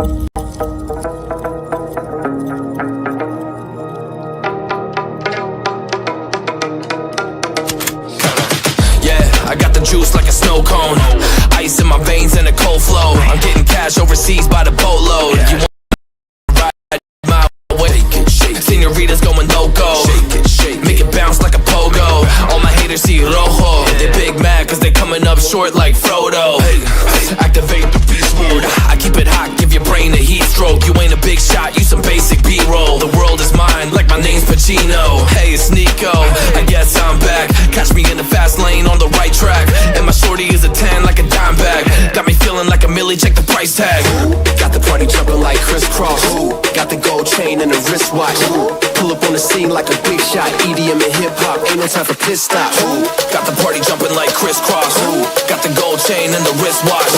I got the juice like a snow cone, ice in my veins and a cold flow. I'm getting cash overseas by the boatload. You wanna ride my way? Senoritas going loco, make it bounce like a pogo. All my haters see rojo, they big mad cause they coming up short like Frodo. Activate the beast mode, I keep it hot, give your brain a heat stroke. You ain't a big shot, you some basic B-roll. The world is mine like my name's Pacino. Hey, it's Nico, I guess I'm back. Catch me in the fast lane on the right track, and my shorty is a 10 like a dime bag. Got me feeling like a millie, check the price tag. Got the party jumping like crisscross, got the gold chain and the wristwatch. Pull up on the scene like a big shot, EDM and hip-hop, ain't no time for pit stops. Got the party jumping like crisscross, got the gold chain and the wristwatch.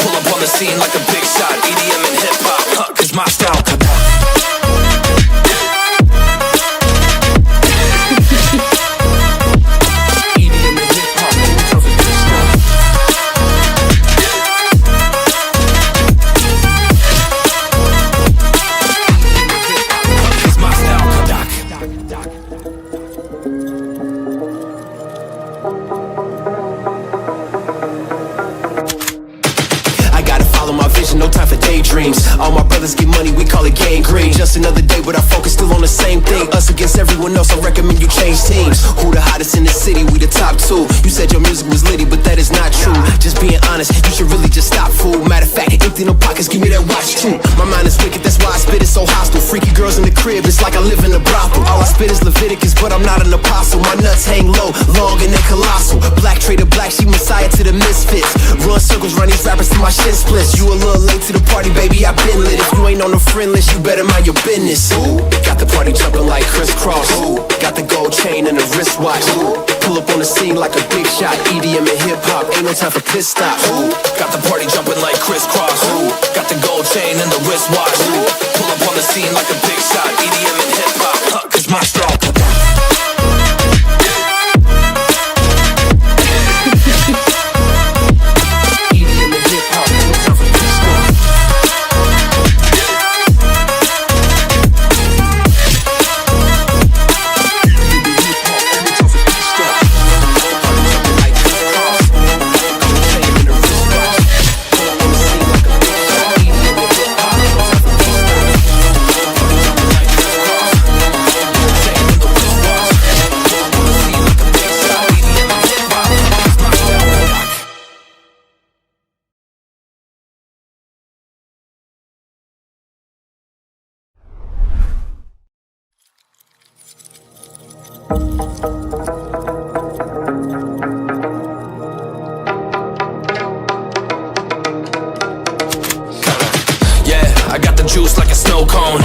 Pull up on the scene like a big shot, EDM and hip-hop, cause my style. No time for daydreams. All my brothers get money, we call it gang green. Just another day, but our focus still on the same thing. Us against everyone else, I recommend you change teams. Who the hottest in the city? We the top two. You said your music was litty, but that is not true. Just being honest, you should really just stop, fool. Matter of fact, empty no pockets, give me that watch too. My mind is wicked, that's why I spit it so hostile. Freaky girls in the crib, it's like I live in a brothel. All I spit is Leviticus, but I'm not an apostle. My nuts hang low, long and then colossal. Black trader black, she messiah to the misfits. Run circles, run these rappers till my shit splits. You a little late to the party, baby, I been lit. If you ain't on the friend list, you better mind your business. Got the party jumping like crisscross, got the gold chain and the wristwatch. Pull up on the scene like a big shot, EDM and hip-hop, ain't no time for pit stops. Got the party jumping like crisscross, got the gold chain and the wristwatch. Pull up on the scene like a big shot, EDM and hip-hop, cause my style. I got the juice like a snow cone,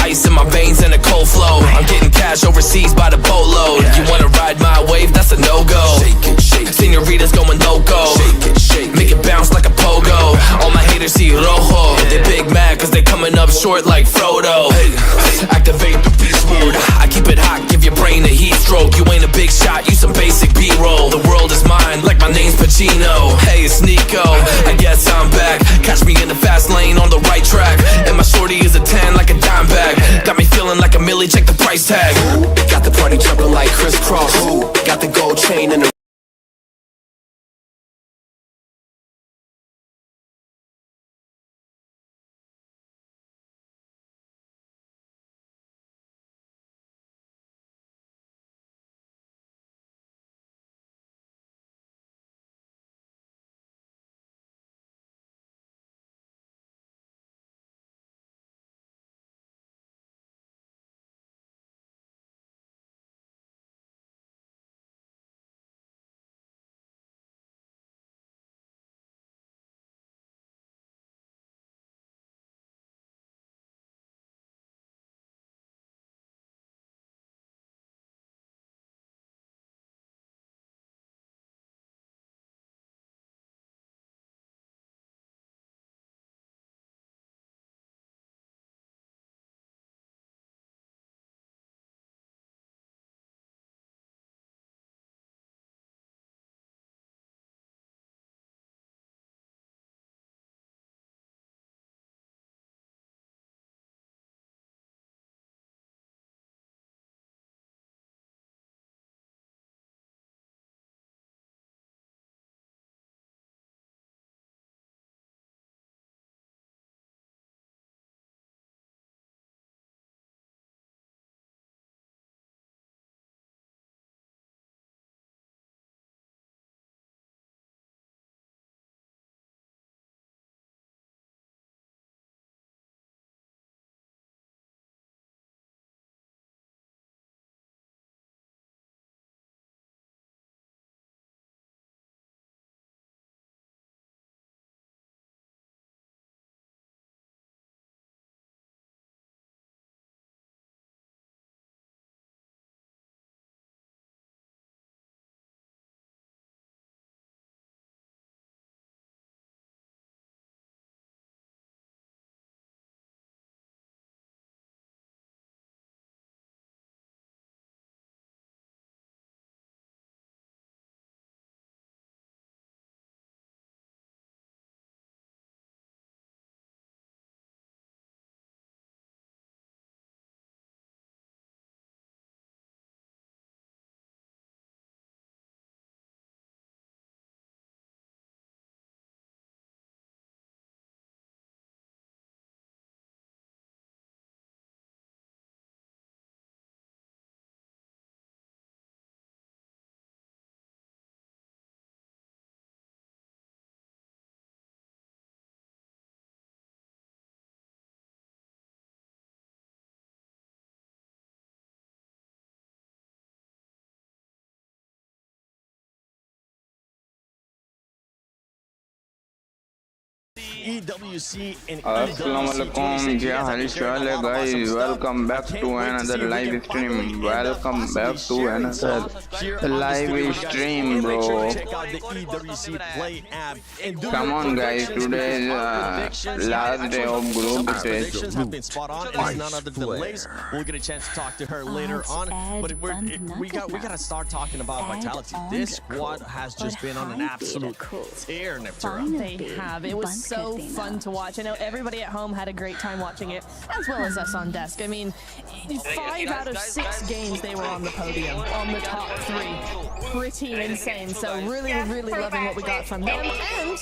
ice in my veins and a cold flow. I'm getting cash overseas by the boatload. You wanna ride my wave? That's a no-go. Senoritas going loco, make it bounce like a pogo. All my haters see rojo, they big mad cause they coming up short like Frodo. Activate the beast mode, I keep it hot, give your brain a heat stroke. You ain't a big shot, you some basic B-roll. The world is mine like my name's Pacino. Hey, it's Nico, I guess I'm back. Catch me in the fast lane on the right track, and my shorty is a 10 like a dime bag. Got me feeling like a millie, check the price tag. Got the party jumping like crisscross, got the gold chain and the EWC and Assalamualaikum, yeah, hello guys, welcome back to another live stream. Welcome back to another live stream, bro. Come on, guys, today is last day of group stage. We'll get a chance to talk to her later on, but we gotta start talking about Vitality. This squad has just been on an absolute tear, Neptura. They have. It was so fun to watch. I know everybody at home had a great time watching it, as well as us on desk. I mean, 5 out of 6 games they were on the podium, on the top 3. Pretty insane. So really loving what we got from them. And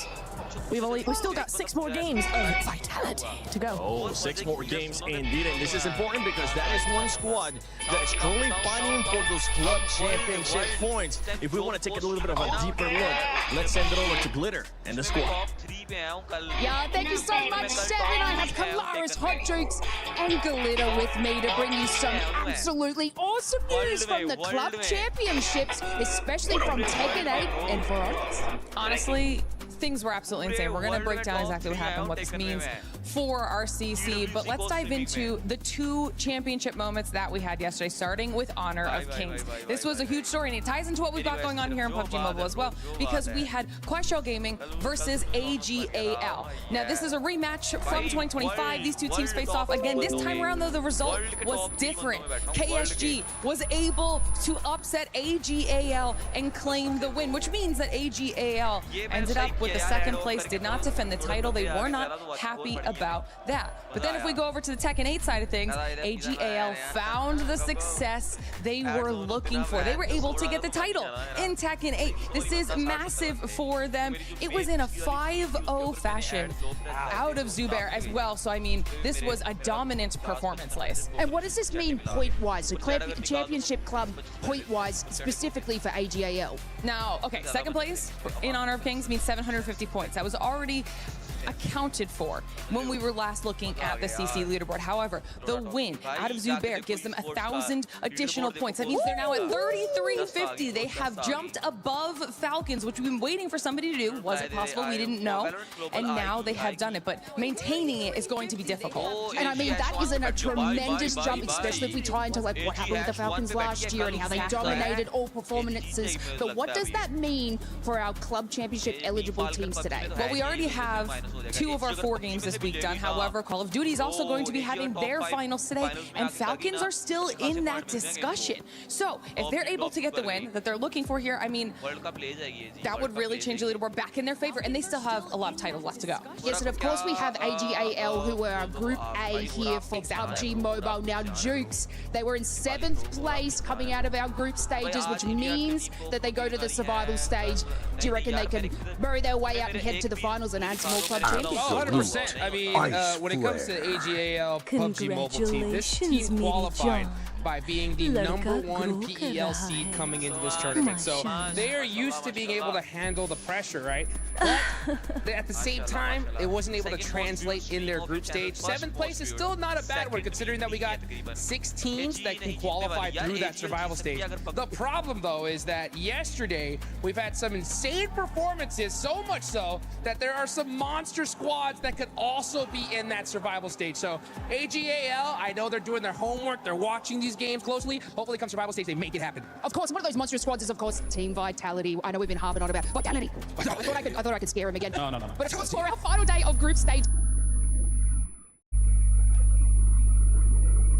we've still got 6 more games of Vitality to go. Oh, 6 more games indeed, and this is important because that is one squad that is currently fighting for those club championship points. If we want to take a little bit of a deeper look, let's send it over to Glitter and the squad. Yeah, thank you so much, Seven. I have Kalaris, Hot Jukes, and Glitter with me to bring you some absolutely awesome news from the club championships, especially from Tekken 8 and for us. Honestly, things were absolutely insane. We're going to break down exactly what happened, what this means for our CC, but let's dive into the 2 championship moments that we had yesterday, starting with Honor of Kings. This was a huge story, and it ties into what we've got going on here in PUBG Mobile as well, because we had Quashell Gaming versus AGAL. Now, this is a rematch from 2025. These 2 teams faced off again. This time around, though, the result was different. KSG was able to upset AGAL and claim the win, which means that AGAL ended up with the 2nd place, did not defend the title. They were not happy about that. But then if we go over to the Tekken 8 side of things, AGAL found the success they were looking for. They were able to get the title in Tekken 8. This is massive for them. It was in a 5-0 fashion out of Zubair as well. So, I mean, this was a dominant performance, Lace. And what does this mean point-wise? The championship club point-wise, specifically for AGAL? Now, okay, 2nd place in Honor of Kings means 750 points. That was already accounted for when we were last looking at the CC leaderboard. However, the win out of Zubair gives them 1,000 additional points. That means they're now at 3,350. They have jumped above Falcons, which we've been waiting for somebody to do. Was it possible? We didn't know. And now they have done it, but maintaining it is going to be difficult. And I mean, that isn't a tremendous jump, especially if we tie into like what happened with the Falcons last year and how they dominated all performances. But what does that mean for our club championship eligible teams today? Well, we already have 2 of our 4 games this week done. However, Call of Duty is also going to be having their finals today, and Falcons are still in that discussion. So if they're able to get the win that they're looking for here, I mean, that would really change the leaderboard back in their favor, and they still have a lot of titles left to go. Yes, and of course we have AGAL, who are Group A here for PUBG Mobile. Now, Jukes, they were in 7th place coming out of our group stages, which means that they go to the survival stage. Do you reckon they can bury their way out and head to the finals and add some more club champions? Oh, 100%. I mean, when it comes to the AGAL PUBG Mobile team, this team qualified by being the #1 PEL seed coming into this tournament. So they are used to being able to handle the pressure, right? But at the same time, it wasn't able to translate in their group stage. 7th place is still not a bad one, considering that we got 6 teams that can qualify through that survival stage. The problem, though, is that yesterday we've had some insane performances, so much so that there are some monster squads that could also be in that survival stage. So AGAL, I know they're doing their homework, they're watching these games closely. Hopefully come survival stage, they make it happen. Of course, one of those monster squads is, of course, Team Vitality. I know we've been harping on about Vitality. I thought I could scare him again. No. But of course, for our final day of group stage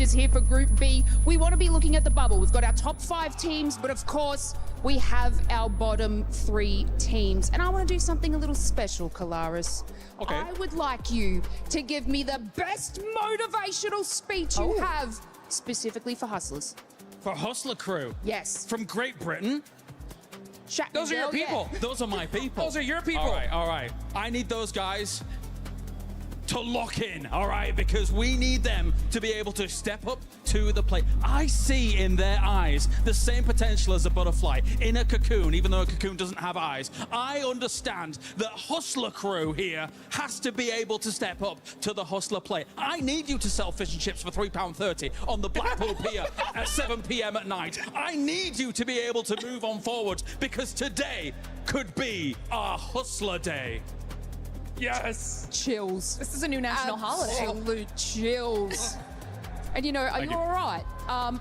is here for Group B. We want to be looking at the bubble. We've got our top 5 teams, but of course, we have our bottom 3 teams. And I want to do something a little special, Kalaris. Okay. I would like you to give me the best motivational speech you have, specifically for hustlers. For Hustler Crew? Yes. From Great Britain? Those are your people. Yeah. Those are my people. Those are your people. All right. I need those guys to lock in, all right? Because we need them to be able to step up to the plate. I see in their eyes the same potential as a butterfly in a cocoon, even though a cocoon doesn't have eyes. I understand that Hustler Crew here has to be able to step up to the Hustler plate. I need you to sell fish and chips for £3.30 on the Blackpool Pier at 7 p.m. at night. I need you to be able to move on forward because today could be our Hustler Day. Yes. Chills. This is a new national holiday. Absolute chills. And you know, are you all right?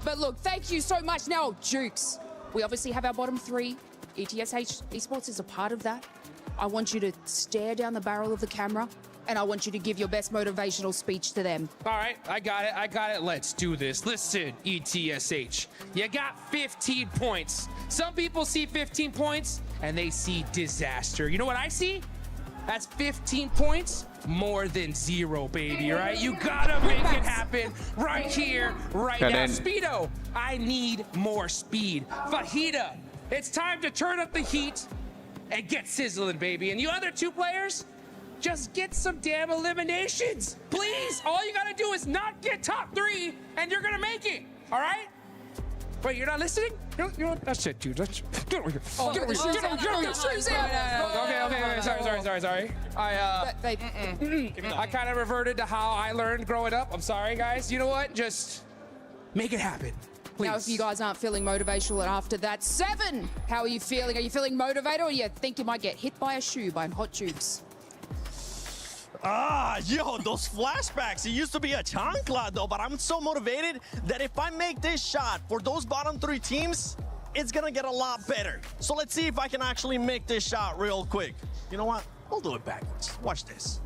But look, thank you so much. Now, Jukes, we obviously have our bottom three. ETSH Esports is a part of that. I want you to stare down the barrel of the camera, and I want you to give your best motivational speech to them. All right, I got it. Let's do this. Listen, ETSH, you got 15 points. Some people see 15 points and they see disaster. You know what I see? That's 15 points more than 0, baby, right? You gotta make it happen right here, right now. Speedo, I need more speed. Fajita, it's time to turn up the heat and get sizzling, baby. And you other 2 players, just get some damn eliminations. Please, all you gotta do is not get top 3 and you're gonna make it, all right? Wait, you're not listening? You know what? That's it, dude. Get over here. Get over here. Okay. Sorry. I kind of reverted to how I learned growing up. I'm sorry, guys. You know what? Just make it happen. Please. Now, if you guys aren't feeling motivational after that, 7, how are you feeling? Are you feeling motivated, or you think you might get hit by a shoe by Hot Jukes? Yo, those flashbacks. It used to be a chancla, though, but I'm so motivated that if I make this shot for those bottom 3 teams, it's gonna get a lot better. So let's see if I can actually make this shot real quick. You know what? We'll do it backwards. Watch this.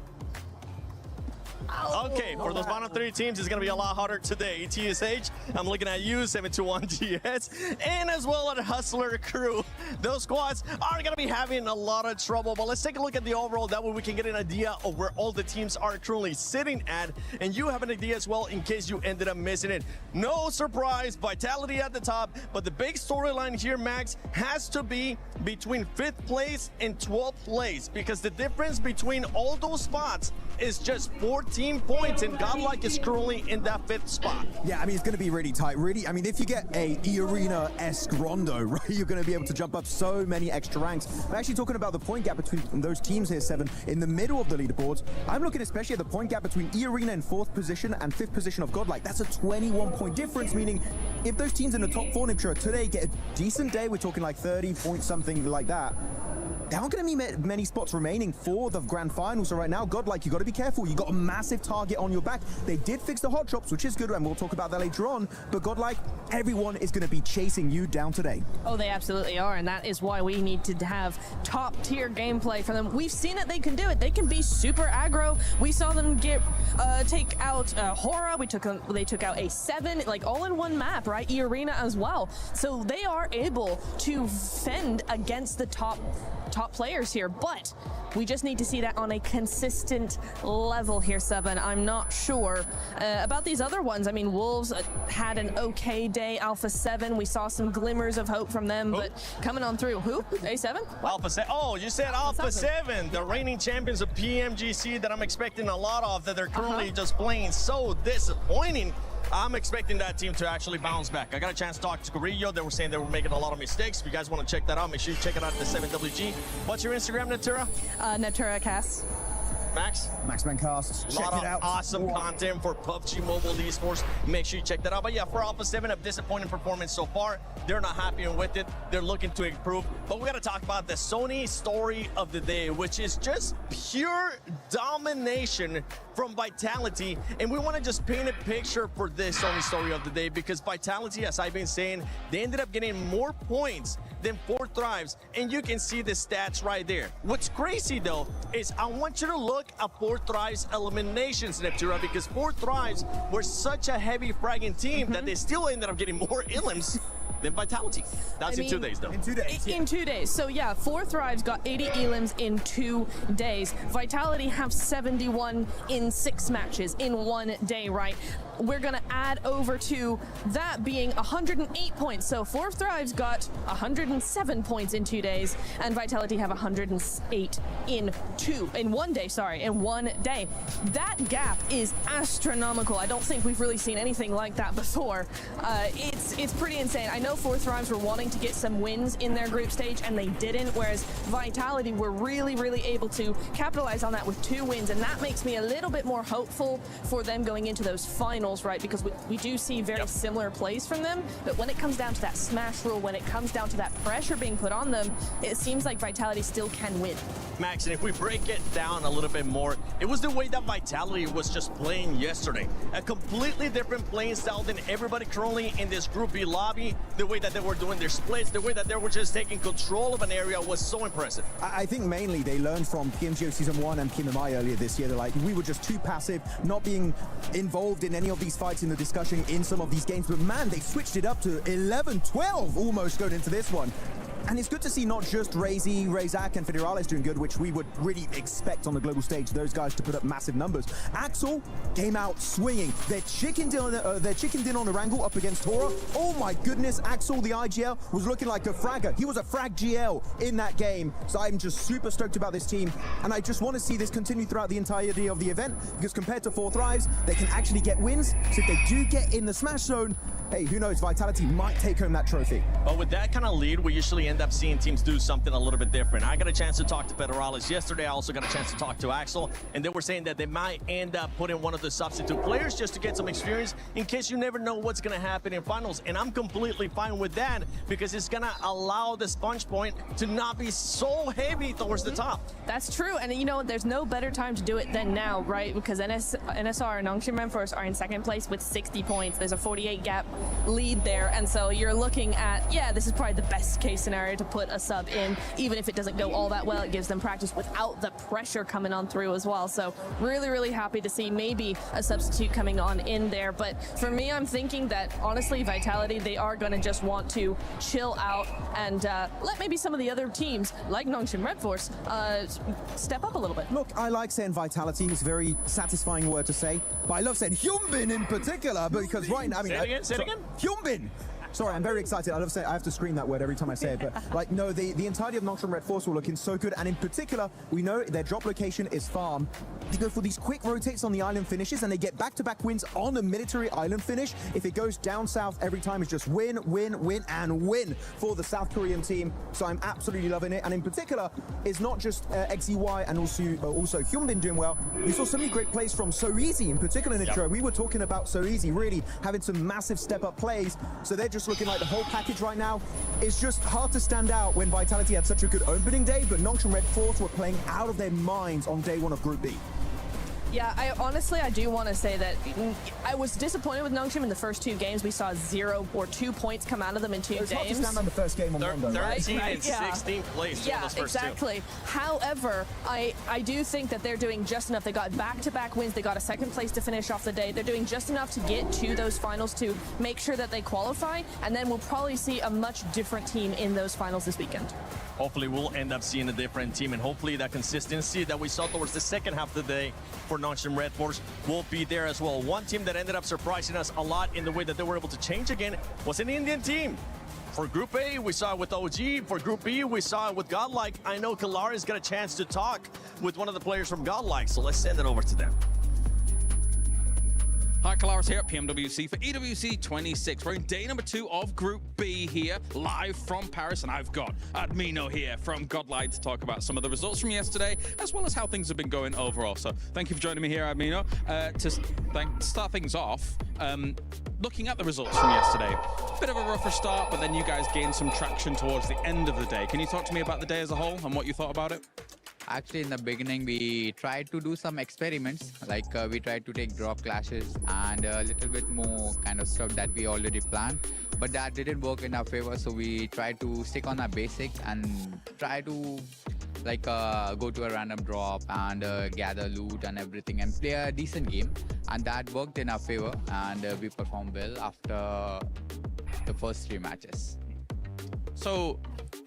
Okay, for those bottom 3 teams, it's going to be a lot harder today. ETSH, I'm looking at you, 721GS, and as well as Hustler Crew. Those squads are going to be having a lot of trouble, but let's take a look at the overall. That way we can get an idea of where all the teams are currently sitting at, and you have an idea as well in case you ended up missing it. No surprise, Vitality at the top, but the big storyline here, Max, has to be between 5th place and 12th place, because the difference between all those spots is just 14 points, and Godlike is currently in that 5th spot. Yeah, I mean, it's going to be really tight. Really, I mean, if you get a E-Arena-esque Rondo, right, you're going to be able to jump up so many extra ranks. But actually talking about the point gap between those teams here, 7, in the middle of the leaderboards, I'm looking especially at the point gap between E-Arena in 4th position and 5th position of Godlike. That's a 21-point difference, meaning if those teams in the top 4 Niptra today get a decent day, we're talking like 30 points, something like that, there aren't going to be many spots remaining for the grand final. So right now, Godlike, you got to be careful. You got a massive target on your back. They did fix the hot drops, which is good, and we'll talk about that later on. But Godlike, everyone is going to be chasing you down today. Oh, they absolutely are, and that is why we need to have top-tier gameplay for them. We've seen it. They can do it. They can be super aggro. We saw them get take out Hora. They took out a 7, like all in one map, right? E-Arena as well. So they are able to fend against the top players here, but we just need to see that on a consistent level here, 7. I'm not sure about these other ones. I mean, Wolves had an okay day. Alpha 7, we saw some glimmers of hope from them, but coming on through. Who? A7? Alpha 7. Oh, you said Alpha 7, the reigning champions of PMGC that I'm expecting a lot of, that they're currently just playing so disappointing. I'm expecting that team to actually bounce back. I got a chance to talk to Carrillo. They were saying they were making a lot of mistakes. If you guys want to check that out, make sure you check it out at the 7WG. What's your Instagram, Natura? Natura Cass. Max? Maxmancast. Check it out. Awesome content for PUBG Mobile Esports. Make sure you check that out. But yeah, for Alpha 7, a disappointing performance so far. They're not happy with it. They're looking to improve. But we got to talk about the Sony story of the day, which is just pure domination from Vitality. And we want to just paint a picture for this Sony story of the day, because Vitality, as I've been saying, they ended up getting more points than 4 Thrives, and you can see the stats right there. What's crazy though is I want you to look at 4 Thrives eliminations, Neptura, because 4 Thrives were such a heavy fragging team that they still ended up getting more elims than Vitality. That's in 2 days though. In 2 days. In 2 days. So yeah, 4 Thrives got 80 elims in 2 days. Vitality have 71 in 6 matches in 1 day, right? We're gonna add over to that being 108 points. So 4 Thrives got 107 points in 2 days, and Vitality have 108 in 1 day, sorry, in 1 day. That gap is astronomical. I don't think we've really seen anything like that before. It's pretty insane. I know 4 Thrives were wanting to get some wins in their group stage, and they didn't, whereas Vitality were really able to capitalize on that with 2 wins, and that makes me a little bit more hopeful for them going into those final nationals, right? Because we do see very similar plays from them, but when it comes down to that smash rule, when it comes down to that pressure being put on them, it seems like Vitality still can win. Max, and if we break it down a little bit more, it was the way that Vitality was just playing yesterday. A completely different playing style than everybody currently in this Group B lobby. The way that they were doing their splits, the way that they were just taking control of an area was so impressive. I think mainly they learned from PMGO Season 1 and PMMI earlier this year. They're like, we were just too passive, not being involved in any of these fights in the discussion in some of these games. But man, they switched it up to 11-12 almost going into this one. And it's good to see not just Razy, Razak, and Federales doing good, which we would really expect on the global stage, those guys to put up massive numbers. Axel came out swinging. They're chickened in on the wrangle up against Tora. Oh my goodness, Axel, the IGL, was looking like a fragger. He was a frag GL in that game. So I'm just super stoked about this team. And I just want to see this continue throughout the entirety of the event, because compared to 4 Thrives, they can actually get wins. So if they do get in the smash zone, hey, who knows, Vitality might take home that trophy. But with that kind of lead, we usually end up seeing teams do something a little bit different. I got a chance to talk to Federales yesterday. I also got a chance to talk to Axel, and they were saying that they might end up putting one of the substitute players just to get some experience in case you never know what's going to happen in finals. And I'm completely fine with that, because it's going to allow the sponge point to not be so heavy towards the top. That's true, and you know, there's no better time to do it than now, right? Because NSR and Nongshim Renforce are in second place with 60 points. There's a 48 gap lead there, and so you're looking at, yeah, this is probably the best case scenario to put a sub in. Even if it doesn't go all that well, it gives them practice without the pressure coming on through as well. So really, really happy to see maybe a substitute coming on in there. But for me, I'm thinking that honestly, Vitality, they are going to just want to chill out and let maybe some of the other teams like Nongshim Red Force step up a little bit. Look, I like saying Vitality. It's a very satisfying word to say, but I love saying Hyunbin in particular, because right now, I mean, say it again. Hyunbin. Sorry, I'm very excited. I have to scream that word every time I say it. But like, no, the entirety of Nongshim Red Force were looking so good. And in particular, we know their drop location is farm. They go for these quick rotates on the island finishes, and they get back-to-back wins on the military island finish. If it goes down south every time, it's just win, win, win, and win for the South Korean team. So I'm absolutely loving it. And in particular, it's not just XEY and also Hyunbin doing well. We saw so many great plays from So Easy in particular, Nitro. We were talking about So Easy really having some massive step-up plays. So they're just looking like the whole package right now. It's just hard to stand out when Vitality had such a good opening day, but Nongshim Red Force were playing out of their minds on day 1 of Group B. Yeah, I do want to say that I was disappointed with Nongshim in the first 2 games. We saw 0 or 2 points come out of them in 2 games. It's hard to stand on the first game on one, though, right? 13 and 16th place in those first exactly. 2. However, I do think that they're doing just enough. They got back-to-back wins. They got a second place to finish off the day. They're doing just enough to get to those finals to make sure that they qualify, and then we'll probably see a much different team in those finals this weekend. Hopefully we'll end up seeing a different team, and hopefully that consistency that we saw towards the second half of the day for Nongshim Red Force will be there as well. One team that ended up surprising us a lot in the way that they were able to change again was an Indian team. For Group A, we saw it with OG. For Group B, we saw it with Godlike. I know Kalari's got a chance to talk with one of the players from Godlike, so let's send it over to them. Hi, Kalaris here at PMWC for EWC 26. We're in day number 2 of Group B here, live from Paris, and I've got Admino here from Godlight to talk about some of the results from yesterday, as well as how things have been going overall. So thank you for joining me here, Admino. To start things off, looking at the results from yesterday, bit of a rougher start, but then you guys gained some traction towards the end of the day. Can you talk to me about the day as a whole and what you thought about it? Actually, in the beginning, we tried to do some experiments, like we tried to take drop clashes and a little bit more kind of stuff that we already planned, but that didn't work in our favor, so we tried to stick on our basics and try to like go to a random drop and gather loot and everything and play a decent game, and that worked in our favor, and we performed well after the first 3 matches. So,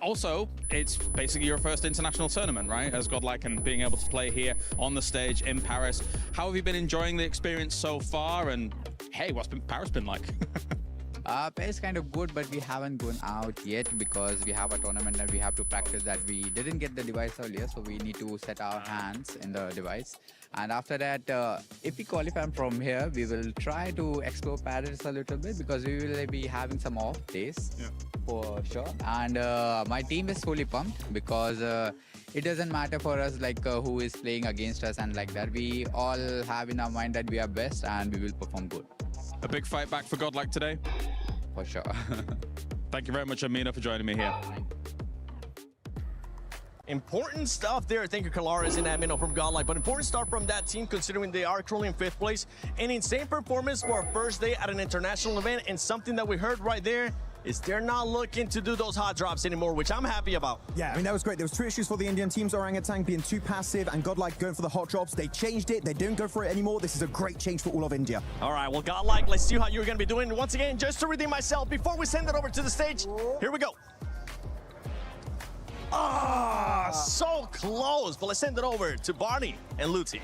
also, it's basically your first international tournament, right? As Godlike, and being able to play here on the stage in Paris. How have you been enjoying the experience so far? And hey, what's Paris been like? Paris kind of good, but we haven't gone out yet because we have a tournament and we have to practice that. We didn't get the device earlier, so we need to set our hands in the device. And after that, if we qualify from here, we will try to explore Paris a little bit because we will be having some off days. Yeah. For sure. And my team is fully pumped because it doesn't matter for us like who is playing against us and like that. We all have in our mind that we are best and we will perform good. A big fight back for Godlike today? For sure. Thank you very much, Amina, for joining me here. Important stuff there. Thank you, Kalaris and Amino from Godlike. But important stuff from that team, considering they are currently in 5th place. An insane performance for our first day at an international event. And something that we heard right there is they're not looking to do those hot drops anymore, which I'm happy about. Yeah, I mean, that was great. There was 2 issues for the Indian teams, Orangutan being too passive and Godlike going for the hot drops. They changed it. They didn't go for it anymore. This is a great change for all of India. All right, well, Godlike, let's see how you're going to be doing. Once again, just to redeem myself, before we send it over to the stage, here we go. Ah, so close. But let's send it over to Barney and Luti.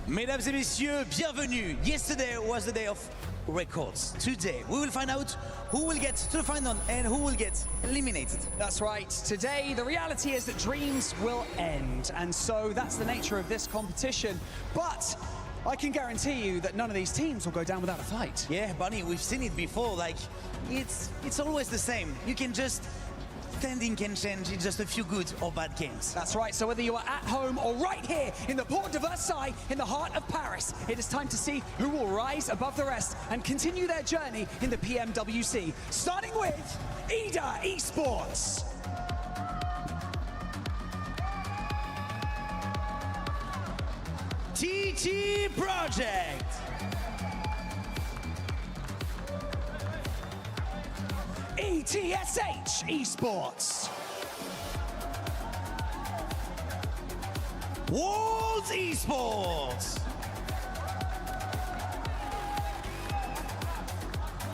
Mesdames et messieurs, bienvenue. Yesterday was the day of records. Today, we will find out who will get to the final and who will get eliminated. That's right. Today, the reality is that dreams will end. And so that's the nature of this competition. But I can guarantee you that none of these teams will go down without a fight. Yeah, Bunny, we've seen it before. Like, it's always the same. You can just... Standing can change in just a few good or bad games. That's right, so whether you are at home or right here in the Port de Versailles, in the heart of Paris, it is time to see who will rise above the rest and continue their journey in the PMWC. Starting with EDA Esports. TT Project. ETSH Esports. World Esports.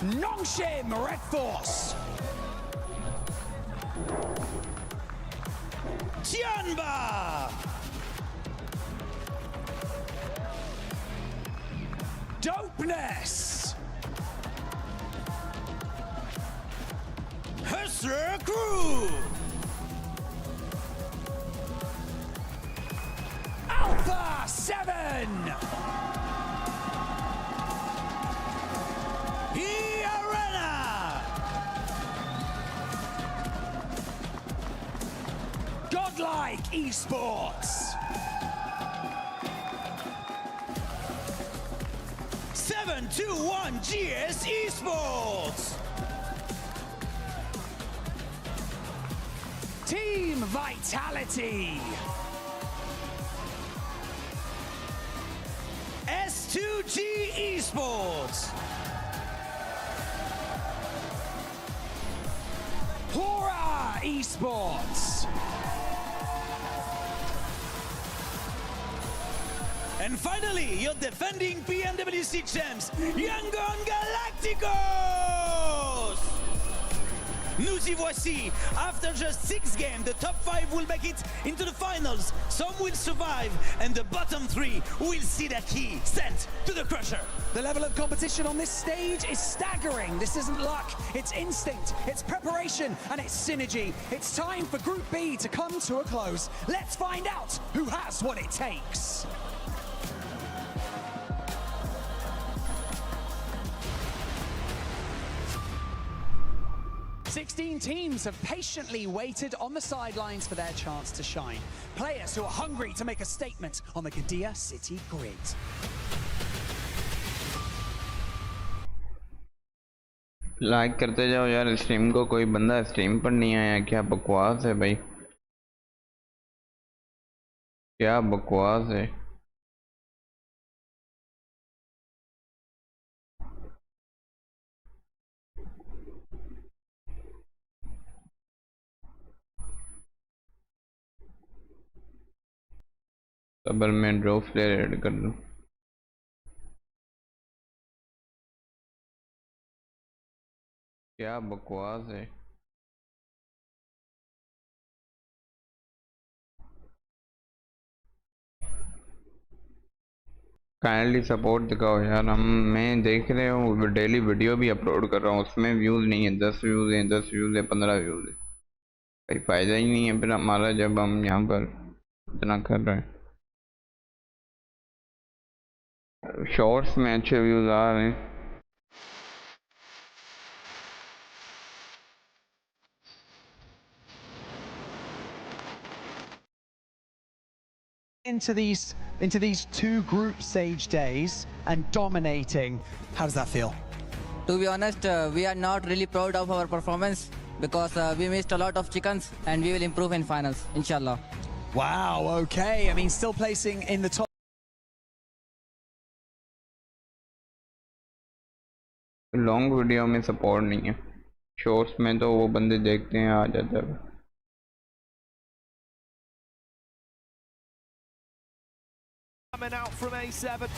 Nongshim Red Force. Tianba. Dopeness. Hustler Crew. Alpha 7. Arena. Godlike Esports. 721 GS Esports. Team Vitality. S2G Esports. Hora Esports. And finally, your defending PMWC champs, Yangon Galacticos! Nous y voici. After just 6 games, the top 5 will make it into the finals. Some will survive, and the bottom 3 will see their key sent to the Crusher. The level of competition on this stage is staggering. This isn't luck, it's instinct, it's preparation, and it's synergy. It's time for Group B to come to a close. Let's find out who has what it takes. 16 teams have patiently waited on the sidelines for their chance to shine. Players who are hungry to make a statement on the Qiddiya City grid. Like करते जाओ यार stream को। कोई बंदा stream पर नहीं आया, क्या बकवास है भाई, क्या बकवास है। सबर में ड्रॉप प्लेयर ऐड कर दूं। क्या बकवास है। काइंडली सपोर्ट दिखाओ यार। मैं देख रहे हूँ डेली वीडियो भी अपलोड कर रहा हूँ, उसमें व्यूज़ नहीं है। 10 व्यूज़ हैं, 10 व्यूज़ है, 15 व्यूज़ है। कोई फ़ायदा ही नहीं है फिर हमारा जब हम यहाँ पर इतना कर रहे हैं। शॉर्ट्स में अच्छे व्यूज़ आ रहे हैं। Into these two group stage days and dominating, how does that feel? To be honest, we are not really proud of our performance because we missed a lot of chickens and we will improve in finals, inshallah. Wow, okay. I mean, still placing in the top. Long video में support नहीं है, shorts में तो वो बंदे देखते हैं आ जाता है। Coming out from A7.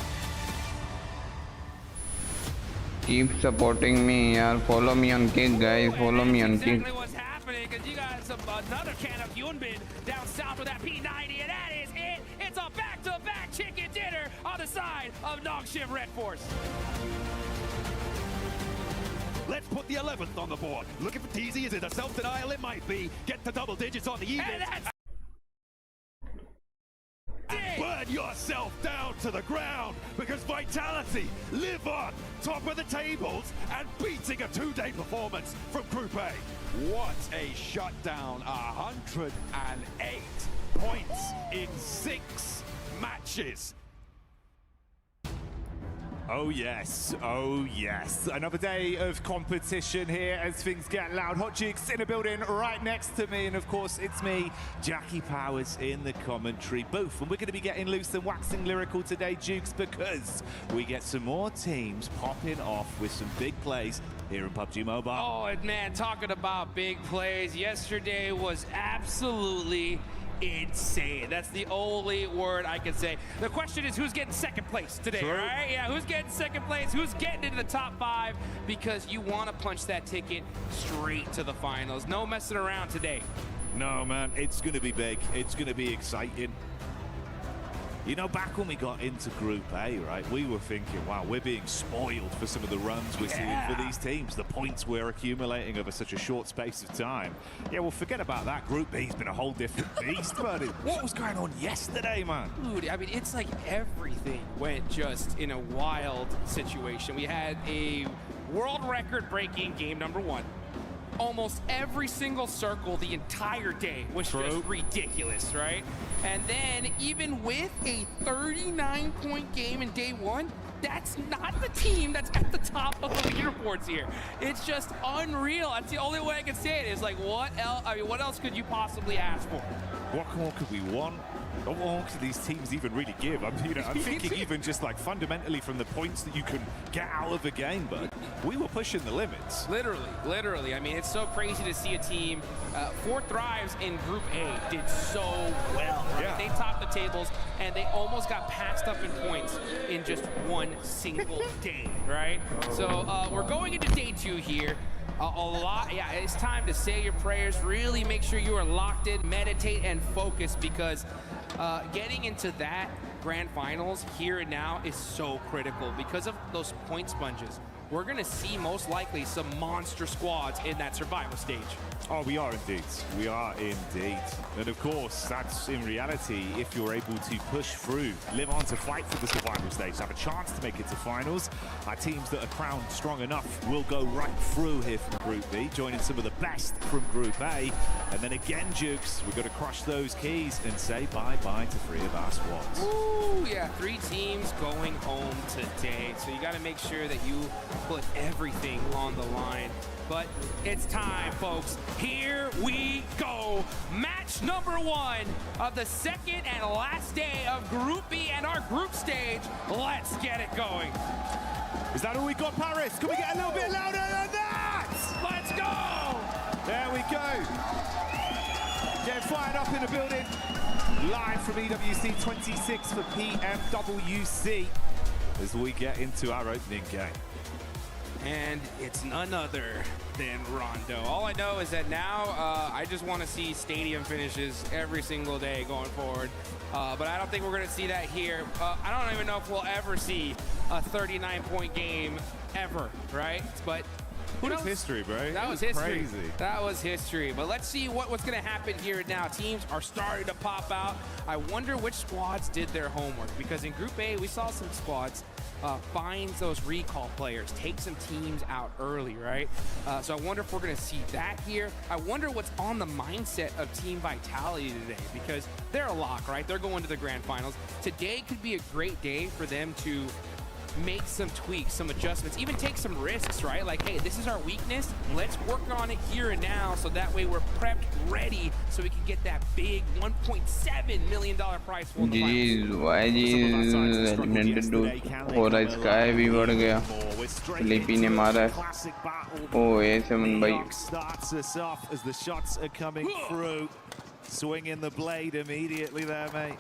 Keep supporting me यार, follow me on Kick guys, follow me on Kick. Exactly what's happening, because you got another can of Yunbin down south with that P90, and that is it. It's a back-to-back chicken dinner on the side of Nongshim Red Force. Let's put the 11th on the board. Looking for TZ, is it a self-denial? It might be. Get to double digits on the even. Burn yourself down to the ground, because Vitality live on top of the tables and beating a two-day performance from Group A. What a shutdown. 108 points in 6 matches. Oh yes, oh yes. Another day of competition here as things get loud. Hot Jukes in a building right next to me, and of course it's me, Jackie Powers, in the commentary booth. And we're going to be getting loose and waxing lyrical today, Jukes, because we get some more teams popping off with some big plays here in PUBG Mobile. Oh, and man, talking about big plays, yesterday was absolutely insane. That's the only word I can say. The question is, who's getting second place today, right? Yeah, who's getting second place? Who's getting into the top 5? Because you want to punch that ticket straight to the finals. No messing around today. No, man, it's going to be big. It's going to be exciting. You know, back when we got into Group A, right, we were thinking, wow, we're being spoiled for some of the runs we're seeing for these teams, the points we're accumulating over such a short space of time. Yeah, well, forget about that. Group B's been a whole different beast, buddy. What was going on yesterday, man? Dude, I mean, it's like everything went just in a wild situation. We had a world record-breaking game number 1. Almost every single circle the entire day was just ridiculous, right? And then even with a 39-point game in day 1, that's not the team that's at the top of the leaderboards here. It's just unreal. That's the only way I can say it. Is like, what else? I mean, what else could you possibly ask for? What more could we want? What more could these teams even really give? I'm thinking even just like fundamentally from the points that you can get out of a game, but we were pushing the limits. Literally. I mean, it's so crazy to see a team. 4 Thrives in Group A did so well. Right? Yeah. They topped the tables, and they almost got passed up in points in just one single day, right? So we're going into day 2 here. It's time to say your prayers. Really make sure you are locked in, meditate, and focus, because getting into that grand finals here and now is so critical because of those point sponges. We're going to see most likely some monster squads in that survival stage. Oh, we are indeed. We are indeed. And of course, that's in reality if you're able to push through, live on to fight for the survival stage, have a chance to make it to finals. Our teams that are crowned strong enough will go right through here from Group B, joining some of the best from Group A. And then again, Jukes, we've got to crush those keys and say bye-bye to 3 of our squads. Ooh, yeah, 3 teams going home today. So you got to make sure that you put everything on the line. But it's time, folks. Here we go. Match number 1 of the second and last day of Group B and our group stage. Let's get it going. Is that all we got, Paris? Can we get a little bit louder than that? Let's go. There we go. Getting fired up in the building. live from EWC 26 for PMWC as we get into our opening game. And it's none other than Rondo. All I know is that now I just want to see stadium finishes every single day going forward. But I don't think we're going to see that here. I don't even know if we'll ever see a 39-point game ever, right? But who knows? History, bro. That was history. Crazy. That was history. But let's see what's going to happen here now. Teams are starting to pop out. I wonder which squads did their homework, because in Group A, we saw some squads find those recall players, take some teams out early, right? So I wonder if we're going to see that here. I wonder what's on the mindset of Team Vitality today, because they're a lock, right? They're going to the grand finals. Today could be a great day for them to make some tweaks, some adjustments, even take some risks, right? Like, hey, this is our weakness. Let's work on it here and now, so that way we're prepped, ready, so we can get that big $1.7 million prize for the finals. eliminated to Sky भी बढ़ गया Sleepy ने मारा A7 भाई Starts us off as the shots are coming through. Swinging the blade immediately there, mate.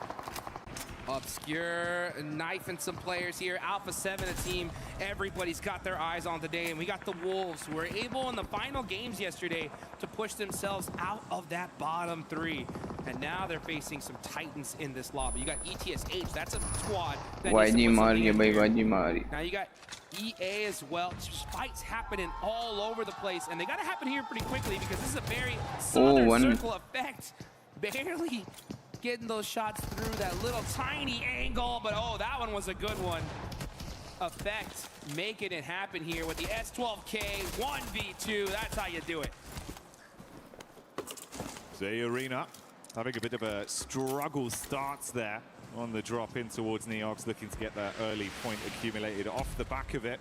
Obscure knifing some players here. Alpha 7, a team everybody's got their eyes on today, and we got the Wolves, who were able in the final games yesterday to push themselves out of that bottom 3, and now they're facing some titans in this lobby. You got ETSH, that's a squad that YG मारी भाई YG मारी. Now you got EA as well. Fights happening all over the place, and they got to happen here pretty quickly, because this is a very southern circle effect. Barely getting those shots through that little tiny angle, but oh, that one was a good one. Effect making it happen here with the S12K 1v2. That's how you do it. The Arena having a bit of a struggle starts there on the drop in towards Neox, looking to get that early point accumulated off the back of it.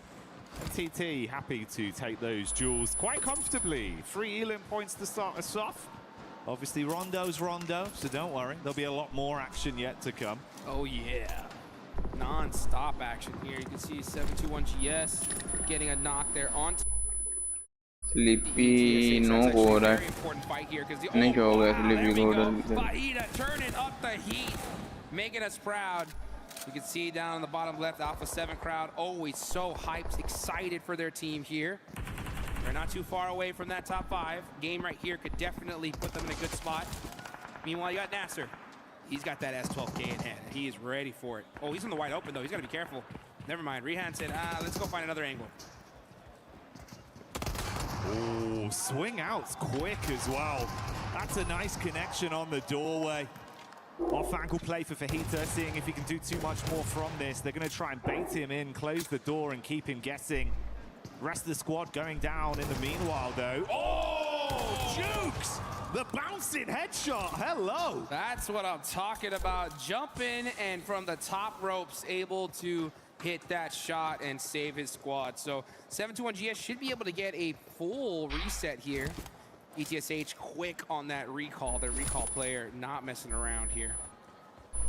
And TT happy to take those duels quite comfortably. 3 Elim points to start us off. Obviously, Rondo's Rondo, so don't worry. There'll be a lot more action yet to come. Oh, yeah. Non-stop action here. You can see 721GS getting a knock there on. Sleepy no हो रहा है. नहीं हो गया Sleepy हो रहा है. Fahita turning up the heat, making us proud. You can see down on the bottom left, Alpha 7 crowd always so hyped, excited for their team here. They're not too far away from that top 5. Game right here could definitely put them in a good spot. Meanwhile, you got Nasser. He's got that S12K in hand. He is ready for it. Oh, he's in the wide open, though. He's got to be careful. Never mind. Rehan said, let's go find another angle. Oh, swing outs quick as well. That's a nice connection on the doorway. Off-ankle play for Fajita, seeing if he can do too much more from this. They're going to try and bait him in, close the door, and keep him guessing. Rest of the squad going down in the meanwhile, though. Oh, Jukes! The bouncing headshot, hello! That's what I'm talking about. Jumping and from the top ropes, able to hit that shot and save his squad. So 721GS should be able to get a full reset here. ETSH quick on that recall, their recall player not messing around here.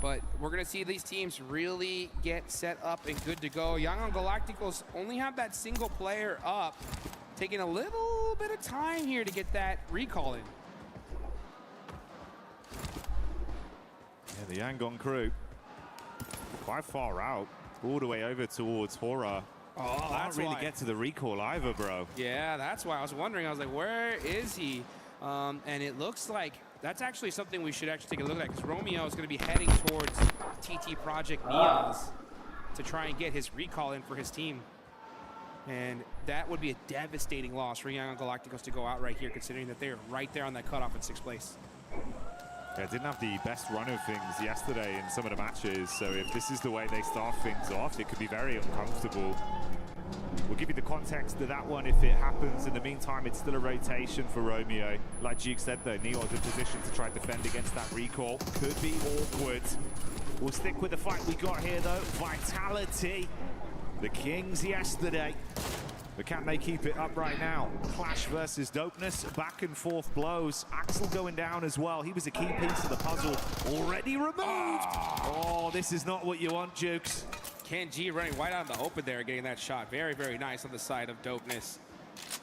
But we're going to see these teams really get set up and good to go. Young Galacticos only have that single player up, taking a little bit of time here to get that recall in. Yeah, the Yangon crew quite far out, all the way over towards Horror. Oh, that's really get to the recall either, bro. Yeah, that's why I was wondering. I was like, where is he? And it looks like that's actually something we should actually take a look at, because Romeo is going to be heading towards TT Project Neons to try and get his recall in for his team. And that would be a devastating loss for Young Galacticos to go out right here, considering that they're right there on that cutoff in 6th place. Yeah, didn't have the best run of things yesterday in some of the matches, so if this is the way they start things off, it could be very uncomfortable. We'll give you the context to that one if it happens. In the meantime, it's still a rotation for Romeo. Like Duke said, though, Neo's in position to try and defend against that recall. Could be awkward. We'll stick with the fight we got here, though. Vitality. The Kings yesterday. But can they keep it up right now? Clash versus Dopeness, back and forth blows. Axel going down as well. He was a key piece of the puzzle. Already removed. Oh, this is not what you want, Jukes. Ken G running wide out in the open there, getting that shot. Very, very nice on the side of Dopeness.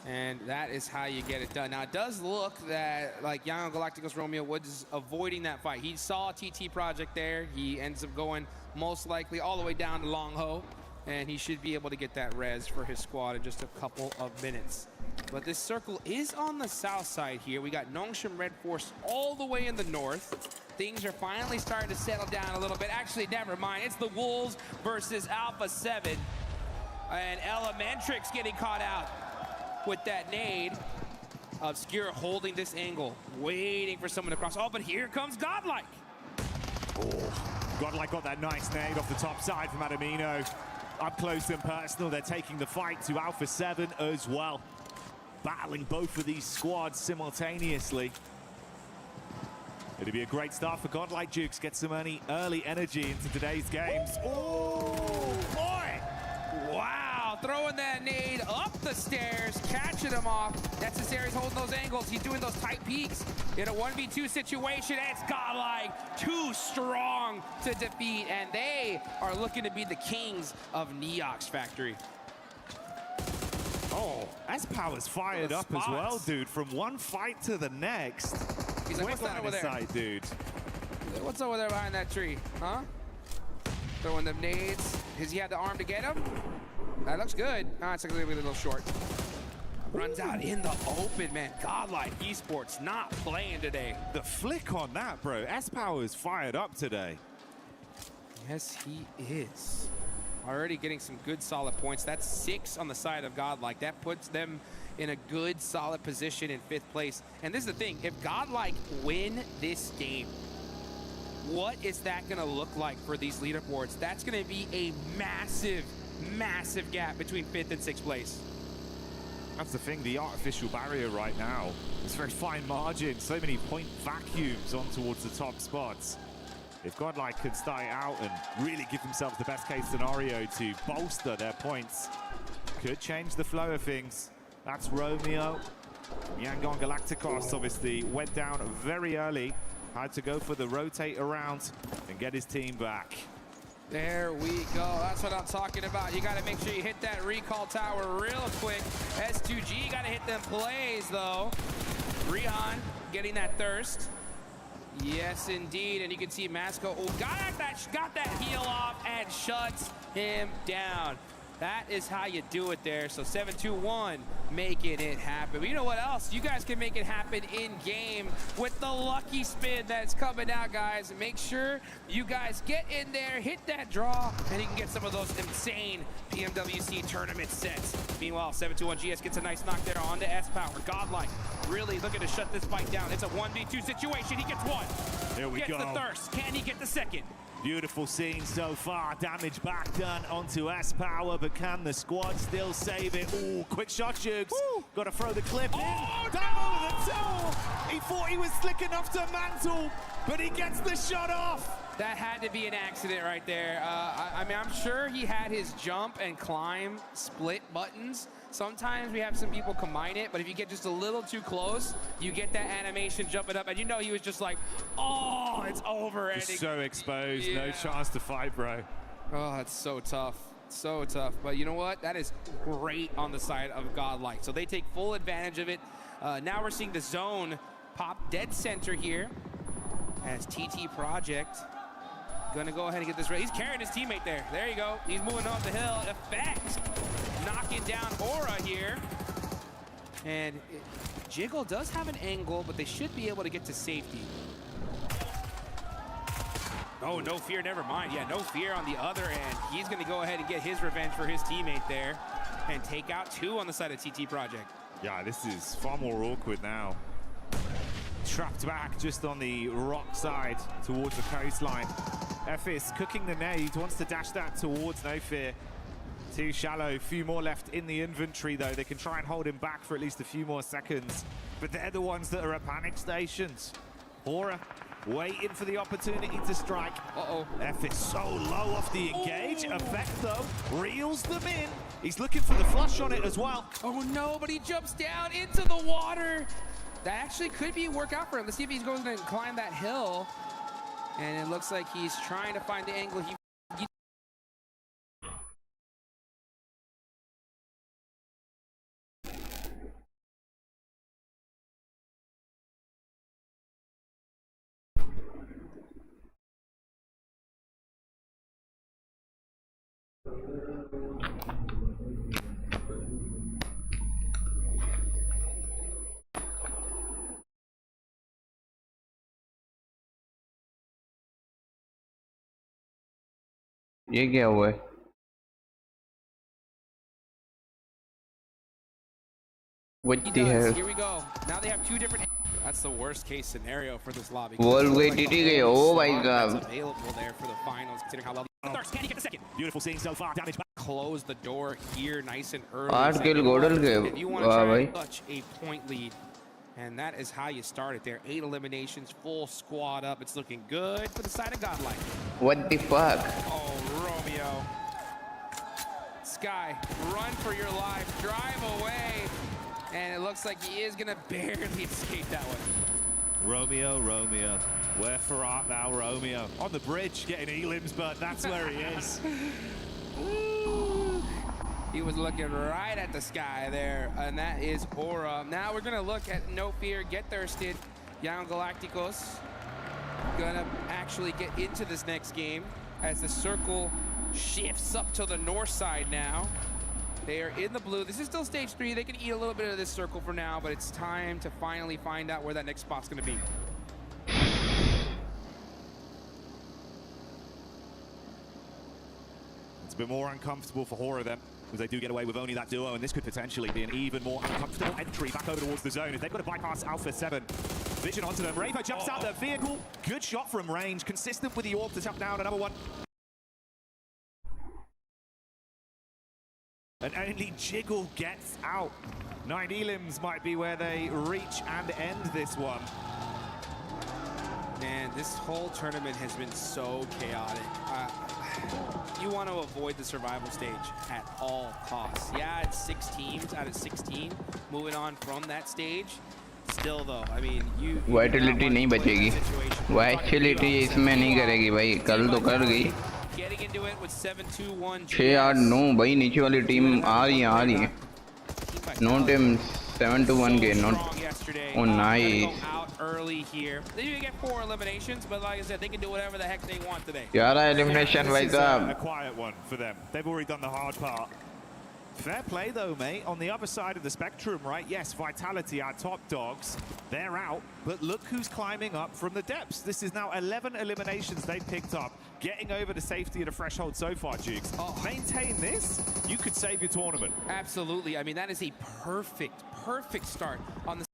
And that is how you get it done. Now, it does look that, like, Young Galacticos Romeo Woods avoiding that fight. He saw TT Project there. He ends up going, most likely, all the way down to Long Ho. And he should be able to get that res for his squad in just a couple of minutes. But this circle is on the south side here. We got Nongshim Red Force all the way in the north. Things are finally starting to settle down a little bit. Actually, never mind. It's the Wolves versus Alpha 7. And Elementrix getting caught out with that nade. Obscure holding this angle, waiting for someone to cross. Oh, but here comes Godlike. Oh, Godlike got that nice nade off the top side from Adamino. Up close and personal, they're taking the fight to Alpha 7 as well. Battling both of these squads simultaneously. It'll be a great start for Godlike. Jukes get some early energy into today's games. Oh, boy! Wow, throwing that nade up the stairs, catching him off. Necessary's holding those angles. He's doing those tight peaks in a 1v2 situation. It's Godlike, too strong to defeat, and they are looking to be the kings of Neox Factory. Oh, S-Power's fired up as well, dude. From one fight to the next. He's like, what's that over there? Sight, dude. What's over there behind that tree, huh? Throwing them nades. Does he have the arm to get him? That looks good. Ah, it's a little short. Runs out in the open, man. Godlike Esports not playing today. The flick on that, bro. S-Power's fired up today. Yes, he is. Already getting some good, solid points. That's 6 on the side of Godlike. That puts them in a good, solid position in 5th place. And this is the thing. If Godlike win this game, what is that going to look like for these leaderboards? That's going to be a massive, massive gap between 5th and 6th place. That's the thing, the artificial barrier right now. It's very fine margin, so many point vacuums on towards the top spots. If Godlike can start out and really give themselves the best case scenario to bolster their points, could change the flow of things. That's Romeo. Yangon Galacticos obviously went down very early. Had to go for the rotate around and get his team back. There we go. That's what I'm talking about. You got to make sure you hit that recall tower real quick. S2G got to hit them plays, though. Rihan getting that thirst. Yes, indeed. And you can see Masco got that heel off and shuts him down. That is how you do it there. So 7-2-1, making it happen. But you know what else? You guys can make it happen in game with the lucky spin that's coming out, guys. Make sure you guys get in there, hit that draw, and you can get some of those insane PMWC tournament sets. Meanwhile, 7-2-1 GS gets a nice knock there onto S-Power. Godlike really looking to shut this fight down. It's a 1v2 situation. He gets one. There we go. Gets the thirst. Can he get the second? Beautiful scene so far. Damage back done onto S-Power, but can the squad still save it? Ooh, quick shot, Jukes. Got to throw the clip in. Down over the toe. He thought he was slick enough to mantle, but he gets the shot off. That had to be an accident right there. I mean, I'm sure he had his jump and climb split buttons. Sometimes we have some people combine it, but if you get just a little too close, you get that animation jumping up, and you know he was just like, oh, it's over. Just so exposed, yeah. No chance to fight, bro. Oh, it's so tough. So tough. But you know what? That is great on the side of Godlike. So they take full advantage of it. Now we're seeing the zone pop dead center here as TT Project gonna go ahead and get this ready. He's carrying his teammate there. There you go. He's moving off the hill. Effect. Knocking down Aura here. And Jiggle does have an angle, but they should be able to get to safety. Oh, no fear, never mind. Yeah, no fear on the other end. He's gonna go ahead and get his revenge for his teammate there and take out 2 on the side of TT Project. Yeah, this is far more awkward now. Trapped back just on the rock side towards the coastline. Ephes cooking the nade, wants to dash that towards No Fear. Too shallow, few more left in the inventory though. They can try and hold him back for at least a few more seconds. But they're the ones that are at panic stations. Aura waiting for the opportunity to strike. Uh-oh. Ephes so low off the engage. Effect though, reels them in. He's looking for the flush on it as well. Oh no, but he jumps down into the water. That actually could be a workout for him. Let's see if he's going to climb that hill. And it looks like he's trying to find the angle. ये क्या हुआ है? What the hell? Here we go. Now they have two different. That's the worst case scenario for this lobby. World Way TT गए. Oh my God. That's available there for the finals, considering how well. Thirst, can he get the second? Beautiful scene so far. Damage back. Close the door here, nice and early. 8 kill Godel के. If you want to try such a point lead, and that is how you start it there. 8 eliminations, full squad up. It's looking good for the side of Godlike. What the fuck? Oh, Romeo. Sky, run for your life. Drive away. And it looks like he is going to barely escape that one. Romeo. Where for art now, Romeo? On the bridge, getting elims, but that's where he is. He was looking right at the Sky there, and that is Aura. Now we're going to look at No Fear, Get Thirsted. Young Galacticos going to actually get into this next game as the circle shifts up to the north side now. They are in the blue. This is still stage 3. They can eat a little bit of this circle for now, but it's time to finally find out where that next spot's going to be. It's a bit more uncomfortable for Horror then, because they do get away with only that duo, and this could potentially be an even more uncomfortable entry back over towards the zone as they've got to bypass Alpha 7. Vision onto them. Raver jumps out the vehicle. Good shot from range, consistent with the AWP to tap down another one. And only Jiggle gets out. 9 elims might be where they reach and end this one. Man, this whole tournament has been so chaotic. You want to avoid the survival stage at all costs. Yeah, it's 6 teams out of 16 moving on from that stage. Still though, I mean, you Vitality नहीं बचेगी. Vitality इसमें नहीं करेगी भाई. कल तो कर गई. 6-8-9 भाई नीचे वाली टीम आ रही है. No team 7-1 के not. Oh nice. Early here. They do get 4 eliminations, but like I said, they can do whatever the heck they want today. Yara elimination भाई साहब. A quiet one for them. They've already done the hard part. Fair play though, mate. On the other side of the spectrum, right? Yes, Vitality, our top dogs, they're out. But look who's climbing up from the depths. This is now 11 eliminations they've picked up, getting over the safety of the threshold so far, Jukes. Maintain this, you could save your tournament. Absolutely. I mean, that is a perfect start on the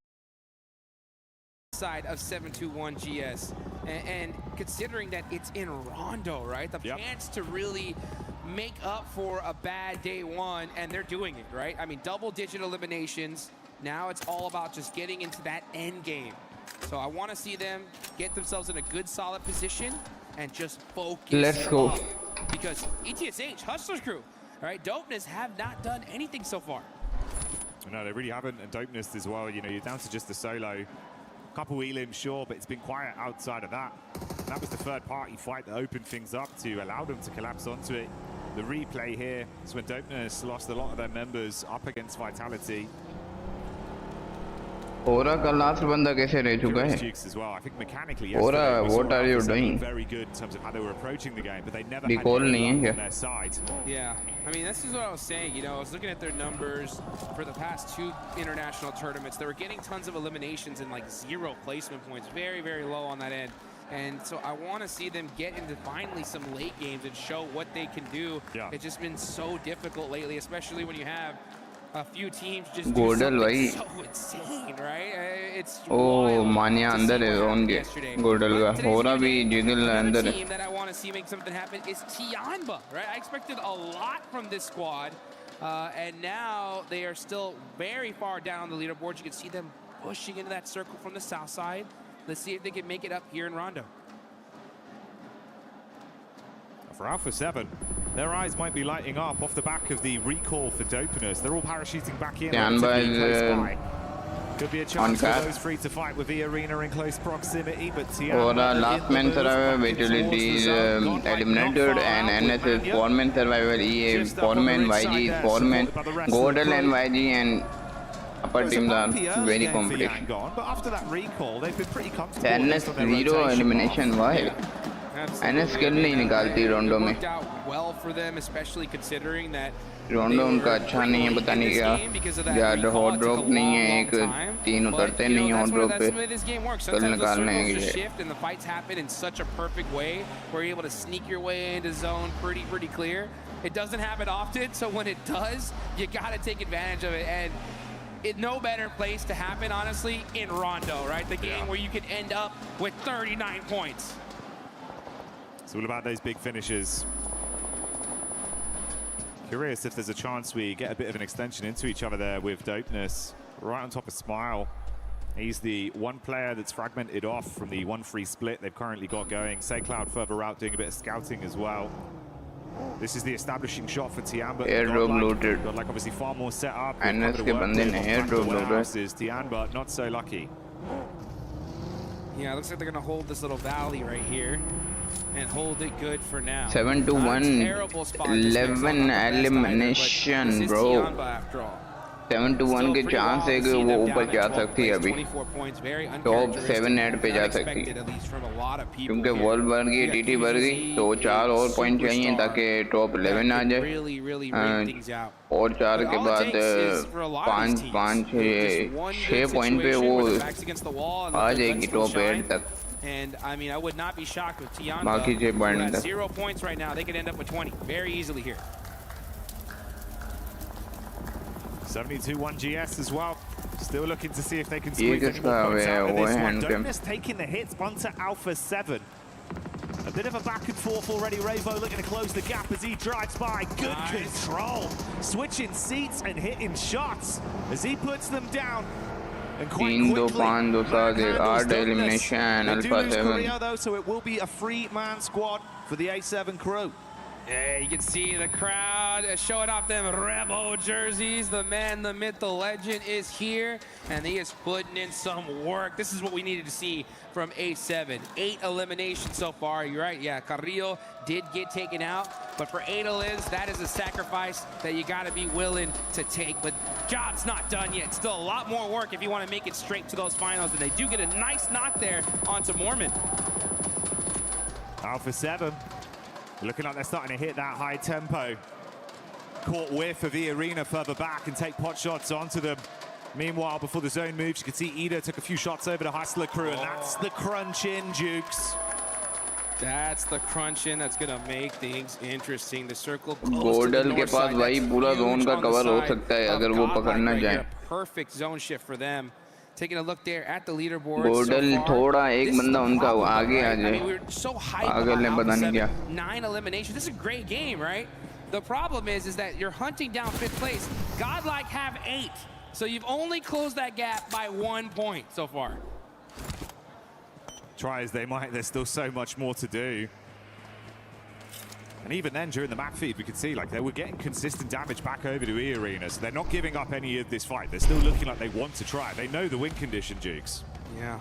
side of 721 GS. And considering that it's in Rondo, right? The chance to really make up for a bad day one, and they're doing it, right? I mean, double-digit eliminations. Now it's all about just getting into that end game. So I want to see them get themselves in a good, solid position and just focus. Let's go. Because ETSH, Hustler's crew, all right, Dopeness have not done anything so far. No, they really haven't, and Dopeness as well. You know, you're down to just the solo. Couple elims, sure, but it's been quiet outside of that. And that was the third-party fight that opened things up to allow them to collapse onto it. The replay here is when Dopeness lost a lot of their members up against Vitality. Aura का last बंदा कैसे रह चुका है? As well. I think mechanically, Aura, what are you doing? Very good in terms of how they were approaching the game, but they never had anyone on their side. Yeah, I mean, this is what I was saying. You know, I was looking at their numbers for the past 2 international tournaments. They were getting tons of eliminations and like 0 placement points, very low on that end. And so I want to see them get into finally some late games and show what they can do. Yeah. It's just been so difficult lately, especially when you have a few teams just do something so insane, right? It's मानिया अंदर है zone के गोडल का होरा भी jiggle अंदर है. Team that I want to see make something happen is Tianba, right? I expected a lot from this squad, and now they are still very far down on the leaderboard. You can see them pushing into that circle from the south side. Let's see if they can make it up here in Rondo. For Alpha 7, their eyes might be lighting up off the back of the recall for Dopeness. They're all parachuting back in. Could be a chance for those 3 to fight with the arena in close proximity, but Tianba last man survivor, Vitality is eliminated, and NSS 4-man survivor, EA 4-man, YG is 4-man, Godel and YG and upper teams are very competitive. But after that recall, they've been pretty comfortable. NS 0 elimination, why? NS किल नहीं निकालती रोंडो में। रोंडो उनका अच्छा नहीं है, पता नहीं क्या, ज़्यादा हॉट ड्रॉप नहीं है, एक तीन उतरते नहीं हॉट ड्रॉप पे, किल निकालने हैं ये। It doesn't happen often, so when it does, you gotta take advantage of it. And no better place to happen, honestly, in Rondo, right? The game where you could end up with 39 points. It's all about those big finishes. Curious if there's a chance we get a bit of an extension into each other there with Dopeness. Right on top of Smile. He's the one player that's fragmented off from the 1-3 split they've currently got going. SayCloud further out doing a bit of scouting as well. This is the establishing shot for Tianba. Airdrop loaded. Godlike obviously far more set up. NS के बंदे ने airdrop loaded. Tianba not so lucky. Yeah, it looks like they're gonna hold this little valley right here and hold it good for now. 7-1, 11 elimination, bro. 7-1 के chance है कि वो ऊपर जा सकती है अभी, टॉप 7-8 पे जा सकती है, क्योंकि वॉल बढ़ गई, टीटी बढ़ गई, तो 4 और पॉइंट चाहिए ताकि टॉप 11 आ जाए, और 4 के बाद 6 पॉइंट पे वो आ जाएगी टॉप 8 तक। And I mean, I would not be shocked with Tianba. बाकी 6 पॉइंट तक 0 points right now. They could end up with 20 very easily here. 72-1 GS as well. Still looking to see if they can squeeze any more points out of this one. Dopeness taking the hits onto Alpha 7. A bit of a back and forth already. Ravo looking to close the gap as he drives by. Good control. Switching seats and hitting shots as he puts them down. And quite quickly, 8 elimination, Alpha 7. Though, so it will be a 3-man squad for the A7 crew. Yeah, you can see the crowd showing off them Rebo jerseys. The man, the myth, the legend is here, and he is putting in some work. This is what we needed to see from A7. 8 eliminations so far. You're right, yeah, Carrillo did get taken out, but for 8 elims, that is a sacrifice that you got to be willing to take. But job's not done yet. Still a lot more work if you want to make it straight to those finals, and they do get a nice knock there onto Mormon. Alpha 7. Looking like they're starting to hit that high tempo. Caught whiff of E-Arena further back and take pot shots onto them. Meanwhile, before the zone moves, you can see Ida took a few shots over the Hustler crew, and that's the crunch in, Jukes. That's the crunch in that's going to make things interesting. The circle Godal के पास भाई पूरा zone का cover हो सकता है अगर वो पकड़ना चाहे. Perfect zone shift for them. Taking a look there at the leaderboard. Godal थोड़ा एक बंदा उनका आगे आ जाए, आगे ले पता नहीं क्या. 9 eliminations. This is a great game, right? The problem is that you're hunting down 5th place. Godlike have 8, so you've only closed that gap by 1 point so far. Try as they might, there's still so much more to do. And even then, during the map feed, we could see like they were getting consistent damage back over to E-Arena, so they're not giving up any of this fight. They're still looking like they want to try. They know the win condition, Jukes. Yeah.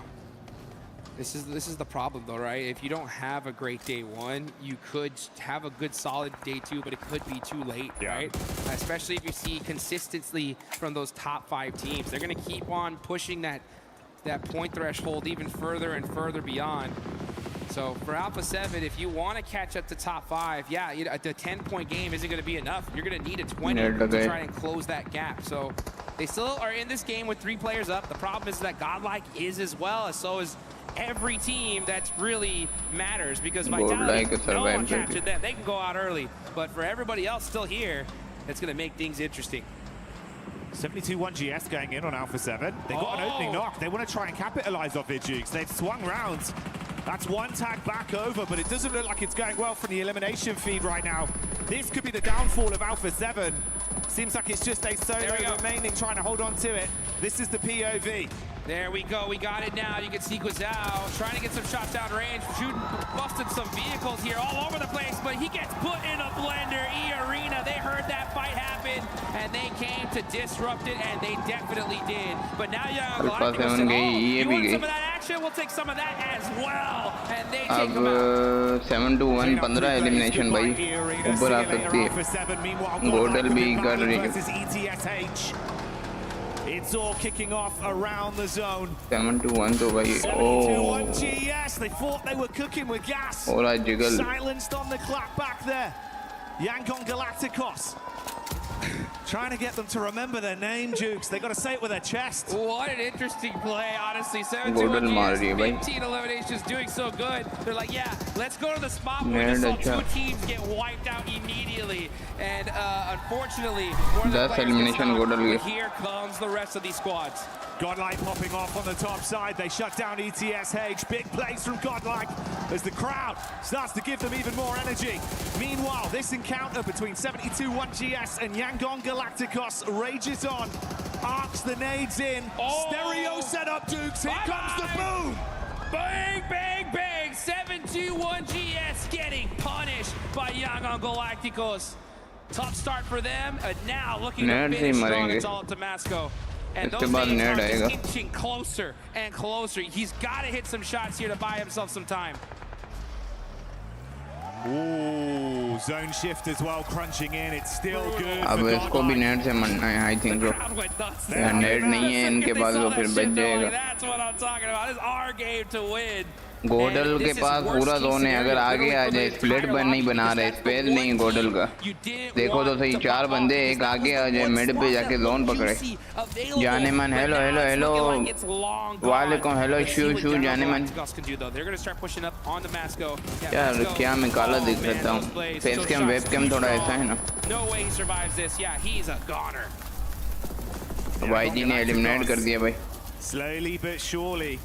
This is the problem, though, right? If you don't have a great day 1, you could have a good, solid day 2, but it could be too late, right? Especially if you see consistency from those top 5 teams. They're going to keep on pushing that point threshold even further and further beyond. So for Alpha 7, if you want to catch up to top 5, yeah, the 10-point game isn't going to be enough. You're going to need a 20 to try and close that gap. So they still are in this game with 3 players up. The problem is that Godlike is as well, as so is every team that's really matters, because Vitality, no one captured them. They can go out early. But for everybody else still here, it's going to make things interesting. 72-1 GS going in on Alpha 7. They've got an opening knock. They want to try and capitalize off it, Jukes. They've swung rounds. That's one tag back over, but it doesn't look like it's going well from the elimination feed right now. This could be the downfall of Alpha 7. Seems like it's just a solo remaining, trying to hold on to it. This is the POV. There we go. We got it now. You can see Guizhou trying to get some shots down range, shooting, busted some vehicles here all over the place, but he gets put in a blender. E-Arena, they heard that fight happen, and they came to disrupt it, and they definitely did. But now Young Galactic said, you want some of that action? We'll take some of that as well. And they take them out. 7-1, 15 elimination भाई ऊपर आ सकती है. गोडल भी कर रही है. It's all kicking off around the zone. 7-1 तो भाई 7-1 GES. They thought they were cooking with gas. jiggle. Silenced on the clap back there. Yangon Galacticos. Trying to get them to remember their name, Jukes. They got to say it with their chest. What an interesting play, honestly. 7-2 GS, 15 eliminations, doing so good. They're like, yeah, let's go to the spot where we saw two teams get wiped out immediately. And unfortunately, one of the players gets here comes the rest of these squads. Godlike popping off on the top side. They shut down ETSH. Big plays from Godlike as the crowd starts to give them even more energy. Meanwhile, this encounter between 72-1 GS and Yangon Galacticos rages on. Arcs the nades in. Stereo setup, Dukes. Here comes the boom. Bang, bang, bang. 7-2-1 GS getting punished by Yangon Galacticos. Tough start for them. And now looking to finish strong. It's all up to Masco. And those names are just inching closer and closer. He's got to hit some shots here to buy himself some time. Ooh, zone shift as well, crunching in. It's still good. अब इसको भी net से मरना है, I think so. Net नहीं है इनके पास, वो फिर बच जाएगा. That's what I'm talking about. This is our game to win. Godal के पास पूरा जोन है, अगर आगे आ जाए स्प्लिट बन नहीं बना रहे, स्पेस नहीं गोडल का. देखो तो सही, 4 बंदे एक आगे आ जाए, मिड पे जाके जोन पकड़े. जाने मन, हेलो हेलो हेलो वालेकुम, हेलो शू शू जाने मन. यार क्या मैं काला दिख रहा हूँ, फेस कैम वेब कैम थोड़ा ऐसा है ना. YG ने एलिमिनेट कर दिया भाई. Slowly but surely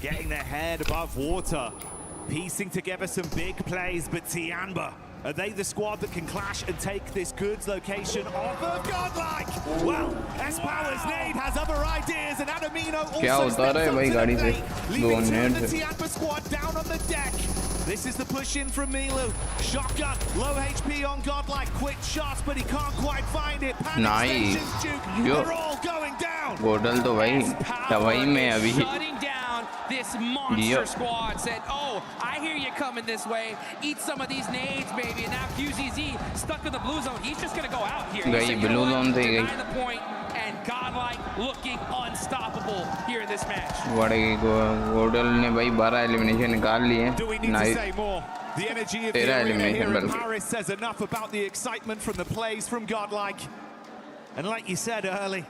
getting their head above water, piecing together some big plays, but Tianba, are they the squad that can clash and take this goods location off of Godlike? Well, S-Power's nade has other ideas, and Adamino also steps up to the plate, leaving two of the Tianba squad down on the deck. This is the push in from Milu. Shotgun, low HP on Godlike, quick shots, but he can't quite find it. Panic stations, Duke, they're all going down. Godal तो भाई दवाई में अभी. This monster squad said, oh, I hear you coming this way. Eat some of these nades, baby. And now QZZ stuck in the blue zone. He's just going to go out here. Gay blue zone से गई. The point, and Godlike looking unstoppable here in this match. Godal ने भाई 12 elimination निकाल लिए. Nice. The energy of the arena here in Paris says enough about the excitement from the plays from Godlike. And like you said early,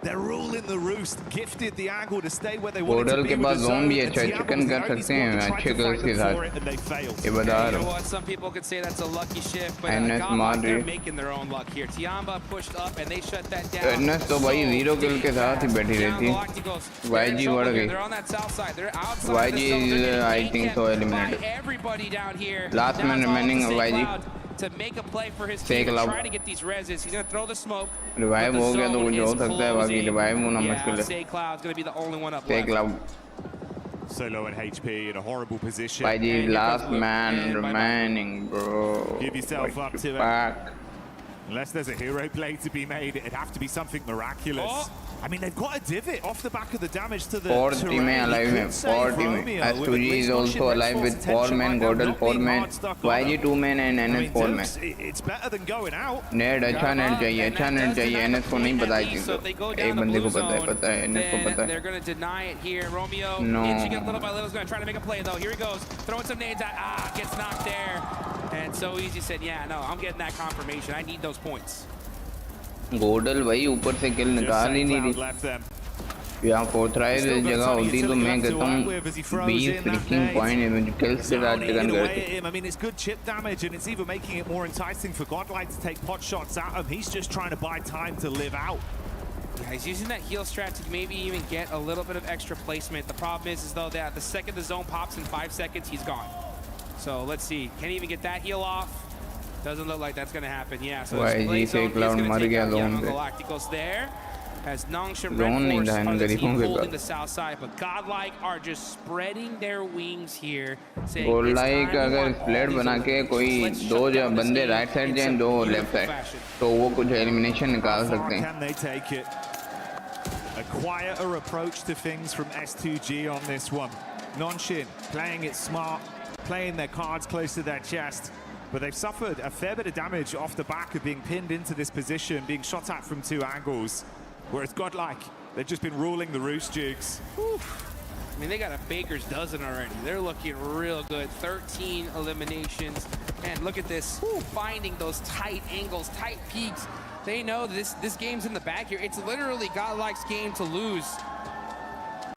they're ruling the roost, gifted the angle to stay where they wanted to be with the zone. भी अच्छा chicken कर सकते हैं अच्छे girls के साथ. ये बता रहा हूँ. Some people could say that's a lucky shift, but Godlike, they're making their own luck here. Tiamba pushed up and they shut that down. NS तो भाई 0 किल के साथ ही बैठी रहती है. YG बढ़ गई. They're on that south side. They're outside. YG is I think so eliminated. Everybody down here. Last man remaining of YG. To make a play for his team and try to get these reses. He's going to throw the smoke. Revive हो गया तो कुछ हो सकता है, बाकी revive होना मुश्किल है. Say Cloud's going to be the only one up left. Cloud. So low in HP, in a horrible position. YG last man remaining, bro. Give yourself up to it. Unless there's a hero play to be made, it'd have to be something miraculous. I mean, they've got a divot off the back of the damage to the 4 team alive में, 4 team. S2G is also alive with 4 men, Godel 4 men, YG 2 men and NS 4 men. It's better than going out. Net अच्छा net चाहिए, NS को नहीं पता है तो एक बंदे को पता है, NS को पता है. They're going to deny it here. Romeo, no. inching it little by little, is going to try to make a play though. Here he goes, throwing some nades out. Gets knocked there. And so easy said, yeah, no, I'm getting that confirmation. I need those points. Godal भाई ऊपर से किल निकाल ही नहीं रही. यहाँ फोर्थराइज जगह होती तो मैं कहता हूँ 20 freaking पॉइंट किल्स के साथ चिकन करते. I mean, it's good chip damage and it's even making it more enticing for Godlike to take pot shots out of. He's just trying to buy time to live out. Yeah, he's using that heal strat to maybe even get a little bit of extra placement. The problem is though that the second the zone pops in 5 seconds, he's gone. So let's see, can he even get that heal off? Doesn't look like that's going to happen. Yeah, so YG से Cloud मर गया zone पे. Galacticos there as Nongshim Red Force are the team holding the south side, but Godlike are just spreading their wings here. Godlike अगर split बना के कोई 2 बंदे right side जाएं, 2 left side, तो वो कुछ elimination निकाल सकते हैं. Can they take it? A quieter approach to things from S2G on this one. Nongshim playing it smart, playing their cards close to their chest. But they've suffered a fair bit of damage off the back of being pinned into this position, being shot at from 2 angles. Whereas Godlike, they've just been ruling the roost, Jukes. I mean, they got a baker's dozen already. They're looking real good. 13 eliminations. And look at this, finding those tight angles, tight peaks. They know this game's in the bag here. It's literally Godlike's game to lose.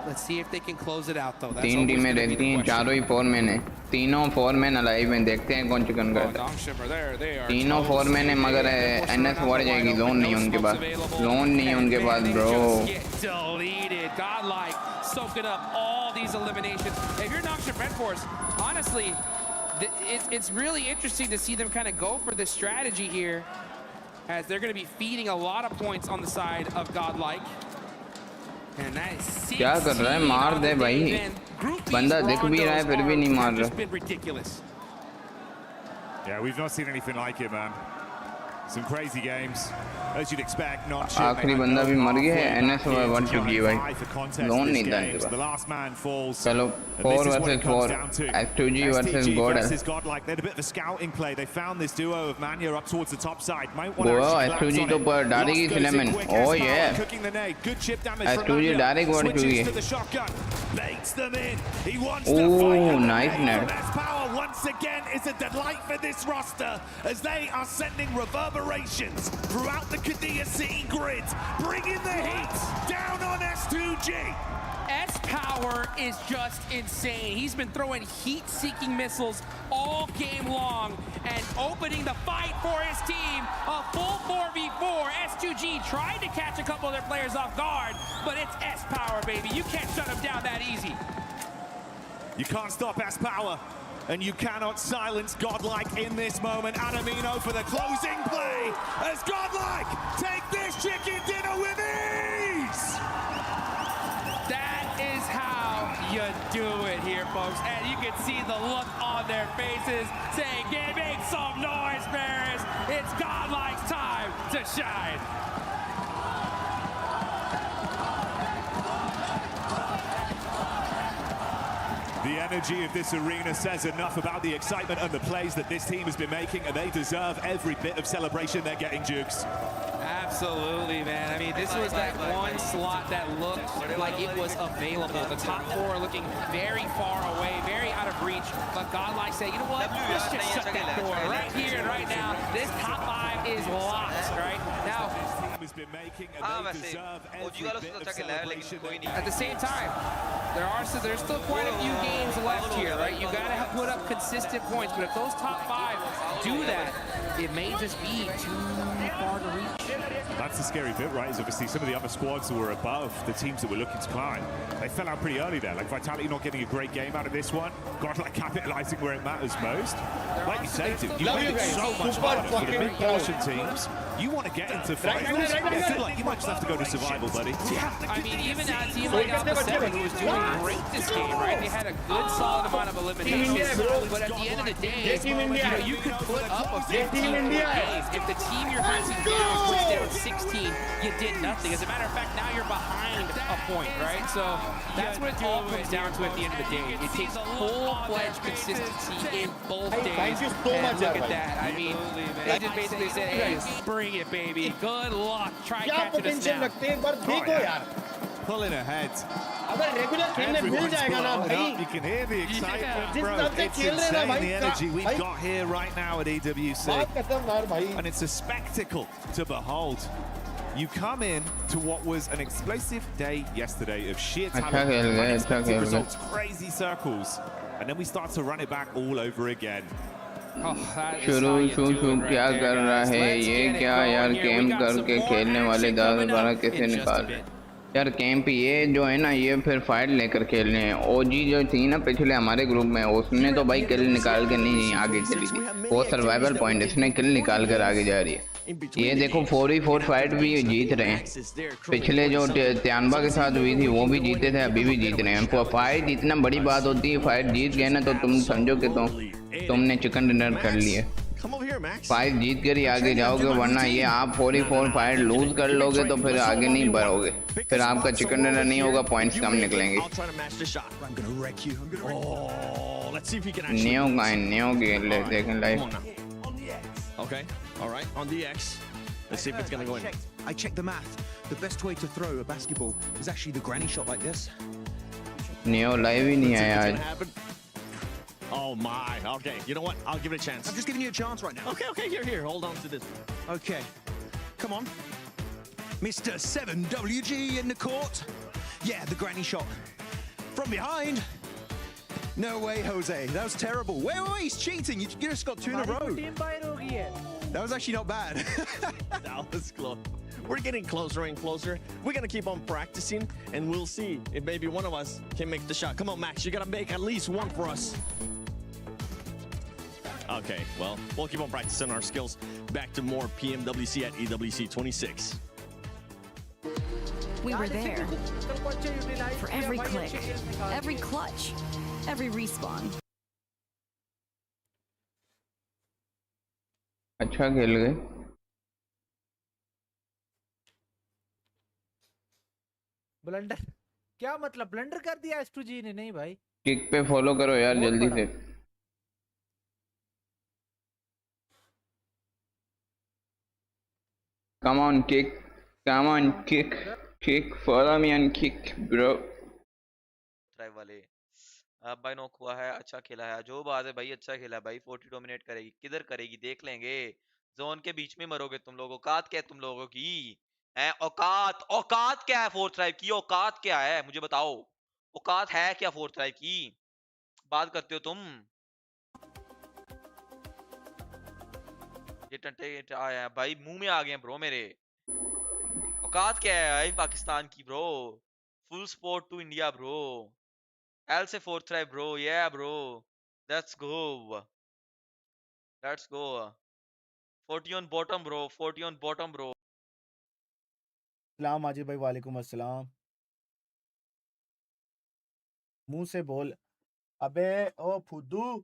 Let's see if they can close it out, though. तीन टीमें रहती हैं, चारों ही 4 man हैं, तीनों 4 man alive हैं, देखते हैं कौन चिकन करता है। तीनों 4 मैन हैं, मगर एनएस बढ़ जाएगी, जोन नहीं उनके पास, जोन नहीं है उनके पास bro. Deleted. Godlike soaking up all these eliminations. If you're Noxious Red Force, honestly, it's really interesting to see them kind of go for this strategy here, as they're going to be feeding a lot of points on the side of Godlike. क्या कर रहा है? मार दे भाई, बंदा दिख भी रहा है फिर भी नहीं मार रहा। Yeah, we've not seen anything like it, man. Some crazy games, as you'd expect. Not आखिरी बंदा भी मर गया है, एनएस बढ़ चुकी है भाई, जोन नहीं था इनके पास। चलो 4 versus 4, S2G versus Godel. They had a bit of a scouting play. They found this duo of Manya up towards the top side. Wow, S2G तो पर डालेगी Cinnamon. Oh yeah. S2G direct बढ़ चुकी है। Oh, nice net. Once again is a delight for this roster as they are sending reverberations throughout the Qiddiya City grid, bringing the heat down on S2G. S-Power is just insane. He's been throwing heat-seeking missiles all game long and opening the fight for his team. A full 4v4. S2G tried to catch a couple of their players off guard, but it's S-Power, baby. You can't shut him down that easy. You can't stop S-Power, and you cannot silence Godlike in this moment. Adamino for the closing play as Godlike take this chicken dinner with ease. That is how you do it here, folks. And you can see the look on their faces saying, make some noise, Paris. It's Godlike's time to shine. The energy of this arena says enough about the excitement and the plays that this team has been making, and they deserve every bit of celebration they're getting, Jukes. Absolutely, man. I mean, this was that one slot that looked like it was available. The top 4 are looking very far away, very out of reach, but Godlike say, you know what, let's just shut that door right here and right now. This top 5 is locked, right? Now, has been making, and they deserve every bit of celebration. At the same time, there's still quite a few games left here, right? You gotta put up consistent points, but if those top 5 do that, it may just be too far to reach. That's the scary bit, right? Is obviously some of the other squads that were above the teams that were looking to climb, they fell out pretty early there. Like Vitality not getting a great game out of this one. Godlike capitalizing where it matters most. Like you say, dude, you made it so much harder for the mid-portion teams. You want to get into finals? You might just have to go to survival, buddy. I mean, even a team like Alpha 7, who was doing great this game, right? They had a good, solid amount of eliminations, but at the end of the day, you could put up a 15-point game. If the team you're hunting down puts down 16, you did nothing. As a matter of fact, now you're behind a point, right? So that's what it all comes down to at the end of the day. It takes full-fledged consistency in both days. And look at that. I mean, they just basically said, hey, bring it, baby. Good luck. Try catching us now. Pulling ahead. Everyone's blowing up. You can hear the excitement, bro. It's insane, the energy we've got here right now at EWC. And it's a spectacle to behold. You come in to what was an explosive day yesterday of sheer talent, unexpected results, crazy circles, and then we start to run it back all over again. शुरू क्या कर रहा है ये, क्या यार camp करके खेलने वाले 10-12 कैसे निकाल रहे यार। कैंप ये जो है ना, ये फिर फाइट लेकर खेलने हैं। ओजी जो थी ना पिछले हमारे ग्रुप में, उसने तो भाई किल निकाल के नहीं आगे चली थी, वो सर्वाइवल पॉइंट, इसने किल निकाल कर आगे जा रही है। ये देखो 4v4 फाइट भी जीत रहे हैं। पिछले जो त्यानबा के साथ हुई थी वो भी जीते थे, अभी भी जीत रहे हैं। फाइट इतना बड़ी बात होती है, फाइट जीत गए ना तो तुम समझो कि तुमने चिकन डिनर कर लिए। फाइट जीत कर ही आगे जाओगे, वरना ये आप 4v4 फाइट लूज कर लोगे तो फिर आगे नहीं बढ़ोगे, फिर आपका चिकन डिनर नहीं होगा, पॉइंट्स कम निकलेंगे। न्यो के देखें live. Okay, all right, on the X. Let's see if it's gonna go in. I checked the math. The best way to throw a basketball is actually the granny shot like this. Neo live ही नहीं आया आज. Oh my. Okay. You know what? I'll give it a chance. I'm just giving you a chance right now. Okay. Here. Hold on to this. Okay. Come on. Mr. 7WG in the court. Yeah, the granny shot. From behind. No way, Jose. That was terrible. Wait, he's cheating. You just got 2 in a row. That was actually not bad. That was close. We're getting closer and closer. We're going to keep on practicing, and we'll see if maybe one of us can make the shot. Come on, Max. You got to make at least one for us. Okay, well, we'll keep on practicing our skills. Back to more PMWC at EWC 26. We were there for every click, every clutch, every respawn. अच्छा खेल गए. Blunder क्या मतलब blunder कर दिया S2G ने? नहीं भाई. किक पे फॉलो करो यार जल्दी से. Come on, kick. Come on, kick. Kick. Follow me and kick, bro. Drive वाले अब भाई नॉक हुआ है. अच्छा खेला है. जो बात है भाई, अच्छा खेला भाई. 40 डोमिनेट करेगी. किधर करेगी देख लेंगे. जोन के बीच में मरोगे तुम लोग. औकात क्या है तुम लोगों की? है औकात क्या है? 4th ड्राइव की औकात क्या है मुझे बताओ. औकात है क्या 4th ड्राइव की? बात करते हो तुम. ये टंटे आया भाई, मुंह में आ गए ब्रो मेरे. औकात क्या है भाई पाकिस्तान की bro? Full support to India bro. L से 4th ड्राइव ब्रो. या bro, let's go. 40 on bottom bro. 40 on bottom bro. सलाम माजिद भाई. वालेकुम अस्सलाम. मुंह से बोल. अबे ओ फुद्दू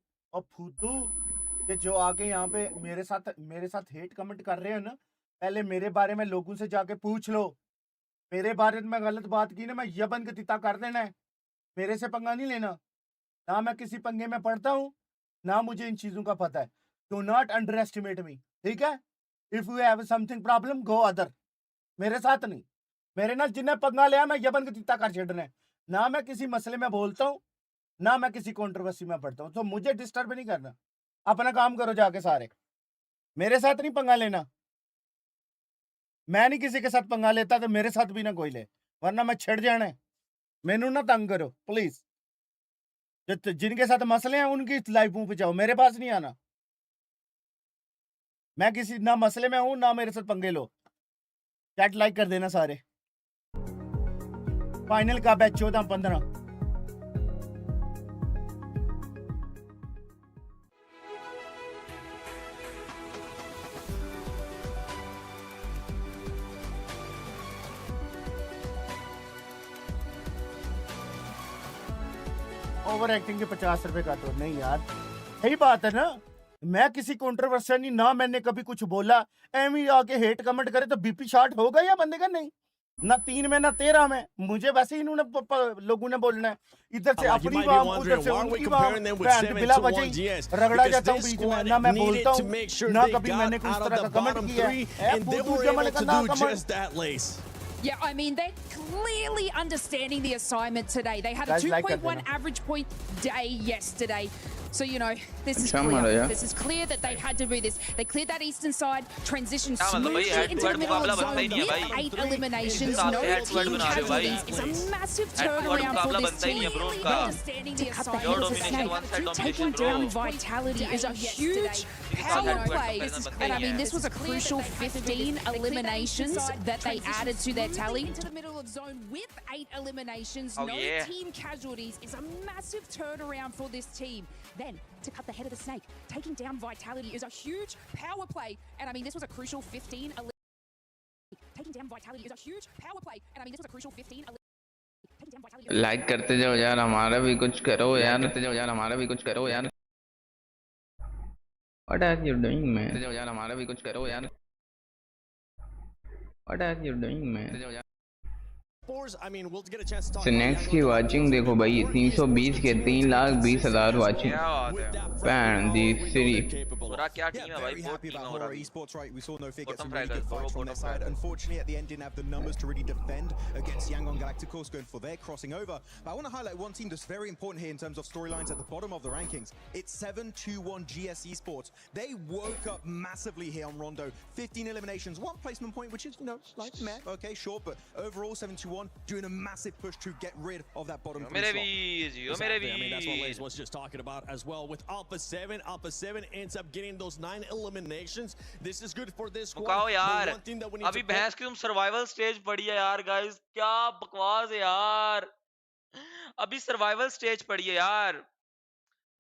ये जो आके यहाँ पे मेरे साथ हेट कमेंट कर रहे हैं ना, पहले मेरे बारे में लोगों से जाके पूछ लो. मेरे बारे में गलत बात की ना, मैं यबन का तिता कर देना है. मेरे से पंगा नहीं लेना. ना मैं किसी पंगे में पड़ता हूँ, ना मुझे इन चीजों का पता है. डू नॉट अंडर एस्टिमेट मी. ठीक है? If you have something problem go other. मेरे साथ नहीं. मेरे नाल जिन्हें पंगा लिया मैं यबन का तिता कर छड़ना है. ना मैं किसी मसले में बोलता हूँ, ना मैं किसी कंट्रोवर्सी में पड़ता हूँ. तो मुझे डिस्टर्ब नहीं करना. अपना काम करो जाके सारे. मेरे साथ नहीं पंगा लेना. मैं नहीं किसी के साथ पंगा लेता, तो मेरे साथ भी ना कोई ले, वरना मैं छिड़ जाना है. मैनू ना तंग करो प्लीज. जिनके साथ मसले हैं उनकी लाइफों पे जाओ, मेरे पास नहीं आना. मैं किसी ना मसले में हूं, ना मेरे साथ पंगे लो. चैट लाइक कर देना सारे. फाइनल कब है? 14-15. ओवर एक्टिंग के 50 रुपए का तो नहीं यार. यही बात है ना. मैं किसी कंट्रोवर्सी नहीं ना, मैंने कभी कुछ बोला. एम आके हेट कमेंट करे तो बीपी शॉट होगा या बंदे का? नहीं ना 3 में ना 13 में. मुझे वैसे ही इन्होंने लोगों ने बोलना है. इधर से अपनी बात, उधर से उनकी बात. बिला वजह रगड़ा जाता हूँ बीच में. ना मैं बोलता हूँ, ना कभी मैंने कुछ तरह का कमेंट किया है. Yeah, I mean, they're clearly understanding the assignment today. They had a 2.1 average point day yesterday. So, you know, this is clear. This is clear that they had to do this. They cleared that eastern side, transitioned smoothly into the middle of the zone with 8 eliminations, no team casualties. It's a massive turnaround for this team. Understanding the assignment, taking down Vitality is a huge power play. And I mean, this was a crucial 15 eliminations that they added to their tally. Into the middle of zone with 8 eliminations, no team casualties is a massive turnaround for this team. Then, to cut the head of the snake, taking down Vitality is a huge power play. And I mean, this was a crucial 15 taking down Vitality is a huge power play. And I mean, this was a crucial 15 like करते जाओ यार, हमारा भी कुछ करो यार. करते जाओ यार, हमारा भी कुछ करो यार. What are you doing, man? करते जाओ यार, हमारा भी कुछ करो यार. What are you doing, man? I mean, we'll get a chance to talk snacks की वाचिंग देखो भाई 320 के 3,20,000 वाचिंग पैन दी सीरी पूरा क्या टीम है भाई बहुत टीम है और esports, right? We saw no figure some really good fights from their side. Unfortunately, at the end, didn't have the numbers to really defend against Yangon Galacticos going for their crossing over. But I want to highlight one team that's very important here in terms of storylines at the bottom of the rankings. It's 7-2-1 GS Esports. They woke up massively here on Rondo. 15 eliminations, 1 placement point, which is, you know, like meh, okay, sure, but overall 7-2-1 doing a massive push to get rid of that bottom three slot. Exactly. I mean, that's what Lays was just talking about as well. With Alpha 7 ends up getting those 9 eliminations. This is good for this squad. Macaw यार अभी भैंस की तुम survival stage पड़ी है यार guys क्या बकवास है यार अभी सर्वाइवल स्टेज पड़ी है यार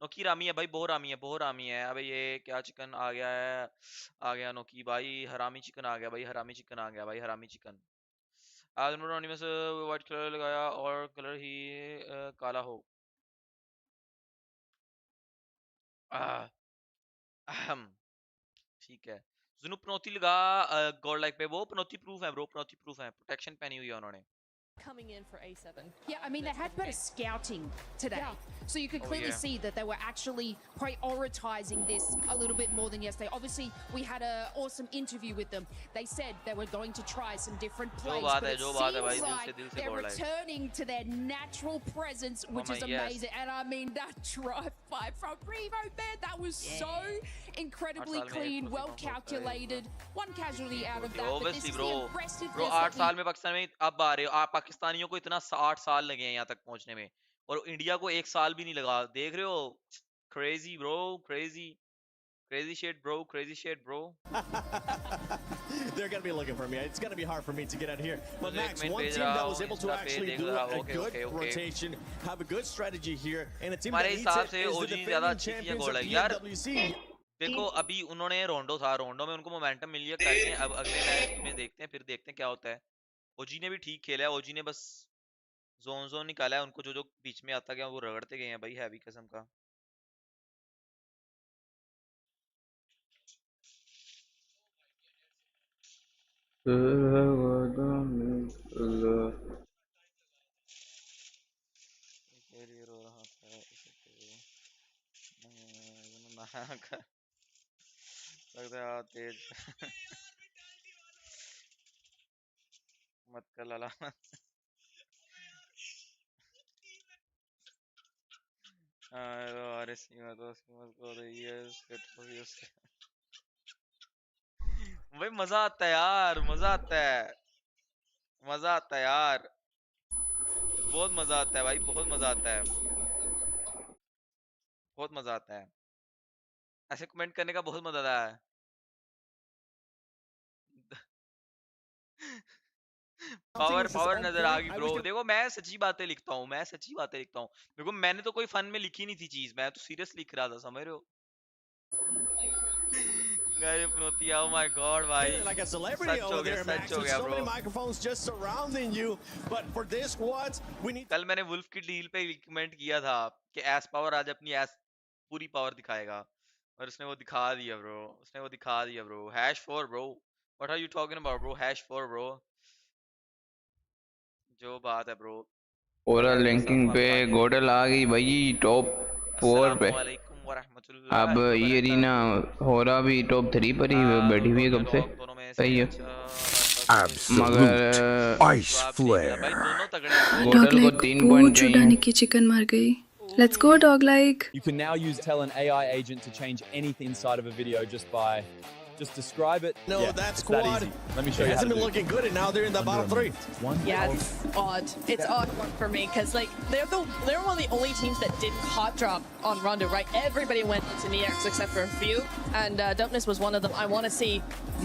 नोकी रामी है भाई बहुत रामी है अबे ये क्या चिकन आ गया नोकी भाई हरामी चिकन आ गया भाई हरामी चिकन आज एनोनिमस व्हाइट कलर लगाया और कलर ही काला हो ठीक है जुनू पनौती लगा गॉड लाइक पे वो पनौती प्रूफ है ब्रो पनौती प्रूफ है प्रोटेक्शन पहनी हुई है उन्होंने coming in for A7. Yeah, I mean, they had better scouting today. So you could clearly see that they were actually prioritizing this a little bit more than yesterday. Obviously, we had an awesome interview with them. They said they were going to try some different plays, but it seems like they're returning to their natural presence, which is amazing. And I mean, that drive by from Revo, man, that was so incredibly clean, well calculated. One casualty out of that, but this is the aggressiveness. Bro, 8 साल में पाकिस्तान में अब आ रहे हो आप पाकिस्तानियों को इतना 8 साल लगे हैं यहाँ तक पहुंचने में और इंडिया को 1 साल भी नहीं लगा देख रहे हो crazy bro crazy shit bro They're gonna be looking for me. It's gonna be hard for me to get out here. But Max, one team that was able to actually do a good rotation, have a good strategy here, and a team that needs it is the defending champions of EWC. देखो अभी उन्होंने रोंडो में उनको momentum मिल गया करके अब अगले match में देखते हैं क्या होता है ओजी ने भी ठीक खेला है ओजी ने बस जोन निकाला है उनको जो बीच में आता गया वो रगड़ते गए हैं भाई हैवी कसम का तेज मत कर लाला भाई मजा आता है यार बहुत मजा आता है भाई बहुत मजा आता है ऐसे कमेंट करने का बहुत मजा आता है पावर नजर आ गई ब्रो देखो मैं सच्ची बातें लिखता हूँ देखो मैंने तो कोई फन में लिखी नहीं थी चीज मैं तो सीरियस लिख रहा था समझ रहे हो Oh my god, भाई like a celebrity over there, Max, with so many microphones just surrounding you. But for this squad, we need. कल मैंने वुल्फ की डील पे कमेंट किया था कि एस पावर आज अपनी एस पूरी पावर दिखाएगा और उसने वो दिखा दिया bro #4 bro what are you talking about bro #4 bro जो बात है ब्रो ओवरऑल रैंकिंग पे गोडल आ गई भाई टॉप 4 पे अब ये रीना हो रहा भी टॉप 3 पर ही बैठी हुई है कब से सही है मगर गोडल को 3 पॉइंट चाहिए की चिकन मार गई Let's go, dog like. You can now use tell an AI agent to change anything inside of a video just describe it. No, that's squad. That let me show you. It hasn't been looking good, and now they're in the bottom 3. Yeah, it's odd. It's odd for me because like they're one of the only teams that didn't hot drop on Rondo, right? Everybody went into Neox except for a few, and Dopeness was one of them. I want to see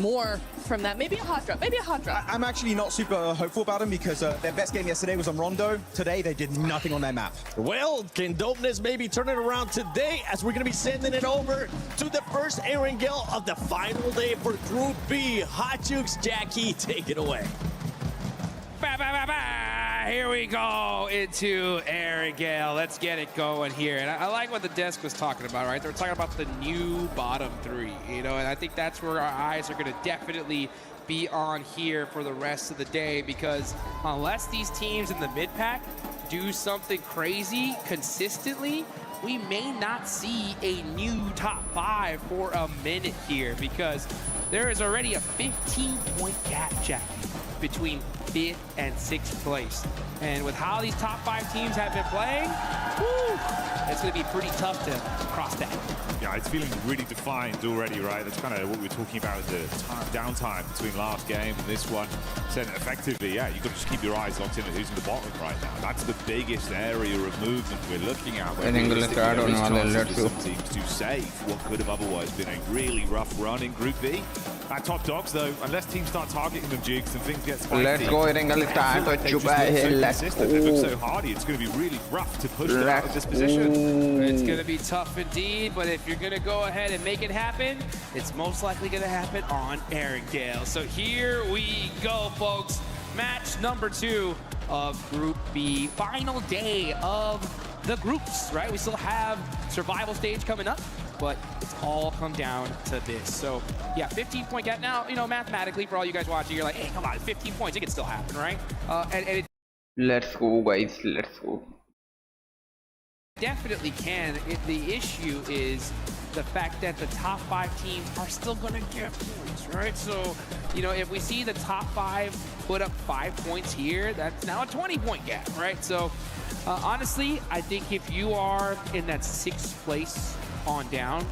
more from that. Maybe a hot drop. I'm actually not super hopeful about them because their best game yesterday was on Rondo. Today they did nothing on their map. Well, can Dopeness maybe turn it around today as we're going to be sending it over to the first Erangel of the final day for Group B. Hot Jukes, Jackie, take it away. Bye. here we go into Aaron Gale. Let's get it going here. And I like what the desk was talking about, right? They're talking about the new bottom three, you know, and I think that's where our eyes are going to definitely be on here for the rest of the day, because unless these teams in the mid-pack do something crazy consistently, we may not see a new top 5 for a minute here, because there is already a 15-point gap, Jackie, between 5th and 6th place. And with how these top 5 teams have been playing, woo, it's going to be pretty tough to cross that. Yeah, it's feeling really defined already, right? That's kind of what we were talking about, the downtime between last game and this one. So effectively, yeah, you've got to just keep your eyes locked in at who's in the bottom right now. That's the biggest area of movement we're looking at. Where some teams to save what could have otherwise been a really rough run in Group B. Our top dogs, though, unless teams start targeting them, Jukes, and things get spicy. Let's go, Ringle start to chupa hai. Let's go. They look so hardy, it's going to be really rough to push them out of this position. It's going to be tough indeed, but if you're going to go ahead and make it happen, it's most likely going to happen on Aaron Gale. So here we go, folks. Match number 2 of Group B. Final day of the groups, right? We still have survival stage coming up, but it's all come down to this. So yeah, 15-point gap. Now, you know, mathematically, for all you guys watching, you're like, hey, come on, 15 points, it can still happen, right? And it Let's go, guys. Let's go. Definitely can. The issue is the fact that the top 5 teams are still going to get points, right? So, you know, if we see the top 5 put up 5 points here, that's now a 20-point gap, right? So, honestly, I think if you are in that 6th place on down,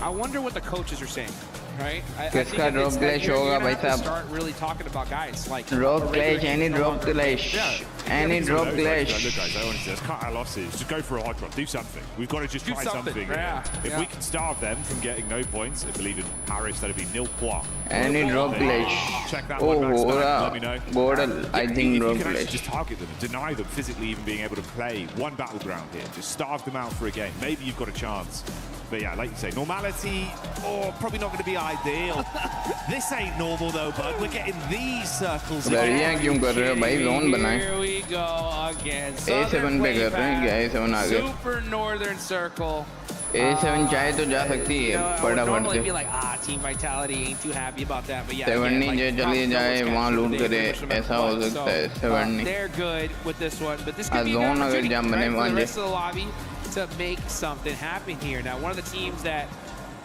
I wonder what the coaches are saying, right? I think drop clash hoga, bhai sahab. Start really talking about guys like drop clash, any drop clash, any drop clash. Look, guys, honestly, let's cut our losses. Just go for a hot drop. Do something. We've got to just try something. Yeah. If we can starve them from getting no points, I believe in Paris that'd be nil points. Any drop clash. Check that one back. Let me know. Border, I think drop you can clash. just target them, deny them physically even being able to play one battleground here. Just starve them out for a game. Maybe you've got a chance. But yeah, like you say, normality, probably not going to be ideal. This ain't normal though, bud. We're getting these circles. Here we go again. A7 पे कर रहे हैं क्या A7 आ गए. Super Northern Circle. A7 चाहे तो जा सकती है फटाफट से. Be like, team vitality, ain't too happy about that. But yeah, 7 नहीं चली जाए वहाँ लूट करे ऐसा हो सकता है 7 नहीं. They're good with this one, but this could be zone अगर जम बने the वहाँ rest of the lobby to make something happen here. Now, one of the teams that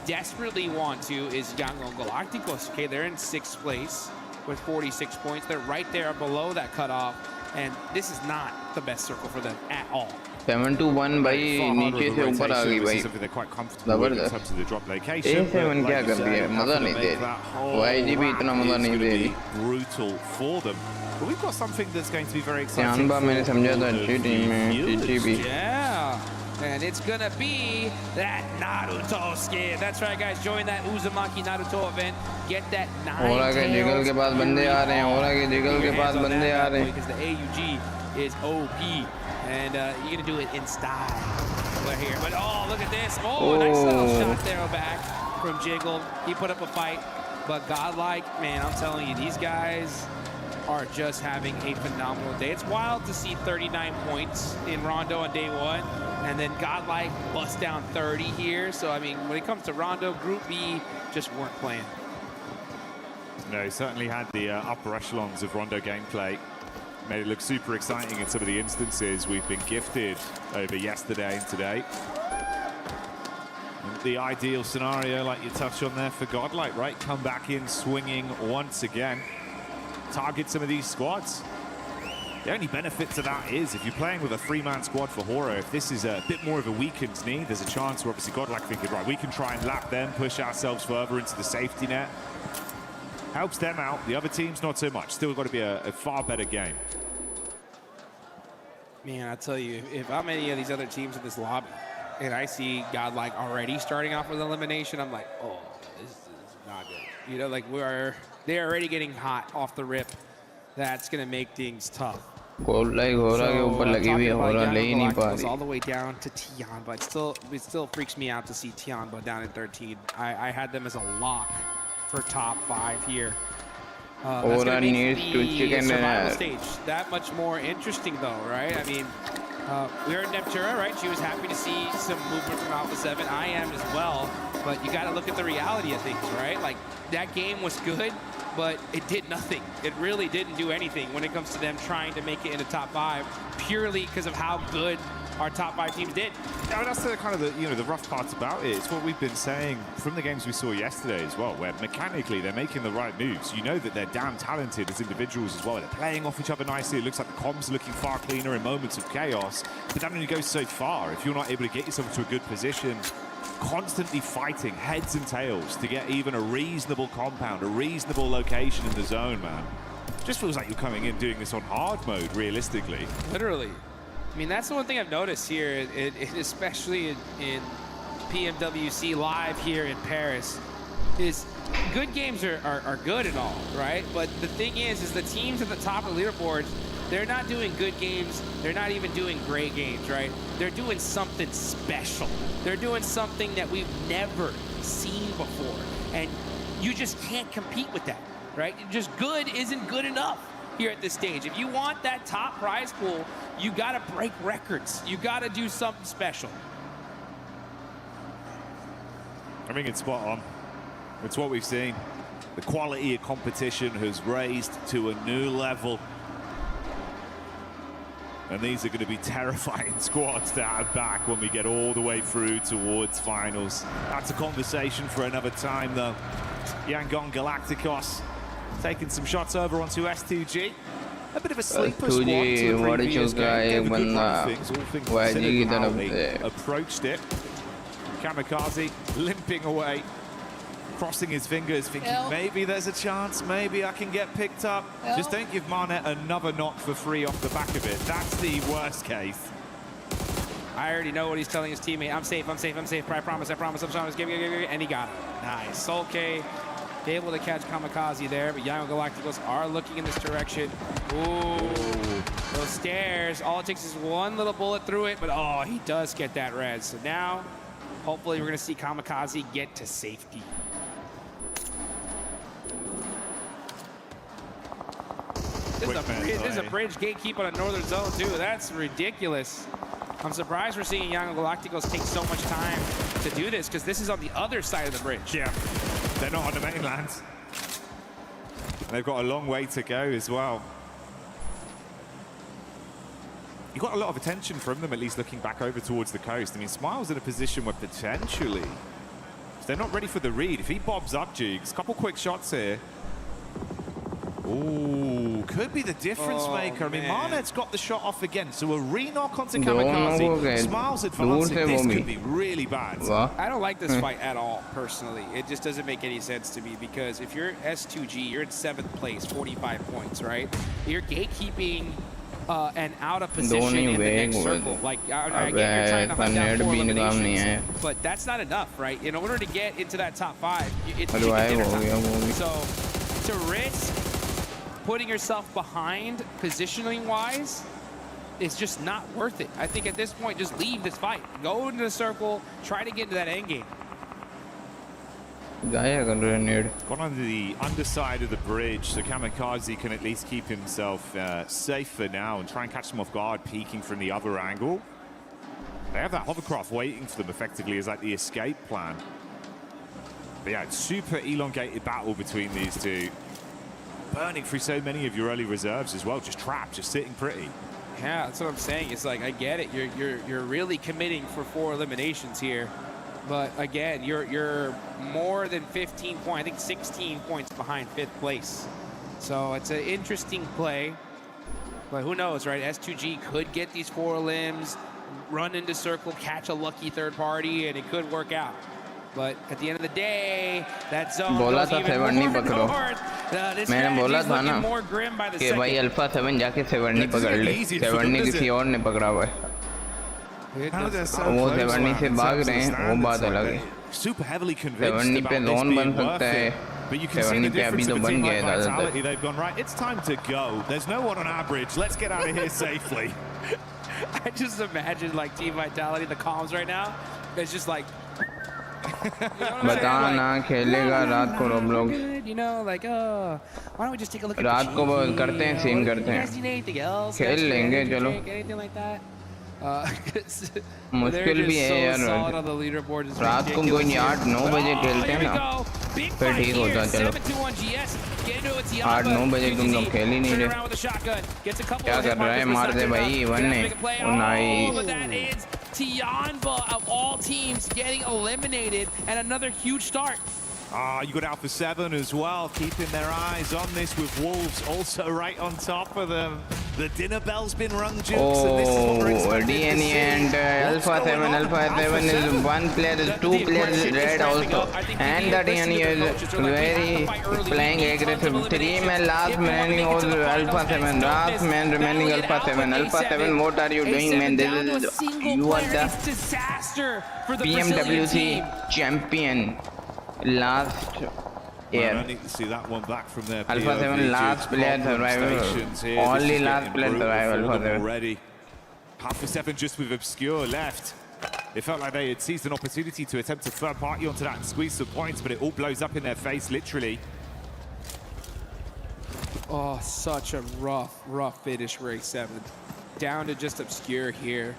desperately want to is Yangon Galacticos. Okay, they're in 6th place with 46 points. They're right there below that cutoff, and this is not the best circle for them at all. 7-1 भाई नीचे से ऊपर आ गई भाई. जबरदस्त. A7 क्या कर रही है? मजा नहीं दे रही. YG भी इतना मजा नहीं दे रही. Brutal for them. But we've got something that's going to be very exciting. Tianba मैंने समझा था अच्छी टीम है. GG भी. Yeah. And it's gonna be that Naruto skin. That's right, guys. Join that Uzumaki Naruto event. Get that 9 ओरा के jiggle के पास बंदे आ रहे हैं. ओरा के जिगल के पास बंदे आ रहे हैं. Because the AUG is OP, and you're gonna do it in style. We're here, but oh, look at this! Oh, nice little shot there back from Jiggle. He put up a fight, but godlike, man, I'm telling you, these guys are just having a phenomenal day. It's wild to see 39 points in Rondo on day 1, and then godlike bust down 30 here. So I mean, when it comes to Rondo, Group B just weren't playing. No, he certainly had the upper echelons of Rondo gameplay. Made it look super exciting in some of the instances we've been gifted over yesterday and today. And the ideal scenario, like you touched on there, for Godlike, right? Come back in swinging once again. Target some of these squads. The only benefit to that is if you're playing with a 3-man squad for Horo, if this is a bit more of a weakened knee, there's a chance where obviously Godlike thinking, right, we can try and lap them, push ourselves further into the safety net. Helps them out. The other teams, not so much. Still got to be a far better game. Man, I tell you, if I'm any of these other teams in this lobby and I see Godlike already starting off with elimination, I'm like, oh, this is not good. You know, like they're already getting hot off the rip. That's going to make things tough. All the way down to Tianba. It still freaks me out to see Tianba down in 13. I had them as a lock for top 5 here. That's going to make the survival stage that much more interesting, though, right? I mean, we heard Neptura, right? She was happy to see some movement from Alpha 7. I am as well, but you got to look at the reality of things, right? Like, that game was good, but it did nothing. It really didn't do anything when it comes to them trying to make it in the top 5, purely because of how good our top 5 teams did. Yeah, that's the kind of the rough parts about it. It's what we've been saying from the games we saw yesterday as well, where mechanically they're making the right moves. You know that they're damn talented as individuals as well. They're playing off each other nicely. It looks like the comms are looking far cleaner in moments of chaos, but that only goes so far. If you're not able to get yourself into a good position, constantly fighting heads and tails to get even a reasonable compound, a reasonable location in the zone, man. Just feels like you're coming in doing this on hard mode, realistically. Literally. I mean, that's the one thing I've noticed here, especially in PMWC Live here in Paris, is good games are good and all, right? But the thing is the teams at the top of the leaderboards, they're not doing good games. They're not even doing great games, right? They're doing something special. They're doing something that we've never seen before. And you just can't compete with that, right? Just good isn't good enough here at this stage. If you want that top prize pool, you got to break records. You got to do something special. I think it's spot on. It's what we've seen. The quality of competition has raised to a new level. And these are going to be terrifying squads to have back when we get all the way through towards finals. That's a conversation for another time, though. Yangon Galacticos taking some shots over onto S2G. A bit of a sleeper squad to the previous game. Gave a good run of things, all things considered how they approached it. Kamikaze limping away, crossing his fingers, thinking maybe there's a chance, maybe I can get picked up. Just don't give Marnet another knock for free off the back of it. That's the worst case. I already know what he's telling his teammate. I'm safe, I'm safe, I'm safe. I promise, I'm promise. Give, and he got it. Nice. Solke able to catch Kamikaze there, but Yangon Galacticos are looking in this direction. Ooh, those stairs. All it takes is one little bullet through it, but oh, he does get that res. So now, hopefully we're going to see Kamikaze get to safety. This is a bridge gatekeep on a northern zone, too. That's ridiculous. I'm surprised we're seeing Yangon Galacticos take so much time to do this, because this is on the other side of the bridge. Yeah, they're not on the mainland. They've got a long way to go as well. You got a lot of attention from them, at least looking back over towards the coast. I mean, Smile's in a position where potentially, if they're not ready for the read, if he bobs up Jigs, couple quick shots here. Ooh, could be the difference maker. I mean, Marnet's got the shot off again, so a re-knock onto Kamikaze. Smiles advancing. This could be really bad. I don't like this fight at all, personally. It just doesn't make any sense to me, because if you're S2G, you're in 7th place, 45 points, right? You're gatekeeping and out of position in the next circle. Like, I get you're trying to hunt down 4 eliminations, but that's not enough, right? In order to get into that top 5, it's dinner time. So to risk putting yourself behind positioning-wise is just not worth it. I think at this point, just leave this fight. Go into the circle, try to get into that end game. Gone on the underside of the bridge, so Kamikaze can at least keep himself safe for now and try and catch them off guard, peeking from the other angle. They have that hovercraft waiting for them effectively as like the escape plan. But yeah, it's super elongated battle between these two. Burning through so many of your early reserves as well, just trapped, just sitting pretty. Yeah, that's what I'm saying. It's like, I get it. You're really committing for 4 eliminations here. But again, you're more than 15 points, I think 16 points behind 5th place. So it's an interesting play. But who knows, right? S2G could get these 4 limbs, run into circle, catch a lucky third party, and it could work out. But at the end of the day, that zone goes even more north. This strategy's looking more grim by the second. भाई alpha 7 जाके 70 पकड़ ले 70 किसी और ने पकड़ा हुआ है वो 70 से भाग रहे हैं वो बात अलग है 70 पे जोन बन सकता है 70 पे अभी तो बन गया है ज़्यादातर they've gone right. It's time to go. There's no one on our bridge. Let's get out of here safely. I just imagine like Team Vitality, the comms right now. It's just like बता ना खेलेगा रात को Roblox You know, like, why don't we just take a look at रात को the करते हैं scene करते हैं खेल लेंगे चलो anything like that? मुश्किल भी है यार रात को कोई 8-9 बजे खेलते हैं ना फिर ठीक होता चलो 8-9 बजे तुम लोग खेल ही नहीं रहे क्या कर रहा है मार दे भाई वन ने nice Tianba of all teams getting eliminated and another huge start. You got Alpha 7 as well, keeping their eyes on this with Wolves also right on top of them. The dinner bell's been rung, Jukes, and this is what we're expecting DNA and Alpha 7. Alpha 7 is one player, is 2 players red also. And the DNA is very playing aggressive. 3 men last remaining was Alpha 7. Last man remaining Alpha 7. Alpha 7, what are you doing, man? This is, you are the PMWC champion. Last year. I need to see that one back from there. Alpha 7 last player survival. Only last player survival for them. Already. Alpha 7 just with Obscure left. It felt like they had seized an opportunity to attempt to third party onto that and squeeze some points, but it all blows up in their face, literally. Oh, such a rough finish for A7. Down to just Obscure here.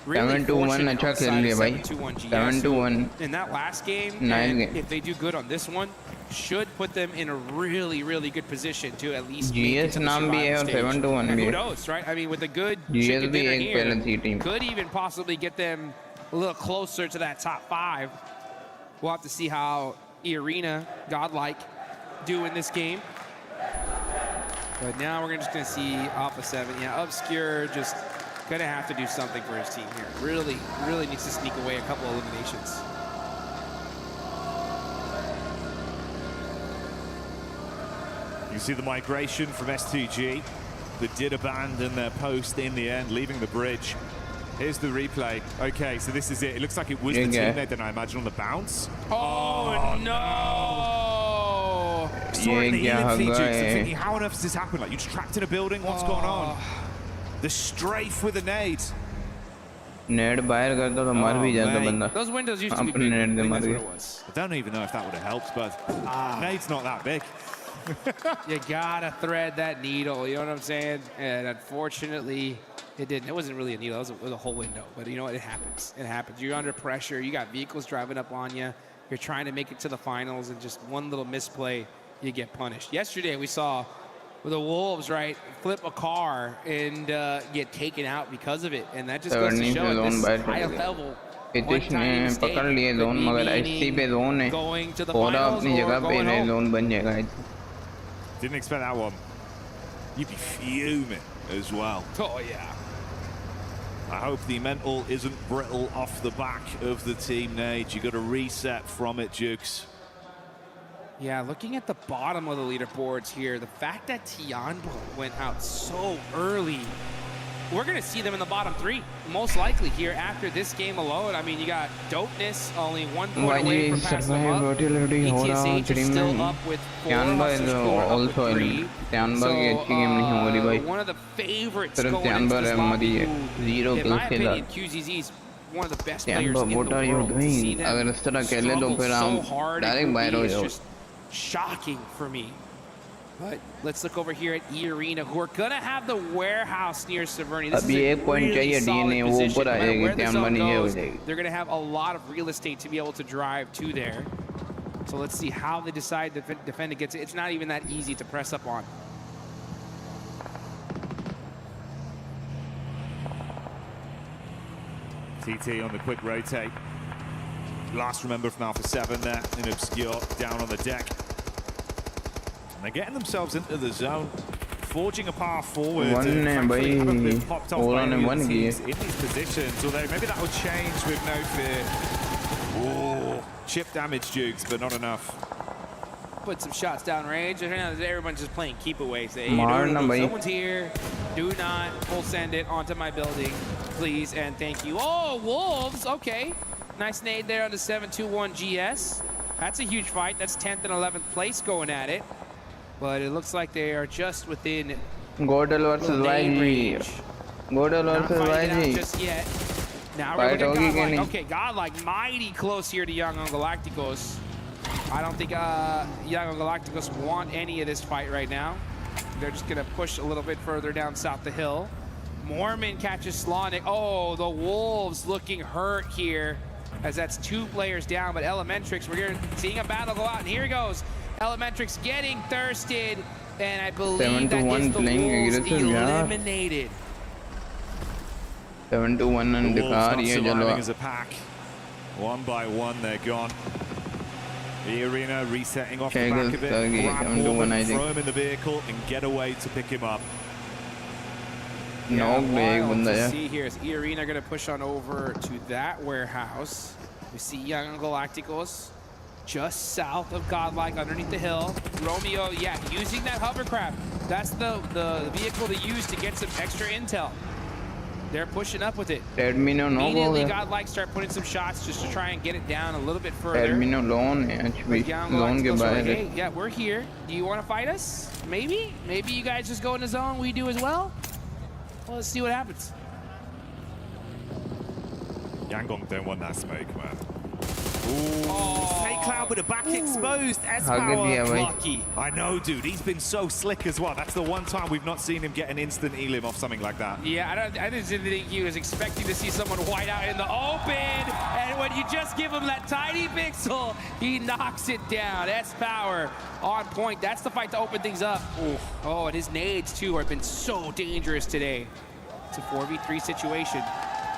7-1 अच्छा खेल लिया भाई 7-1 in that last game. Nice and game. if they do good on this one, should put them in a really good position to at least make it GS to the नाम भी है और survival stage. 7-1 And भी who है knows, right? I mean, with a good GS chicken भी dinner एक here, पहले थी team could even possibly get them a little closer to that top 5. We'll have to see how Arena, Godlike, do in this game. But now we're just going to see Alpha 7. Yeah, Obscure just gonna have to do something for his team here. Really needs to sneak away a couple of eliminations. You see the migration from S2G that did abandon their post in the end, leaving the bridge. Here's the replay. Okay, so this is it. It looks like it was the teammate then I imagine on the bounce. Oh no! Saw it in the healing features. I'm thinking, how on earth does this happen? Like, you're just trapped in a building? What's going on? The strafe with a nade. Net बाहर करता तो मर भी जाता बंदा Those windows used to be अपने big. Net I से think मर that's what गया it was. I don't even know if that would have helped, but nade's not that big. You gotta thread that needle, you know what I'm saying? And unfortunately, it didn't. It wasn't really a needle, it was a whole window. But you know what? It happens. It happens. You're under pressure. You got vehicles driving up on you. You're trying to make it to the finals, and just one little misplay, you get punished. Yesterday, we saw with the Wolves, right, flip a car and get taken out because of it. And that just goes to show at this high level. इतने पकड़ लिए zone मगर ऐसी पे zone है पूरा अपनी जगह पे रहे जोन बन जाएगा Didn't expect that one. You'd be fuming as well. Oh yeah. I hope the mental isn't brittle off the back of the team, Nate. You got to reset from it, Jukes. Yeah, looking at the bottom of the leaderboards here, the fact that Tianba went out so early, we're going to see them in the bottom 3, most likely here after this game alone. I mean, you got Dopeness only 1 point away from passing them up. ETSH is still up with 4, also up 3. Tianba की अच्छी game नहीं हो रही भाई one of the favorites सिर्फ going Tianba into this रहमती है lobby, 0 in kills my के opinion, साथ QZZ is one of the best players in Tianba the what are you world. To see doing them अगर इस तरह खेले तो फिर हम so hard डायरेक्ट बाहर हो is जाओ just shocking for me. But let's look over here at E Arena, who are gonna have the warehouse near Severny. This अभी is a एक पॉइंट really चाहिए solid डीएनए वो position. ऊपर आ No matter जाएगी where the Tianba zone नीचे हो goes, जाएगी they're gonna have a lot of real estate to be able to drive to there. So let's see how they decide to defend against it. It's not even that easy to press up on. TT on the quick rotate. Last remember from Alpha 7 there in Obscure down on the deck. And they're getting themselves into the zone, forging a path forward. One Frankly, haven't been भाई popped off और by ने any one of the किए teams in these positions, although maybe that will change with no fear. Oh, chip damage, Dukes, but not enough. Put some shots down range, and now everyone's just playing keep away. Say, मारना भाई someone's here. Do not full send it onto my building, please and thank you. Oh, Wolves, okay. Nice nade there on the 721 GS. That's a huge fight. That's 10th and 11th place going at it. But it looks like they are just within Godel versus YG Godel versus YG just yet. Now we're looking at Godlike. Okay, Godlike mighty close here to Young on Galacticos. I don't think Young on Galacticos want any of this fight right now. They're just gonna push a little bit further down south the hill. Mormon catches Slonic. Oh, the Wolves looking hurt here, as that's 2 players down. But Elementrix, we're seeing a battle go out, and here he goes. Elementrix getting thirsted, and I believe that is the Wolves eliminated. 7-1 and the Wolves not surviving as a pack. One by one, they're gone. The arena resetting off the back of it. Grab Mormon, throw him in the vehicle, and get away to pick him up. Yeah, wild to see here is E-Arena going to push on over to that warehouse. We see Young Galacticos just south of Godlike underneath the hill. Romeo, yeah, using that hovercraft. That's the vehicle to use to get some extra intel. They're pushing up with it. Immediately Godlike start putting some shots just to try and get it down a little bit further. Hey, yeah, we're here. Do you want to fight us? Maybe? Maybe you guys just go in the zone. We do as well? Well, let's see what happens. Yangon don't want that smoke, man. Ooh, Cloud with the back exposed. S-Power lucky. I know, dude. He's been so slick as well. That's the one time we've not seen him get an instant elim off something like that. Yeah, I didn't think he was expecting to see someone white out in the open. And when you just give him that tiny pixel, he knocks it down. S-Power on point. That's the fight to open things up. Ooh. Oh, and his nades, too, have been so dangerous today. It's a 4v3 situation.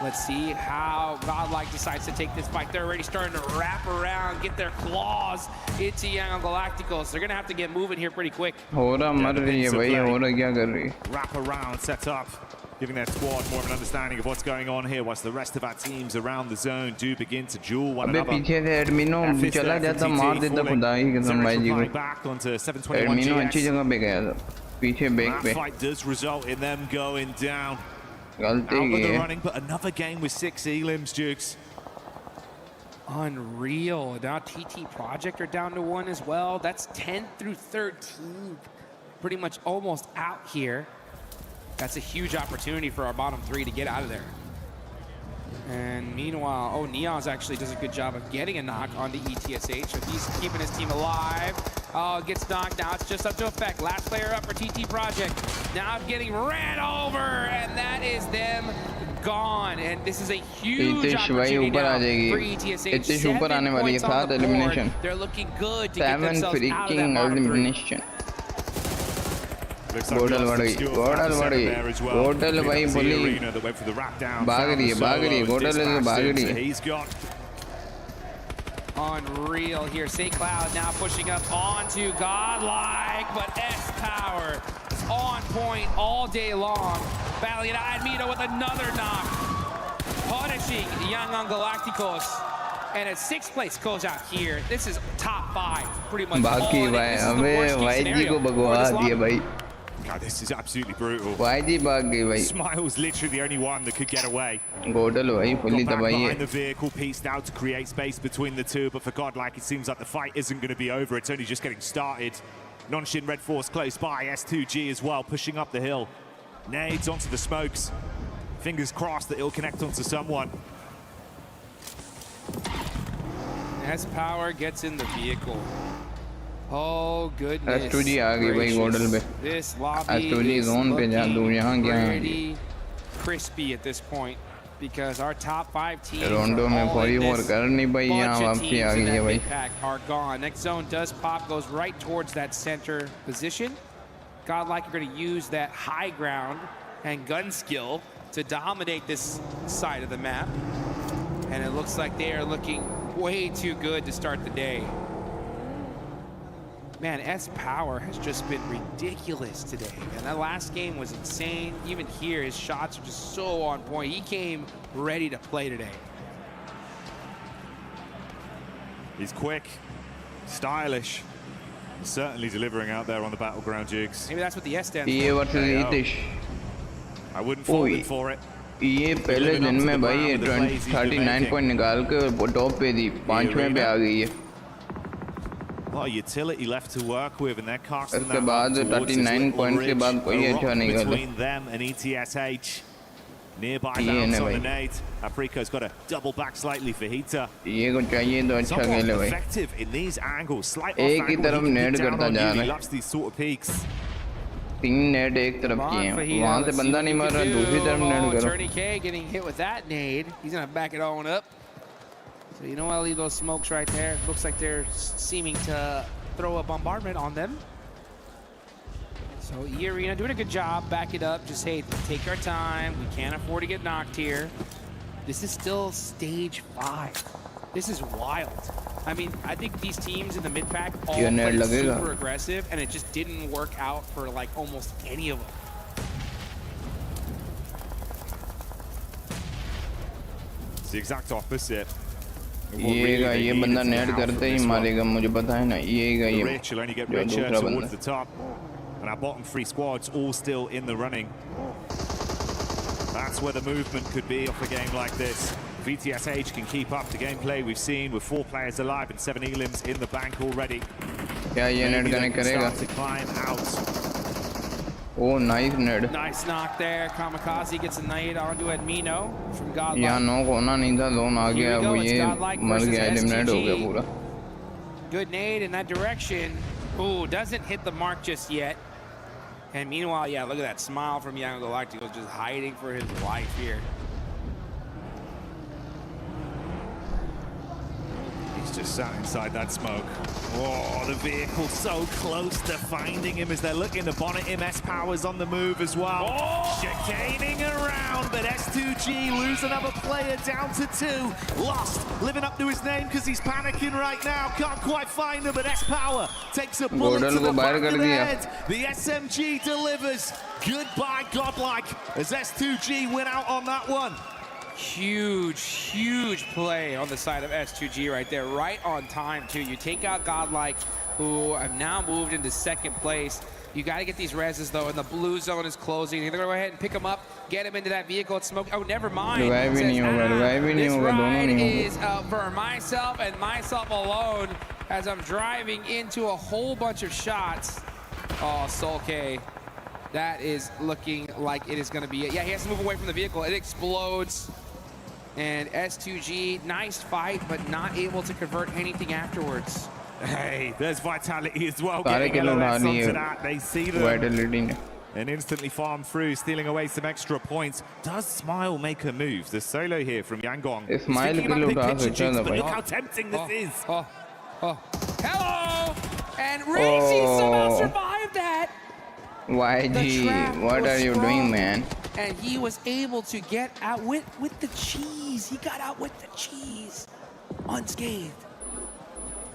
Let's see how Godlike decides to take this fight. They're already starting to wrap around, get their claws into Young Galacticos. They're going to have to get moving here pretty quick. Wrap around, set up, giving their squad more of an understanding of what's going on here, whilst the rest of our teams around the zone do begin to duel one another. Back onto 721 That fight does result in them going down. Out of the running, but another game with 6 elims, Jukes. Unreal. Now TT Project are down to 1 as well. That's 10 through 13. Pretty much almost out here. That's a huge opportunity for our bottom 3 to get out of there. And meanwhile, oh, Neons actually does a good job of getting a knock on the ETSH. So he's keeping his team alive. Oh, gets knocked. Now it's just up to effect. Last player up for TT Project. Now getting ran over, and that is them gone. And this is a huge opportunity now for ETSH. 7 points on the board. They're looking good to get themselves out of that bottom 3. Godal Vadi, Godal bhai bully. Bagri, Godal is Bagri. He's got unreal here. Cloud now pushing up onto Godlike, but S-Power is on point all day long. Valiant Admito with another knock, punishing Young on Galacticos. And a 6th place goes out here. This is top 5, pretty much. God, this is absolutely brutal. YG Smile's literally the only one that could get away. Godal fully behind the vehicle, pieced out to create space between the two, but for Godlike, it seems like the fight isn't going to be over. It's only just getting started. Nonshin Red Force close by, S2G as well, pushing up the hill. Nades onto the smokes. Fingers crossed that it'll connect onto someone. S-Power gets in the vehicle. Oh goodness. This lobby is looking pretty crispy at this point, because our top 5 teams are gone. Next zone does pop, goes right towards that center position. Godlike are going to use that high ground and gun skill to dominate this side of the map. And it looks like they are looking way too good to start the day. Man, S-Power has just been ridiculous today. And that last game was insane. Even here, his shots are just so on point. He came ready to play today. He's quick, stylish, certainly delivering out there on the battleground, Jigs. Maybe that's what the S stands for. I wouldn't fault him for it. ये पहले दिन में भाई 39 point निकाल के top पे थी, 5वें पे आ गई है. A lot of utility left to work with, and they're casting that out towards this little ridge between them and ETSH. Nearby ये bounce ना on the भाई nade. Africa's got to double back slightly for Hita. ये को चाहिए तो अच्छा खेले Somewhat भाई effective in these angles. Slight एक off ही angle, तरफ he can Ned peek down करता on जा you. रहा He है loves these sort of peaks. 3 नेड एक तरफ किए हैं Fajita, वहां से let's see बंदा what नहीं he मार can रहा do. दूसरी तरफ नेड Oh, करो Attorney K getting hit with that nade. He's gonna back it on up. So you know I'll leave those smokes right there. Looks like they're seeming to throw a bombardment on them. So E-Arena doing a good job. Back it up. Just hey, take our time. We can't afford to get knocked here. This is still stage 5. This is wild. I mean, I think these teams in the mid-pack all played super aggressive, and it just didn't work out for like almost any of them. It's the exact opposite. ये बंदा net करते ही मारेगा मुझे पता है ना ये Rich will only get जो richer दूसरा towards बंदा the top. And our bottom 3 squads all still in the running. That's where the movement could be off a game like this. VTSH can keep up the gameplay we've seen with 4 players alive and 7 elims in the bank already. क्या ये net connect करेगा Start to climb out. Oh, nice nade. Nice knock there. Kamikaze gets a nade onto Admino from Godlike. यहाँ knock होना नहीं था zone आ गया वो ये मर गया एलिमिनेट हो गया पूरा Good nade in that direction. Ooh, doesn't hit the mark just yet. And meanwhile, yeah, look at that smile from Young Galactical, just hiding for his life here. He's just sat inside that smoke. Oh, the vehicle so close to finding him as they're looking to bonnet him. S-Power's on the move as well. Oh! Chicaning around, but S2G lose another player down to 2. Lost, living up to his name because he's panicking right now. Can't quite find him, but S-Power takes a bullet to the back of the head. The SMG delivers. Goodbye, Godlike, as S2G win out on that one. Huge play on the side of S2G right there, right on time too. You take out Godlike, who have now moved into 2nd place. You got to get these reses though, and the blue zone is closing. They're going to go ahead and pick him up, get him into that vehicle. It's smoke. Oh, never mind. This ride is for myself and myself alone as I'm driving into a whole bunch of shots. Oh, Soul K. That is looking like it is going to be it. Yeah, he has to move away from the vehicle. It explodes. And S2G, nice fight, but not able to convert anything afterwards. Hey, there's Vitality as well. Getting LOS onto that. They see them and instantly farm through, stealing away some extra points. Does Smile make a move? The solo here from Yangong. Smile but look how tempting this is. Hello! And Racy somehow survived that. YG, what are you doing, man? And he was able to get out with the cheese. He got out with the cheese unscathed.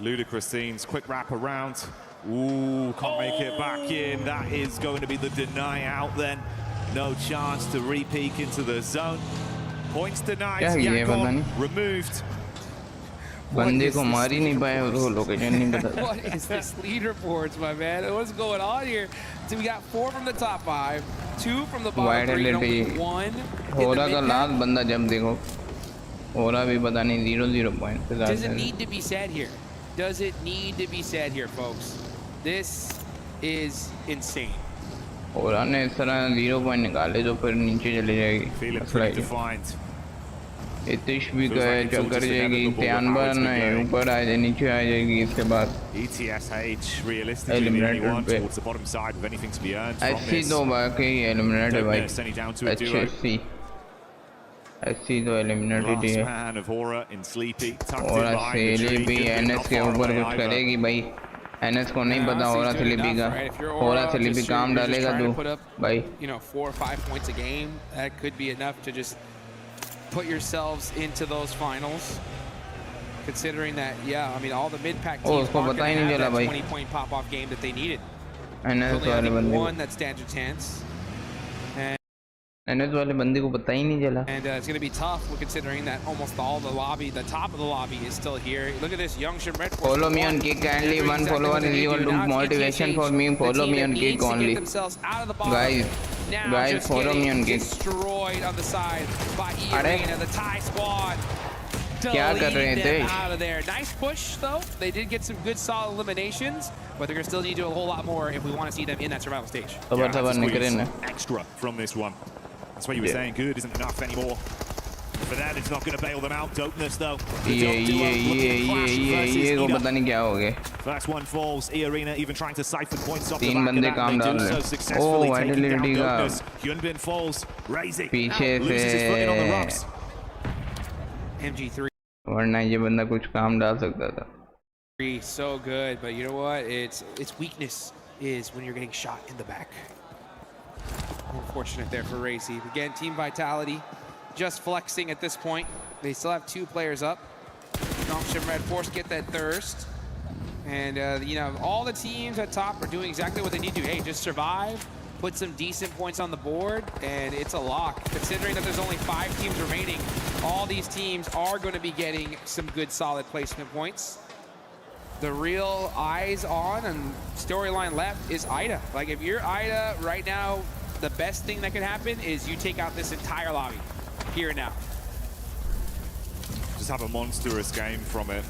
Ludicrous scenes, quick wrap around. Ooh, can't make it back in. That is going to be the deny out then. No chance to re-peek into the zone. Points denied, Yangon removed. बंदे को मार ही नहीं पाया उसको location नहीं पता What is this leaderboards, my man? What's going on here? So we got 4 from the top 5, 2 from the bottom 3, and only 1 होरा का लास्ट बंदा जब देखो होरा भी पता नहीं 0-0 पॉइंट पे Does it need to be said here? Does it need to be said here, folks? This is insane. होरा ने इस तरह 0 पॉइंट निकाले तो फिर नीचे चली जाएगी Feeling pretty defiant. इतिश भी गए चक्कर जाएगी त्यानबन ऊपर आ जाए नीचे आ जाएगी इसके बाद ETSH realistically the only one towards the bottom side with anything to be earned from SC this. तो बाकी एलिमिनेट है भाई SC तो एलिमिनेटेड है Man of Aura in Sleepy tucked in और behind the Sleepy tree. NS के ऊपर कुछ करेगी भाई NS को नहीं पता हो रहा Sleepy का हो रहा Sleepy काम डालेगा तू भाई You know, 4 or 5 points a game, that could be enough to just put yourselves into those finals. Considering that, yeah, I mean, all the mid-pack teams aren't going to have that 20-point pop-off game that they needed. Only one that stands a chance. NS वाले बंदे को पता ही नहीं चला. And it's going to be tough, considering that almost all the lobby, the top of the lobby, is still here. Look at this, Young Shim Red. Follow me on Kick kindly. One follower is equal to motivation for me. Follow me on Kick only. Guys, follow me on Kick. Destroyed on the side by E-Arena, the Thai squad. क्या कर रहे थे? Out of there. Nice push though. They did get some good solid eliminations, but they're going to still need to do a whole lot more if we want to see them in that survival stage. Extra from this one. That's what you were saying. Good isn't enough anymore. For that, it's not going to bail them out. Dopeness, though. पता नहीं क्या हो गया. First one falls. E-Arena even trying to siphon points off the तीन back बंदे of that. काम They डाल do रहे so हैं. successfully, taking down Vitality का Dopeness. Hyunbin falls. Raising. पीछे Loses his footing on the ropes. MG3. वरना ये बंदा कुछ काम डाल सकता था. So good, but you know what? Its weakness is when you're getting shot in the back. Unfortunate there for Racy. Again, Team Vitality just flexing at this point. They still have 2 players up. Nongshim Red Force get that thirst. And, you know, all the teams at top are doing exactly what they need to. Hey, just survive, put some decent points on the board, and it's a lock. Considering that there's only 5 teams remaining, all these teams are going to be getting some good, solid placement points. The real eyes on and storyline left is Ida. Like, if you're Ida right now, the best thing that can happen is you take out this entire lobby here and now. Just have a monstrous game from it.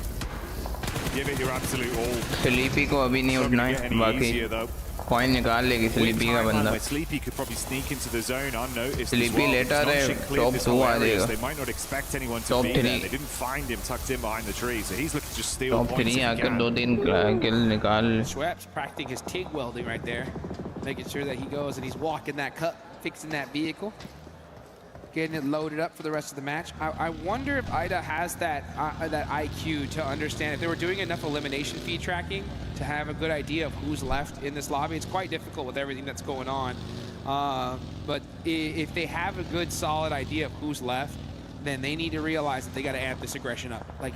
Give it your absolute all. Sleepy को अभी नहीं उठना है. बाकी point निकाल लेगी Sleepy का बंदा. Sleepy could probably sneak into the zone unnoticed. Sleepy later है. Top 2 आ जाएगा. They might not expect anyone to be there. They didn't find him tucked in behind the tree, so he's looking to just steal points. Top 3 आकर 2-3 kill निकाल. Schweppes practicing his TIG welding right there, making sure that he goes and he's walking that cut, fixing that vehicle, getting it loaded up for the rest of the match. I wonder if Ida has that IQ to understand if they were doing enough elimination feed tracking to have a good idea of who's left in this lobby. It's quite difficult with everything that's going on. But if they have a good, solid idea of who's left, then they need to realize that they got to amp this aggression up. Like,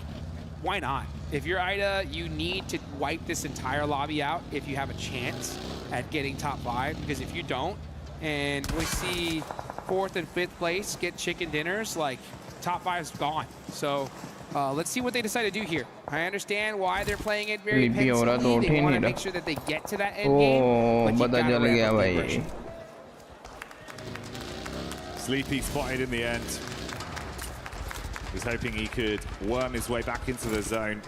why not? If you're Ida, you need to wipe this entire lobby out if you have a chance at getting top 5, because if you don't, and we see 4th and 5th place get chicken dinners, like, top 5 is gone. So let's see what they decide to do here. I understand why they're playing it very pensively. They want to make sure that they get to that end game, but you gotta ramp up the aggression. Sleepy spotted in the end. He's hoping he could worm his way back into the zone,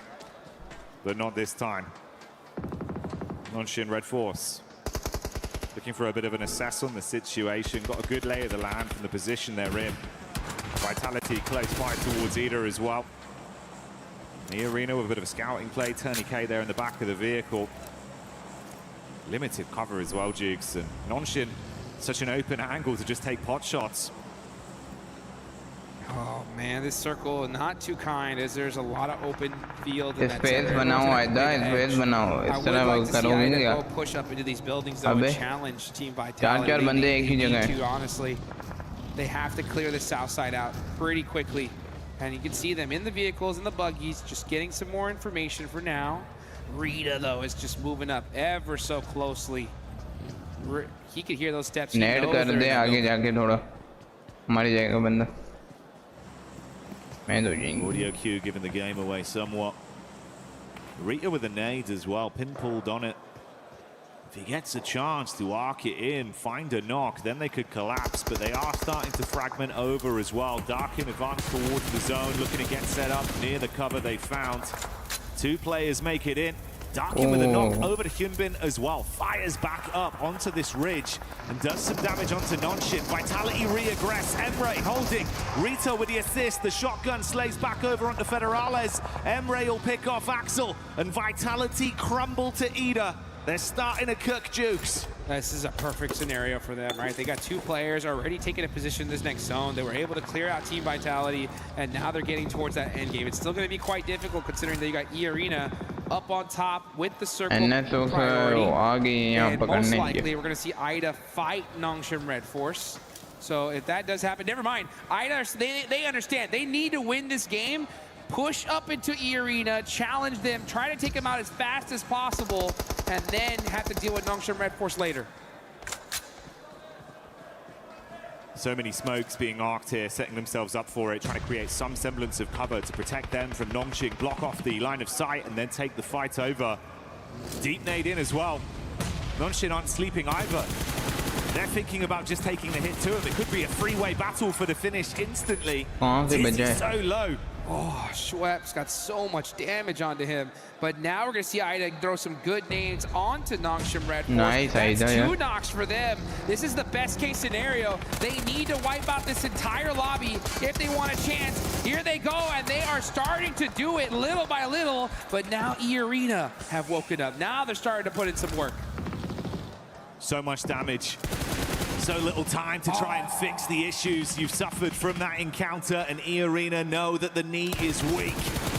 but not this time. Nongshim Red Force looking for a bit of an assess on the situation. Got a good lay of the land from the position they're in. Vitality close by towards Ida as well. The arena with a bit of a scouting play. Tourniquet there in the back of the vehicle. Limited cover as well, Jukes. And Nongshim, such an open angle to just take pot shots. Oh man, this circle not too kind as there's a lot of open field. Space बनाओ आइदा, space बनाओ. इस तरह वो करोगे क्या? Push up into these buildings though and challenge Team Vitality. 4 बंदे एक ही जगह हैं. Honestly, they have to clear the south side out pretty quickly, and you can see them in the vehicles and the buggies, just getting some more information for now. Rita though is just moving up ever so closely. He could hear those steps. Net कर दे आगे जाके थोड़ा. मर जाएगा बंदा. Audio cue giving the game away somewhat. Rita with the nades as well, pinpooled on it. If he gets a chance to arc it in, find a knock, then they could collapse, but they are starting to fragment over as well. Darkin advanced towards the zone, looking to get set up near the cover they found. 2 players make it in. Darkin with a knock over to Hyunbin as well. Fires back up onto this ridge and does some damage onto Nongshim. Vitality re-aggress. Emre holding. Rito with the assist. The shotgun slays back over onto Federales. Emre will pick off Axel. And Vitality crumble to Ida. They're starting to cook, Jukes. This is a perfect scenario for them, right? They got 2 players already taking a position in this next zone. They were able to clear out Team Vitality, and now they're getting towards that end game. It's still going to be quite difficult considering that you got E-Arena up on top with the circle priority. And most likely, we're going to see Ida fight Nongshim Red Force. So if that does happen, never mind. Ida, they understand. They need to win this game. Push up into E-Arena, challenge them, try to take them out as fast as possible, and then have to deal with Nongshim Red Force later. So many smokes being arced here, setting themselves up for it, trying to create some semblance of cover to protect them from Nongshim, block off the line of sight, and then take the fight over. Deep nade in as well. Nongshim aren't sleeping either. They're thinking about just taking the hit to him. It could be a freeway battle for the finish instantly. This is so low. Oh, Schweppes got so much damage onto him. But now we're going to see Ida throw some good nades onto Nongshim Red Force. Nice, That's Ida, two knocks for them. This is the best case scenario. They need to wipe out this entire lobby if they want a chance. Here they go, and they are starting to do it little by little. But now E-Arena have woken up. Now they're starting to put in some work. So much damage. So little time to try and fix the issues you've suffered from that encounter, and E-Arena know that the knee is weak.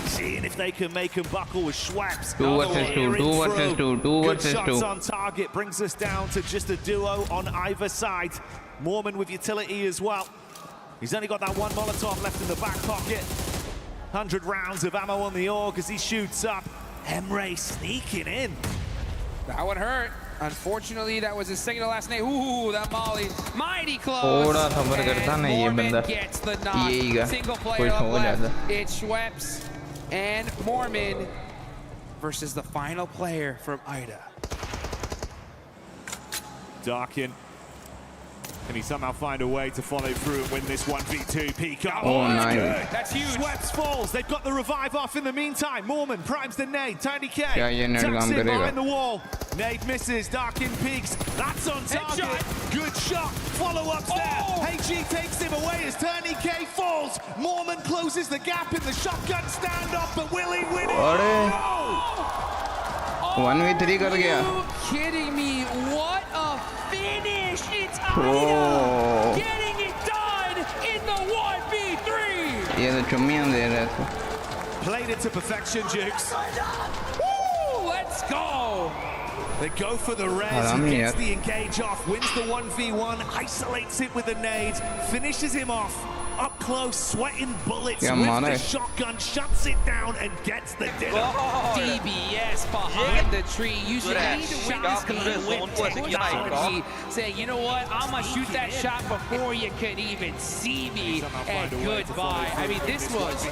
Seeing if they can make him buckle with Schweppes. 2 versus 2, 2 versus 2, 2 versus 2. Good shots on target brings us down to just a duo on either side. Mormon with utility as well. He's only got that one Molotov left in the back pocket. 100 rounds of ammo on the AUG as he shoots up. Emre sneaking in. That one hurt. Unfortunately, that was his second to last name. Ooh, that molly. Mighty close. And Mormon gets the knock. Single player up left. It's Schweppes and Mormon versus the final player from Ida. Darkin. Can he somehow find a way to follow through and win this 1v2? Peak up. Oh, nice. Good. That's huge. Schweppes falls. They've got the revive off in the meantime. Mormon primes the nade. Tiny K Yeah, tucks in behind the wall. Nade misses. Darkin peaks. That's on target. Headshot. Good shot. Follow up there. HG takes him away as Tiny K falls. Mormon closes the gap in the shotgun standoff, but will he win it? Oh. 1v3 कर गया. Are you kidding me? What a finish! It's Ida getting it done in the 1v3. ये तो चुम्मियां दे रहे थे. Played it to perfection, Jukes. Woo, let's go. They go for the res, he gets the engage off, wins the 1v1, isolates it with a nade, finishes him off. Up close, sweating bullets with the shotgun, shuts it down and gets the dinner. DBS behind the tree, using shots with technology, saying, you know what, I'm gonna shoot that shot before you could even see me, and goodbye. I mean, this was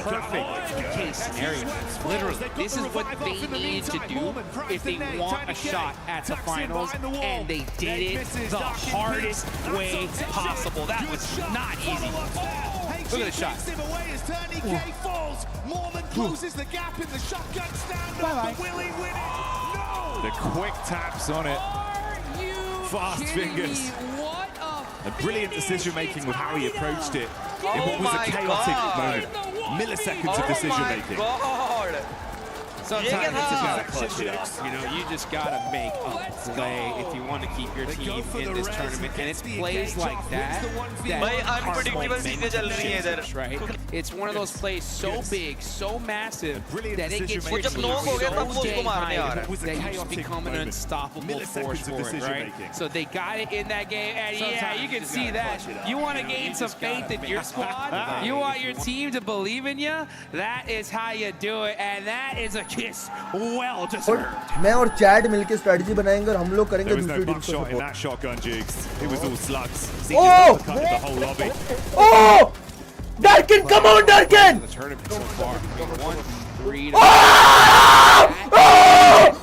perfect case scenario. Literally, this is what they need to do if they want a shot at the finals, and they did it the hardest way possible. That was not easy. Look at the shot. Mormon closes the gap in the shotgun standoff, but will he win it? No! The quick taps on it. Fast fingers. A brilliant decision making with how he approached it in what was a chaotic moment. Milliseconds of decision making. Sometimes it's about clutch it up. You know, you just gotta make a play if you want to keep your team in this tournament, and it's plays like that right? It's one of those plays so big, so massive that it gets your team so dang high that you just become an unstoppable force for it, right? So they got it in that game, and yeah, you can see that. You want to gain some faith in your squad? You want your team to believe in you? That is how you do it, and that is a kiss well deserved. मैं और chat मिलके strategy बनाएंगे और हम लोग करेंगे दूसरी team को support. In that shotgun, Jigs. It was all slugs. Oh! The whole lobby. Oh! Darkin, come on, Darkin! The tournament so far. 1-3.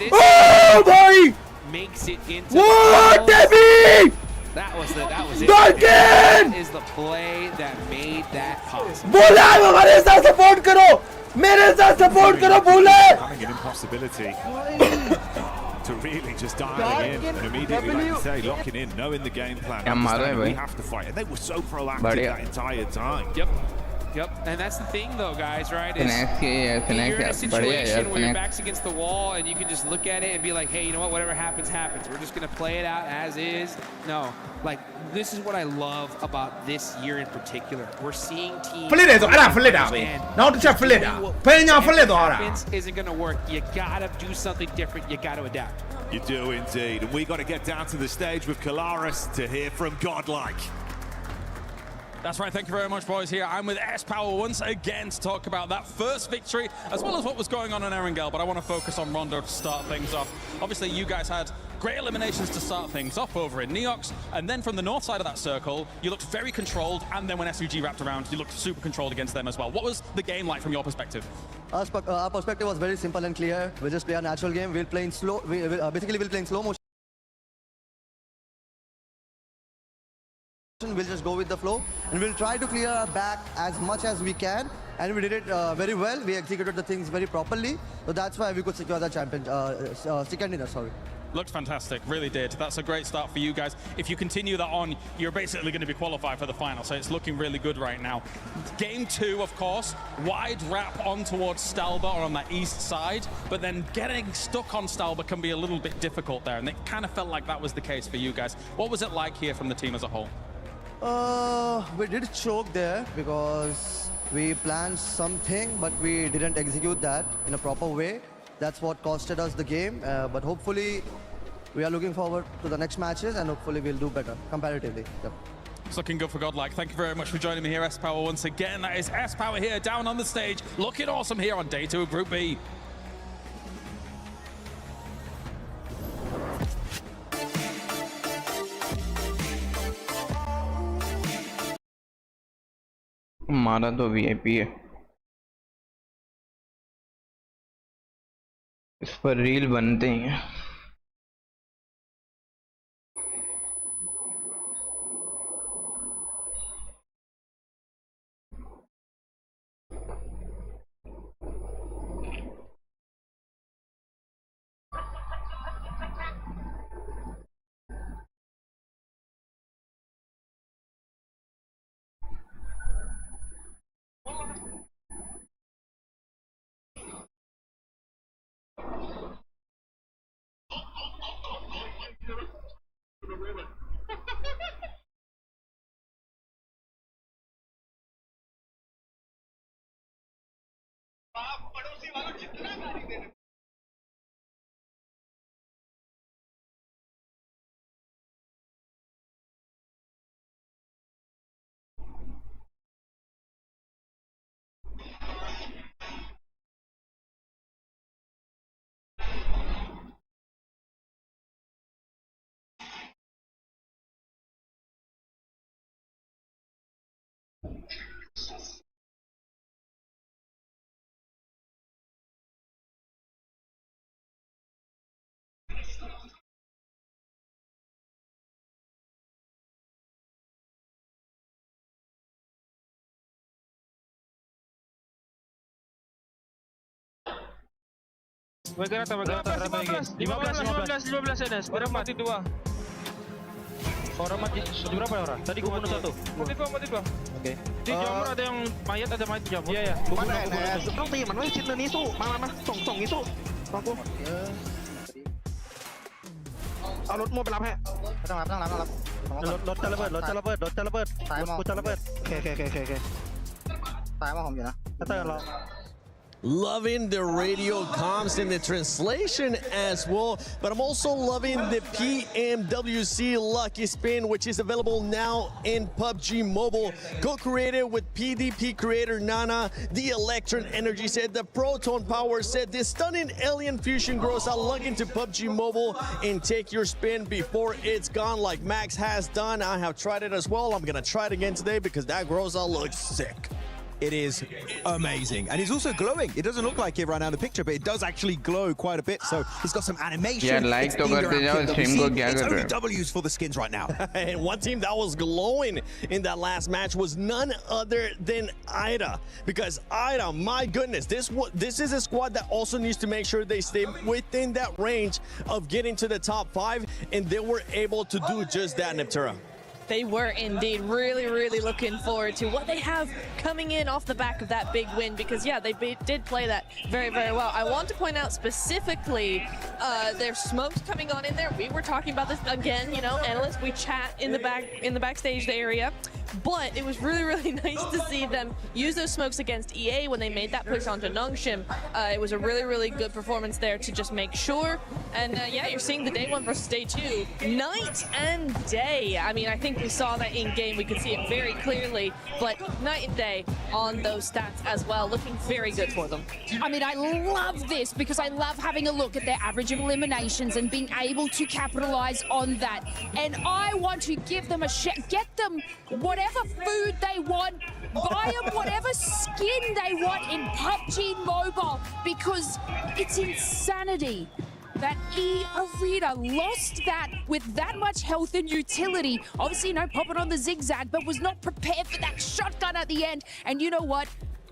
Oh, boy! Makes it into what, Debbie? That was it. Darkin! That is the play that made that possible. बोला है हमारे साथ support करो. मेरे साथ support करो बोले. Having an impossibility to really just dial in and immediately, like you say, locking in, knowing the game plan. We have to fight, and they were so proactive that entire time. Yep, and that's the thing though, guys, right? You're in a situation where your back's against the wall and you can just look at it and be like, hey, you know what, whatever happens, happens. We're just gonna play it out as is. No, like, this is what I love about this year in particular. We're seeing teams happens isn't gonna work. You gotta do something different, you gotta adapt. You do indeed, and we gotta get down to the stage with Kalaris to hear from Godlike. That's right, thank you very much, boys. Here I'm with S-Power once again to talk about that first victory, as well as what was going on in Erangel, but I want to focus on Rondo to start things off. Obviously, you guys had great eliminations to start things off over in Neox, and then from the north side of that circle, you looked very controlled, and then when SVG wrapped around, you looked super controlled against them as well. What was the game like from your perspective? Our perspective was very simple and clear. We'll just play a natural game. We'll play in slow, basically we'll play in slow motion. situation, we'll just go with the flow and we'll try to clear our back as much as we can. And we did it very well. We executed the things very properly. So that's why we could secure the second dinner, sorry. Looked fantastic, really did. That's a great start for you guys. If you continue that on, you're basically going to be qualified for the final, so it's looking really good right now. Game 2, of course, wide wrap on towards Stalba or on that east side, but then getting stuck on Stalba can be a little bit difficult there, and it kind of felt like that was the case for you guys. What was it like here from the team as a whole? We did choke there because we planned something, but we didn't execute that in a proper way. That's what costed us the game, but hopefully we are looking forward to the next matches and hopefully we'll do better comparatively. Yep. It's looking good for Godlike. Thank you very much for joining me here, S-Power, once again. That is S-Power here down on the stage, looking awesome here on day 2 of Group B. हमारा तो VIP है, इस पर reel बनते हैं। Bergerak 15 Enes, berapa mati 2? Orang mati berapa orang? Tadi gua bunuh 1. Mati 2. Oke. Di jamur ada yang mayat, ada mayat di jamur. Iya ya. Mana Enes?ต้องตีมันไว้ชิ้นนี้สู้มาส่งนี้สู้ฟังกูเอารถมั่วไปรับให้ต้องรับรถจะระเบิดกูจะระเบิดโอเคตายมาผมอยู่นะเตอร์รอ Loving the radio comms and the translation as well, but I'm also loving the PMWC Lucky Spin, which is available now in PUBG Mobile. Co-created with PDP creator Nana, the Electron Energy set, the Proton Power set, this stunning alien fusion grows out. Log into PUBG Mobile and take your spin before it's gone, like Max has done. I have tried it as well. I'm gonna try it again today because that grows out looks sick. It is amazing, and it's also glowing. It doesn't look like it right now in the picture, but it does actually glow quite a bit. So it's got some animation. Yeah, like it's to it's only W's for the skins right now. And one team that was glowing in that last match was none other than Ida, because Ida, my goodness, this is a squad that also needs to make sure they stay within that range of getting to the top 5, and they were able to do just that, Neptura. They were indeed really looking forward to what they have coming in off the back of that big win, because yeah, they did play that very well. I want to point out specifically their smokes coming on in there. We were talking about this again, you know, analysts, we chat in the backstage area, but it was really nice to see them use those smokes against EA when they made that push onto Nongshim. It was a really good performance there to just make sure. And yeah, you're seeing the day 1 versus day 2, night and day. I mean, I think we saw that in game, we could see it very clearly, but night and day on those stats as well, looking very good for them. I mean, I love this because I love having a look at their average of eliminations and being able to capitalize on that. And I want to give them a shot, get them whatever food they want, buy them whatever skin they want in PUBG Mobile, because it's insanity that E-Arena lost that with that much health and utility. Obviously, popping on the zigzag, but was not prepared for that shotgun at the end. And you know what?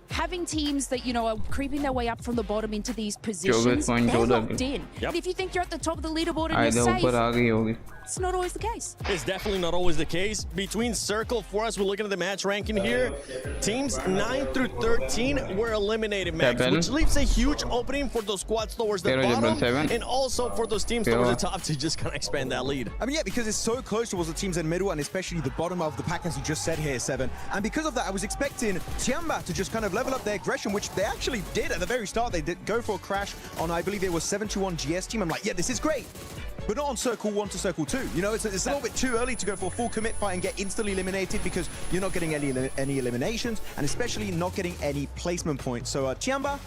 Having teams that, are creeping their way up from the bottom into these positions, they're locked in. And if you think you're at the top of the leaderboard and you're safe, it's not always the case. It's definitely not always the case. Between Circle, for us, we're looking at the match ranking here. Teams 9 through 13 were eliminated, Max, which leaves a huge opening for those squads towards the bottom, and also for those teams towards the top to just kind of expand that lead. I mean, yeah, because it's so close towards the teams in the middle, and especially the bottom of the pack, as you just said here, Seven. And because of that, I was expecting Tiamba to just kind of level up their aggression, which they actually did at the very start. They did go for a crash on, I believe it was 721 GS team. I'm like, yeah, this is great. But not on Circle 1 to Circle 2. It's a little bit too early to go for a full commit fight and get instantly eliminated because you're not getting any eliminations, and especially not getting any placement points. So Tiamba,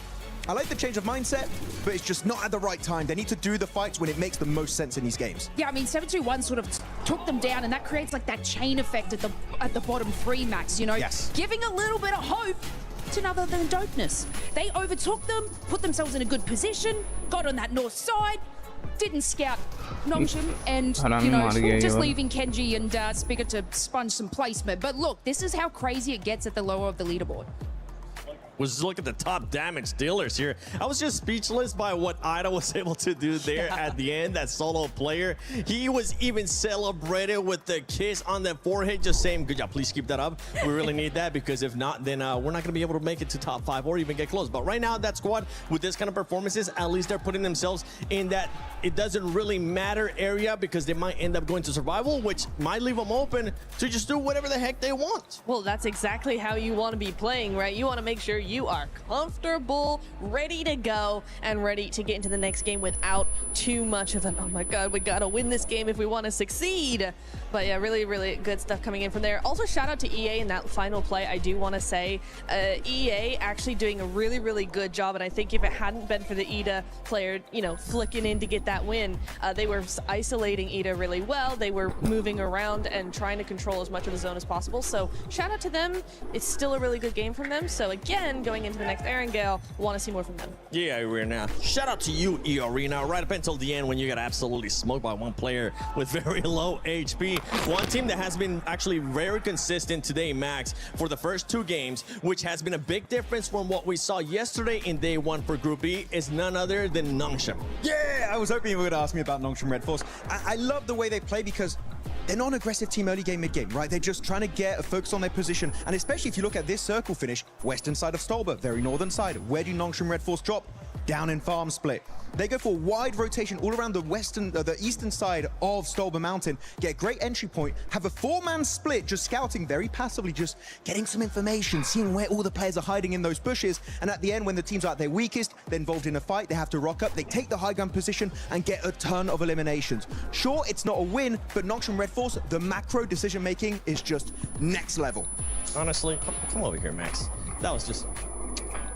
I like the change of mindset, but it's just not at the right time. They need to do the fights when it makes the most sense in these games. Yeah, I mean, 721 sort of took them down, and that creates like that chain effect at the bottom three, Max, Yes. Giving a little bit of hope to none other than dopeness. They overtook them, put themselves in a good position, got on that north side, didn't scout Nongshim, and, just leaving Kenji and Spigot to sponge some placement. But look, this is how crazy it gets at the lower of the leaderboard. Was look at the top damage dealers here. I was just speechless by what Ida was able to do there at the end. That solo player, he was even celebrated with the kiss on the forehead, just saying, good job, please keep that up. We really need that, because if not, then we're not gonna be able to make it to top 5 or even get close. But right now, that squad with this kind of performances, at least they're putting themselves in that it doesn't really matter area, because they might end up going to survival, which might leave them open to just do whatever the heck they want. Well, that's exactly how you want to be playing, right? You want to make sure you are comfortable, ready to go, and ready to get into the next game without too much of an, oh my god, we gotta win this game if we want to succeed. But yeah, really, really good stuff coming in from there. Also, shout out to EA in that final play. I do want to say EA actually doing a really, really good job, and I think if it hadn't been for the Ida player, flicking in to get that win, they were isolating Ida really well. They were moving around and trying to control as much of the zone as possible. So shout out to them. It's still a really good game from them. So again, going into the next Erangel, want to see more from them. Yeah, Arena. Shout out to you, E-Arena, right up until the end when you got absolutely smoked by one player with very low HP. One team that has been actually very consistent today, Max, for the first 2 games, which has been a big difference from what we saw yesterday in day 1 for Group E, is none other than Nongshim. Yeah, I was hoping you were going to ask me about Nongshim Red Force. I love the way they play, because they're not an aggressive team early game, mid game, right? They're just trying to get a focus on their position. And especially if you look at this circle finish, western side of Stolber, very northern side. Where do Nongshim Red Force drop? Down in farm split. They go for wide rotation all around the eastern side of Stolber Mountain, get great entry point, have a 4-man split, just scouting very passively, just getting some information, seeing where all the players are hiding in those bushes. And at the end, when the teams are at their weakest, they're involved in a fight, they have to rock up, they take the high ground position and get a ton of eliminations. Sure, it's not a win, but Nongshim Red Force, the macro decision making is just next level. Honestly, come over here, Max. That was just...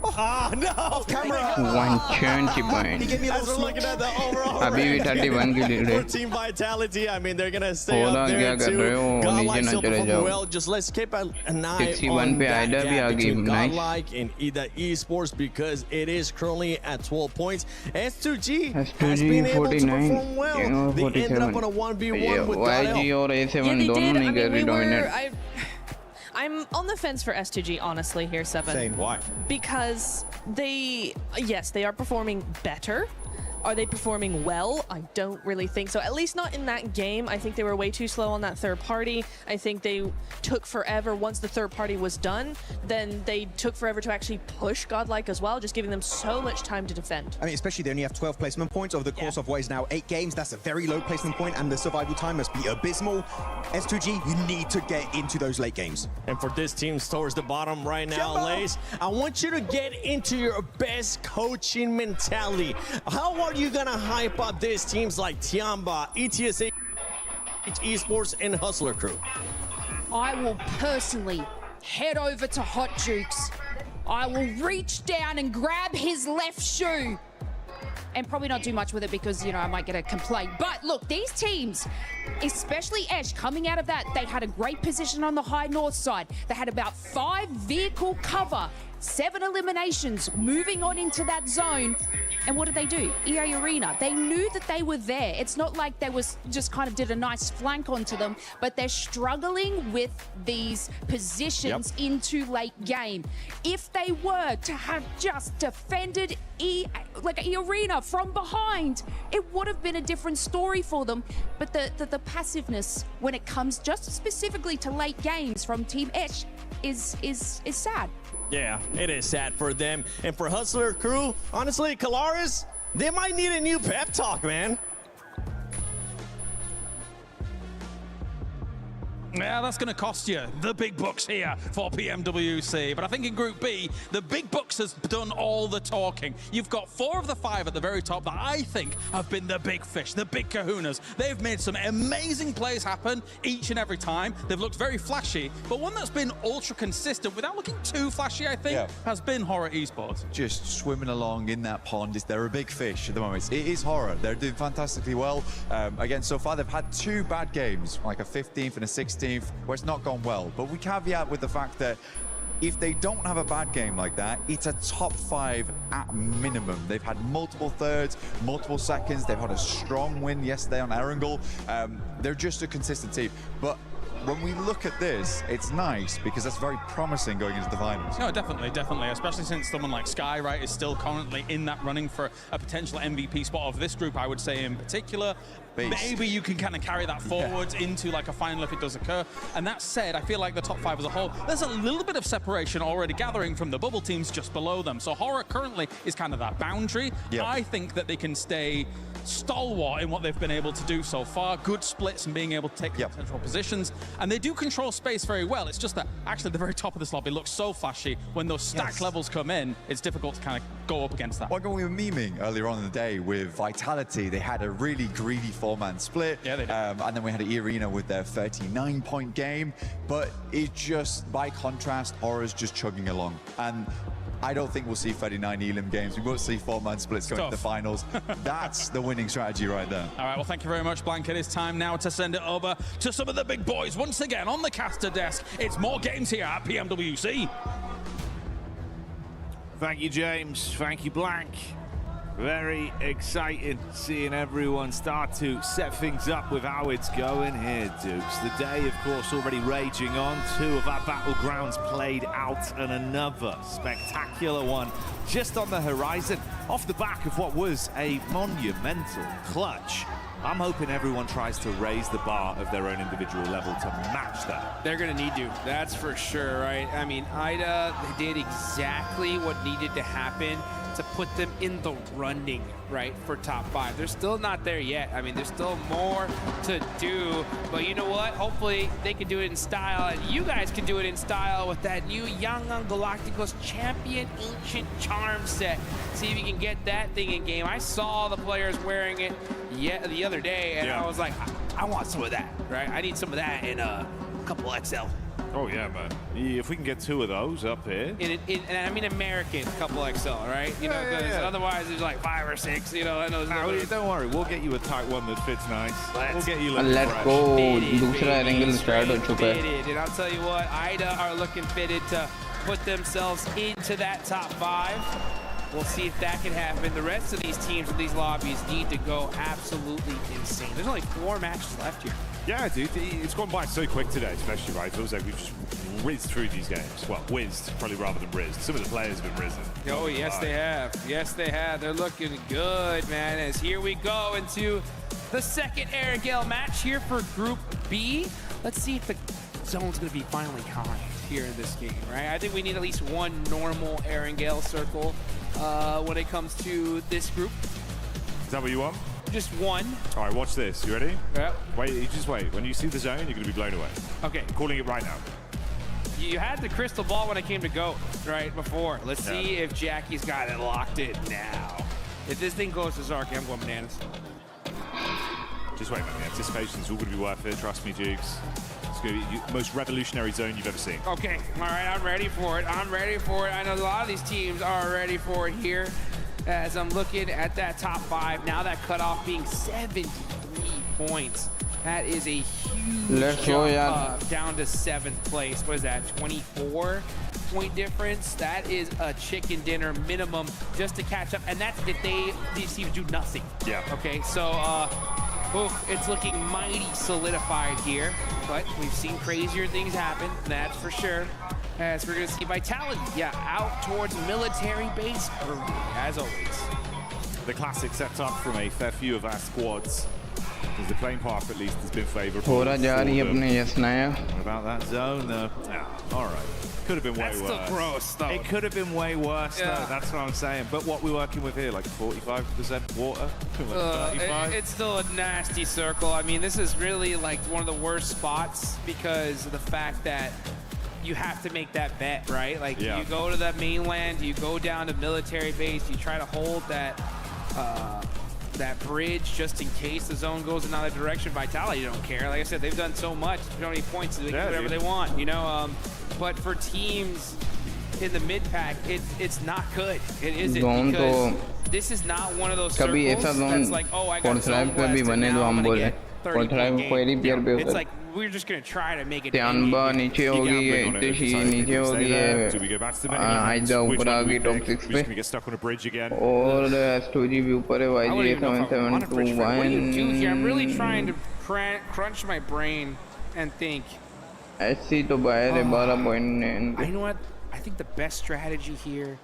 Ah, no! Off camera! 120 points. He gave me a As we're looking at the overall अभी भी 31 की lead है. for Team Vitality, I mean, they're gonna stay up there क्या कर रहे हो? too. Godlike नीचे still न चले performing जाओ. well. Just let's keep an eye 61 on पे that Ida भी gap आ गई. between Nice. Godlike and Ida Esports, because it is currently at 12 points. S2G has been able to perform well. They ended up on a 1v1 with YG और A7 Yeah, they दोनों did. नहीं I कर mean, रही dominate. I'm on the fence for S2G, honestly, here, Seven. Same. Why? Because yes, they are performing better. Are they performing well? I don't really think so. At least not in that game. I think they were way too slow on that third party. I think they took forever. Once the third party was done, then they took forever to actually push Godlike as well, just giving them so much time to defend. I mean, especially they only have 12 placement points over the course of what is now 8 games. That's a very low placement point, and the survival time must be abysmal. S2G, you need to get into those late games. And for this team towards the bottom right now, Lace, I want you to get into your best coaching mentality. How are you gonna hype up these teams like Tiamba, ETSH Esports, and Hustler Crew? I will personally head over to Hot Jukes. I will reach down and grab his left shoe. And probably not do much with it because, I might get a complaint. But look, these teams, especially Esh, coming out of that, they had a great position on the high north side. They had about 5 vehicle cover 7 eliminations, moving on into that zone. And what did they do? EA Arena, they knew that they were there. It's not like they was just kind of did a nice flank onto them, but they're struggling with these positions into late game. If they were to have just defended EA Arena from behind, it would have been a different story for them. But the passiveness when it comes just specifically to late games from Team Esh is sad. Yeah, it is sad for them. And for Hustler crew, honestly, Kalaris, they might need a new pep talk, man. Yeah, that's going to cost you the big bucks here for PMWC. But I think in Group B, the big bucks has done all the talking. You've got 4 of the 5 at the very top that I think have been the big fish, the big kahunas. They've made some amazing plays happen each and every time. They've looked very flashy, but one that's been ultra consistent without looking too flashy, I think, has been Horror Esports. Just swimming along in that pond. They're a big fish at the moment. It is Horror. They're doing fantastically well. Again, so far they've had 2 bad games, like a 15th and a 16th, where it's not gone well. But we caveat with the fact that if they don't have a bad game like that, it's a top 5 at minimum. They've had multiple thirds, multiple seconds. They've had a strong win yesterday on Erangel. They're just a consistent team. But when we look at this, it's nice because that's very promising going into the finals. No, definitely, especially since someone like Sky, right, is still currently in that running for a potential MVP spot of this group, I would say in particular. Maybe you can kind of carry that forward into like a final if it does occur. And that said, I feel like the top 5 as a whole, there's a little bit of separation already gathering from the bubble teams just below them. So Horror currently is kind of that boundary. I think that they can stay stalwart in what they've been able to do so far. Good splits and being able to take central positions. And they do control space very well. It's just that actually the very top of this lobby looks so flashy. When those stack levels come in, it's difficult to kind of go up against that. Like when we were memeing earlier on in the day with Vitality, they had a really greedy 4-man split. Yeah, they did. And then we had Arena with their 39-point game. But it just, by contrast, Horror's just chugging along. And I don't think we'll see 39 Elim games. We won't see 4-man splits going to the finals. That's the winning strategy right there. All right, well, thank you very much, Blanket. It's time now to send it over to some of the big boys. Once again, on the caster desk, it's more games here at PMWC. Thank you, James. Thank you, Blank. Very exciting seeing everyone start to set things up with how it's going here, Dukes. The day, of course, already raging on. 2 of our battlegrounds played out and another spectacular one just on the horizon off the back of what was a monumental clutch. I'm hoping everyone tries to raise the bar of their own individual level to match that. They're going to need to, that's for sure, right? I mean, IDA did exactly what needed to happen to put them in the running, right, for top 5. They're still not there yet. I mean, there's still more to do, but you know what? Hopefully they can do it in style, and you guys can do it in style with that new Yangon Galacticos Champion Ancient Charm set. See if you can get that thing in game. I saw the players wearing it the other day, and I was like, I want some of that, right? I need some of that in a couple XL. Oh yeah, man. If we can get 2 of those up here. And I mean American couple XL, right? You know, because otherwise there's like 5 or 6, you know. I know. Don't worry, we'll get you a tight one that fits nice. We'll get you Let's go. दूसरा angle start हो चुका है. And I'll tell you what, IDA are looking fitted to put themselves into that top 5. We'll see if that can happen. The rest of these teams in these lobbies need to go absolutely insane. There's only 4 matches left here. Yeah, dude, it's gone by so quick today, especially, right? It feels like we've just whizzed through these games. Well, whizzed, probably rather than rizzed. Some of the players have been risen. Oh, yes, they have. Yes, they have. They're looking good, man, as here we go into the second Erangel match here for Group B. Let's see if the zone's going to be finally kind here in this game, right? I think we need at least 1 normal Erangel circle when it comes to this group. Is that what you want? Just 1. All right, watch this. You ready? Yep. Wait, just wait. When you see the zone, you're going to be blown away. Okay. I'm calling it right now. You had the crystal ball when it came to GOAT, right, before. Let's see if Jackie's got it locked in now. If this thing goes to Zarky, I'm going bananas. Just wait, man. The anticipation's all going to be worth it. Trust me, Dukes. It's going to be the most revolutionary zone you've ever seen. Okay. All right, I'm ready for it. I'm ready for it. I know a lot of these teams are ready for it here. As I'm looking at that top 5, now that cutoff being 73 points. That is a huge jump up down to 7th place. What is that, 24? point difference, that is a chicken dinner minimum just to catch up. And that's if these teams do nothing. Yeah. Okay, so it's looking mighty solidified here, but we've seen crazier things happen, that's for sure. As we're gonna see Vitality, out towards military base early, as always. The classic setup from a fair few of our squads. Because the playing path at least has been favourable. थोड़ा जा रही है अपने yes नया. What about that zone though? All right. Could have been way worse. That's still gross though. It could have been way worse though. That's what I'm saying. But what we're working with here, like 45% water, like 35. It's still a nasty circle. I mean, this is really like one of the worst spots because of the fact that you have to make that bet, right? Like you go to the mainland, you go down to military base, you try to hold that bridge just in case the zone goes in another direction. Vitality don't care. Like I said, they've done so much, so many points, so they can do whatever they want, you know? But for teams in the mid-pack, it's not good. It isn't, because this is not one of those circles that's like, oh, I got zone west and now I'm going to get 30 game. It's like, we're just going to try to make it नीचे होगी है नीचे होगी है आइजा ऊपर आ गई top 6 पे और S2G भी ऊपर है YG 7721 I'm really trying to crunch my brain and think SC तो बाहर है 12 point. You know what? I think the best strategy here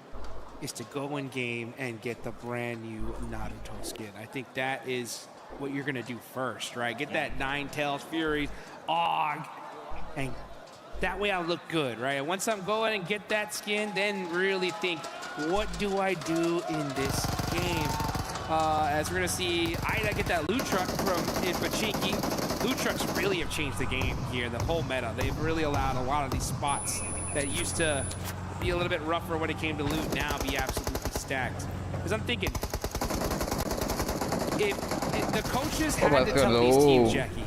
is to go in game and get the brand new Naruto skin. I think that is what you're gonna do first, right? Get that Nine Tails Furies, and that way I'll look good, right? And once I'm going and get that skin, then really think, what do I do in this game? As we're gonna see Ida get that loot truck from Pachinki. Loot trucks really have changed the game here, the whole meta. They've really allowed a lot of these spots that used to be a little bit rougher when it came to loot now be absolutely stacked. Because I'm thinking, if the coaches had to tell these teams, Jackie,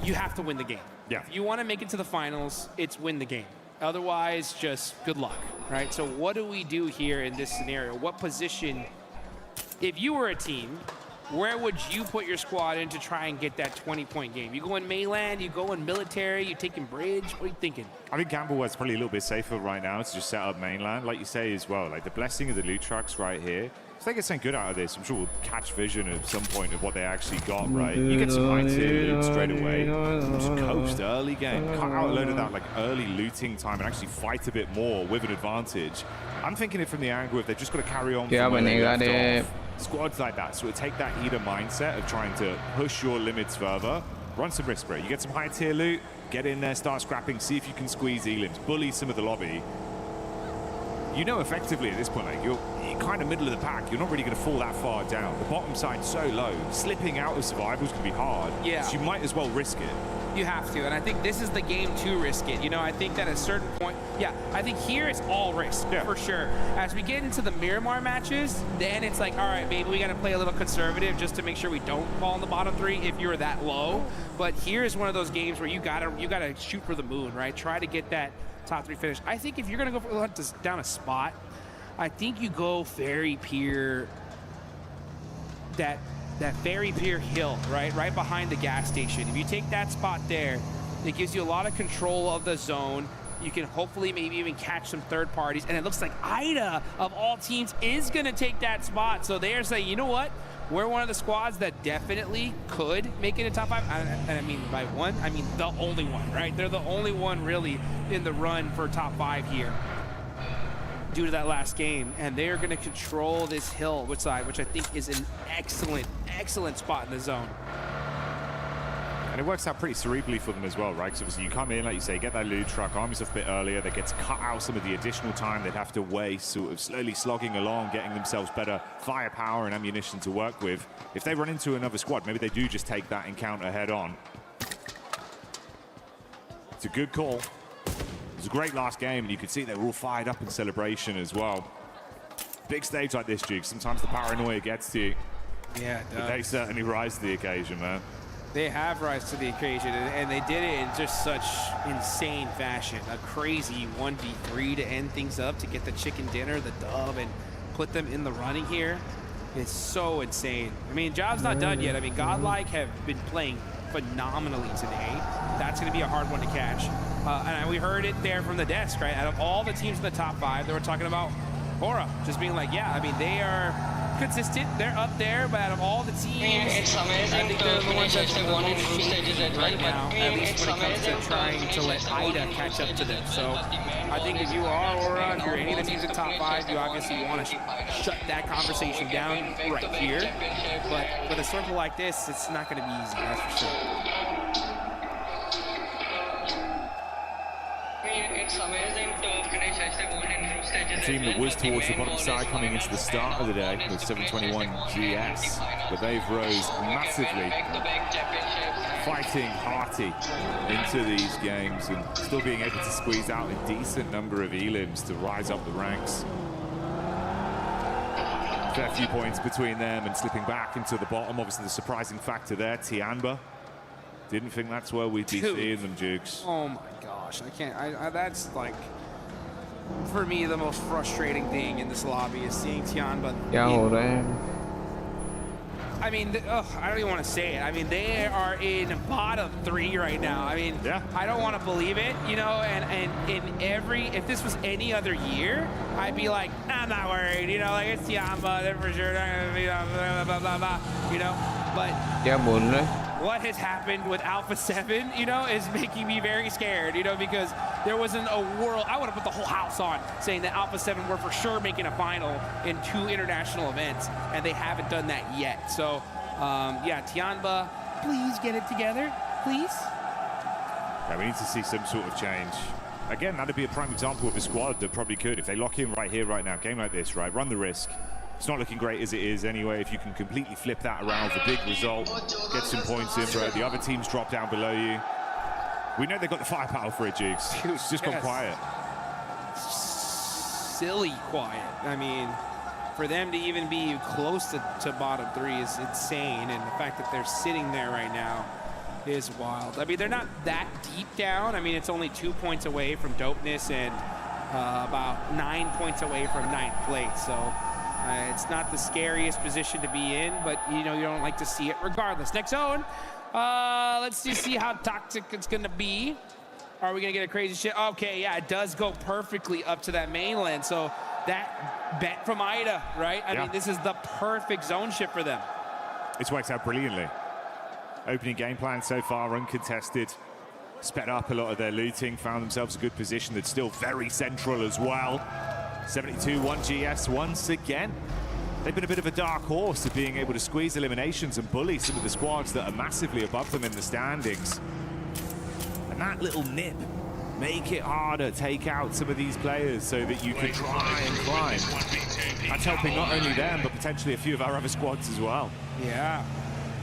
you have to win the game. Yeah. If you want to make it to the finals, it's win the game. Otherwise, just good luck, right? So what do we do here in this scenario? What position, if you were a team, where would you put your squad in to try and get that 20-point game? You go in mainland, you go in military, you taking bridge? What are you thinking? I think Gambleware's probably a little bit safer right now to just set up mainland, like you say as well. Like the blessing of the loot trucks right here. If they get something good out of this, I'm sure we'll catch vision at some point of what they actually got, right? You get some high tier loot straight away. Just coast early game. Cut out a load of that like early looting time and actually fight a bit more with an advantage. I'm thinking it from the angle if they've just got to carry on from where they left off. Squads like that, so we take that Ida mindset of trying to push your limits further, run some risk break. You get some high tier loot, get in there, start scrapping, see if you can squeeze Eland, bully some of the lobby. You know effectively at this point, like you're kind of middle of the pack, you're not really going to fall that far down. The bottom side's so low, slipping out of survival is going to be hard. Yeah. So you might as well risk it. You have to, and I think this is the game to risk it. You know, I think that at a certain point, I think here it's all risk, for sure. As we get into the Miramar matches, then it's like, all right, maybe we got to play a little conservative just to make sure we don't fall in the bottom 3 if you're that low. But here is one of those games where you gotta shoot for the moon, right? Try to get that top 3 finish. I think if you're gonna go down a spot, I think you go Ferry Pier, that Ferry Pier hill, right behind the gas station. If you take that spot there, it gives you a lot of control of the zone. You can hopefully maybe even catch some third parties. And it looks like Ida, of all teams, is going to take that spot. So they are saying, you know what? We're one of the squads that definitely could make it a top 5. And I mean, by one, I mean the only one, right? They're the only one really in the run for top 5 here due to that last game. And they're going to control this hill, which I think is an excellent spot in the zone. And it works out pretty cerebrally for them as well, right? Because obviously you come in, like you say, get that loot truck, arm yourself a bit earlier, that gets cut out some of the additional time they'd have to waste, sort of slowly slogging along, getting themselves better firepower and ammunition to work with. If they run into another squad, maybe they do just take that encounter head on. It's a good call. It was a great last game, and you could see they were all fired up in celebration as well. Big stage like this, Duke, sometimes the paranoia gets to you. Yeah, it does. But they certainly rise to the occasion, man. They have rise to the occasion, and they did it in just such insane fashion. A crazy 1v3 to end things up, to get the chicken dinner, the dub, and put them in the running here. It's so insane. I mean, job's not done yet. I mean, Godlike have been playing phenomenally today. That's going to be a hard one to catch. And we heard it there from the desk, right? Out of all the teams in the top 5, they were talking about Aura, just being like, yeah, I mean, they are consistent, they're up there, but out of all the teams, it's amazing I think they're the ones that won in group stages as well, right now, at least when it comes to trying to let IDA catch up to them. So I think if you are Aura, if you're any of the teams in top 5, you obviously want to shut that conversation down right here. But with a circle like this, it's not going to be easy, that's for sure. It's amazing to finish as they won in group stages. A team that was towards the bottom side coming into the start of the day with 721 GS, but they've rose massively, fighting hearty into these games and still being able to squeeze out a decent number of elims to rise up the ranks. Fair few points between them and slipping back into the bottom. Obviously the surprising factor there, Tianba. Didn't think that's where we'd be seeing them, Jukes. Oh my gosh, I can't, that's like, for me, the most frustrating thing in this lobby is seeing Tianba. I mean, I don't even want to say it. I mean, they are in bottom 3 right now. I mean, I don't want to believe it, you know, and if this was any other year, I'd be like, I'm not worried, you know, like it's Tianba, they're for sure not going to be blah, blah, blah, blah, you know, but what has happened with Alpha 7, you know, is making me very scared, you know, because there wasn't a world, I would have put the whole house on saying that Alpha 7 were for sure making a final in 2 international events, and they haven't done that yet. So, yeah, Tianba, please get it together, please. Yeah, we need to see some sort of change. Again, that'd be a prime example of a squad that probably could, if they lock in right here, right now, game like this, right, run the risk. It's not looking great as it is anyway. If you can completely flip that around with a big result, get some points in, bro. The other teams drop down below you. We know they've got the firepower for it, Jukes. It's just gone quiet. Silly quiet. I mean, for them to even be close to bottom 3 is insane. And the fact that they're sitting there right now is wild. I mean, they're not that deep down. I mean, it's only 2 points away from dopeness and about 9 points away from 9th place. So it's not the scariest position to be in, but you know, you don't like to see it regardless. Next zone, let's just see how toxic it's gonna be. Are we gonna get a crazy shit? Okay, yeah, it does go perfectly up to that mainland. So that bet from IDA, right? I mean, this is the perfect zone shift for them. It's worked out brilliantly. Opening game plan so far, uncontested. Sped up a lot of their looting, found themselves a good position that's still very central as well. 72-1 GS once again. They've been a bit of a dark horse of being able to squeeze eliminations and bully some of the squads that are massively above them in the standings. And that little nip, make it harder, take out some of these players so that you can try and climb. That's helping not only them, but potentially a few of our other squads as well. Yeah,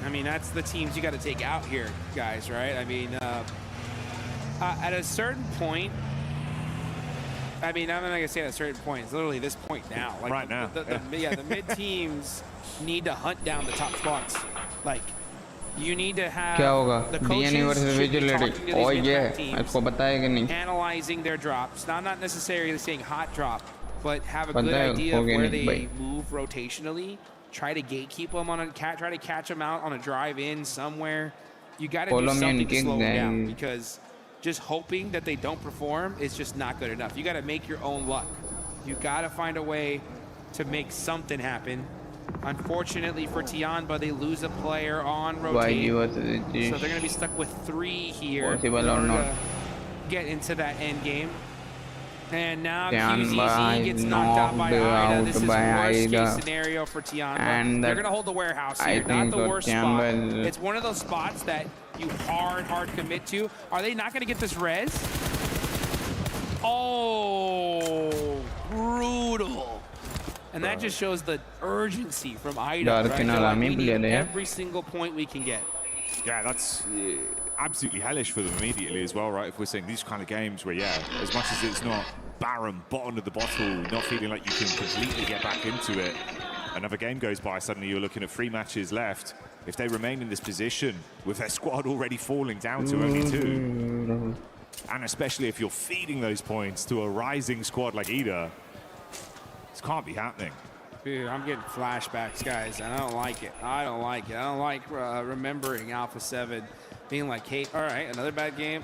I mean, that's the teams you got to take out here, guys, right? I mean, at a certain point, I mean, I'm not gonna say at a certain point. It's literally this point now. Like right now. The mid teams need to hunt down the top spots. Like, you need to have the coaches should be talking to these teams, analyzing their drops. Now, I'm not necessarily saying hot drop, but have a good idea of where they move rotationally. Try to gatekeep them on a try to catch them out on a drive-in somewhere. You got to do something to slow them down, because just hoping that they don't perform is just not good enough. You got to make your own luck. You got to find a way to make something happen. Unfortunately for Tianba, they lose a player on rotate, so they're going to be stuck with 3 here in order to get into that end game. And now QZZ gets knocked out by IDA. This is worst case scenario for Tianba. They're going to hold the warehouse here, not the worst spot. It's one of those spots that you hard commit to. Are they not going to get this res? Oh, brutal. And that just shows the urgency from IDA, right? Like, we need every single point we can get. Yeah, that's absolutely hellish for them immediately as well, right? If we're saying these kind of games where, yeah, as much as it's not barren, bottom of the bottle, not feeling like you can completely get back into it, another game goes by, suddenly you're looking at 3 matches left. If they remain in this position with their squad already falling down to only 2, and especially if you're feeding those points to a rising squad like IDA, this can't be happening. Dude, I'm getting flashbacks, guys, and I don't like it. I don't like it. I don't like remembering Alpha 7 being like, hey, all right, another bad game,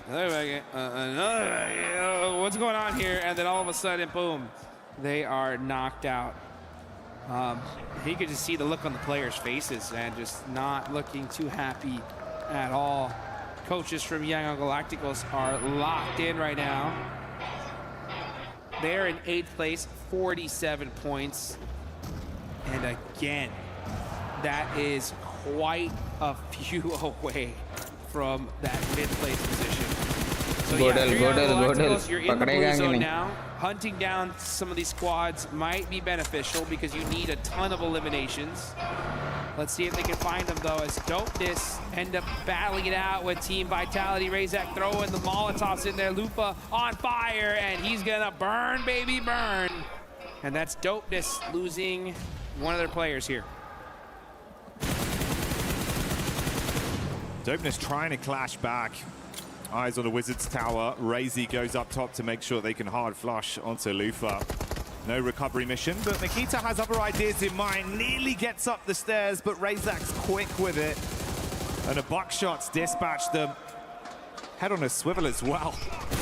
what's going on here? And then all of a sudden, boom, they are knocked out. You could just see the look on the players' faces and just not looking too happy at all. Coaches from Young Galacticos are locked in right now. They're in 8th place, 47 points. And again, that is quite a few away from that mid-place position. So yeah, you're in the blue zone now. Hunting down some of these squads might be beneficial because you need a ton of eliminations. Let's see if they can find them, though, as Dopeness end up battling it out with Team Vitality. Razak throwing the Molotovs in there. Lupa on fire, and he's gonna burn, baby, burn. And that's Dopeness losing one of their players here. Dopeness trying to clash back. Eyes on the Wizards Tower. Razy goes up top to make sure they can hard flush onto Lufa. No recovery mission, but Nikita has other ideas in mind. Nearly gets up the stairs, but Razak's quick with it. And a buckshot's dispatched them. Head on a swivel as well.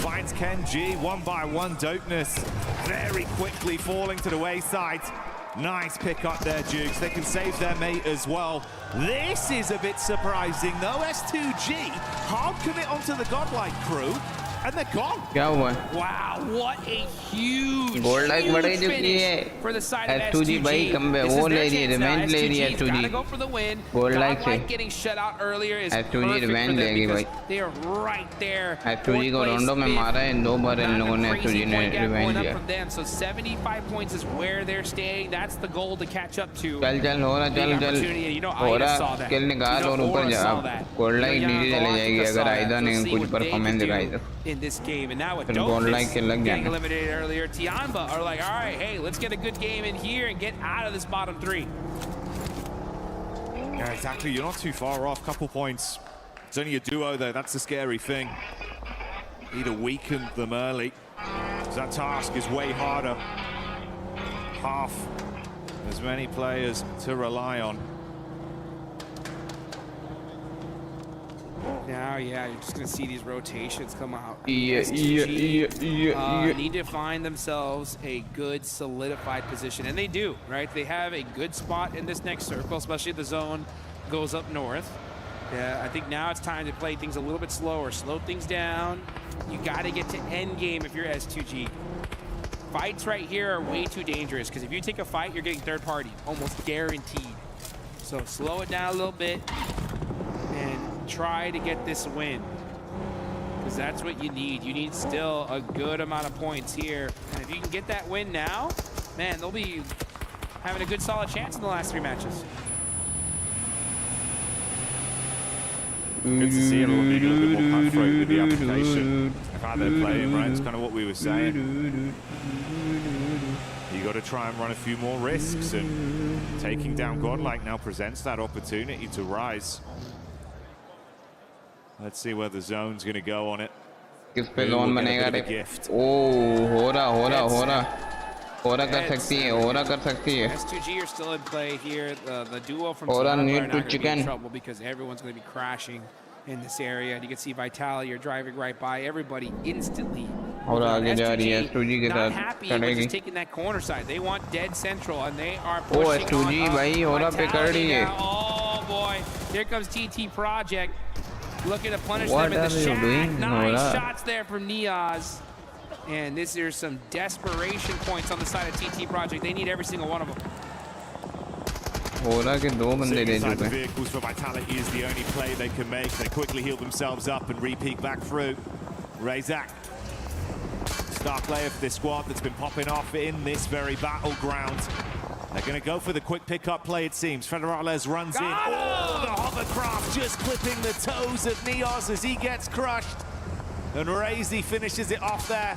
Finds Ken G, one by one. Dopeness very quickly falling to the wayside. Nice pick up there, Jukes. They can save their mate as well. This is a bit surprising, though. S2G hard commit onto the Godlike crew, and they're gone. Wow, what a huge finish for the side of S2G भाई कम है वो ले रही है revenge ले रही है S2G. Go for the win. Godlike से getting shut out earlier is S2G revenge लेगी भाई. They are right there. S2G को राउंडों में मारा है 2 बार इन लोगों ने S2G ने रिवेंज लिया. So 75 points is where they're staying. That's the goal to catch up to. चल हो रहा स्किल निकाल और ऊपर जा. Godlike नीचे चले जाएगी अगर आयदा ने कुछ परफॉर्मेंस दिखाई तो. In this game, and now with Dopeness getting eliminated earlier, Tianba are like, all right, hey, let's get a good game in here and get out of this bottom 3. Yeah, exactly. You're not too far off. Couple points. It's only a duo, though. That's the scary thing. Need to weaken them early. That task is way harder. Half as many players to rely on. Now, yeah, you're just going to see these rotations come out. Yeah. Need to find themselves a good, solidified position. And they do, right? They have a good spot in this next circle, especially if the zone goes up north. Yeah, I think now it's time to play things a little bit slower. Slow things down. You got to get to end game if you're S2G. Fights right here are way too dangerous because if you take a fight, you're getting third party, almost guaranteed. So slow it down a little bit and try to get this win, because that's what you need. You need still a good amount of points here, and if you can get that win now, man, they'll be having a good solid chance in the last 3 matches. Good to see everyone being a little bit more cutthroat with the application of how they're playing, right? It's kind of what we were saying. You got to try and run a few more risks, and taking down Godlike now presents that opportunity to rise. Let's see where the zone's going to go on it. किस पे zone बनेगा रे? ओह हो रहा कर सकती है. S2G are still in play here. The duo from Hora need to are chicken. in trouble because everyone's going to be crashing in this area. And you can see Vitality are driving right by everybody instantly. और आगे जा रही है S2G के Not साथ happy चढ़ेगी. with just taking that corner side. They want dead central, and they are O pushing S2G on भाई होरा पे कर रही है. Oh boy, here comes TT Project. Looking to punish What them in the are you shack. doing? Nice shots there from Niaz. And this is some desperation points on the side of TT Project. They need every single one of them. होरा के 2 बंदे ले Inside the चुके. vehicles for Vitality is the only play they can make. They quickly heal themselves up and re-peek back through. Razak, star player for this squad that's been popping off in this very battleground. They're going to go for the quick pick-up play, it seems. Federales runs in. Oh, the hovercraft just clipping the toes of Neos as he gets crushed. And Razy finishes it off there.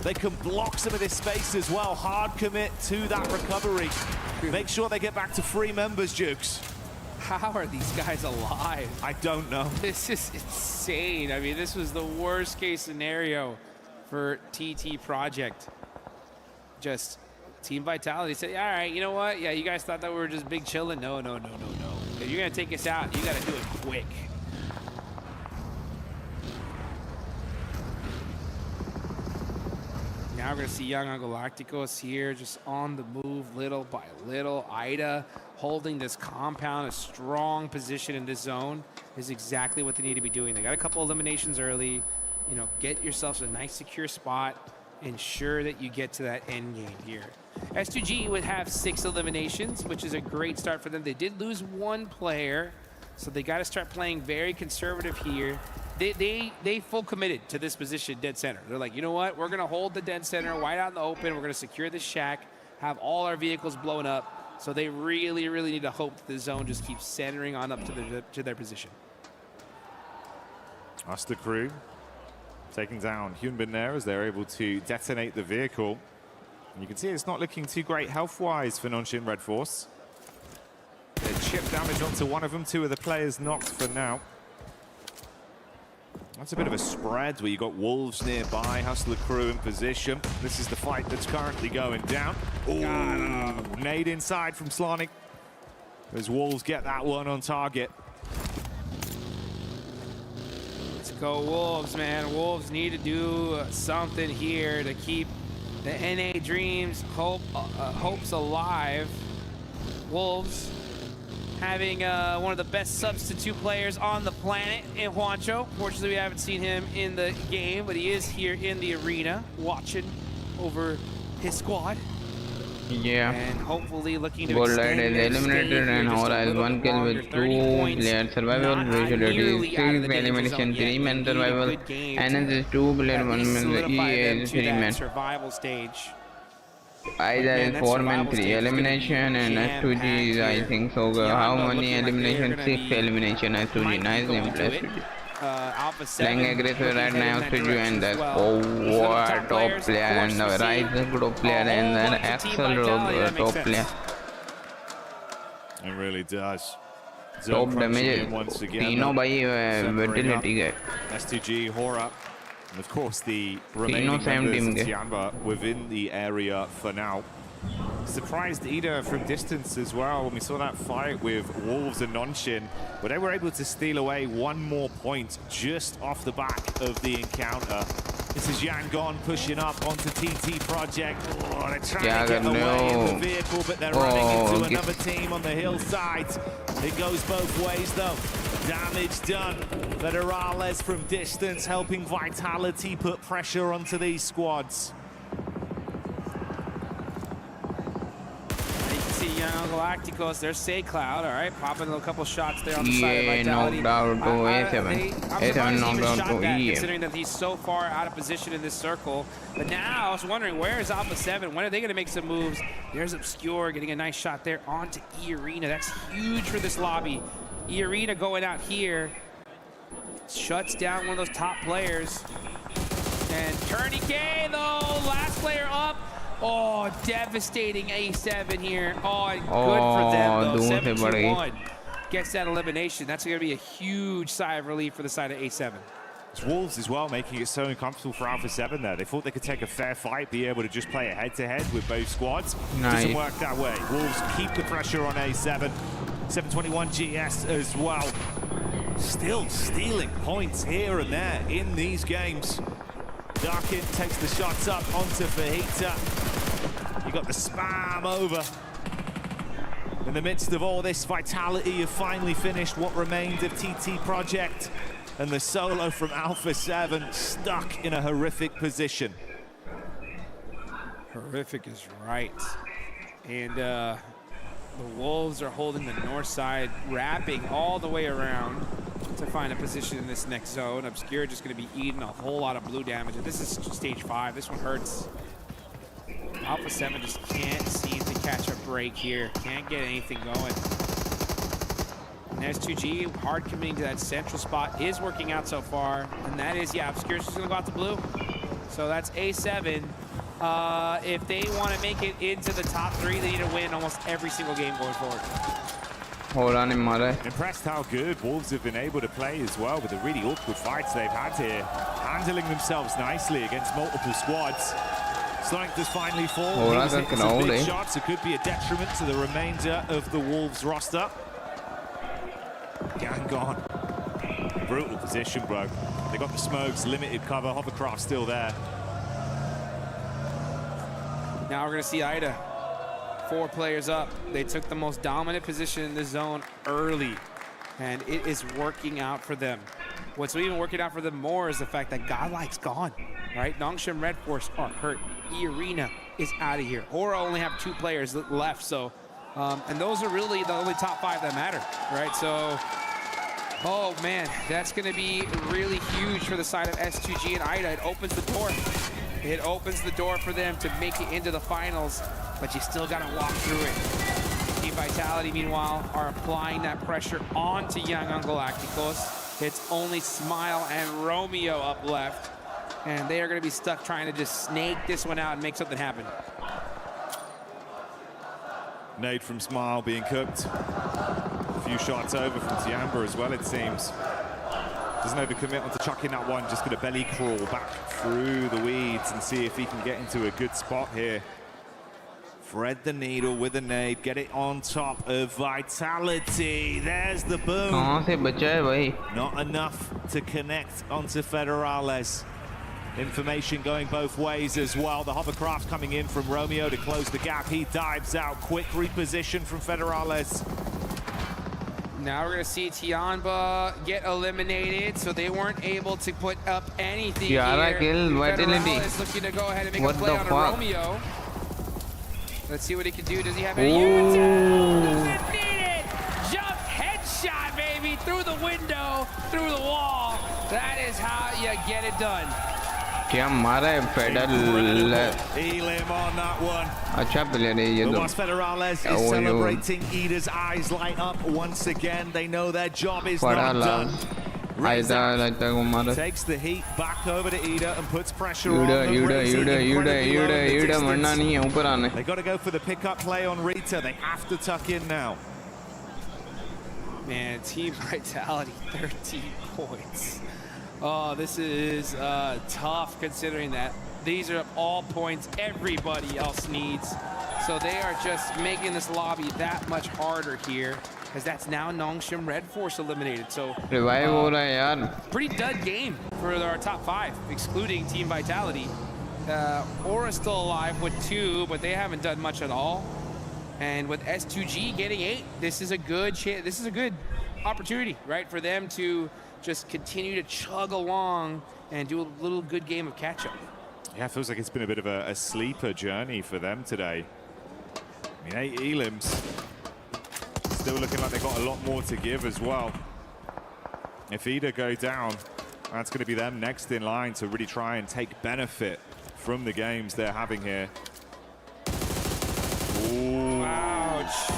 They can block some of this space as well. Hard commit to that recovery. Make sure they get back to 3 members, Jukes. How are these guys alive? I don't know. This is insane. I mean, this was the worst case scenario for TT Project. Just Team Vitality said, all right, you know what? Yeah, you guys thought that we were just big chilling. No. If you're going to take us out, you got to do it quick. we're going to see Young Galacticos here just on the move little by little. Ida holding this compound, a strong position in this zone is exactly what they need to be doing. They got a couple eliminations early. You know, get yourselves a nice secure spot. Ensure that you get to that end game here. S2G would have 6 eliminations, which is a great start for them. They did lose 1 player, so they got to start playing very conservative here. They full committed to this position, dead center. They're like, you know what? We're going to hold the dead center wide out in the open. We're going to secure this shack, have all our vehicles blown up. So they really, really need to hope that the zone just keeps centering on up to their position. That's the crew taking down Hyunbin there as they're able to detonate the vehicle. And you can see it's not looking too great health-wise for Nongshim Red Force. Chip damage onto one of them, 2 of the players knocked for now. That's a bit of a spread where you got Wolves nearby, Hustler crew in position. This is the fight that's currently going down. Ooh, nade inside from Slonic as Wolves get that one on target. Let's go Wolves, man. Wolves need to do something here to keep the NA dreams, hopes alive. Wolves having one of the best substitute players on the planet in Juancho. Fortunately, we haven't seen him in the game, but he is here in the arena watching over his squad. Yeah. And hopefully looking to Gold extend Light is their eliminated stay and here just a Hora has little 1 bit kill longer. with 2 30 player survival. Not Visuality nearly is out of 6 the danger elimination, zone 3 yet. man They need a survival. good game NS to is 2 player, at 1 least man. solidify EA them is to 3 that man. survival stage. Ida man, is that 4 man, survival 3 stage is gonna be elimination, and S2G is, I jam-packed think so. here. How Yamba many looking like they're elimination? gonna 6 be- elimination. S2G, nice going game, to plus it. 2G. Alpha 7 Playing aggressive looking right headed in now, that S2G, direction and as that's well. These are the top players. player, Of course, and the we see Rise is good player, a and whole then bunch of team Axel vitality. That makes top sense. player. It really does. Top Zone crunching damage in once again. तीनों भाई Separating up. vitality गए. S2G, Hora, and of course the तीनों remaining same members team of के. Tianba within the area for now. Surprised Ida from distance as well when we saw that fight with Wolves and Nongshim, but they were able to steal away 1 more point just off the back of the encounter. This is Yangon pushing up onto TT Project. Oh, they're trying to get away in the vehicle, but they're running into another team on the hillside. It goes both ways though. Damage done. Federales from distance helping Vitality put pressure onto these squads. Young Galacticos, there's Say Cloud, all right, popping a couple shots there on the side of EA Vitality. knocked out to A7. I'm A7 surprised he knocked even out shot to that, EA. considering that he's so far out of position in this circle. But now I was wondering, where is Alpha 7? When are they going to make some moves? There's Obscure getting a nice shot there onto E-Arena. That's huge for this lobby. E-Arena going out here shuts down one of those top players. And Tourniquet, though, last player up. Oh, devastating A7 here. Oh, and good for them, though. 7-2-1 gets that elimination. That's going to be a huge sigh of relief for the side of A7. It's Wolves as well, making it so uncomfortable for Alpha 7 there. They thought they could take a fair fight, be able to just play a head-to-head with both squads. Nice. Doesn't work that way. Wolves keep the pressure on A7. 721 GS as well. Still stealing points here and there in these games. Darkin takes the shots up onto Fajita. You got the spam over. In the midst of all this, Vitality have finally finished what remained of TT Project. And the solo from Alpha 7 stuck in a horrific position. Horrific is right. And the Wolves are holding the north side, wrapping all the way around to find a position in this next zone. Obscure just going to be eating a whole lot of blue damage. And this is stage 5. This one hurts. Alpha 7 just can't seem to catch a break here. Can't get anything going. And S2G, hard committing to that central spot, is working out so far. And that is, yeah, Obscure's just going to go out to blue. So that's A7. If they want to make it into the top 3, they need to win almost every single game going forward. Hold on, Impressed how good Wolves have been able to play as well with the really awkward fights they've had here. Handling themselves nicely against multiple squads. Sonic does finally fall. He was hitting some big shots. It could be a detriment to the remainder of the Wolves roster. Yangon. Brutal position, bro. They got the smokes, limited cover. Hovercraft still there. Now we're going to see Ida. 4 players up. They took the most dominant position in the zone early, and it is working out for them. What's even working out for them more is the fact that Godlike's gone, right? Nongshim Red Force are hurt. E-Arena is out of here. Aura only have 2 players left, so, and those are really the only top 5 that matter, right? So, oh man, that's gonna be really huge for the side of S2G and Ida. It opens the door. It opens the door for them to make it into the finals, but you still gotta walk through it. Team Vitality, meanwhile, are applying that pressure onto Young Galacticos. It's only Smile and Romeo up left, and they are gonna be stuck trying to just snake this one out and make something happen. Nade from Smile being cooked. A few shots over from Tiamba as well, it seems. Doesn't overcommit onto chucking that one, just gonna belly crawl back through the weeds and see if he can get into a good spot here. Thread the needle with a nade, get it on top of Vitality. There's the boom. Not enough to connect onto Federales. Information going both ways as well. The hovercraft coming in from Romeo to close the gap. He dives out. Quick reposition from Federales. Now we're gonna see Tiamba get eliminated, so they weren't able to put up anything here. Federales looking to go ahead and make a play on a Romeo. Let's see what he can do. Does he have any utility? Needed. Jump headshot, baby, through the window, through the wall. That is how you get it done. क्या मारा है federal Elim on that one. अच्छा player है ये तो Los Federales is celebrating. Ida's eyes light up once again. They know their job is not done. Takes the heat back over to Ida and puts pressure on them. Ida मरना नहीं है ऊपर आने. They got to go for the pickup play on Rita. They have to tuck in now. Man, Team Vitality, 13 points. Oh, this is tough considering that these are all points everybody else needs. So they are just making this lobby that much harder here, as that's now Nongshim Red Force eliminated. So pretty dud game for our top 5, excluding Team Vitality. Aura's still alive with 2, but they haven't done much at all. And with S2G getting 8, this is a good opportunity, right, for them to just continue to chug along and do a little good game of catch-up. Yeah, it feels like it's been a bit of a sleeper journey for them today. I mean, 8 elims. Still looking like they've got a lot more to give as well. If Ida go down, that's going to be them next in line to really try and take benefit from the games they're having here. Ooh. Ouch.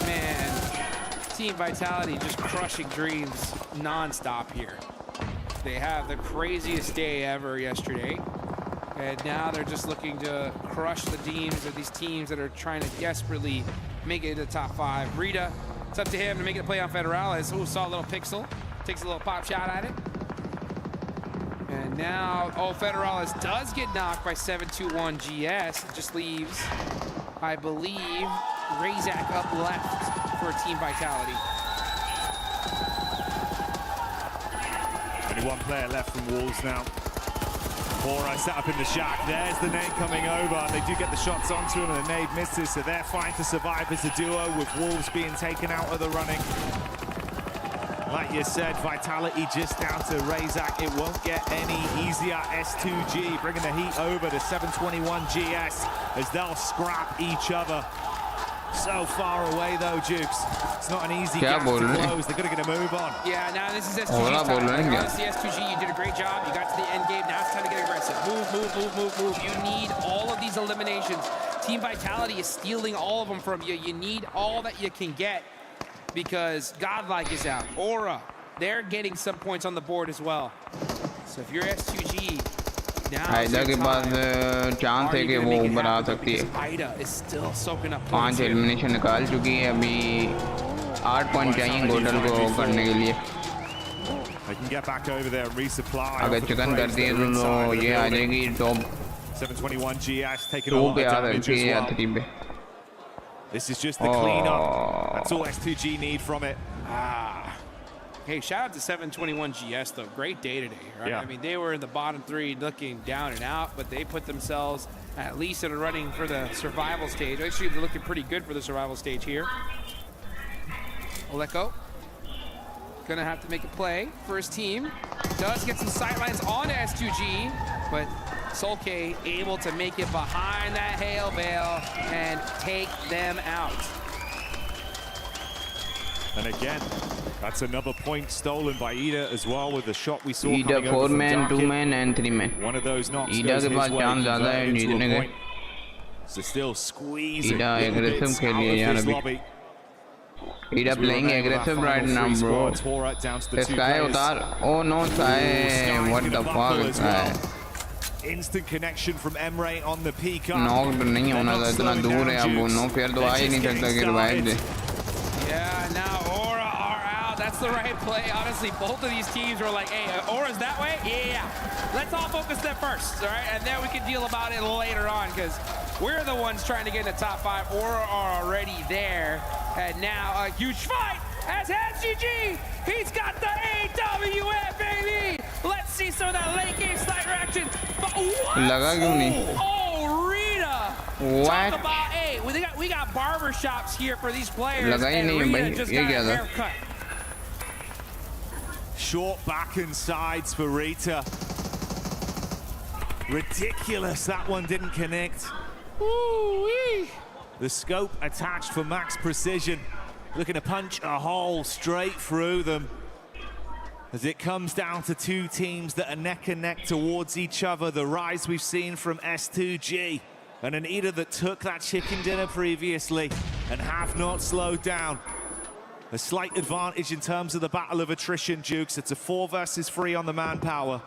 Man. Team Vitality just crushing dreams non-stop here. They have the craziest day ever yesterday, and now they're just looking to crush the teams of these teams that are trying to desperately make it to the top 5. Rita, it's up to him to make it a play on Federales. Ooh, saw a little pixel, takes a little pop shot at it. And now, oh, Federales does get knocked by 721 GS. It just leaves, I believe, Razak up left for Team Vitality. Only one player left from Wolves now. Aura set up in the shack. There's the nade coming over. They do get the shots onto him and the nade misses, so they're fine to survive as a duo with Wolves being taken out of the running. Like you said, Vitality just down to Razak. It won't get any easier. S2G bringing the heat over to 721 GS as they'll scrap each other. So far away though, Jukes. It's not an easy gap to close. They're going to get a move on. Yeah, now this is S2G's time. Honestly, S2G, you did a great job. You got to the end game. Now it's time to get aggressive. Move. You need all of these eliminations. Team Vitality is stealing all of them from you. You need all that you can get because Godlike is out. Aura, they're getting some points on the board as well. So if you're S2G, Aida के पास chance है कि वो ऊपर आ सकती है 5 elimination निकाल चुकी है अभी 8 पॉइंट चाहिए गोल्डन को करने के लिए अगर चिकन करती है तो ये आ जाएगी टॉप 2 पे आ सकती है या 3 पे This is just the cleanup. That's all S2G need from it. Hey, shout out to 721 GS, though. Great day today, right? Yeah. I mean, they were in the bottom 3 looking down and out, but they put themselves at least in a running for the survival stage. Actually, they're looking pretty good for the survival stage here. Oleko gonna have to make a play for his team. Does get some sightlines on S2G, but Solke able to make it behind that hail veil and take them out. And again, that's another point stolen by Ida as well with the shot we saw Ida coming over 4 man, from 2 Darkin. man and 3 man. One of those knocks Ida goes के his पास way, chance ज़्यादा है converted जीतने to a के. point. So still squeezing Ida little aggressive bits खेल out रही है of यार this अभी. lobby. Ida As we playing remain with our aggressive final right now, three bro. squads. Horak down to the two Sky players. उतार. Oh no, Sky. What the fuck, Sky? Instant connection from Emre on the peak up. Knocked नहीं होना था, इतना दूर है अब वो. No fair तो आ ही नहीं सकता कि revive they. Yeah, now Aura are out. That's the right play. Honestly, both of these teams were like, hey, Aura's that way? Yeah. Let's all focus there first, all right? And then we can deal about it later on, because we're the ones trying to get in the top 5. Aura are already there. And now a huge fight as SGG. He's got the AWF, baby. Let's see some of that late game sniper action. But what? लगा क्यों नहीं? Oh, Rita. What? Talk about, hey, we got barber shops here for these players. लगा ही and नहीं है Rita भाई. just ये got क्या a था? haircut. Short back and sides for Rita. Ridiculous, that one didn't connect. Ooh-wee. The scope attached for max precision. Looking to punch a hole straight through them. As it comes down to two teams that are neck and neck towards each other. The rise we've seen from S2G. And an Ida that took that chicken dinner previously and have not slowed down. A slight advantage in terms of the battle of attrition, Jukes. It's a 4 versus 3 on the manpower.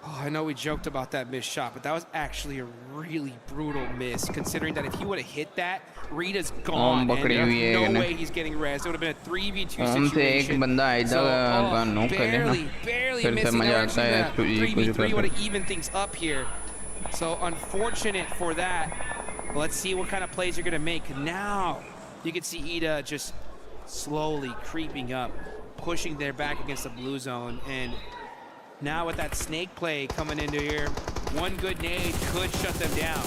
Oh, I know we joked about that missed shot, but that was actually a really brutal miss, considering that if he would have hit that, Rita's gone, and there's no way he's getting res. It would have been a 3v2 situation. Barely missing. That 3v3 would have evened things up here. So unfortunate for that. Let's see what kind of plays you're going to make. Now you can see Ida just slowly creeping up, pushing their back against the blue zone, and now with that snake play coming into here, one good nade could shut them down.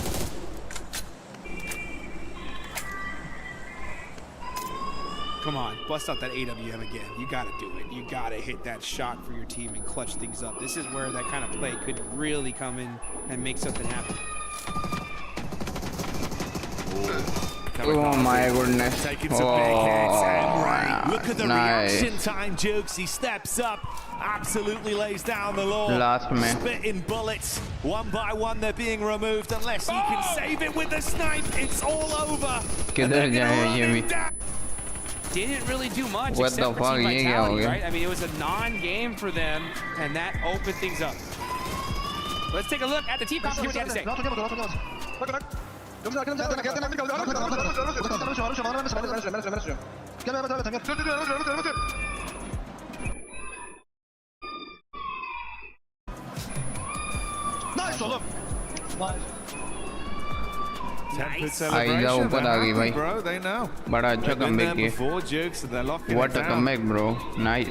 Come on, bust out that AWM again. You gotta do it. You gotta hit that shot for your team and clutch things up. This is where that kind of play could really come in and make something happen. Oh my goodness. Taking some big hits, Emre. Look at the reaction time, Jukes. He steps up, absolutely lays down the law. Last man. Spitting bullets. One by one, they're being removed. Unless he can save it with the snipe, it's all over. किधर जाए ये भी? Didn't really do much What except the for fuck, team ये क्या हो vitality, गया? right? I mean, it was a non-game for them, and that opened things up. Let's take a look at the team comp. What do you have to say? Nice oğlum. आइजा ऊपर आ गई भाई. बड़ा अच्छा comeback किया. What a comeback, bro. Nice.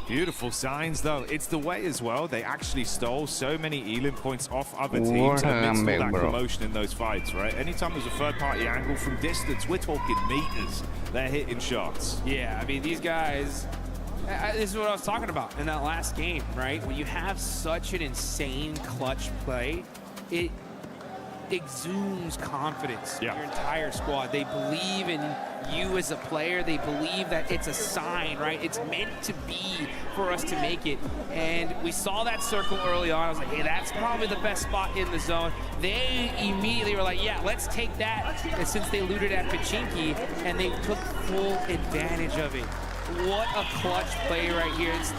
Beautiful signs, though. It's the way as well. They actually stole so many Elim points off other teams What a amidst all comeback, that bro. commotion in those fights, right? Anytime there's a third-party angle from distance, we're talking meters. They're hitting shots. Yeah, I mean, these guys, this is what I was talking about in that last game, right? When you have such an insane clutch play, it exudes confidence in your entire squad. They believe in you as a player. They believe that it's a sign, right? It's meant to be for us to make it. And we saw that circle early on. I was like, hey, that's probably the best spot in the zone. They immediately were like, yeah, let's take that. And since they looted at Pachinki, and they took full advantage of it. What a clutch play right here. It's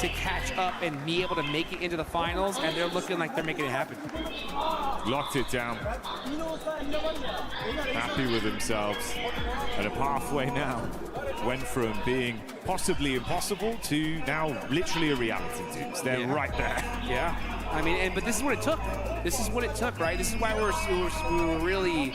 to catch up and be able to make it into the finals, and they're looking like they're making it happen. Locked it down. Happy with themselves. And a pathway now went from being possibly impossible to now literally a reality. They're right there. Yeah. I mean, but this is what it took. This is what it took, right? This is why we were really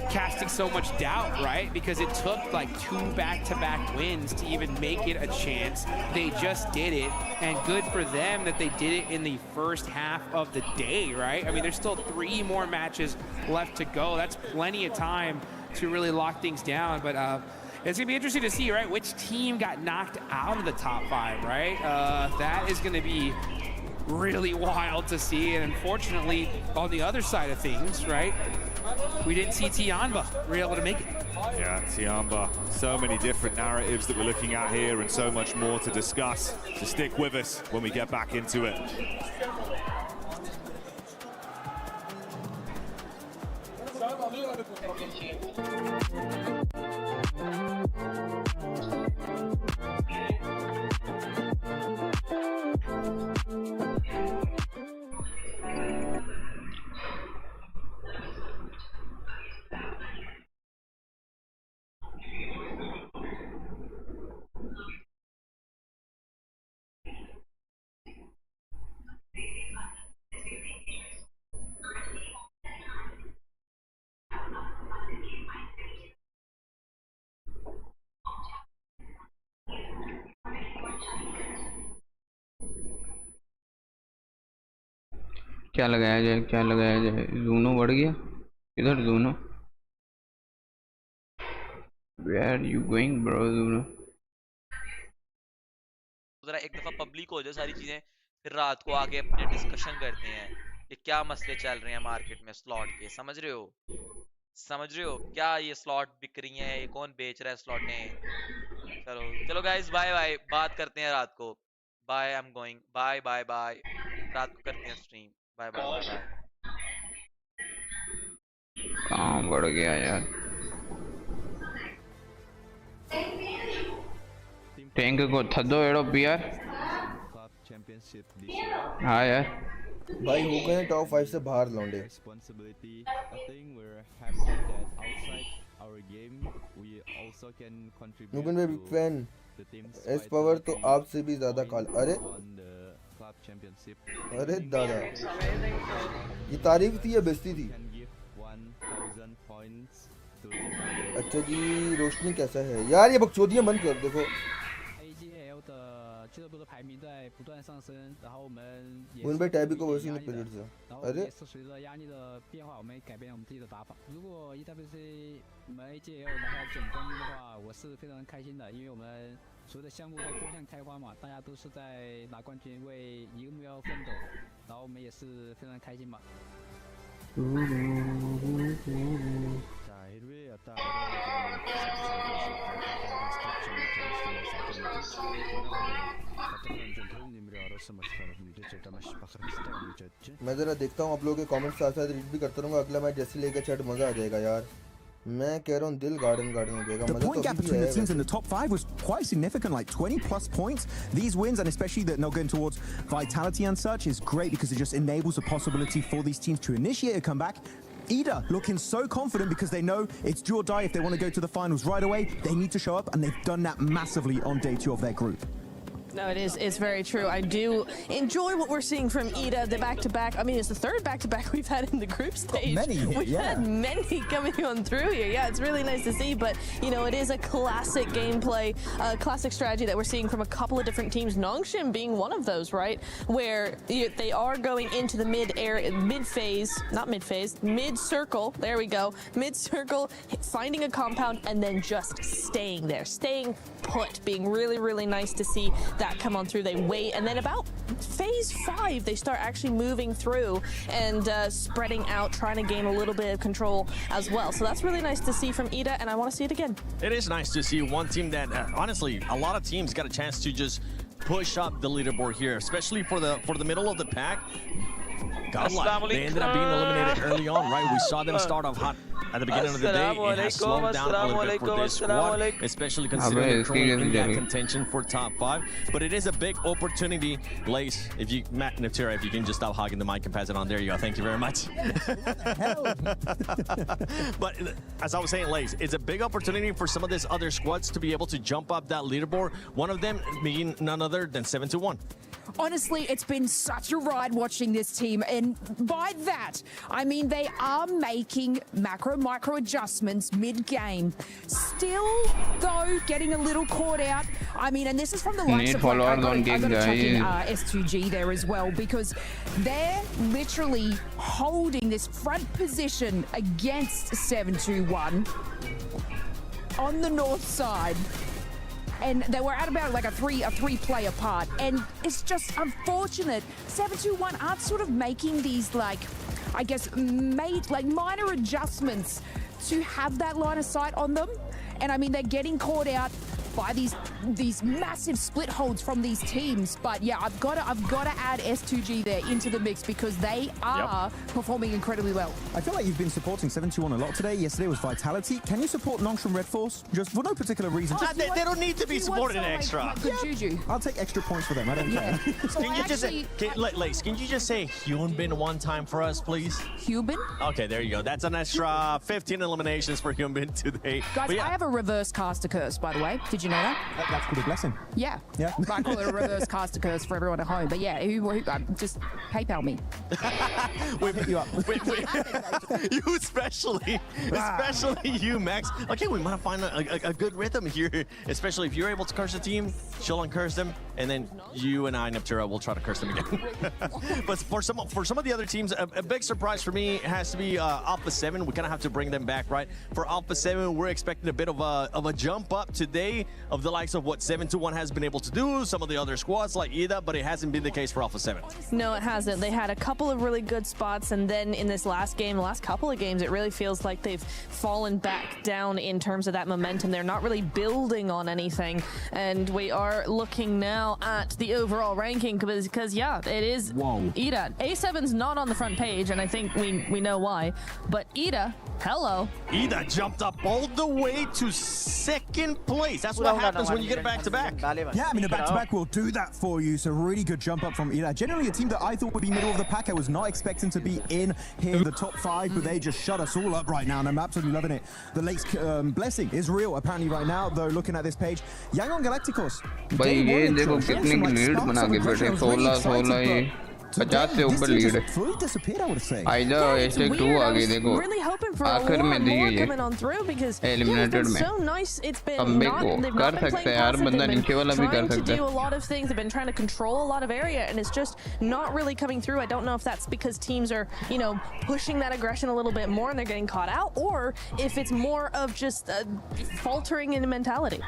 casting so much doubt, right? Because it took like 2 back-to-back wins to even make it a chance. They just did it, and good for them that they did it in the first half of the day, right? I mean, there's still 3 more matches left to go. That's plenty of time to really lock things down, but it's gonna be interesting to see, right, which team got knocked out of the top 5, right? That is gonna be really wild to see, and unfortunately, on the other side of things, right, we didn't see Tianba really able to make it. Yeah, Tianba. So many different narratives that we're looking at here and so much more to discuss. So stick with us when we get back into it. क्या लगाया जाए, क्या लगाया जाए? Juno बढ़ गया इधर, Juno where are you going bro? Juno जरा एक दफा पब्लिक हो जाए सारी चीजें, फिर रात को आके अपने डिस्कशन करते हैं कि क्या मसले चल रहे हैं मार्केट में स्लॉट के। समझ रहे हो? समझ रहे हो क्या ये स्लॉट बिक रही हैं, ये कौन बेच रहा है स्लॉटें? चलो चलो गाइस, बाय बाय, बात करते हैं रात को। Bye, I am going, bye bye bye, रात को करते हैं स्ट्रीम। Bye bye bye. कहाँ बढ़ गया यार? टैंक को थदो एड़ो पीआर। हाँ यार भाई हो गए टॉप 5 से बाहर लौंडे। नुगन भाई बिग फैन। एस पावर तो आपसे भी ज्यादा काल। अरे दादा, ये तारीफ थी या बेइज्जती थी? अच्छा जी, रोशनी कैसा है यार? ये बकचोदियां बंद कर। देखो उन भाई टैबी को वैसे नहीं पीरियड से। अरे मैं जरा देखता हूँ आप लोगों के कमेंट्स साथ साथ रीड भी करता रहूँगा। अगला मैच जैसे लेके चैट मजा आ जाएगा यार। मैं कह रहा हूँ दिल गार्डन गार्डन हो जाएगा। The point gap between the teams in the top 5 was quite significant, like 20 plus points. These wins, and especially that not going towards vitality and such, is great because it just enables the possibility for these teams to initiate a comeback. EDA looking so confident because they know it's do or die. If they want to go to the finals right away, they need to show up, and they've done that massively on day 2 of their group. No, it's very true. I do enjoy what we're seeing from EDA, the back-to-back. I mean, it's the 3rd back-to-back we've had in the group stage. We've had many coming on through here. Yeah, it's really nice to see, but, you know, it is a classic gameplay, classic strategy that we're seeing from a couple of different teams, Nongshim being one of those, right? Where they are going into the mid-circle, there we go, mid-circle, finding a compound, and then just staying there, staying put, being really, really nice to see that come on through. They wait, and then about phase 5 they start actually moving through and spreading out, trying to gain a little bit of control as well. So that's really nice to see from EDA, and I want to see it again. It is nice to see one team that honestly a lot of teams got a chance to just push up the leaderboard here, especially for the middle of the pack. Godlike, they ended up being eliminated early on, right? We saw them start off hot at the beginning of the day. It has slowed down a little bit for this squad, especially considering they're currently in that contention for top 5. But it is a big opportunity. Lace, if you, Matt Niptera, if you can just stop hogging the mic and pass it on. There you go. Thank you very much. But as I was saying, Lace, it's a big opportunity for some of these other squads to be able to jump up that leaderboard. One of them being none other than 7-1. honestly, it's been such a ride watching this team. And by that, I mean they are making micro adjustments mid-game. Still, though, getting a little caught out. I mean, and this is from the likes of, like, I've got to chuck in S2G there as well, because they're literally holding this front position against 721 on the north side. And they were at about like a three-player part. And it's just unfortunate 721 aren't sort of making these, like, I guess, minor adjustments to have that line of sight on them. And I mean, they're getting caught out by these massive split holds from these teams. But yeah, I've got to add S2G there into the mix because they are performing incredibly well. I feel like you've been supporting 721 a lot today. Yesterday was Vitality. Can you support Nongshim Red Force? Just for no particular reason. Just they don't need to be supported extra. Like good juju. I'll take extra points for them. I don't care. Can you just say, Lace, can you just say Hyunbin one time for us, please? Hyunbin? Okay, there you go. That's an extra 15 eliminations for Hyunbin today. Guys, I have a reverse caster curse, by the way. Did you know that? That's called a blessing. Yeah. Yeah. I call it a reverse caster curse for everyone at home. But yeah, just PayPal me. We'll hit you up. You especially you, Max. Okay, we might find a good rhythm here, especially if you're able to curse the team, she'll uncurse them, and then you and I, Neptura, will try to curse them again. But for some of the other teams, a big surprise for me has to be Alpha 7. We kind of have to bring them back, right? For Alpha 7, we're expecting a bit of a jump up today of the likes of what 721 has been able to do, some of the other squads like EDA, but it hasn't been the case for Alpha 7. No, it hasn't. They had a couple of really good spots, and then in this last game, the last couple of games, it really feels like they've fallen back down in terms of that momentum. They're not really building on anything, and we are looking now at the overall ranking because yeah, it is EDA. A7's not on the front page, and I think we know why, but EDA, hello. EDA jumped up all the way to second place. That's what happens when you get a back-to-back. Yeah, I mean, a back-to-back will do that for you. So really good jump up from EDA. Generally a team that I thought would be middle of the pack. I was not expecting to be in here in the top 5, but they just shut us all up right now, and I'm absolutely loving it. The late blessing is real apparently right now, though, looking at this page. Yangon Galacticos. भाई ये देखो कितनी lead बना के बैठे 16 ये 50 से ऊपर लीड है आइजा हैशटैग 2 आ गई देखो आखिर में दी ये एलिमिनेटेड में कमबैक को कर सकते हैं यार बंदा नीचे वाला भी कर सकता है a lot of things. They've been trying to control a lot of area, and it's just not really coming through. I don't know if that's because teams are, you know, pushing that aggression a little bit more and they're getting caught out, or if it's more of just faltering in mentality.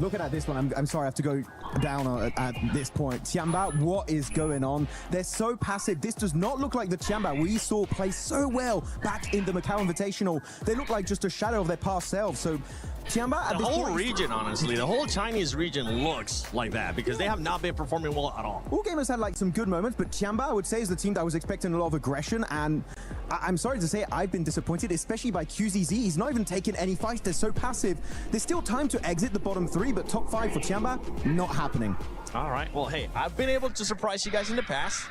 Looking at this one, I'm sorry I have to go down at this point. Tiamba, what is going on? They're so passive. This does not look like the Tiamba we saw play so well back in the Macau Invitational. They look like just a shadow of their past selves. So Tiamba, the whole region, honestly, the whole Chinese region looks like that because they have not been performing well at all. All gamers had like some good moments, but Tiamba, I would say, is the team that I was expecting a lot of aggression, and I'm sorry to say I've been disappointed, especially by QZZ. He's not even taking any fights. They're so passive. There's still time to exit the bottom 3, but top 5 for Tiamba, not happening. All right, well, hey, I've been able to surprise you guys in the past.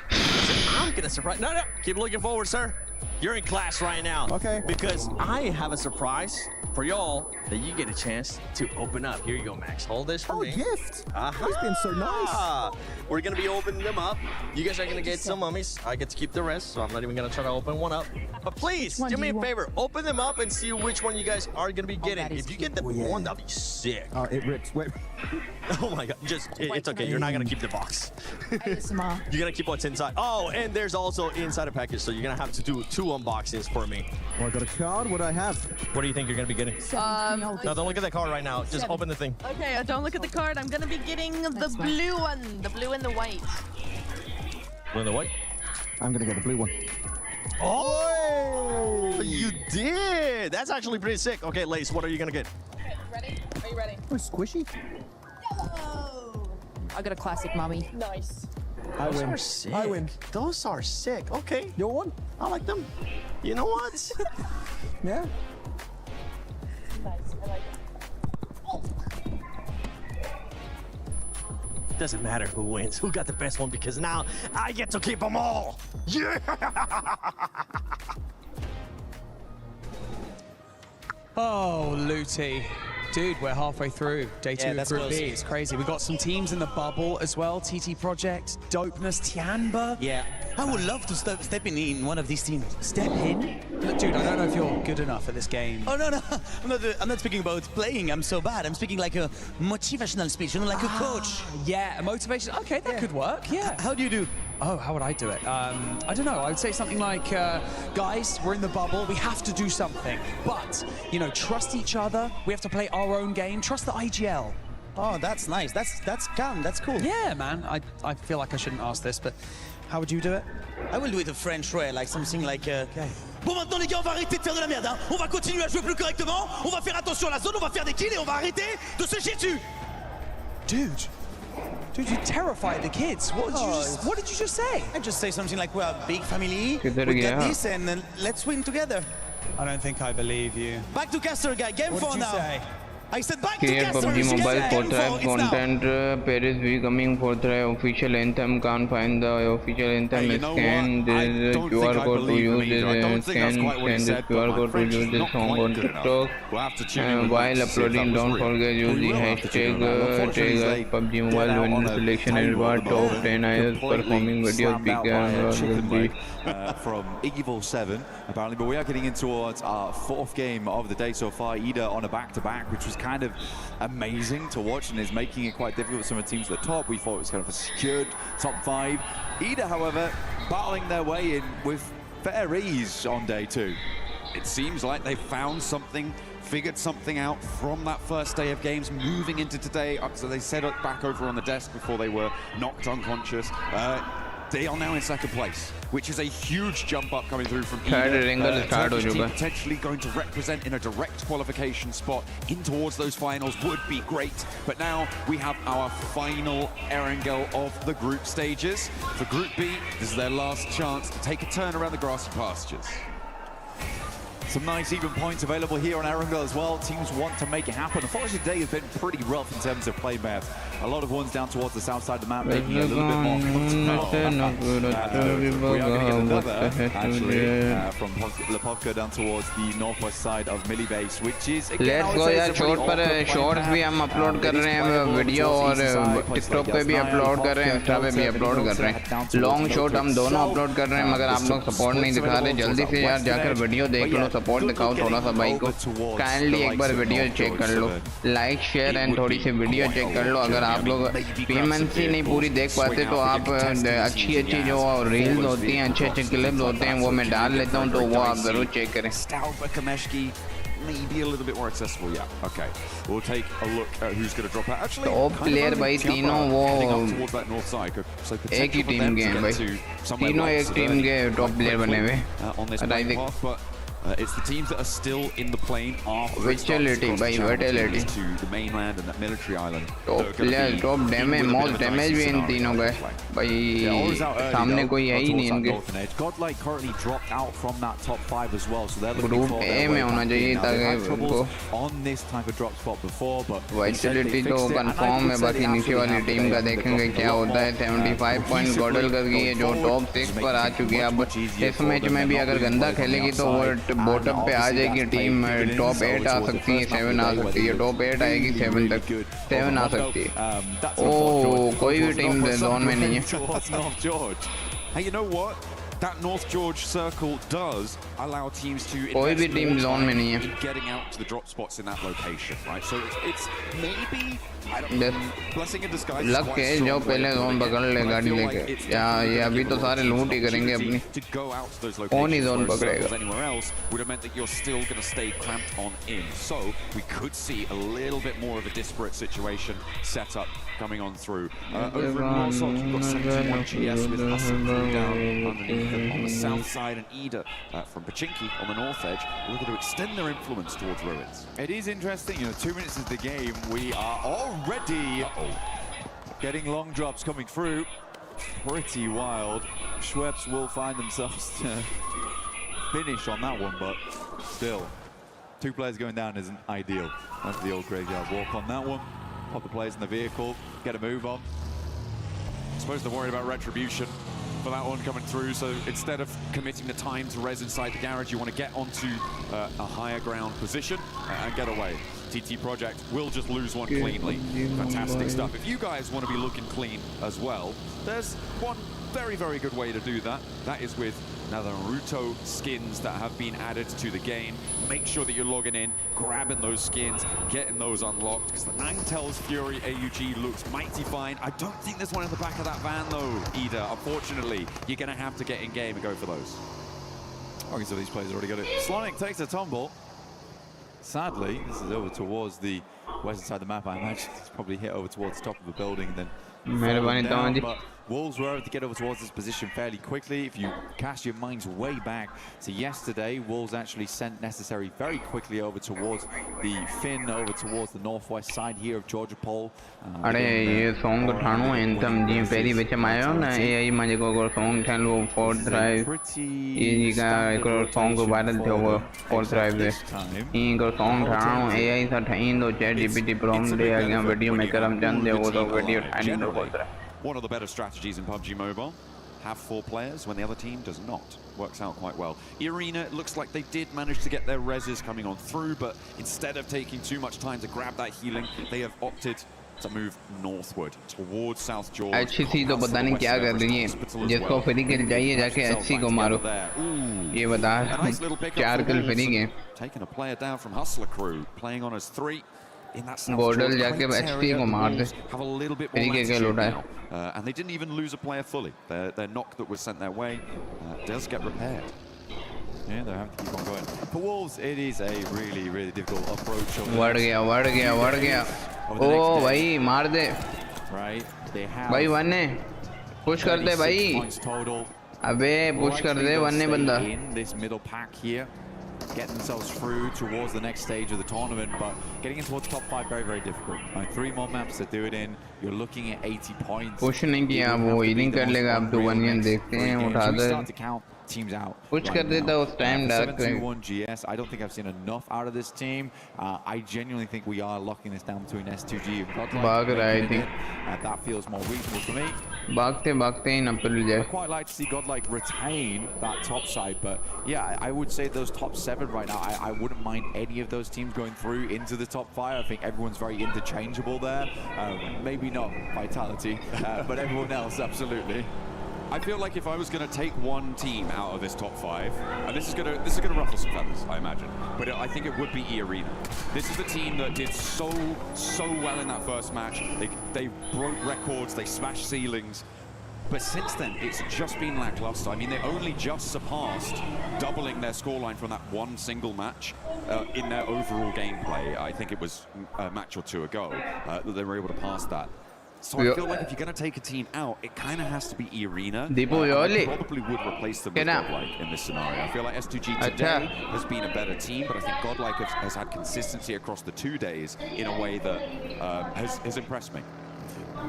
I'm gonna surprise. No, keep looking forward, sir. You're in class right now. Okay. Because I have a surprise for y'all that you get a chance to open up. Here you go, Max. Hold this for me. Oh, gift. He's been so nice. We're gonna be opening them up. You guys are gonna get some mummies. I get to keep the rest, so I'm not even gonna try to open one up. But please, do me a favor. Open them up and see which one you guys are gonna be getting. If you get the one, that'll be sick. Oh, it rips. Wait. Oh my god. It's okay. You're not gonna keep the box. You're gonna keep what's inside. Oh, and there's also inside a package, so you're gonna have to do 2 unboxings for me. Oh, I got a card. What do I have? What do you think you're gonna be getting? No, don't look at the card right now. Just open the thing. Okay, don't look at the card. I'm gonna be getting the blue one. The blue and the white. Blue and the white? I'm gonna get the blue one. Oh! You did! That's actually pretty sick. Okay, Lace, what are you gonna get? Okay, ready? Are you ready? Oh, squishy. Yellow! I got a classic mummy. Nice. Those are sick. I win. Those are sick. Okay. Your one? I like them. You know what? Yeah. Nice. I like it. Doesn't matter who wins, who got the best one, because now I get to keep them all. Yeah! Oh, Looty. Dude, we're halfway through day 2 of Group B. It's crazy. We got some teams in the bubble as well. TT Project, Dopeness, Tianba. Yeah, I would love to step in one of these teams. Step in? Look, dude, I don't know if you're good enough at this game. Oh, no. I'm not speaking about playing. I'm so bad. I'm speaking like a motivational speech, like a coach. Yeah, a motivation. Okay, that could work, yeah. How do you do? Oh, how would I do it? I don't know. I would say something like, guys, we're in the bubble. We have to do something. But, you know, trust each other. We have to play our own game. Trust the IGL. Oh, that's nice. That's calm. That's cool. Yeah, man. I feel like I shouldn't ask this, but how would you do it? I will do it the French way, like something like... Okay. Bon, maintenant, les gars, on va arrêter de faire de la merde. Hein. On va continuer à jouer plus correctement. On va faire attention à la zone. On va faire des kills et on va arrêter de se chier dessus. Dude, you terrified the kids. What did you just say? I just say something like, we're a big family. Kidhar We gaya? got this and let's win together. I don't think I believe you. Back to Caster, guy. Game What 4 did you now. say? I said back to Create Caster. PUBG Mobile for Game Thrive 4, it's now. content. Paris be coming for Thrive official anthem. Can't find the official anthem. Scan this QR code to use this. Scan this QR code to use this song on TikTok. While uploading, don't forget use the hashtag tag PUBG Mobile win selection and reward top 10 highest performing videos. Big from Evil 7 apparently, but we are getting in towards our 4th game of the day so far. Ida on a back-to-back, which was kind of amazing to watch and is making it quite difficult for some of the teams at the top. We thought it was kind of a secured top 5. Ida, however, battling their way in with fair ease on day 2. It seems like they found something, figured something out from that first day of games, moving into today. So they set it back over on the desk before they were knocked unconscious. They are now in 2nd place, which is a huge jump up coming through from Turkish team potentially going to represent in a direct qualification spot in towards those finals would be great. But now we have our final Erangel of the group stages. For Group B, this is their last chance to take a turn around the grassy pastures. Some nice even points available here on Erangel as well. Teams want to make it happen. Unfortunately, today has been pretty rough in terms of play maps. A lot of ones down towards the south side of the map, making it a little bit more comfortable. We are going to get another, actually, from Lepovka down towards the northwest side of Millie Base, which is, again, Let's go यार short पर shorts भी हम upload कर रहे हैं video और TikTok पे भी अपलोड कर रहे हैं इंस्टा पे भी अपलोड कर रहे हैं लॉन्ग शॉट हम दोनों अपलोड कर रहे हैं मगर आप लोग सपोर्ट नहीं दिखा रहे जल्दी से यार जाकर वीडियो देख लो सपोर्ट दिखाओ थोड़ा सा भाई को काइंडली एक बार वीडियो चेक कर लो लाइक शेयर एंड थोड़ी सी वीडियो चेक कर लो अगर आप लोग पीएमएनसी नहीं पूरी देख पाते तो आप अच्छी जो रील्स होती हैं अच्छे क्लिप्स होते हैं वो मैं डाल लेता हूँ तो वो आप जरूर चेक करें Maybe a little bit more accessible, yeah. Okay, we'll take a look at who's going to drop out. Actually, top player भाई तीनों वो एक ही टीम के हैं भाई तीनों एक टीम के टॉप प्लेयर बने हुए it's the teams that are still in the plane after vitality by vitality to the mainland and that military island. Top player, top damage, most damage भी इन तीनों का भाई सामने कोई है ही नहीं इनके. Godlike currently dropped out from that top 5 as well, so they're looking Group A में होना चाहिए ताकि उनको on this type of drop spot before, but vitality तो कंफर्म है बाकी नीचे वाली टीम का देखेंगे क्या होता है 75 पॉइंट गॉडल करके ये जो टॉप 6 पर आ चुके हैं अब इस मैच में भी अगर गंदा खेलेगी तो वो बॉटम पे आ जाएगी टीम टॉप 8 आ सकती है 7 आ सकती है टॉप 8 आएगी 7 तक 7 आ सकती है ओ कोई भी टीम जोन में नहीं है Hey, you know what? That North George circle does allow teams to कोई भी टीम जोन में नहीं है getting out to the drop spots in that location, right? So it's maybe I don't know, blessing in disguise. Luck है जो पहले zone पकड़ ले गाड़ी लेके या ये अभी तो सारे लूट ही करेंगे अपनी कौन ही जोन पकड़ेगा anywhere else would have meant that you're still going to stay clamped on in. So we could see a little bit more of a disparate situation set up coming on through. Over in Warsaw, you've got 71 GS with Hassan down underneath them on the south side, and Ida from Pachinki on the north edge looking to extend their influence towards Ruins. It is interesting, 2 minutes into the game, we are already getting long drops coming through. Pretty wild. Schweppes will find themselves to finish on that one, but still, 2 players going down isn't ideal. That's the old graveyard walk on that one. Pop the players in the vehicle, get a move on. I suppose they're worried about retribution for that one coming through, so instead of committing the time to res inside the garage, you want to get onto a higher ground position and get away. TT Project will just lose one cleanly. Fantastic stuff. If you guys want to be looking clean as well, there's one very, very good way to do that. That is with now the Naruto skins that have been added to the game. Make sure that you're logging in, grabbing those skins, getting those unlocked, because the Ninetales Fury AUG looks mighty fine. I don't think there's one in the back of that van though, Ida. Unfortunately, you're going to have to get in game and go for those. Okay, so these players already got it. Slonic takes a tumble. Sadly, this is over towards the western side of the map. I imagine it's probably hit over towards the top of the building and then down, but Wolves were able to get over towards this position fairly quickly. If you cast your minds way back to yesterday, Wolves actually sent Necessary very quickly over towards the Finn, over towards the northwest side here of Georgia Pole. अरे ये song Thane anthem जी पहली बेच में आयो ना AI मां जेको को सॉन्ग ठालो फोर्थ ड्राइव ये का एक सॉन्ग वायरल थियो वो फोर्थ ड्राइव में इन को सॉन्ग ठाणो एआई सा ठाइंदो चैट जीपीटी प्रॉम्प्ट दे अॻियां वीडियो मेकर हम चंदे वो तो वीडियो ठाइंदो fourth drive. One of the better strategies in PUBG Mobile. Have 4 players when the other team does not. Works out quite well. Arena, it looks like they did manage to get their reses coming on through, but instead of taking too much time to grab that healing, they have opted to move northward towards South George. HC तो पता नहीं क्या कर रही है, जिसको free किल चाहिए जाके HC को मारो. ये बता 4 किल फ्री गए. Taking a player down from Hustler Crew, playing on as 3. Bordel जाके HC को मार दे. Have a little bit more latitude now. And they didn't even lose a player fully. Their knock that was sent their way does get repaired. Yeah, they have to keep on going. For Wolves, it is a really, really difficult approach. बढ़ गया. ओ भाई मार दे. Right, they have. भाई one है. Push कर दे भाई. अबे push कर दे वन है बंदा. In this middle pack here. Get themselves through towards the next stage of the tournament, but getting in towards top 5 very, very difficult. 3 more maps to do it in. You're looking at 80 points. Push नहीं किया वो healing कर लेगा. अब तो one देखते हैं उठा दे. Teams out. Push कर देता उस time direct. 7-2-1 GS. I don't think I've seen enough out of this team. I genuinely think we are locking this down between S2G and Godlike. भाग रहा है थी. That feels more reasonable for me. भागते ही नपल जाए. I'd quite like to see Godlike retain that top side, but yeah, I would say those top 7 right now. I wouldn't mind any of those teams going through into the top 5. I think everyone's very interchangeable there. Maybe not Vitality, but everyone else absolutely. I feel like if I was going to take one team out of this top 5, and this is going to ruffle some feathers, I imagine, but I think it would be E-Arena. This is the team that did so well in that first match. They broke records, they smashed ceilings, but since then it's just been lackluster. I mean, they only just surpassed doubling their scoreline from that one single match in their overall gameplay. I think it was a match or 2 ago that they were able to pass that. So I feel like if you're going to take a team out, it kind of has to be E-Arena. I probably would replace them with Godlike in this scenario. I feel like S2G today has been a better team, but I think Godlike has had consistency across the 2 days in a way that has impressed me.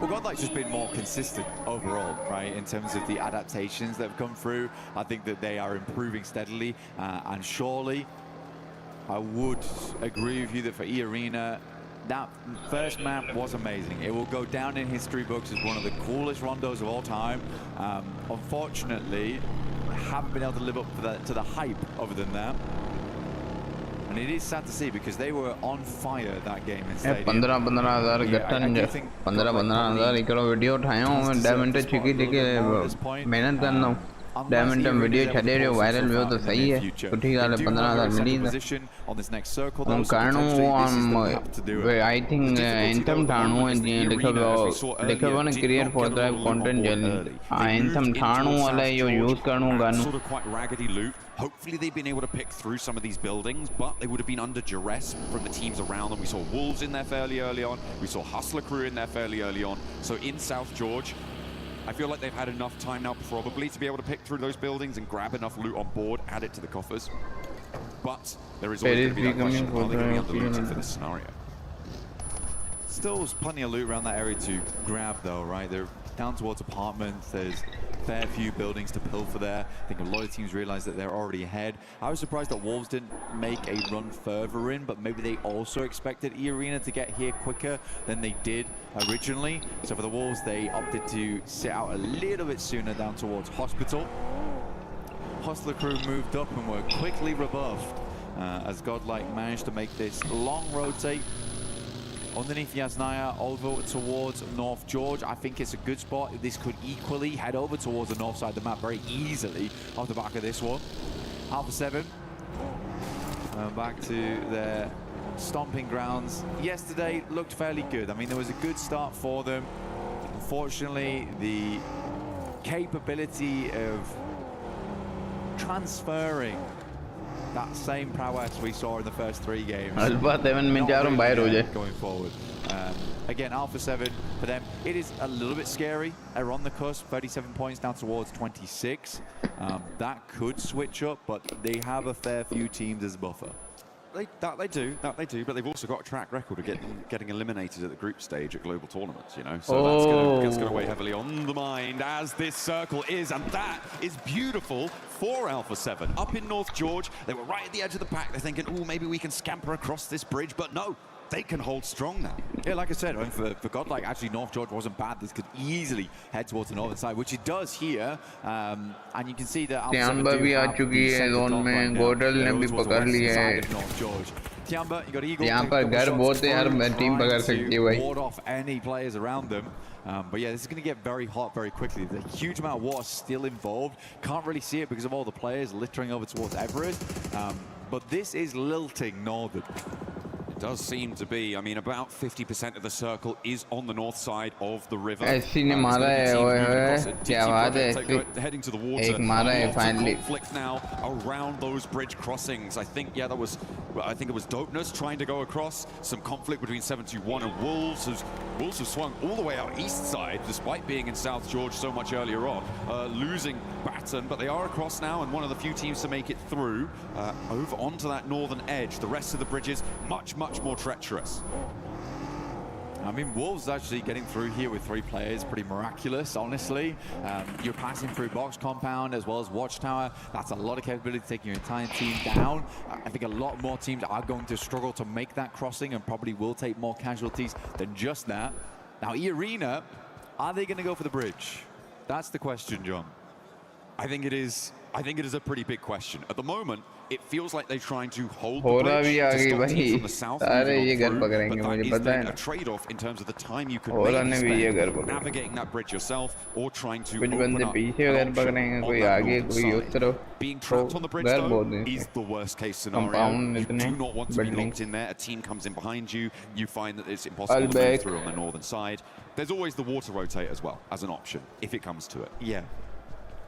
Well, Godlike's just been more consistent overall, right, in terms of the adaptations that have come through. I think that they are improving steadily, and surely I would agree with you that for E-Arena, that first map was amazing. It will go down in history books as one of the coolest rondos of all time. Unfortunately, I haven't been able to live up to the hype other than that. And it is sad to see because they were on fire that game in stadium. 15,000 गट्टन 15,000 इकड़ो video उठाया हूँ मैं diamond छिकी लेके मेहनत करना हूँ. Diamond video छड़े रहे viral view तो सही है. सुठी गाल 15,000 मिली है. उन कारणों आई थिंक एंथम ठाणो है जी लिखो one create for the content जल्दी एंथम ठाणो वाला यो यूज करणो गानो. Hopefully they've been able to pick through some of these buildings, but they would have been under duress from the teams around them. We saw Wolves in there fairly early on. We saw Hustler Crew in there fairly early on. So in South George, I feel like they've had enough time now probably to be able to pick through those buildings and grab enough loot on board, add it to the coffers. But there is always going to be that question, are they going to be under-looted for this scenario? Still plenty of loot around that area to grab though, right? They're down towards apartments. There's fair few buildings to pilfer there. I think a lot of teams realize that they're already ahead. I was surprised that Wolves didn't make a run further in, but maybe they also expected E-Arena to get here quicker than they did originally. So for the Wolves, they opted to sit out a little bit sooner down towards Hospital. Hustler Crew moved up and were quickly rebuffed. as Godlike managed to make this long rotate underneath Yasnaya over towards North George. I think it's a good spot. This could equally head over towards the north side of the map very easily off the back of this one. Alpha 7 back to their stomping grounds. Yesterday looked fairly good. I mean, there was a good start for them. Unfortunately, the capability of transferring that same prowess we saw in the first 3 games. Alpha 7 में जा रहा हूँ बाहर हो जाए. Going forward. Again, Alpha 7 for them, it is a little bit scary. They're on the cusp, 37 points down towards 26. That could switch up, but they have a fair few teams as buffer. That they do, but they've also got a track record of getting eliminated at the group stage at global tournaments, you know. So that's going to weigh heavily on the mind as this circle is, and that is beautiful for Alpha 7. Up in North George, they were right at the edge of the pack. They're thinking, oh, maybe we can scamper across this bridge, but no. They can hold strong now. Yeah, like I said, I mean, for Godlike, actually, North George wasn't bad. This could easily head towards the northern side, which it does here. And you can see that Tiamba भी आ चुकी है zone में. गोडल ने भी पकड़ लिया है. Tiamba, you got Eagle. यहाँ पर घर बहुत है यार, टीम पकड़ सकती है भाई. Ward off any players around them. But yeah, this is going to get very hot very quickly. There's a huge amount of water still involved. Can't really see it because of all the players littering over towards Everest. But this is lilting northern. Does seem to be. I mean, about 50% of the circle is on the north side of the river. ऐसी ने मारा है, ओए क्या बात है. Heading to the water. एक मारा है finally. Conflict now around those bridge crossings. I think it was Dopeness trying to go across. Some conflict between 721 and Wolves. Wolves have swung all the way out east side, despite being in South George so much earlier on, losing Baton, but they are across now and one of the few teams to make it through over onto that northern edge. The rest of the bridges much more treacherous. I mean, Wolves actually getting through here with 3 players, pretty miraculous, honestly. You're passing through Box Compound as well as Watchtower. That's a lot of capability taking your entire team down. I think a lot more teams are going to struggle to make that crossing and probably will take more casualties than just that. Now, E-Arena, are they going to go for the bridge? That's the question, John. I think it is a pretty big question. At the moment, it feels like they're trying to hold the bridge to stop teams from the south moving on through, but that is a trade-off in terms of the time you could maybe spend navigating that bridge yourself or trying to open up an option. Being trapped on the bridge, though, is the worst-case scenario. You do not want to be locked in there. A team comes in behind you. You find that it's impossible to move through on the northern side. There's always the water rotate as well as an option, if it comes to it. Yeah.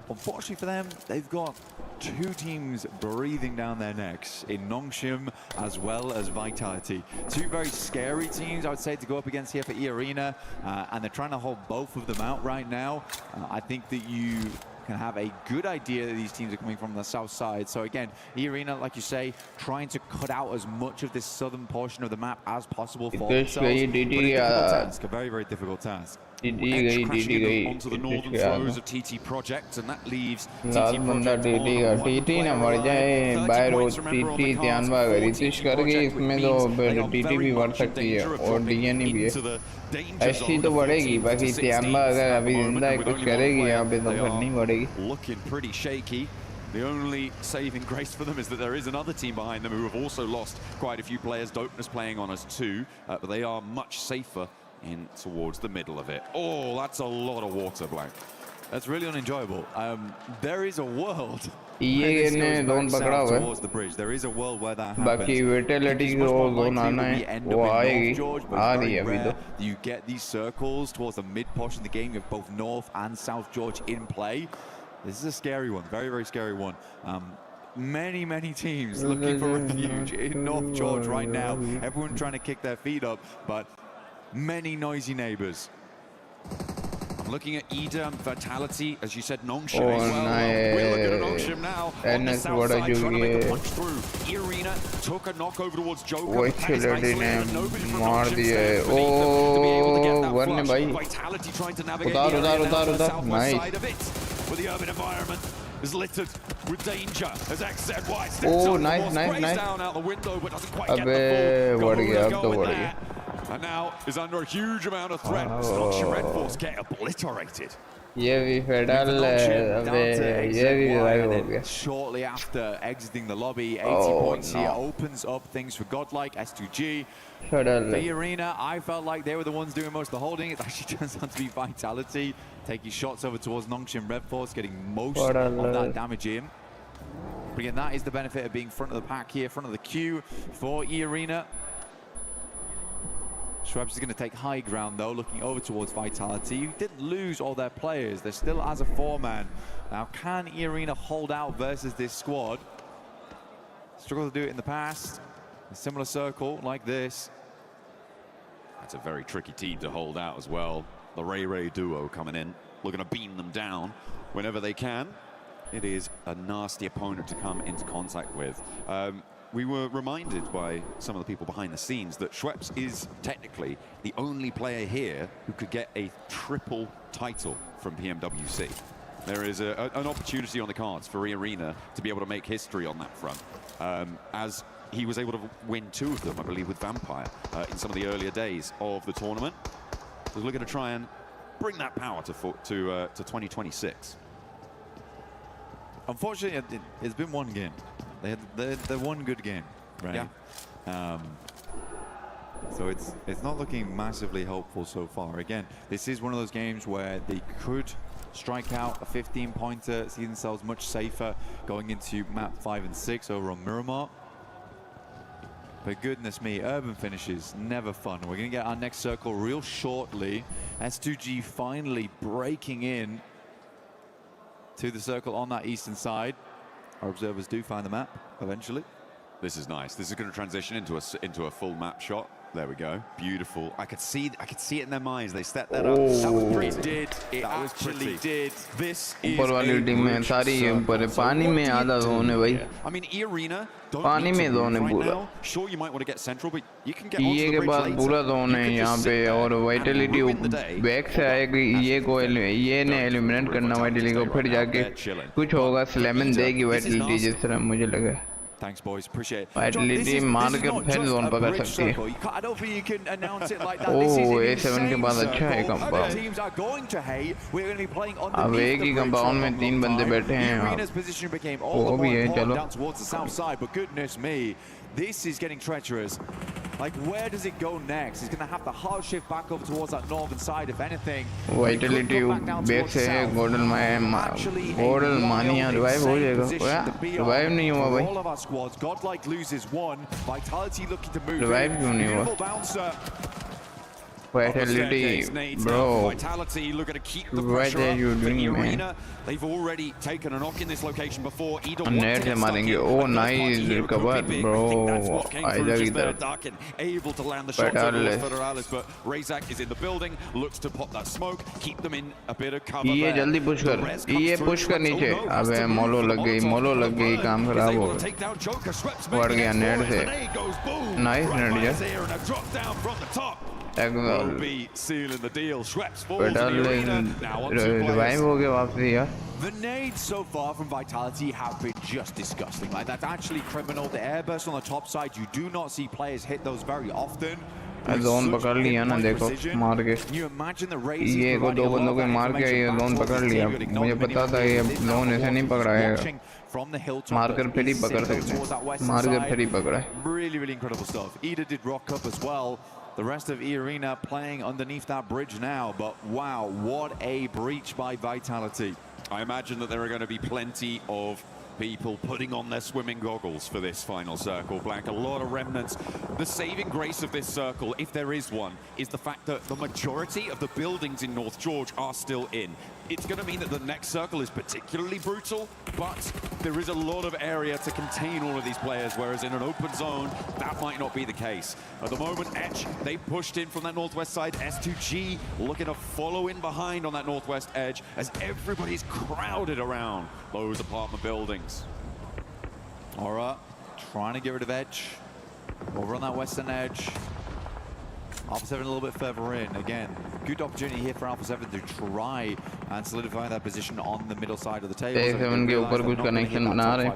Unfortunately for them, they've got 2 teams breathing down their necks in Nongshim as well as Vitality. 2 very scary teams, I would say, to go up against here for E-Arena, and they're trying to hold both of them out right now. I think that you can have a good idea that these teams are coming from the south side. So again, E-Arena, like you say, trying to cut out as much of this southern portion of the map as possible for themselves. But a difficult task, a very, very difficult task. Onto the northern flows of TT Project, and that leaves लाल बंदा TT का TT ना मर जाए बाहर हो TT ध्यान बाग रितिश करके इसमें तो टीटी भी बढ़ सकती है और डीएनई भी है ऐसी तो बढ़ेगी बाकी ध्यान बाग अगर अभी जिंदा है कुछ करेगी यहाँ पे तो फिर नहीं बढ़ेगी. Looking pretty shaky. The only saving grace for them is that there is another team behind them who have also lost quite a few players. Dopeness playing on us too, but they are much safer in towards the middle of it. Oh, that's a lot of water, Blank. That's really unenjoyable. There is a world. ये ने zone पकड़ा हुआ है. Towards the bridge, there is a world where that happens. बाकी vitality की zone आना है वो आएगी आ रही है अभी तो. You get these circles towards the mid portion of the game. You have both North and South George in play. This is a scary one, very, very scary one. Many teams looking for refuge in North George right now. Everyone trying to kick their feet up, but many noisy neighbors. I'm looking at Ida and Vitality, as you said, Nongshim as well. We're looking at Nongshim now on the south side, trying to make a punch through. E-Arena took a knock over towards Joker. Vitality ने मार दिया. ओ वरने भाई Vitality trying to navigate उतार side of it, where the urban environment is littered with danger. As XZY steps oh, up, nice. down out the window, but doesn't quite get the full go in there. And now is under a huge amount of threat. Nongshim Red Force get obliterated. ये भी federal अबे ये भी revive हो गया shortly after exiting the lobby 80 points here opens up things for Godlike S2G the arena. I felt like they were the ones doing most of the holding. It actually turns out to be Vitality taking shots over towards Nongshim Red Force, getting most of that damage in. But again, that is the benefit of being front of the pack here, front of the queue for E Arena. Schweppes is going to take high ground though, looking over towards Vitality. You didn't lose all their players. They're still as a 4-man. Now, can E Arena hold out versus this squad? Struggled to do it in the past. A similar circle like this. That's a very tricky team to hold out as well. The Ray duo coming in, looking to beam them down whenever they can. It is a nasty opponent to come into contact with. We were reminded by some of the people behind the scenes that Schweppes is technically the only player here who could get a triple title from PMWC. There is an opportunity on the cards for E-Arena to be able to make history on that front, as he was able to win 2 of them, I believe, with Vampire in some of the earlier days of the tournament. So he's looking to try and bring that power to 2026. Unfortunately, it's been one game. They had one good game, right? Yeah. So it's not looking massively helpful so far. Again, this is one of those games where they could strike out a 15-pointer, see themselves much safer going into map 5 and 6 over on Miramar. But goodness me, urban finishes, never fun. We're going to get our next circle real shortly. S2G finally breaking in to the circle on that eastern side. Our observers do find the map eventually. This is nice. This is going to transition into a full map shot. There we go. Beautiful. I could see it in their minds. They set that up. That was pretty. It actually did. This is ऊपर वाली team में सारी ऊपर पानी में आधा zone है भाई. I mean, E-Arena पानी में जोन है पूरा. Sure, you might want to get central, but you can get ये के बाद पूरा जोन है यहाँ पे और वाइटलिटी बैक से आएगी. ये ने एलिमिनेट करना वाइटलिटी को, फिर जाके कुछ होगा. स्लैमन देगी वाइटलिटी जिस तरह मुझे लगा. Thanks, boys. Appreciate it. Vitality मार के फिर जोन पकड़ सकती है. I don't think you can announce it like that. A7 के बाद अच्छा है compound. Teams are going to hate. We're going to be playing on अब एक ही कंपाउंड में 3 बंदे बैठे हैं. Arena's position became all the more important down towards the south side, but goodness me, this is getting treacherous. Like, where does it go next? He's going to have to hard shift back over towards that northern side, if anything. Vitality back से है. Golden मानिया revive हो जाएगा. Revive नहीं हुआ भाई. All of our squads, Godlike loses 1. Vitality looking to move. Revive क्यों नहीं हुआ? Vitality, bro. Vitality looking to keep the pressure up for the arena. They've already taken a knock in this location before. Net से मारेंगे. Oh, nice cover, bro. आ जाएगी इधर. Able to land the shot over Federales, but Razak is in the building, looks to pop that smoke, keep them in a bit of cover. ये जल्दी push कर. ये push कर नीचे. अबे मोलो लग गई, काम खराब हो गया. बढ़ गया नेट से. नाइस नेट यार. Will be sealing the deal. Schweppes falls in the arena. Now on to players. The nades so far from Vitality have been just disgusting. Like, that's actually criminal. The airburst on the top side, you do not see players hit those very often. Zone पकड़ लिया ना, देखो मार के. ये को 2 बंदों को मार के ये जोन पकड़ लिया. मुझे पता था ये जोन ऐसे नहीं पकड़ा है. मारकर फिर ही पकड़ सकते हैं. मारकर फिर ही पकड़ा है. Really incredible stuff. Ida did rock up as well. The rest of E-Arena playing underneath that bridge now, but wow, what a breach by Vitality. I imagine that there are going to be plenty of people putting on their swimming goggles for this final circle, Blank. A lot of remnants. The saving grace of this circle, if there is one, is the fact that the majority of the buildings in North George are still in. It's going to mean that the next circle is particularly brutal, but there is a lot of area to contain all of these players, whereas in an open zone, that might not be the case. At the moment, Edge, they pushed in from that northwest side. S2G looking to follow in behind on that northwest edge as everybody's crowded around those apartment buildings. Aura trying to get rid of Edge over on that western edge. Alpha 7 a little bit further in. Again, good opportunity here for Alpha 7 to try and solidify that position on the middle side of the table. A7 के ऊपर कुछ connection बना रहे.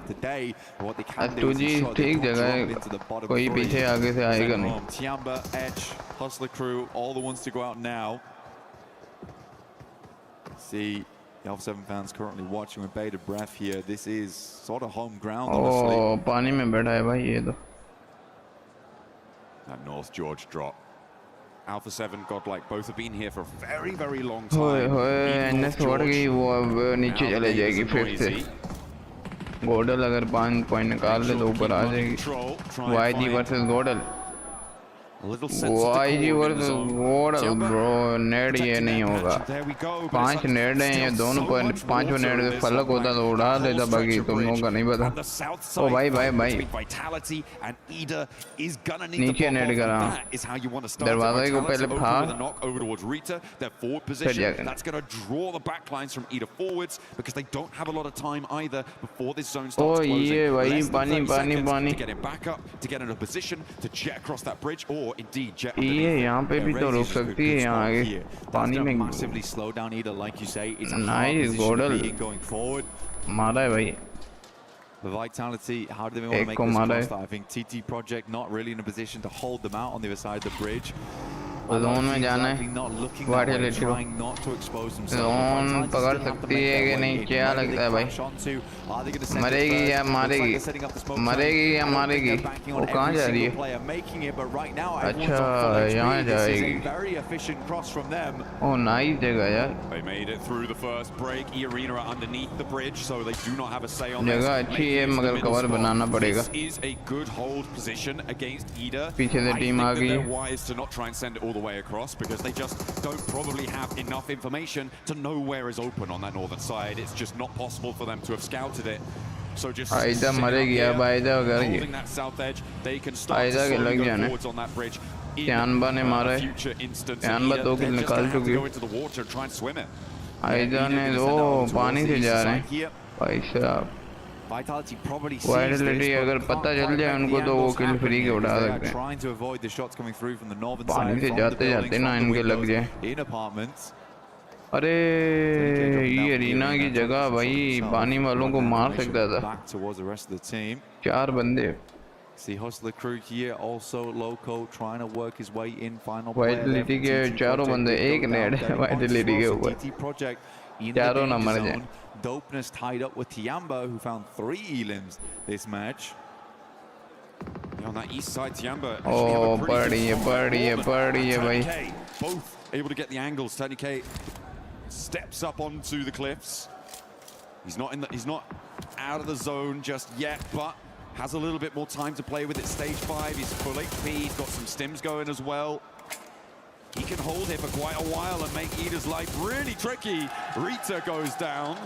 S2G ठीक जगह है. कोई पीछे आगे से आएगा नहीं. Tiamba, Edge, Hustler crew, all the ones to go out now. see the Alpha 7 fans currently watching with bated breath here. This is sort of home ground, Oh, honestly. पानी में बैठा है भाई ये तो. That North George drop. Alpha 7, Godlike, both have been here for a very, very long time. होए होए Even NS North बढ़ गई, वो अब नीचे Now चले the जाएगी neighbours फिर are से. noisy. गोडल अगर 5 पॉइंट निकाल ले तो ऊपर आ जाएगी. YG versus GodL. YG versus GodL bro, नेड ये नहीं होगा. 5 नेड हैं ये दोनों पर, 5 नेड से फलक होता तो उड़ा देता, बाकी तुम लोगों का नहीं पता. ओ भाई भाई भाई नीचे नेड करा, दरवाजे को पहले फाड़ फिर जाकर. That's going to draw the backlines from Ida forwards because they don't have a lot of time either before this zone starts closing. ये भाई Less than पानी 30 पानी seconds पानी. to get him back up, to get in a position to jet across that bridge or indeed jet ये यहाँ पे भी तो रुक सकती है, यहाँ आगे पानी में. Massively slow down Ida, like you say. It's a hard Nice position Godal to be in going forward. मारा है भाई. The Vitality, how do they want to make this cross? I think TT Project not really in a position to hold them out on the other side of the bridge. Zone में जाना है. Vitality को zone पकड़ सकती है कि नहीं, क्या लगता है भाई? मरेगी या मारेगी, मरेगी या मारेगी? वो कहाँ जा रही है? अच्छा यहाँ जाएगी. ओह नाइस जगह यार. They made it through the first break. E-Arena are underneath the bridge, so they do not have a say on जगह अच्छी है मगर कवर बनाना पड़ेगा. This is a good hold position against Ida. पीछे से team आ गई. They're wise to not try and send it all the way across because they just don't probably have enough information to know where is open on that northern side. It's just not possible for them to have scouted it. So just आइदा मरेगी अब, आइदा अगर ये holding that south edge, they can start to आइदा के slowly लग go जाने. forwards on that bridge. त्यानबा ने मारा है. त्यानबा 2 किल निकाल चुकी है. आइदा ने दो पानी से जा रहे हैं भाई साहब. वाइटलिटी अगर पता चल जाए उनको तो वो किल फ्री के उड़ा सकते हैं. पानी से जाते जाते ना इनके लग जाए. अरे ये एरिना की जगह भाई पानी वालों को मार सकता था. 4 बंदे. See Hustler crew here also loco trying to work his way in. Final Vitality के 4 बंदे, एक नेड है वाइटलिटी के ऊपर. चारों ना मर जाए. Dopeness tied up with Tiamba, who found 3 elims this match. On that east side, Tiamba. Oh, birdie, भाई. Both able to get the angles. Tony K steps up onto the cliffs. He's not out of the zone just yet, but has a little bit more time to play with it. Stage 5, he's full HP, he's got some stims going as well. He can hold here for quite a while and make Ida's life really tricky. Rita goes down.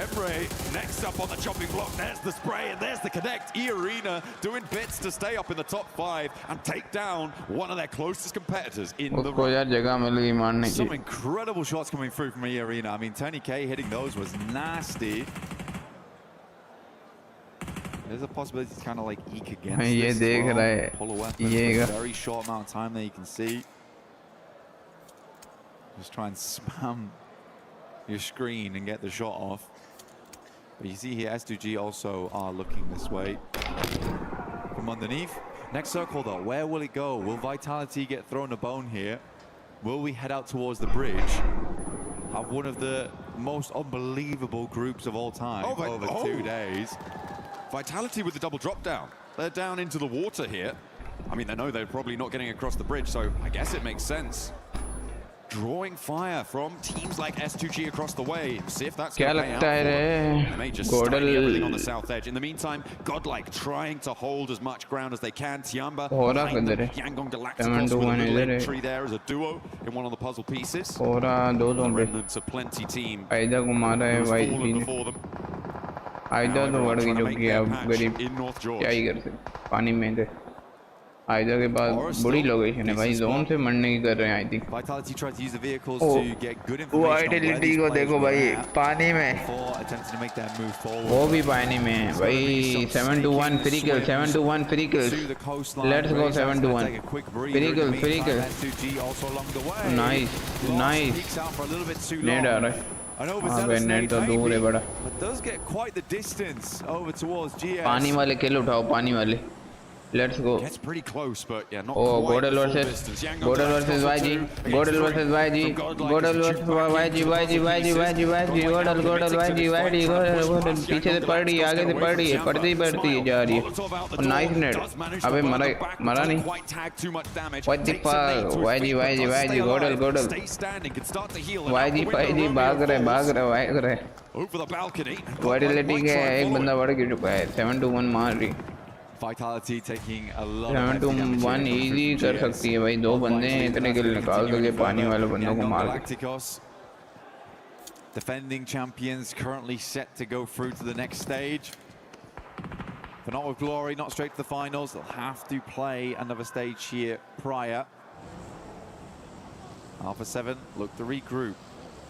Emre next up on the chopping block. There's the spray and there's the connect. E-Arena doing bits to stay up in the top 5 and take down one of their closest competitors in the run. Some incredible shots coming through from E-Arena. I mean, Tony K hitting those was nasty. There's a possibility to kind of like eke against this as well. Pull a weapon for a very short amount of time there, you can see. Just try and spam your screen and get the shot off. But you see here, S2G also are looking this way. From underneath. Next circle though, where will it go? Will Vitality get thrown a bone here? Will we head out towards the bridge? Have one of the most unbelievable groups of all time over 2 days. Vitality with the double drop down. They're down into the water here. I mean, they know they're probably not getting across the bridge, so I guess it makes sense. Drawing fire from teams like S2G across the way. See if that's going to pay out for them. They may just study everything on the south edge. In the meantime, Godlike trying to hold as much ground as they can. Tiamba behind them. Yangon Galacticos with a little entry there as a duo in one of the puzzle pieces. The remnants of plenty team. Before them. आइदा तो बढ़ गई जो कि अब गरीब क्या ही कर सकते पानी में थे. आइदा के पास बड़ी लोकेशन है भाई, जोन से मरने की कर रहे हैं आई थिंक. वाइटलिटी को देखो भाई पानी में, वो भी पानी में है भाई. 7-1 free kill, 7-1 free kill. Let's go 7-1 free kill. Nice net आ रहा है. नेट तो दूर है बड़ा. पानी वाले किल उठाओ, पानी वाले. Let's go. Gets pretty close, but yeah, not Oh, quite the Godel full versus distance. Godel versus YG. Godel versus YG. Godel versus YG. Godel YG. Godel पीछे से पड़ रही है, आगे से पड़ रही है, पड़ती है जा रही है. और नाइस नेट. अबे मरा नहीं. What the fuck? YG. Godel. YG भाग रहा है. Vitality के एक बंदा बढ़ गिर चुका है. 7-1 मार रही. Vitality taking a lot of 7-1 easy कर सकती है भाई. दो बंदे हैं, इतने किल निकाल दोगे पानी वाले बंदों को मार के. Defending champions currently set to go through to the next stage. But not with glory, not straight to the finals. They'll have to play another stage here prior. Alpha 7 look to regroup.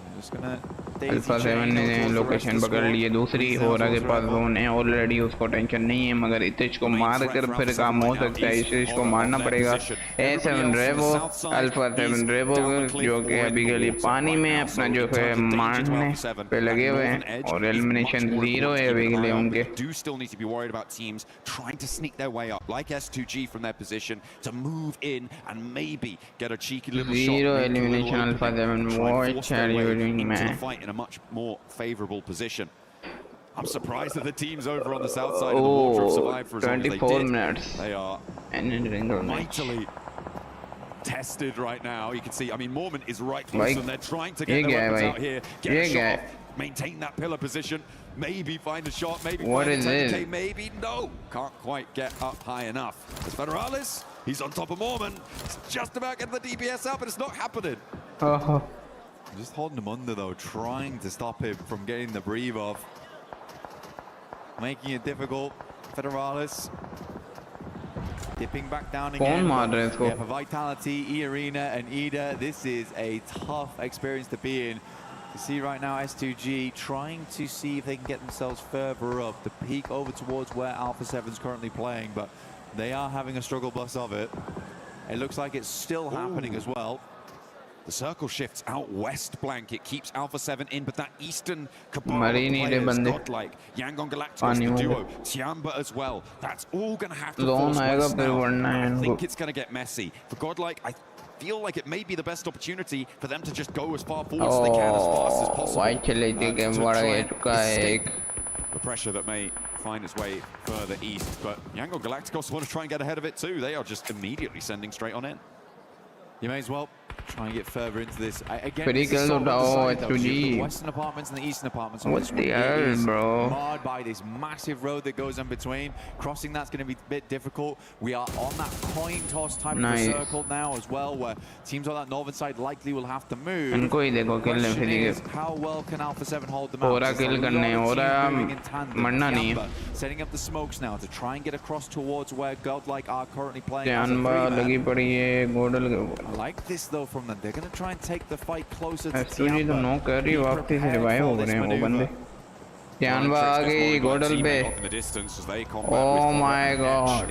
They're just gonna alpha 7 ने location पकड़ लिए दूसरी, और आगे पास zone है already, उसको tension नहीं है, मगर इतिश को मार कर फिर काम हो सकता है. इतिश को मारना पड़ेगा. A7 रेवो, अल्फा 7 रेवो जो कि अभी के लिए पानी में अपना जो है मारने पे लगे हुए हैं, और एलिमिनेशन 0 है अभी के लिए उनके. Do still need to be worried about teams trying to sneak their way up, like S2G from their position, to move in and maybe get a cheeky little shot. 0 elimination Alpha 7. What are you doing, man? In a much more favorable position. I'm surprised that the teams over on the south side of the water have survived for as long as they did. 24 minutes. They are mightily tested right now. You can see, I mean, Mormon is right close and they're trying to get their weapons out here, get a shot off, maintain that pillar position, maybe find a shot, maybe find a 10K, maybe no. Can't quite get up high enough. It's Federalis, he's on top of Mormon. It's just about getting the DPS up, but it's not happening. Just holding him under though, trying to stop him from getting the breathe off. Making it difficult. Federalis dipping back down again. Yeah, for Vitality, E-Arena and Ida, this is a tough experience to be in. You see right now S2G trying to see if they can get themselves further up, to peek over towards where Alpha 7 is currently playing, but they are having a struggle bus of it. It looks like it's still happening as well. The circle shifts out west blank. It keeps Alpha 7 in, but that eastern cabal players, godlike. Yangon Galacticos, the duo, Tiamba as well. That's all going to have to force west now. I think it's going to get messy. For godlike, I feel like it may be the best opportunity for them to just go as far forward as they can, as fast as possible. To escape the pressure that may find its way further east. But Yangon Galacticos want to try and get ahead of it too. They are just immediately sending straight on in. You may as well try and get further into this. Again, pretty good the western apartments and the eastern apartments. What the hell, bro? Marred by this massive road that goes in between. Crossing that's going to be a bit difficult. We are on that coin toss type of a circle now as well, where teams on that northern side likely will have to move. Question is, how well can Alpha 7 hold them out? Setting up the smokes now to try and get across towards where Godlike are currently playing. I like this though from them. They're going to try and take the fight closer to Tiamba. Tianba आ गई गोडल पे. Oh my god.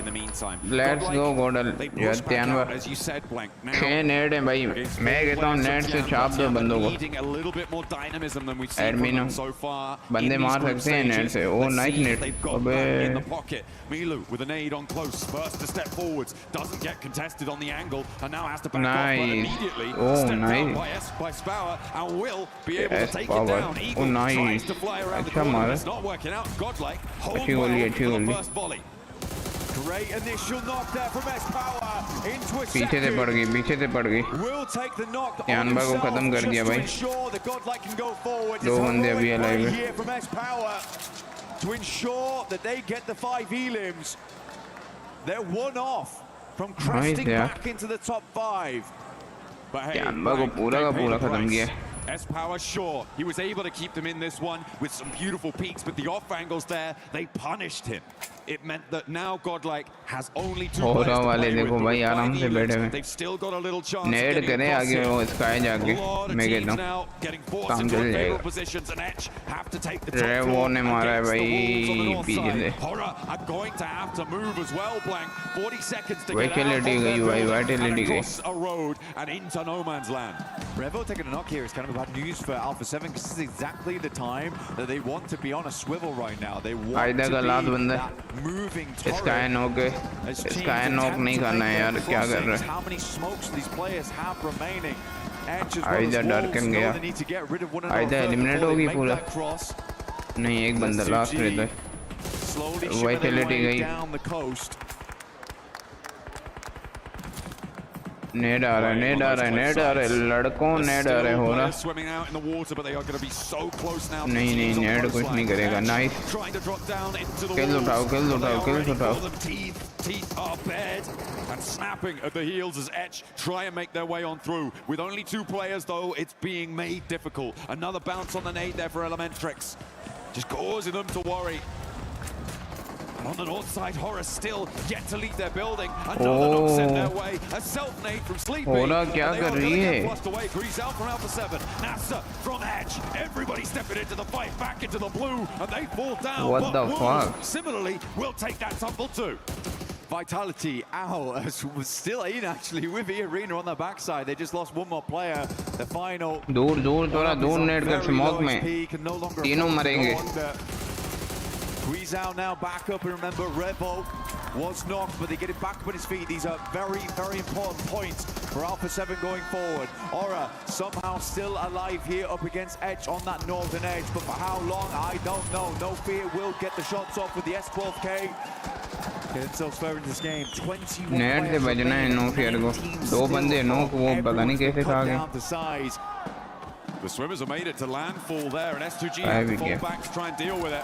Let's go Godal. यार Tianba. 6 net है भाई. मैं कहता हूँ net से छाप दो बंदों को. एडमिनो. बंदे मार सकते हैं नेट से. Oh nice net. अबे. Milu with a nade on close, first to step forwards, doesn't get contested on the angle, and now has to back off, but immediately stepped out by Spauer, and will be able to take it down. Eagle tries to fly around the corner, it's not working out. Godlike, hold well on the first volley. Great initial knock there from S-Power into a पीछे से पड़ गई. Will take the knock Tianba को खत्म कर दिया भाई. दो बंदे अभी अलाइव है. To ensure that they get the 5 elims. They're one off from cresting back into the top 5. But hey, Tianba को पूरा का पूरा खत्म किया. S-Power, sure, he was able to keep them in this one with some beautiful peaks, but the off angles there, they punished him. It meant that now Godlike has only 2 players to play with. They've still got a little chance net करे आगे वो sky जाके. मैं कहता हूँ काम चल जाएगा. रेवो ने मारा है भाई पीछे से. Vitality गई भाई. Revo taking a knock here is kind of bad news for Alpha 7 because this is exactly the time that they want to be on a swivel right now. They want to be that moving turret. इसका knock नहीं करना है यार, क्या कर रहा है? How many smokes these players have remaining? आइदा डरकन गया, आइदा एलिमिनेट होगी पूरा। नहीं, एक बंदा लास्ट रहता है, वाइटलिटी गई। नेड आ रहा है, नेड आ रहा है, नेड आ रहा है, लड़कों नेड आ रहा है हो रहा। नहीं नहीं, नेड कुछ नहीं करेगा। नाइस, किल्स उठाओ, किल्स उठाओ, किल्स उठाओ। Teeth are bared and snapping at the heels as Etch try and make their way on through. With only 2 players though, it's being made difficult. Another bounce on the nade there for Elementrix, just causing them to worry. On the north side, Horror still yet to leave their building. Another knock sent their way. A self-nade from Sleepy. Horror क्या कर रही है? Grease out from Alpha 7. NASA from Edge. Everybody stepping into the fight, back into the blue, and they fall down. What the fuck? Similarly, will take that tumble too. Vitality out was still in actually with the arena on the backside. They just lost one more player. The final. दूर दूर थोड़ा दूर net कर smoke में, तीनों मरेंगे। Squeeze out now, back up, and remember Revo was knocked, but they get it back up on his feet. These are very, very important points for Alpha 7 going forward. Aura somehow still alive here up against Edge on that northern edge, but for how long, I don't know. No Fear will get the shots off with the S12K. Get themselves further into this game. 21 net से बजना है no fear को, 2 बंदे no को वो पता नहीं कैसे खा गए। The swimmers have made it to landfall there, and S2G have to fall back to try and deal with it.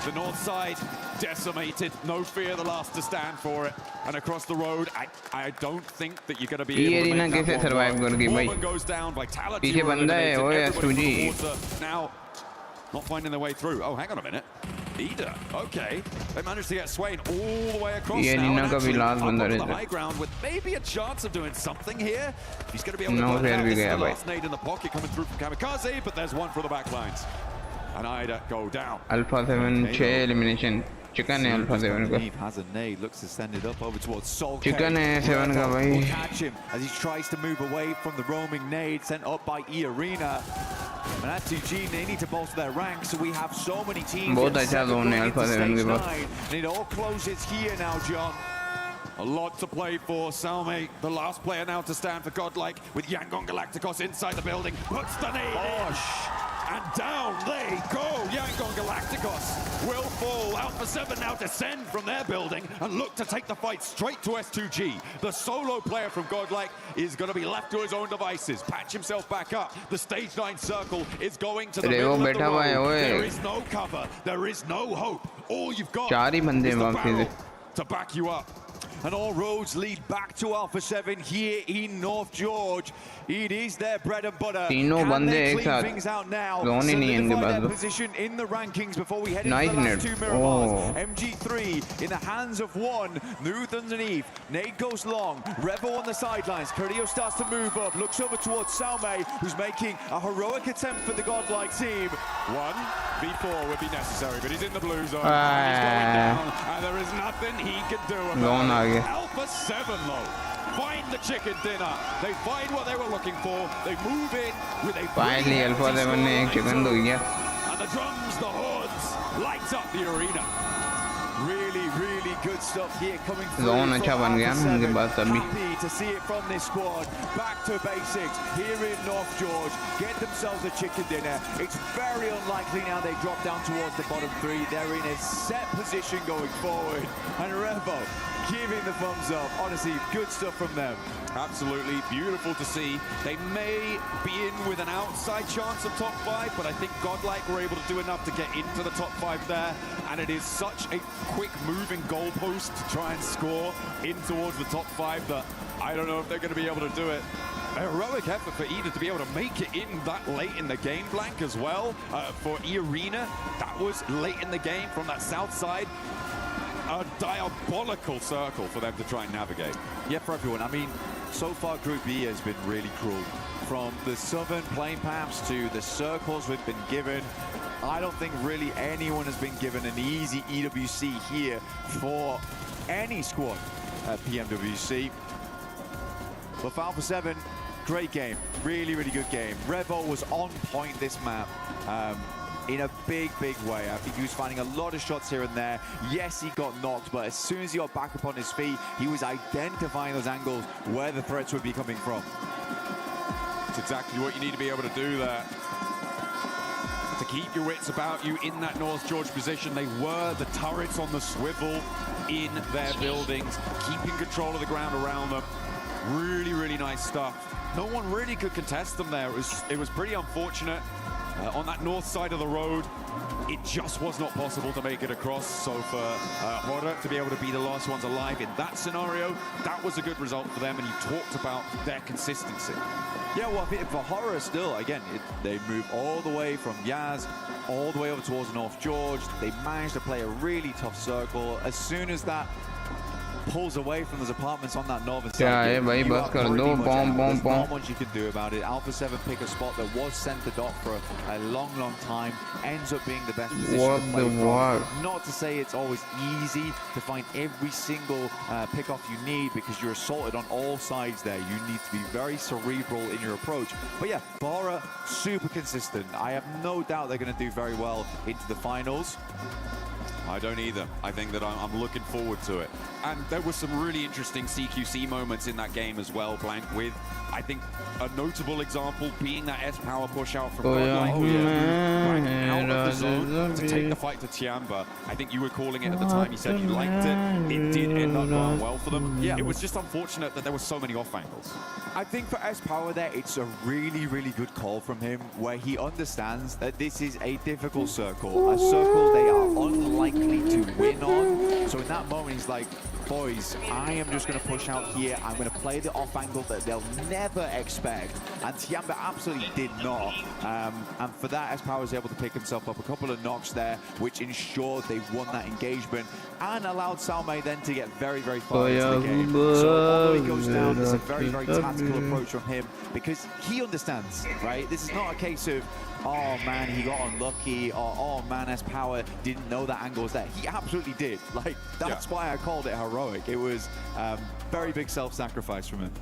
The north side decimated. No Fear the last to stand for it. And across the road, I don't think that you're going to be able to make that survive करके भाई। goes down. Vitality पीछे बंदा है, ओए S2G। Now, not finding their way through. Oh, hang on a minute. Ida, okay. They managed to get Swain all the way across now. का भी last बंदा रहता है. High ground with maybe a chance of doing something here. He's going to be able to No, put भी गया the भाई। last nade in the pocket coming through from Kamikaze, but there's one for the back lines. And Ida go down. Alpha 7 6 elimination. Chicken है Alpha 7 का। Has a nade, looks to send it up over towards Soul. Chicken है 7 का भाई। Will catch him as he tries to move away from the roaming nade sent up by E Arena. And at 2G, they need to bolster their ranks, so we have so many teams. बहुत अच्छा zone है Alpha 7 के पास। And it all closes here now, John. A lot to play for. Salme, the last player now to stand for Godlike, with Yangon Galacticos inside the building. Puts the nade in. And down they go. Yangon Galacticos will fall. Alpha 7 now descend from their building and look to take the fight straight to S2G. The solo player from Godlike is going to be left to his own devices. Patch himself back up. The stage 9 circle is going to the middle of the road. There is no cover. There is no hope. All you've got is the barrel to back you up. And all roads lead back to Alpha 7 here in North George. It is their bread and butter. तीनों बंदे एक साथ zone ही नहीं है इनके पास। Position in the rankings before we head nice into the last 2 Miramars. Oh. MG3 in the hands of one. Nuth underneath. Nade goes long. Revo on the sidelines. Cardio starts to move up. Looks over towards Salme, who's making a heroic attempt for the Godlike team. 1v4 would be necessary, but he's in the blue zone. He's going down, and there is nothing he can do about it. Alpha 7 though, find the chicken dinner. They find what they were looking for. They move in with a finally Alpha 7 ने एक chicken दो गया। And the drums, the horns, lights up the arena. Really good stuff here coming through. Zone अच्छा बन गया ना उनके पास अभी। Happy to see it from this squad. Back to basics here in North George. Get themselves a chicken dinner. It's very unlikely now they drop down towards the bottom 3. They're in a set position going forward. And Revo giving the thumbs up. Honestly, good stuff from them. Absolutely beautiful to see. They may be in with an outside chance of top 5, but I think Godlike were able to do enough to get into the top 5 there. And it is such a quick moving goalpost to try and score in towards the top 5 that I don't know if they're going to be able to do it. A heroic effort for Ida to be able to make it in that late in the game blank as well. For E-Arena, that was late in the game from that south side. A diabolical circle for them to try and navigate. Yeah, for everyone. I mean, so far Group B has been really cruel. From the southern playing paths to the circles we've been given, I don't think really anyone has been given an easy EWC here for any squad at PMWC. But for Alpha 7, great game. Really, really good game. Revo was on point this map. In a big, big way. I think he was finding a lot of shots here and there. Yes, he got knocked, but as soon as he got back up on his feet, he was identifying those angles where the threats would be coming from. It's exactly what you need to be able to do there. To keep your wits about you in that North George position. They were the turrets on the swivel in their buildings, keeping control of the ground around them. Really, really nice stuff. No one really could contest them there. It was pretty unfortunate. On that north side of the road, it just was not possible to make it across. So for Horror to be able to be the last ones alive in that scenario, that was a good result for them. And you talked about their consistency. Yeah, well, for Horror still, again, they move all the way from Yaz, all the way over towards North George. They managed to play a really tough circle. As soon as that pulls away from those apartments on that northern side, there's not much you can do about it. Alpha 7 pick a spot that was centered off for a long, long time, ends up being the best position to play from. Not to say it's always easy to find every single pick-off you need, because you're assaulted on all sides there. You need to be very cerebral in your approach. But yeah, Bora, super consistent. I have no doubt they're going to do very well into the finals. I don't either. I think that I'm looking forward to it. And there were some really interesting CQC moments in that game as well, Blank, with, I think, a notable example being that S-Power push out from Godlike. Out of the zone to take the fight to Tiamba. I think you were calling it at the time. You said you liked it. It did end up going well for them. Yeah, it was just unfortunate that there were so many off angles. I think for S-Power there, it's a really, really good call from him, where he understands that this is a difficult circle. A circle they are unlikely to win on. So in that moment, he's like, boys, I am just going to push out here. I'm going to play the off angle that they'll never expect. And Tiamba absolutely did not. And for that, S-Power was able to pick himself up a couple of knocks there, which ensured they won that engagement and allowed Salme then to get very, very far into the game. So although he goes down, it's a very, very tactical approach from him, because he understands, right? This is not a case of, oh man, he got unlucky, or oh man, S-Power didn't know that angle was there. He absolutely did. Like, that's why I called it heroic. It was very big self-sacrifice from him.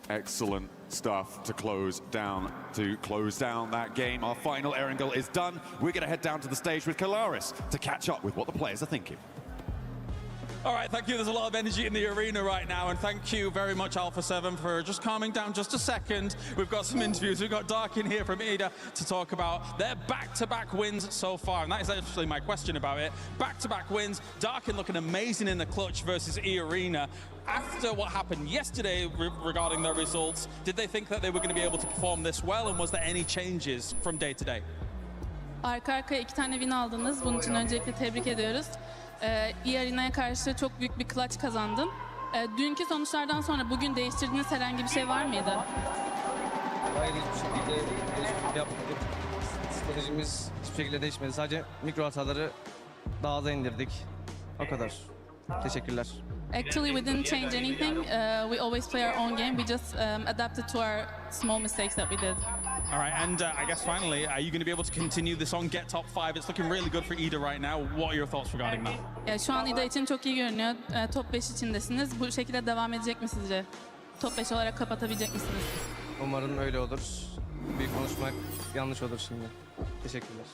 Excellent stuff to close down that game. Our final Erangel is done. We're going to head down to the stage with Kalaris to catch up with what the players are thinking. All right, thank you. There's a lot of energy in the arena right now, and thank you very much, Alpha 7, for just calming down just a second. We've got some interviews. We've got Dark in here from EDA to talk about their back-to-back wins so far, and that is actually my question about it. Back-to-back wins. Darkin looking amazing in the clutch versus E-Arena. After what happened yesterday regarding their results, did they think that they were going to be able to perform this well, and was there any changes from day to day? Arka arkaya 2 tane win aldınız. Bunun için öncelikle tebrik ediyoruz. E-Arena'ya karşı çok büyük bir clutch kazandın. Dünkü sonuçlardan sonra bugün değiştirdiğiniz herhangi bir şey var mıydı? Hayır, hiçbir şekilde değişiklik yapmadık. Stratejimiz hiçbir şekilde değişmedi. Sadece mikro hataları daha aza indirdik. O kadar. Teşekkürler. Actually, we didn't change anything. We always play our own game. We just adapted to our small mistakes that we did. All right, and I guess finally, are you going to be able to continue this on, get top 5? It's looking really good for EDA right now. What are your thoughts regarding that? Şu an EDA için çok iyi görünüyor. Top 5 içindesiniz. Bu şekilde devam edecek mi sizce? Top 5 olarak kapatabilecek misiniz? Umarım öyle olur. Büyük konuşmak yanlış olur şimdi. Teşekkürler.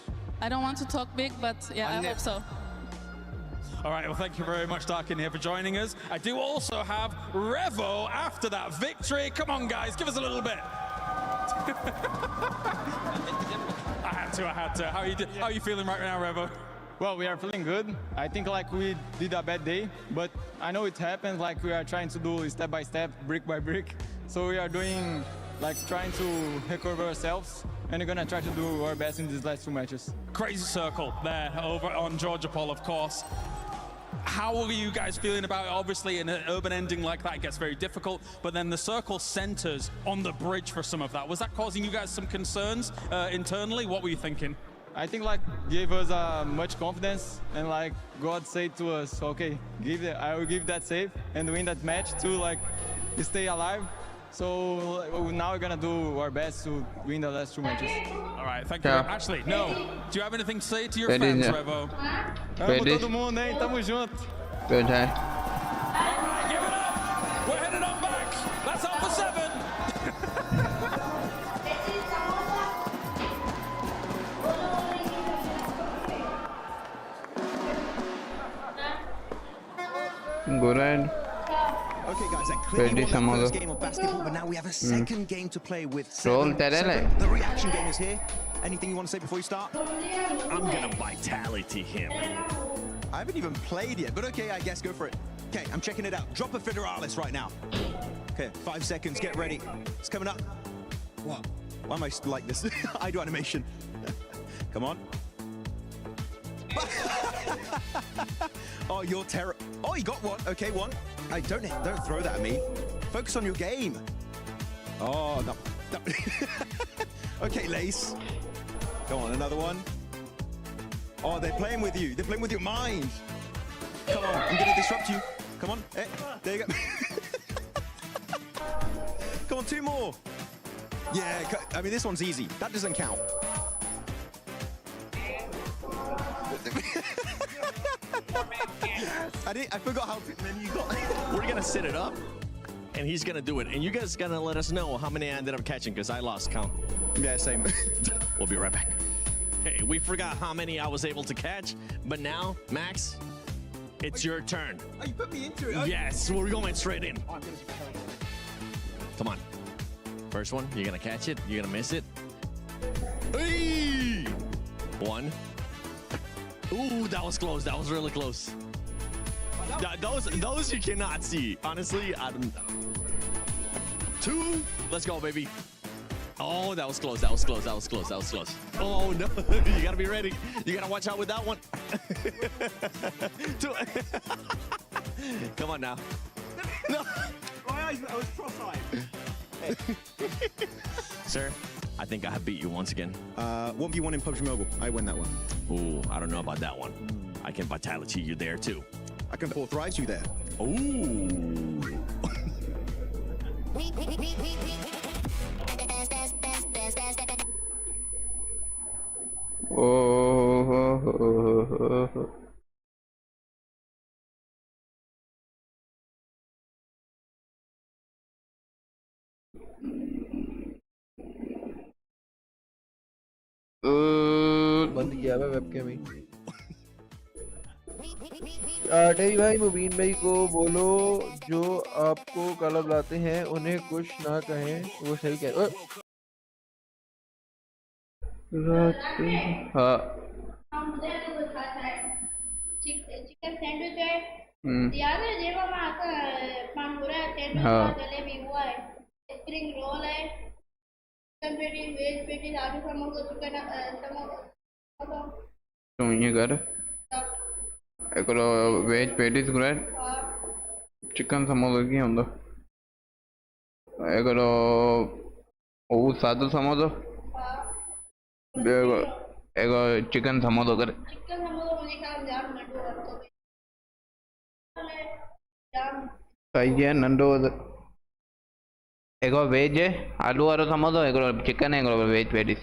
I don't want to talk big, but yeah, I hope so. All right, well, thank you very much, Darkin, here for joining us. I do also have Revo after that victory. Come on, guys, give us a little bit. I had to. How are you feeling right now, Revo? Well, we are feeling good. I think like we did a bad day, but I know it happens. Like we are trying to do step by step, brick by brick. So we are doing like trying to recover ourselves, and we're gonna try to do our best in these last 2 matches. Crazy circle there over on Georgia Paul, of course. How are you guys feeling about it? Obviously, in an urban ending like that, it gets very difficult, but then the circle centers on the bridge for some of that. Was that causing you guys some concerns internally? What were you thinking? I think like gave us much confidence, and like God said to us, okay, I will give that save and win that match to like stay alive. So now we're gonna do our best to win the last 2 matches. All right, thank you. Actually, no. Do you have anything to say to your fans, Revo? Vamos todo mundo, hein? Tamo junto. Good, All right, give it up. We're headed on back. That's Alpha 7. Go ahead. Okay, guys, that clearly won the first game of basketball, but now we have a second game to play with. Roll The reaction game is here. Anything you want to say before you start? I'm gonna vitality him. I haven't even played yet, but okay, I guess go for it. Okay, I'm checking it out. Drop a Federalis right now. Okay, 5 seconds, get ready. It's coming up. What? Why am I like this? I do animation. Come on. Oh, you're terrible. Oh, you got one. Okay, one. I don't throw that at me. Focus on your game. Oh, no. Okay, Lace. Go on, another one. Oh, they're playing with you. They're playing with your mind. Come on, I'm gonna disrupt you. Come on. Hey, there you go. Come on, 2 more. Yeah, I mean, this one's easy. That doesn't count. I forgot how many you got. We're gonna set it up, and he's gonna do it. And you guys gonna let us know how many I ended up catching, because I lost count. Yeah, same. We'll be right back. Hey, we forgot how many I was able to catch, but now, Max, it's your turn. Oh, you put me into it? Yes, we're going straight in. Come on. First one, you're gonna catch it, you're gonna miss it. Hey! 1. Ooh, that was close. That was really close. Those you cannot see. Honestly, I don't. 2. Let's go, baby. Oh, that was close. That was close. That was close. That was close. Oh no! You gotta be ready. You gotta watch out with that one. 2. Come on now. No. My eyes. I was cross-eyed. Sir, I think I have beat you once again. 1v1 in PUBG Mobile. I win that one. Ooh, I don't know about that one. I can vitality you there too. I can authorize you there. Ooh. बंद किया हुआ webcam ही टेरी भाई मुबीन भाई को बोलो जो आपको काला बुलाते हैं उन्हें कुछ ना कहें वो सही कह हाँ चिकन सैंडविच है याद है जेवा में पानपुरा सैंडविच जलेबी हुआ है स्प्रिंग रोल है चिकन पेटी वेज पेटी आलू समोसा चिकन समोसा तो ये कर एक वेज पेटीज ग्रेड चिकन समोसा की होंगे एक वो सादू समोसा एक चिकन समोसा कर चिकन समोसा मुझे काम जाम नंडो तो जाम सही है नंडो एक वेज है आलू वाला समोसा एक चिकन है एक वेज पेटीज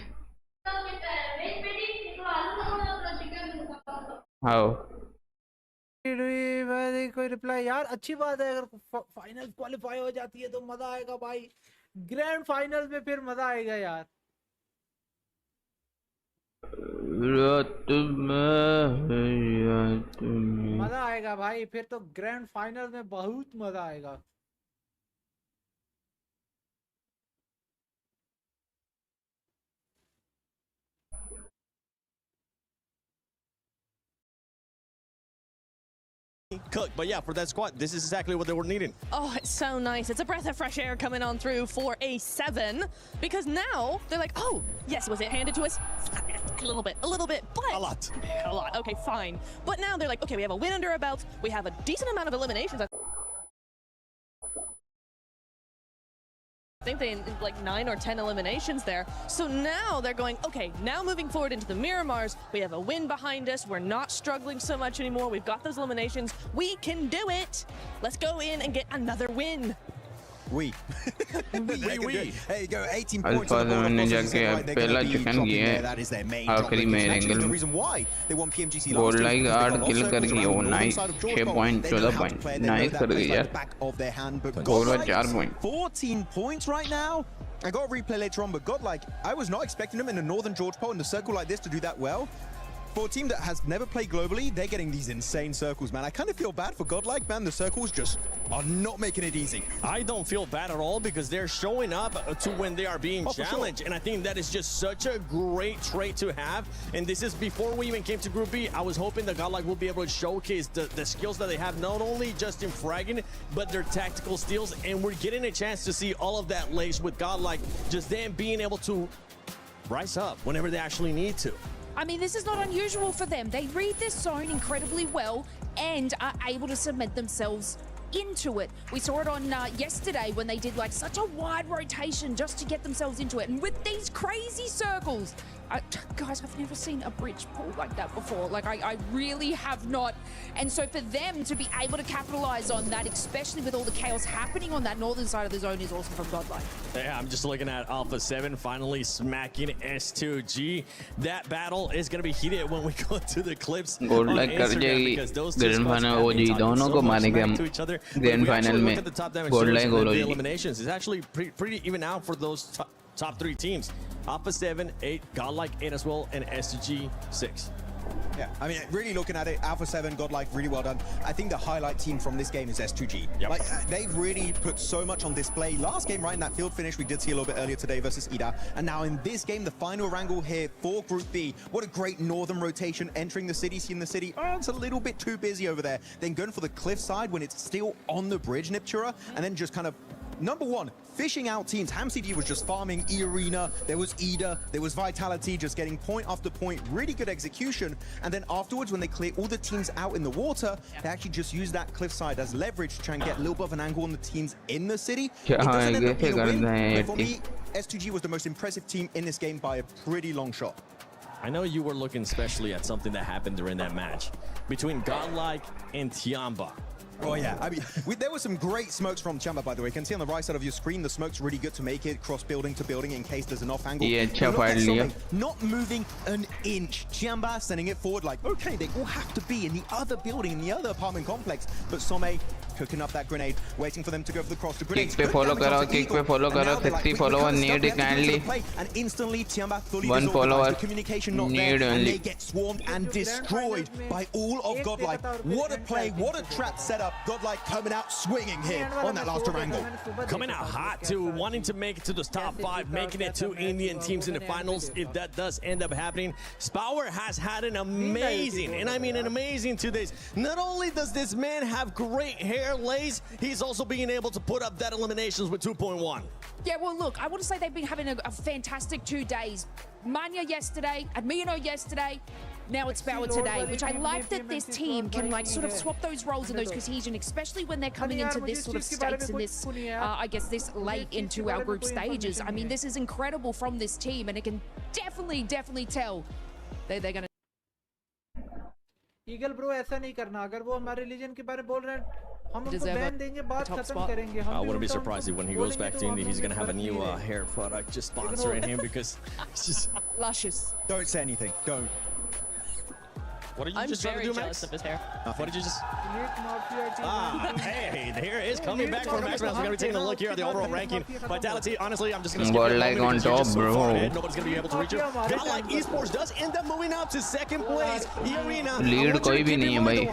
हाँ कोई रिप्लाई यार अच्छी बात है अगर फाइनल क्वालिफाई हो जाती है तो मजा आएगा भाई ग्रैंड फाइनल में फिर मजा आएगा यार मजा आएगा भाई फिर तो ग्रैंड फाइनल में बहुत मजा आएगा Cook, but yeah, for that squad, this is exactly what they were needing. Oh, it's so nice. It's a breath of fresh air coming on through for a 7 because now they're like, oh, yes, was it handed to us? A little bit, but a lot. Okay, fine. But now they're like, okay, we have a win under our belts. We have a decent amount of eliminations. I think they like 9 or 10 eliminations there. So now they're going, okay, now moving forward into the Miramars, we have a win behind us. We're not struggling so much anymore. We've got those eliminations. We can do it. Let's go in and get another win. We. There you go, 18 points on the board. पहला chicken किया है आखिरी में angle में gold like 8 किल कर गई वो nice 6 point 14 point nice कर गई यार gold 4 point 14 points right now. I got a replay later on, but God, like, I was not expecting them in the Northern George Pole in a circle like this to do that well. For a team that has never played globally, they're getting these insane circles, man. I kind of feel bad for Godlike, man. The circles just are not making it easy. I don't feel bad at all because they're showing up to when they are being challenged. And I think that is just such a great trait to have. And this is before we even came to Group B. I was hoping that Godlike will be able to showcase the skills that they have, not only just in fragging, but their tactical skills. And we're getting a chance to see all of that laced with Godlike, just them being able to rise up whenever they actually need to. I mean, this is not unusual for them. They read this zone incredibly well and are able to cement themselves into it. We saw it on yesterday when they did like such a wide rotation just to get themselves into it. And with these crazy circles, guys, I've never seen a bridge pull like that before. Like, I really have not. And so for them to be able to capitalize on that, especially with all the chaos happening on that northern side of the zone, is awesome from Godlike. Yeah, I'm just looking at Alpha 7 finally smacking S2G. That battle is going to be heated when we go to the clips on Instagram, because those two squads have been talking so much smack to each other. When we actually look at the top damage the eliminations, it's actually pretty even out for those top three teams. Alpha 7, 8, Godlike 8 as well, and S2G 6. Yeah, I mean, really looking at it, Alpha 7, Godlike, really well done. I think the highlight team from this game is S2G. Yep. Like, they've really put so much on display. Last game, right, in that field finish, we did see a little bit earlier today versus Ida. And now in this game, the final wrangle here for Group B. What a great northern rotation, entering the city, seeing the city. Oh, it's a little bit too busy over there. Then going for the cliff side when it's still on the bridge, Niptura, and then just kind of number one, fishing out teams. HamCD was just farming E-Arena, there was Ida, there was Vitality, just getting point after point, really good execution. And then afterwards, when they clear all the teams out in the water, they actually just use that cliffside as leverage to try and get a little bit of an angle on the teams in the city. It doesn't end up being a win, but for me, S2G was the most impressive team in this game by a pretty long shot. I know you were looking especially at something that happened during that match between Godlike and Tiamba. Oh yeah, I mean, there were some great smokes from Tiamba, by the way. You can see on the right side of your screen, the smoke's really good to make it cross building to building in case there's an off angle. Yeah, not moving an inch. Tiamba sending it forward like, okay, they all have to be in the other building, in the other apartment complex. But Some cooking up that grenade, waiting for them to go for the cross. The grenade. Kick pe follow karo, 60 follower need kindly. And instantly, Tiamba fully one follower, the communication not there, and they get swarmed and destroyed by all of Godlike. What a play, what a trap setup. Godlike coming out swinging here on that last wrangle. Coming out hot too, wanting to make it to the top 5, making it 2 Indian teams in the finals if that does end up happening. Spower has had an amazing, and I mean an amazing 2 days. Not only does this man have great hair lays, he's also being able to put up that eliminations with 2.1. Yeah, well, look, I want to say they've been having a fantastic 2 days. Manya yesterday, Admino yesterday, now it's Spower today, which I like that this team can like sort of swap those roles and those cohesion, especially when they're coming into this sort of stakes and this, I guess, this late into our group stages. I mean, this is incredible from this team, and it can definitely tell they're going to. Eagle bro ऐसा नहीं करना अगर वो हमारे religion के बारे में बोल रहे हैं हम उनको बैन देंगे बात खत्म करेंगे I wouldn't be surprised if when he goes back to India he's going to have a new hair product just sponsoring him because it's just luscious. Don't say anything, don't. What did you just try to do, Max? Of his hair. What did you just... hey, here is coming back from Max. We're going to be taking a look here at the overall ranking. Vitality, honestly, I'm just going to skip it. Like on top, bro. Nobody's going to be able to reach it. Godlike Esports does end up moving up to 2nd place. E-Arena. Lead कोई भी नहीं है भाई.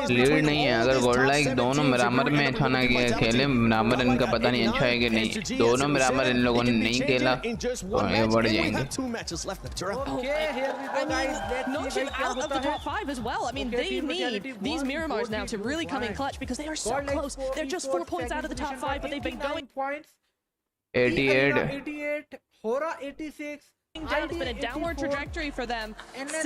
Lead नहीं है. अगर Godlike दोनों बराबर में अच्छा ना खेले, बराबर इनका पता नहीं अच्छा है कि नहीं. दोनों बराबर इन लोगों ने नहीं खेला, तो ये बढ़ जाएंगे. 2 matches left, Niptura. Okay, here we go, guys. Nochin out of the top 5 as well. I mean, they need these Miramars now to really come in clutch because they are so close. They're just 4 points out of the top 5, but they've been going. 88. Hora 86. It's been a downward trajectory for them.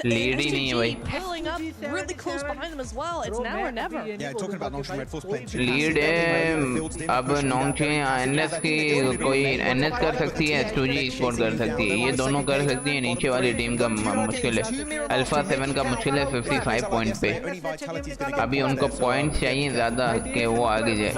Lead ही नहीं है भाई. Pulling up really close behind them as well. It's now or never. Yeah, talking about Nongchen Red Force playing. Lead है. अब Nongchen NS की कोई NS कर सकती है, S2G Sport कर सकती है. ये दोनों कर सकती है. नीचे वाली टीम का मुश्किल है. Alpha 7 का मुश्किल है 55 पॉइंट पे. अभी उनको पॉइंट चाहिए ज़्यादा कि वो आगे जाए.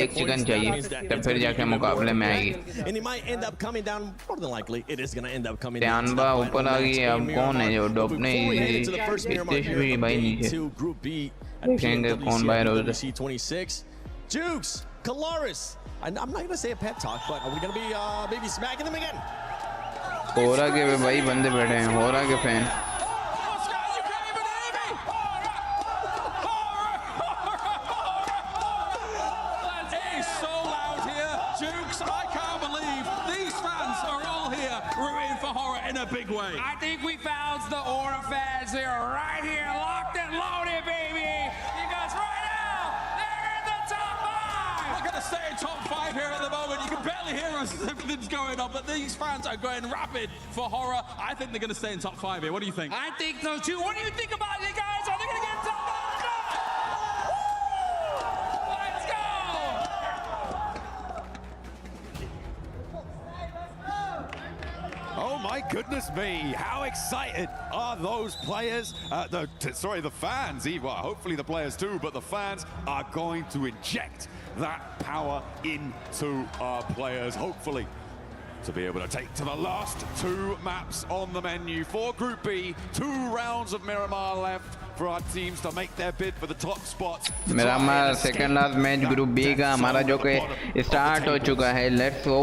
एक चिकन चाहिए, तब फिर जाके मुकाबले में आएगी. And it might end up coming down. More than likely, it is going to end up. Tiamba ऊपर आ गई. अब कौन है जो डॉपने इतने भाई नीचे देखेंगे कौन बाहर हो जाए. 26 Jukes, Kalaris. I'm not going to say a pep talk, but are we going to be maybe smacking them again? होरा के भाई बंदे बैठे हैं. होरा के fan. big way. I think we found the Aura fans. They are right here, locked and loaded, baby. Because right now, they're in the top 5. We're going to stay in top 5 here at the moment. You can barely hear us as everything's going on, but these fans are going rapid for Horror. I think they're going to stay in top 5 here. What do you think? I think so too. What do you think about it, guys? Are they going to get top 5? Let's go! Oh my goodness me, how excited are those players? The fans, well, hopefully the players too, but the fans are going to inject that power into our players, hopefully, to be able to take to the last 2 maps on the menu for Group B. 2 rounds of Miramar left for our teams to make their bid for the top spots. Miramar second last match group B का हमारा जो कि start हो चुका है. Let's go.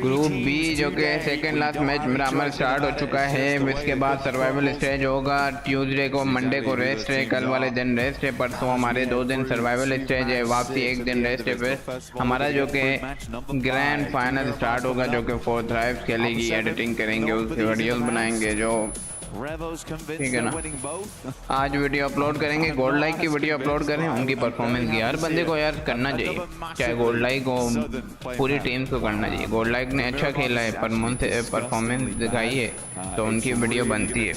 Group B जो कि second last match Miramar start हो चुका है. इसके बाद सर्वाइवल स्टेज होगा. ट्यूसडे को, मंडे को रेस्ट है. कल वाले दिन रेस्ट है. परसों हमारे 2 दिन सर्वाइवल स्टेज है. वापसी 1 दिन रेस्ट है. फिर हमारा जो कि ग्रैंड फाइनल स्टार्ट होगा, जो कि 4 थ्राइव्स खेलेगी. एडिटिंग करेंगे, उसकी वीडियोस बनाएंगे. जो ठीक है ना, आज वीडियो अपलोड करेंगे. गोल्ड लाइक की वीडियो अपलोड करें. उनकी परफॉर्मेंस की हर बंदे को यार करना चाहिए, चाहे गोल्ड लाइक हो, पूरी टीम को करना चाहिए. गोल्ड लाइक ने अच्छा खेला है, परफॉर्मेंस दिखाई है, तो उनकी वीडियो बनती है.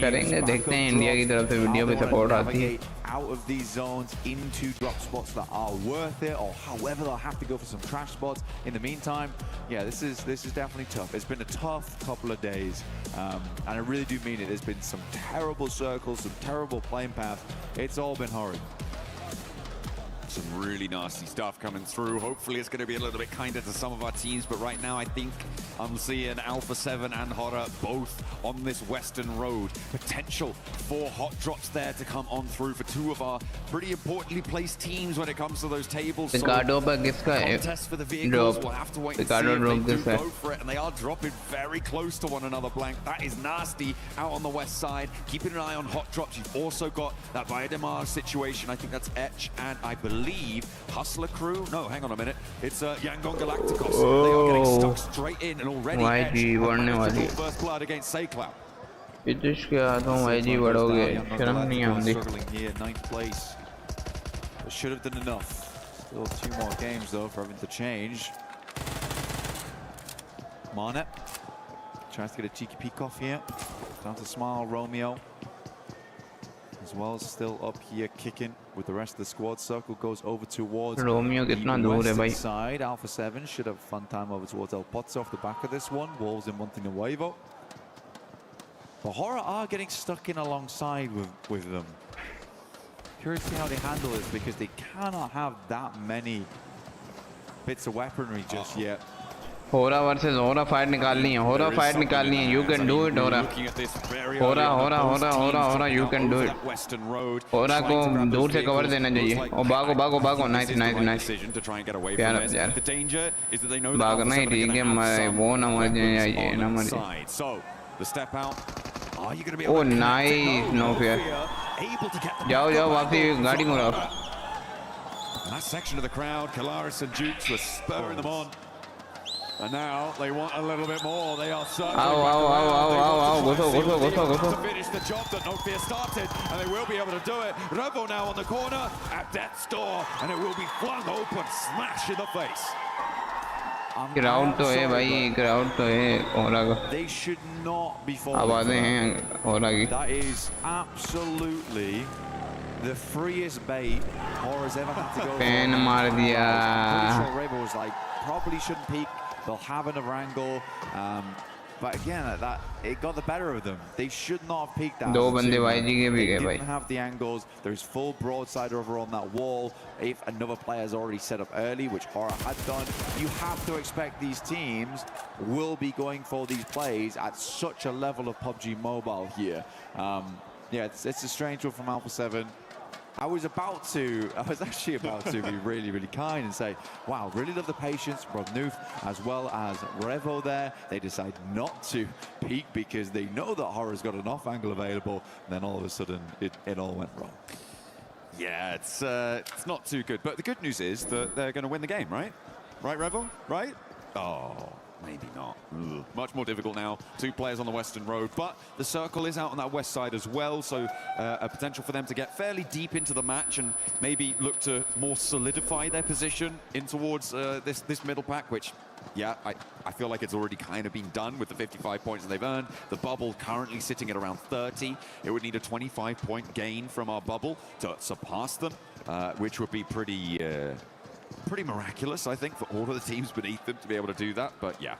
करेंगे, देखते हैं इंडिया की तरफ से वीडियो भी सपोर्ट आती है. Out of these zones into drop spots that are worth it, or however they'll have to go for some trash spots. In the meantime, yeah, this is definitely tough. It's been a tough couple of days, and I really do mean it. There's been some terrible circles, some terrible playing paths. It's all been horrid. Some really nasty stuff coming through. Hopefully it's going to be a little bit kinder to some of our teams, but right now I think I'm seeing Alpha 7 and Horror both on this western road. Potential for hot drops there to come on through for 2 of our pretty importantly placed teams when it comes to those tables. Ricardo पर किसका है? Contest for the vehicles. We'll have to wait and see Ricardo if they do किसका go for it, and they are dropping very close to one another. Blank. That is nasty out on the west side. Keeping an eye on hot drops. You've also got that Biodemar situation. I think that's Etch and I believe Hustler Crew. No, hang on a minute. It's Yangon Galacticos. They are getting stuck straight in, and already Etch first blood against Saycloud. पिटिश के हाथों YG बढ़ोगे, शर्म नहीं आती. Struggling here, 9th place. They should have done enough. Still 2 more games though for having to change. Marnet tries to get a cheeky peek off here. Down to Smile, Romeo as well, still up here kicking with the rest of the squad. Circle goes over towards Romeo कितना the दूर है भाई? western side. Alpha 7 should have fun time over towards El Pozzo off the back of this one. Wolves in one thing and Wavo. The Horror are getting stuck in alongside with them. Curious to see how they handle this, because they cannot have that many bits of weaponry just yet. होरा versus होरा fight निकालनी है. होरा fight निकालनी है. You can do it. होरा you can do it. होरा को दूर से कवर देना चाहिए. और भागो. नाइस. प्यार भागना ही ठीक है. वो ना मर जाए, ये ना मर जाए. Oh nice. No fair. जाओ वापसी गाड़ी मुड़ाओ. That section of the crowd, Kalaris and Jukes were spurring them on. And now they want a little bit more. They are certainly go. To finish the job that No Fear started, and they will be able to do it. Revo now on the corner at death's door, and it will be flung open, smash in the face. Crowd तो है भाई, crowd तो है होरा का. They should not be falling. आवाजें हैं होरा की. That is absolutely the freest bait Horror's ever had to go. Pen मार दिया. I'm pretty sure Revo was like, probably shouldn't peek. They'll have another angle, but again, it got the better of them. They should not have peeked that. दो बंदे YG के भी गए भाई. They didn't have the angles. There's full broadside over on that wall. If another player's already set up early, which Horror had done, you have to expect these teams will be going for these plays at such a level of PUBG Mobile here. Yeah, it's a strange one from Alpha 7. I was actually about to be really, really kind and say, wow, really love the patience from Noof as well as Revo there. They decide not to peek because they know that Horror's got an off angle available. And then all of a sudden, it all went wrong. Yeah, it's not too good. But the good news is that they're going to win the game, right? Right, Revo? Right? Oh. Maybe not. Ugh. Much more difficult now. 2 players on the western road, but the circle is out on that west side as well, so a potential for them to get fairly deep into the match and maybe look to more solidify their position in towards this middle pack, which, yeah, I feel like it's already kind of been done with the 55 points that they've earned. The bubble currently sitting at around 30. It would need a 25-point gain from our bubble to surpass them, which would be pretty miraculous, I think, for all of the teams beneath them to be able to do that. But yeah,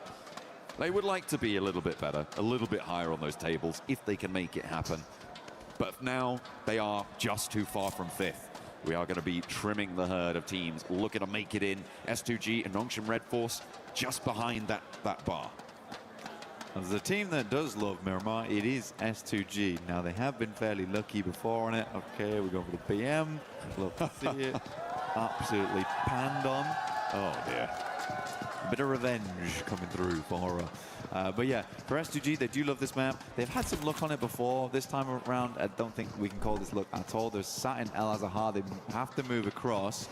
they would like to be a little bit better, a little bit higher on those tables if they can make it happen. But now they are just too far from 5th. We are going to be trimming the herd of teams looking to make it in. S2G and Nongshim Red Force just behind that bar. As a team that does love Miramar, it is S2G. Now, they have been fairly lucky before on it. Okay, we're going for the PM. Love to see it. Absolutely panned on. Oh, dear. A bit of revenge coming through for Horror. But yeah, for S2G, they do love this map. They've had some luck on it before. This time around, I don't think we can call this luck at all. They're sat in El Azahar. They have to move across.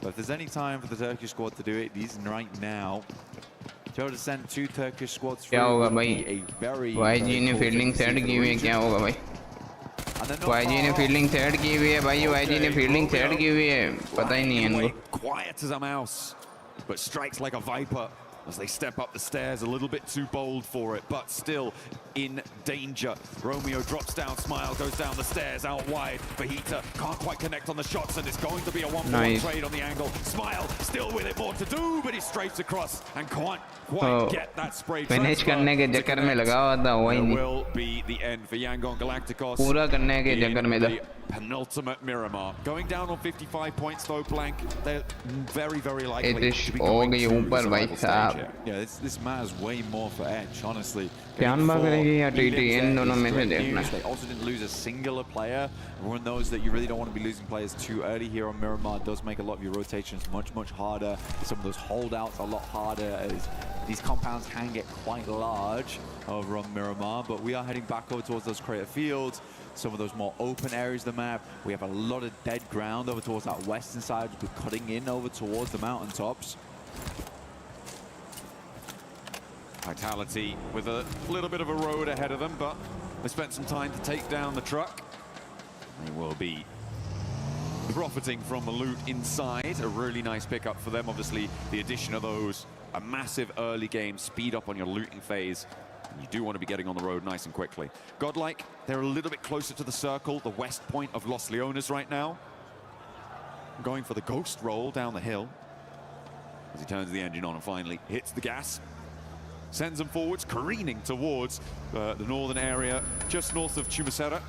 But if there's any time for the Turkish squad to do it, it is right now. To send 2 Turkish squads through would be a very YG ने fielding set की हुई है, क्या होगा भाई? YG ने fielding set की हुई है भाई, YG ने फील्डिंग सेट की हुई है, पता ही नहीं है इनको. Quiet as a mouse, but strikes like a viper as they step up the stairs, a little bit too bold for it, but still in danger. Romeo drops down, Smile goes down the stairs, out wide. Fajita can't quite connect on the shots, and it's going to be a 1-for-1 trade on the angle. Smile still with it, more to do, but he strafes across and can't quite get that spray finish करने के चक्कर में लगा हुआ था, वही नहीं. Will be the end for Yangon Galacticos. पूरा करने के चक्कर में था. Penultimate Miramar. Going down on 55 points though, Blank. They're very, very likely to be going to the stage here. Yeah, this matters way more for Edge, honestly. They also didn't lose a singular player. Everyone knows that you really don't want to be losing players too early here on Miramar. It does make a lot of your rotations much harder. Some of those holdouts a lot harder, as these compounds can get quite large over on Miramar. But we are heading back over towards those crater fields. Some of those more open areas of the map. We have a lot of dead ground over towards that western side. We're cutting in over towards the mountaintops. Vitality with a little bit of a road ahead of them, but they spent some time to take down the truck. They will be profiting from the loot inside. A really nice pickup for them. Obviously, the addition of those, a massive early game speed up on your looting phase. You do want to be getting on the road nice and quickly. Godlike, they're a little bit closer to the circle, the west point of Los Leones right now. Going for the ghost roll down the hill as he turns the engine on and finally hits the gas. Sends them forwards, careening towards the northern area, just north of Chumacera,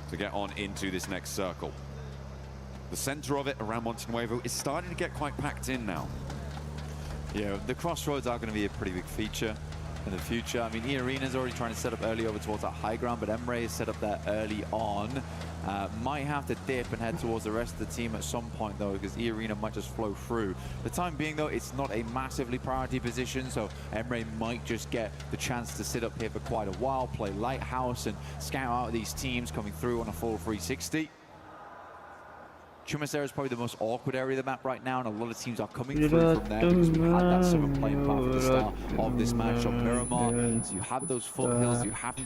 to get on into this next circle. The center of it around Monte Nuevo is starting to get quite packed in now. Yeah, the crossroads are going to be a pretty big feature in the future. I mean, E-Arena's already trying to set up early over towards that high ground, but Emre is set up there early on. Might have to dip and head towards the rest of the team at some point, though, because E-Arena might just flow through. For the time being, though, it's not a massively priority position, so Emre might just get the chance to sit up here for quite a while, play Lighthouse, and scout out these teams coming through on a full 360. Chumacera is probably the most awkward area of the map right now, and a lot of teams are coming through from there because we had that 7-playing path at the start of this match on Miramar. So you have those foothills, you have to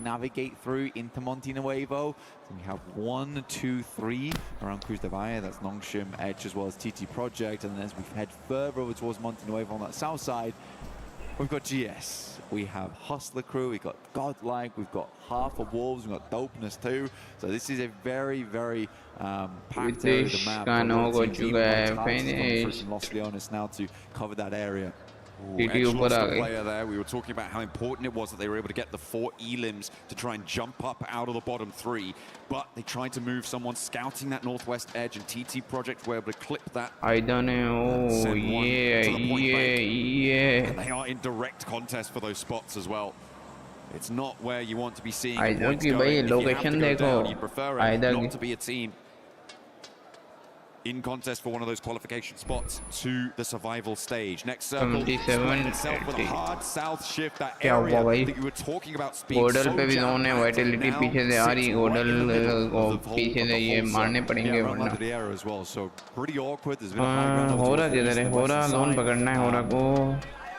navigate through into Monte Nuevo. So we have 1, 2, 3 around Cruz de Valle. That's Nongshim, Edge, as well as TT Project. And then as we head further over towards Monte Nuevo on that south side, we've got GS, we have Hustler Crew, we've got Godlike, we've got half of Wolves, we've got Dopeness too. So this is a very, very packed area of the map. Los Leones now to cover that area. Player there. We were talking about how important it was that they were able to get the 4 elims to try and jump up out of the bottom 3, but they tried to move someone scouting that northwest edge, and TT Project were able to clip that. I don't know. Yeah. And they are in direct contest for those spots as well. It's not where you want to be seeing I points don't going. If you have location to go down, देखो. you prefer it not to be a team. in contest for one of those qualification spots to the survival stage. Next circle, 77 itself with a hard south shift. That क्या हुआ भाई? that you were talking about speed. Godal पे भी zone है, Vitality पीछे से आ रही, गोडल को पीछे से ये मारने पड़ेंगे वरना। हो रहा किधर है? हो रहा जोन पकड़ना है हो रहा को।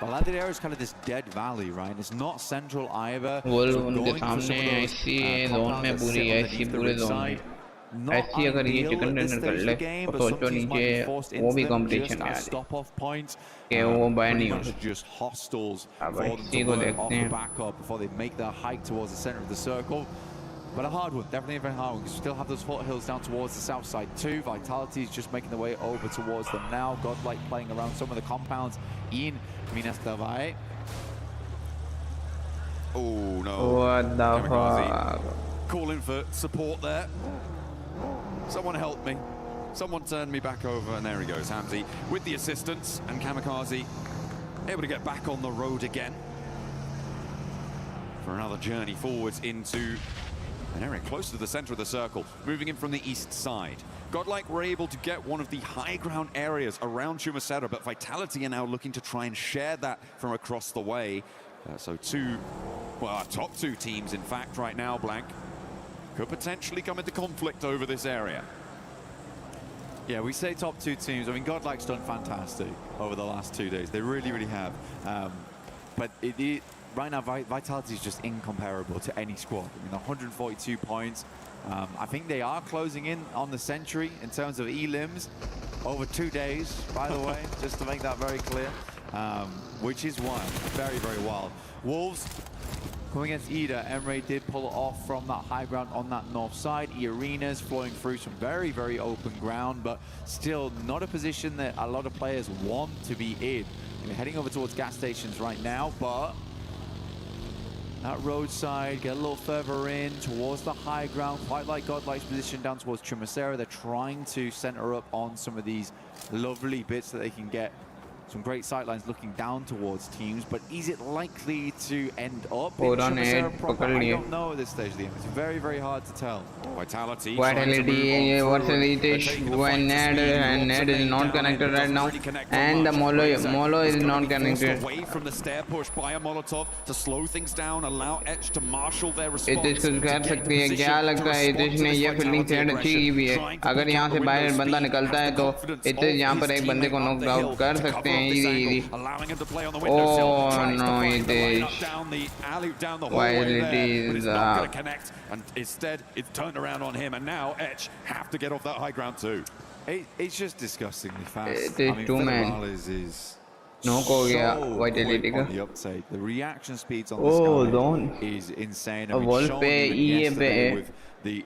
The landed area is kind of this dead valley, right? It's not central either. वो उनके सामने ऐसी जोन में पूरी ऐसी पूरे जोन में ऐसी अगर ये चिकन डिनर कर ले तो सोचो नीचे वो भी कंपटीशन में आ जाए कि वो बाय नहीं हो सकता। अब इसी को देखते हैं। Before they make their hike towards the center of the circle. But a hard one, definitely a very hard one, because you still have those foothills down towards the south side too. Vitality is just making their way over towards them now. Godlike playing around some of the compounds in Minas Tirith. Oh no. What the fuck? Calling for support there. Someone help me. Someone turn me back over, and there he goes, Hamzy, with the assistance, and Kamikaze able to get back on the road again for another journey forwards into an area close to the center of the circle, moving in from the east side. Godlike were able to get one of the high ground areas around Chumacero, but Vitality are now looking to try and share that from across the way. So our top two teams, in fact, right now, Blank, could potentially come into conflict over this area. Yeah, we say top two teams. I mean, Godlike's done fantastic over the last 2 days. They really, really have. But right now, Vitality is just incomparable to any squad. I mean, 142 points. I think they are closing in on the century in terms of elims over 2 days, by the way, just to make that very clear, which is wild. Very, very wild. Wolves going against Ida. Emre did pull it off from that high ground on that north side. Arenas flowing through some very, very open ground, but still not a position that a lot of players want to be in. We're heading over towards gas stations right now, but that roadside, get a little further in towards the high ground, quite like Godlike's position down towards Chumacero. They're trying to center up on some of these lovely bits that they can get. Some great sightlines looking down towards teams, but is it likely to end up in Chumacero proper? I don't know at this stage of the game. It's very, very hard to tell. Vitality versus when Ned is not connected right now, and the Molo is not connected. Away from the stair push by a Molotov to slow things down, allow Edge to marshal their response. इतिश कुछ कर सकती है, क्या लगता है इतिश ने ये fielding set अच्छी की भी है। अगर यहाँ से बाहर बंदा निकलता है तो इतिश यहाँ पर एक बंदे को नॉक आउट कर सकते हैं easy. Oh no, Itish. Why it is and instead it's turned around on him, and now Etch have to get off that high ground too. It's just disgustingly fast. It is two man. No go gaya Vitality ka. The uptake, the reaction speeds on this guy is insane. I mean, Wolf pe EA pe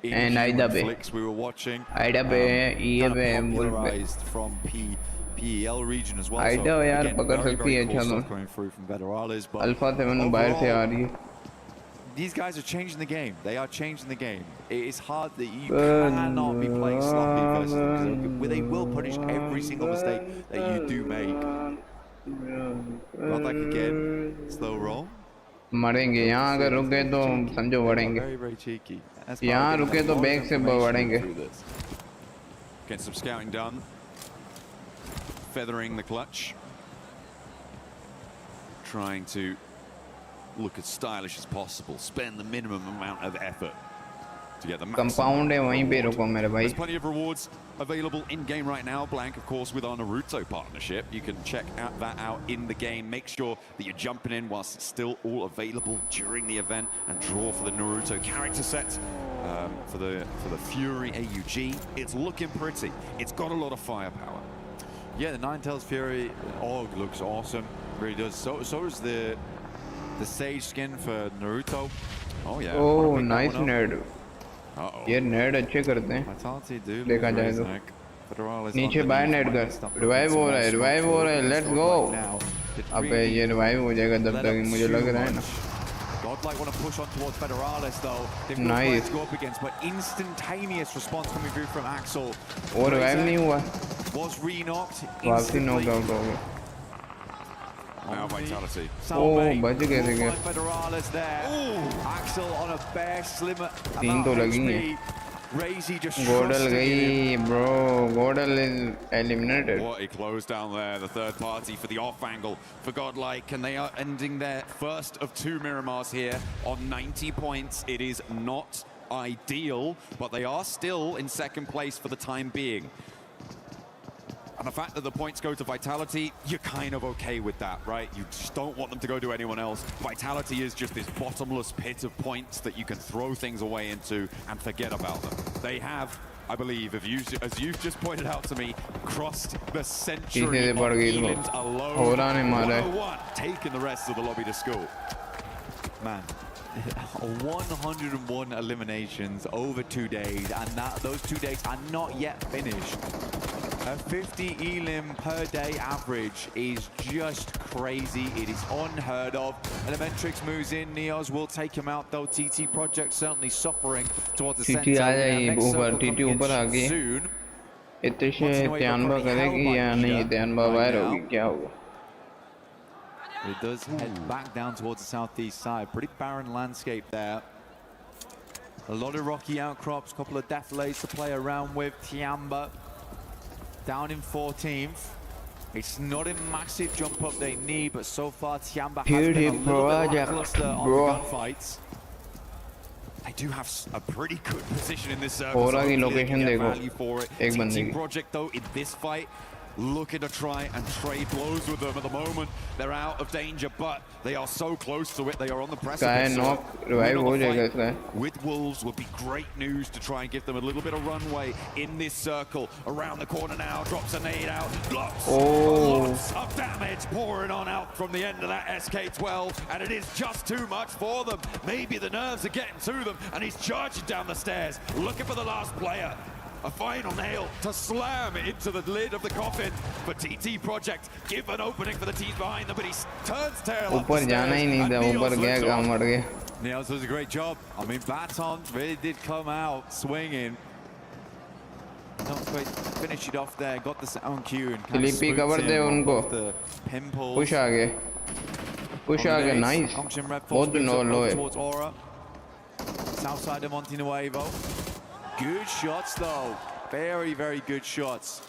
and Ida pe. We were watching. Ida pe EA pe Wolf pe. From PEL region as well. Ida yaar पकड़ सकती है अच्छा तो. Alpha 7 बाहर से आ रही है. These guys are changing the game. They are changing the game. It is hard that you cannot be playing sloppy versus them, because they will punish every single mistake that you do make. Not like again, slow roll. मरेंगे यहाँ अगर रुके तो समझो बढ़ेंगे. Very, very cheeky. यहाँ रुके तो बैक से बढ़ेंगे. Get some scouting done. Feathering the clutch. Trying to look as stylish as possible. Spend the minimum amount of effort to get the compound है वहीं पे रुको मेरे भाई. There's plenty of rewards available in game right now. Blank, of course, with our Naruto partnership. You can check that out in the game. Make sure that you're jumping in whilst it's still all available during the event, and draw for the Naruto character set for the Fury AUG. It's looking pretty. It's got a lot of firepower. Yeah, the Ninetales Fury AUG looks awesome. Really does. So is the Sage skin for Naruto. Oh yeah. Oh, nice nerd. ये नेड अच्छे करते हैं. देखा जाए तो. नीचे bye नेड कर. Revive हो रहा है. रिवाइव हो रहा है. Let's go. अबे ये रिवाइव हो जाएगा जब तक मुझे लग रहा है ना. Godlike want to push on towards Federalis though. They've got nice. to go up against, but instantaneous response coming through from Axel. और रिवाइव नहीं हुआ. Was re-knocked. वापसी नॉक आउट हो गया. Now Vitality. Oh, बच गए थे क्या? Federalis there. Axel on a bare slimmer. तीन तो लगी हैं. Razy just Godal trusting in him. gayi, bro. Godal is eliminated. What a close down there, the third party for the off angle for Godlike, and they are ending their first of 2 Miramars here on 90 points. It is not ideal, but they are still in second place for the time being. And the fact that the points go to Vitality, you're kind of okay with that, right? You just don't want them to go to anyone else. Vitality is just this bottomless pit of points that you can throw things away into and forget about them. They have, I believe, as you've just pointed out to me, crossed the century of elims alone. 101, taking the rest of the lobby to school. Man, 101 eliminations over 2 days, and those 2 days are not yet finished. A 50 elim per day average is just crazy. It is unheard of. Elementrix moves in. Neos will take him out, though. TT Project certainly suffering towards the center. TT ऊपर आ गई soon. इतने त्यांबा करेगी या नहीं त्यांबा बाहर होगी क्या होगा? It does head back down towards the southeast side. Pretty barren landscape there. A lot of rocky outcrops, couple of deflates to play around with. Tiamba down in 14th. It's not a massive jump up they need, but so far Tiamba has been a little bit lackluster on the gunfights. They do have a pretty good position in this circle. Location देखो एक बंदे की Project though in this fight looking to try and trade blows with them at the moment. They're out of danger, but they are so close to it. They are on the precipice. With Wolves would be great news to try and give them a little bit of runway in this circle. Around the corner now, drops a nade out. Lots of damage pouring on out from the end of that SK-12, and it is just too much for them. Maybe the nerves are getting to them, and he's charging down the stairs, looking for the last player. A final nail to slam into the lid of the coffin for TT Project. Give an opening for the teams behind them, but he turns tail up the stairs. Niels does a great job. I mean, Batons really did come out swinging. Not quite finish it off there. Got the sound cue and kind of Sleepy cover दे उनको. Push आगे. Push आगे. Nice. बहुत लो है. Towards Aura. South side of Monte Nuevo. Good shots though, very, very good shots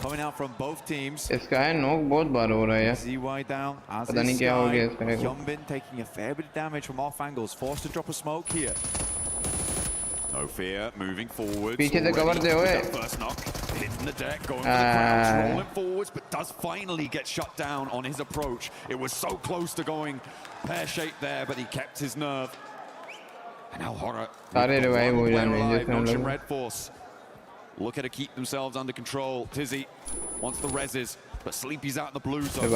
coming out from both teams. इसका है knock बहुत बार हो रहा है यार. ZY down, as पता नहीं क्या हो गया इसका. Youngbin taking a fair bit of damage from off angles, forced to drop a smoke here. No fear, moving forward. पीछे से cover दे ओए. First knock, hitting the deck, going for the crouch, rolling forwards, but does finally get shut down on his approach. It was so close to going pear-shaped there, but he kept his nerve. And now Horror. Red Force looking to keep themselves under control. Tizzy wants the reses, but Sleepy's out in the blue zone.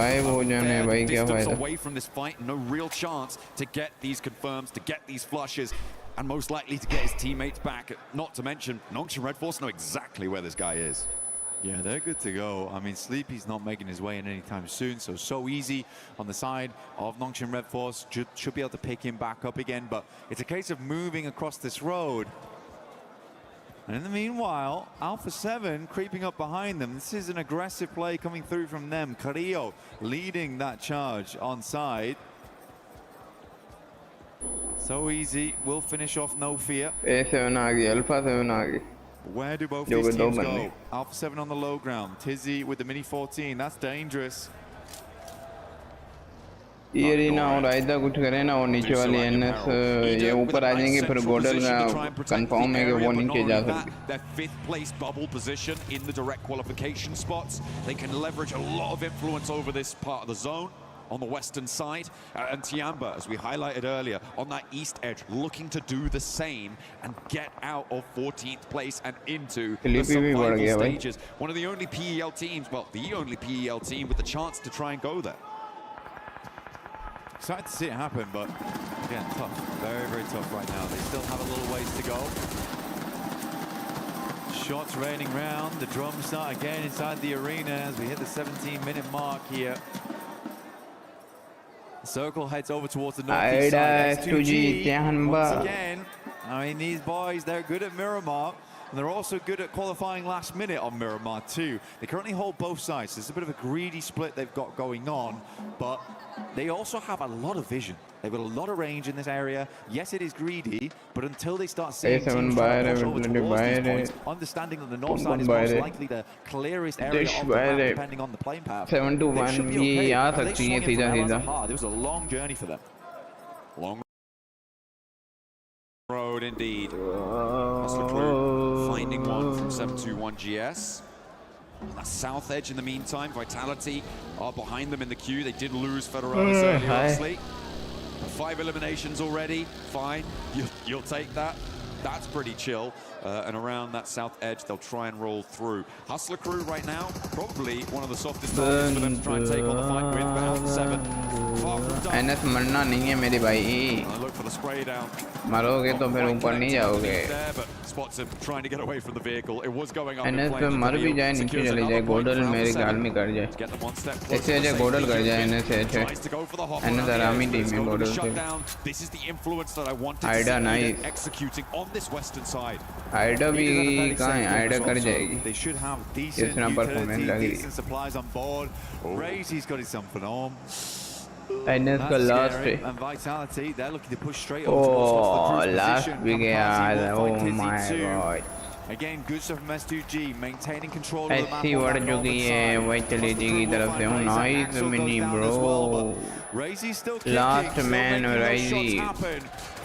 Distance away from this fight, no real chance to get these confirms, to get these flushes, and most likely to get his teammates back. Not to mention, Nongshim Red Force know exactly where this guy is. Yeah, they're good to go. I mean, Sleepy's not making his way in anytime soon, so easy on the side of Nongshim Red Force. Should be able to pick him back up again, but it's a case of moving across this road. And in the meanwhile, Alpha 7 creeping up behind them. This is an aggressive play coming through from them. Carrillo leading that charge on side. So easy, we'll finish off, no fear. A7 आ गई, Alpha 7 आ गई. Where do both these teams go? Alpha 7 on the low ground. Tizzy with the Mini 14. That's dangerous. ये ना और आइदा कुछ करे ना और नीचे वाली एनएस ये ऊपर आ जाएंगे फिर गोडल का कंफर्म है कि वो नीचे जा सकते. Their fifth place bubble position in the direct qualification spots. They can leverage a lot of influence over this part of the zone on the western side, and Tiamba, as we highlighted earlier, on that east edge, looking to do the same and get out of 14th place and into the survival stages. One of the only PEL teams, well, the only PEL team with the chance to try and go there. Excited to see it happen, but again, tough. Very, very tough right now. They still have a little ways to go. Shots raining round. The drums start again inside the arena as we hit the 17-minute mark here. Circle heads over towards the northeast side. S2G, once again, I mean, these boys, they're good at Miramar. And they're also good at qualifying last minute on Miramar too. They currently hold both sides. There's a bit of a greedy split they've got going on, but they also have a lot of vision. They've got a lot of range in this area. Yes, it is greedy, but until they start seeing teams try to push over towards these points, understanding that the north side is most likely the clearest area of the map, depending on the playing path, 7-1 they should be okay. They swung in from Al Azhar. It was a long journey for them. Long road indeed. Hustler Crew finding one from 721 GS. On that south edge in the meantime, Vitality are behind them in the queue. They did lose Federales earlier, obviously. 5 eliminations already, fine. You'll take that. That's pretty chill. And around that south edge, they'll try and roll through. Hustler Crew right now, probably one of the softest targets for them to try and take on the fight with. Bound 7. NS मरना नहीं है मेरे भाई. Look for the spray down. मरोगे तो फिर ऊपर नहीं जाओगे. Spots him trying to get away from the vehicle. It was going up. NS पे मर भी जाए नीचे चले जाए गोडल मेरे ख्याल में कर जाए. ऐसे ऐसे गोडल कर जाए NS ऐसे. NS आरामी टीम में गोडल से. This is the influence that I wanted Ida to see nice. executing on this western side. Ida भी कहाँ है? Ida कर जाएगी. They should have decent utility, decent supplies on board. Razy's got his something on. NS का last है. And Vitality, they're looking to push straight Oh, over last भी गया. Oh my god. Again, good stuff from S2G, maintaining control of the map. ऐसी बढ़ चुकी है वही चली की तरफ से. Nice mini bro. Razy's still kicking. Last man Razy.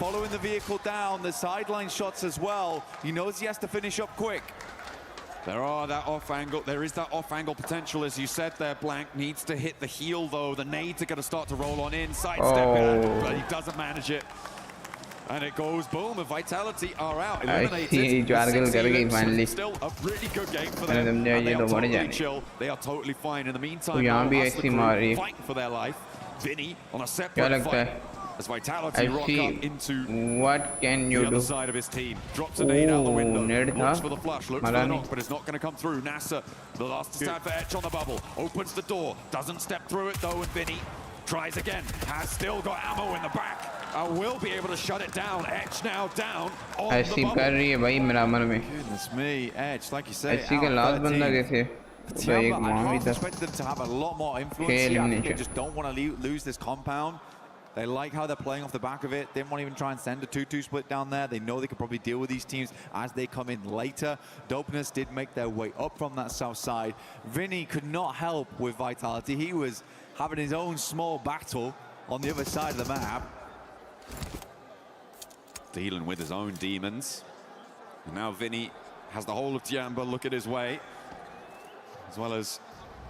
Following the vehicle down, the sideline shots as well. He knows he has to finish up quick. There is that off-angle potential, as you said there. Blank needs to hit the heel, though. The nades are going to start to roll on in, sidestep it, but he doesn't manage it. And it goes boom, and Vitality are out. Eliminated. finally. Still a really good game for them. And they are totally chill. They are totally fine. In the meantime, Hustler fighting for their life. Vinny on a separate fight. As Vitality rock up into what can you the do? other side of his team. Drops a nade out the window. Looks for the flush, looks for the knock, but it's not going to come through. Nasser, the last stand for Etch on the bubble. Opens the door, doesn't step through it though, and Vinny tries again. Has still got ammo in the back. And will be able to shut it down. Etch now down on the bubble. कर रही है भाई Miramar में. Goodness me, Etch, like you say. ऐसी का last बंदा कैसे? I expect them to have a lot more influence here. I think they just don't want to lose this compound. They like how they're playing off the back of it. Didn't want to even try and send a 2-2 split down there. They know they could probably deal with these teams as they come in later. Dopeness did make their way up from that south side. Vinny could not help with Vitality. He was having his own small battle on the other side of the map. Dealing with his own demons. And now Vinny has the whole of Tiamba look at his way. As well as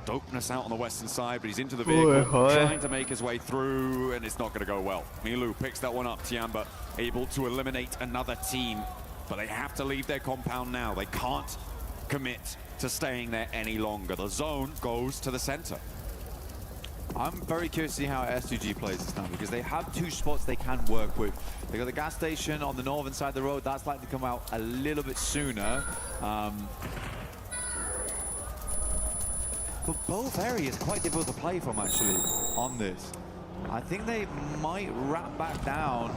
Dopeness out on the western side, but he's into the vehicle, trying to make his way through, and it's not going to go well. Milu picks that one up. Tiamba able to eliminate another team, but they have to leave their compound now. They can't commit to staying there any longer. The zone goes to the center. I'm very curious to see how S2G plays this now, because they have 2 spots they can work with. They got the gas station on the northern side of the road. That's likely to come out a little bit sooner. But both areas quite difficult to play from, actually, on this. I think they might wrap back down.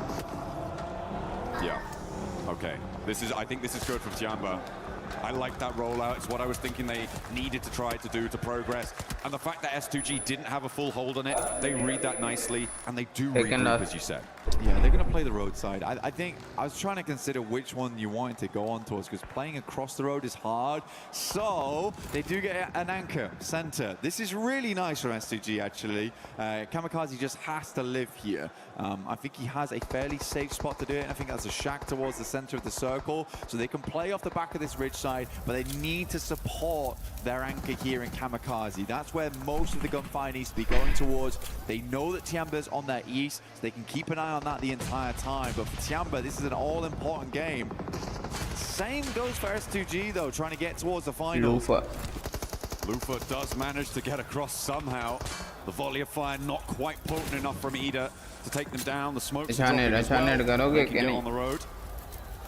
Yeah. Okay. I think this is good from Tiamba. I like that rollout. It's what I was thinking they needed to try to do to progress. And the fact that S2G didn't have a full hold on it, they read that nicely, and they do regroup, as you said. Yeah, they're going to play the roadside. I think I was trying to consider which one you wanted to go on towards, because playing across the road is hard. So they do get an anchor center. This is really nice from S2G, actually. Kamikaze just has to live here. I think he has a fairly safe spot to do it, and I think that's a shack towards the center of the circle, so they can play off the back of this ridge side, but they need to support their anchor here in Kamikaze. That's where most of the gunfire needs to be going towards. They know that Tiamba's on their east, so they can keep an eye on that the entire time. But for Tiamba, this is an all-important game. Same goes for S2G, though, trying to get towards the finals. Lufa does manage to get across somehow. The volley of fire not quite potent enough from Ida to take them down. The smoke's dropping as well. They can get on the road.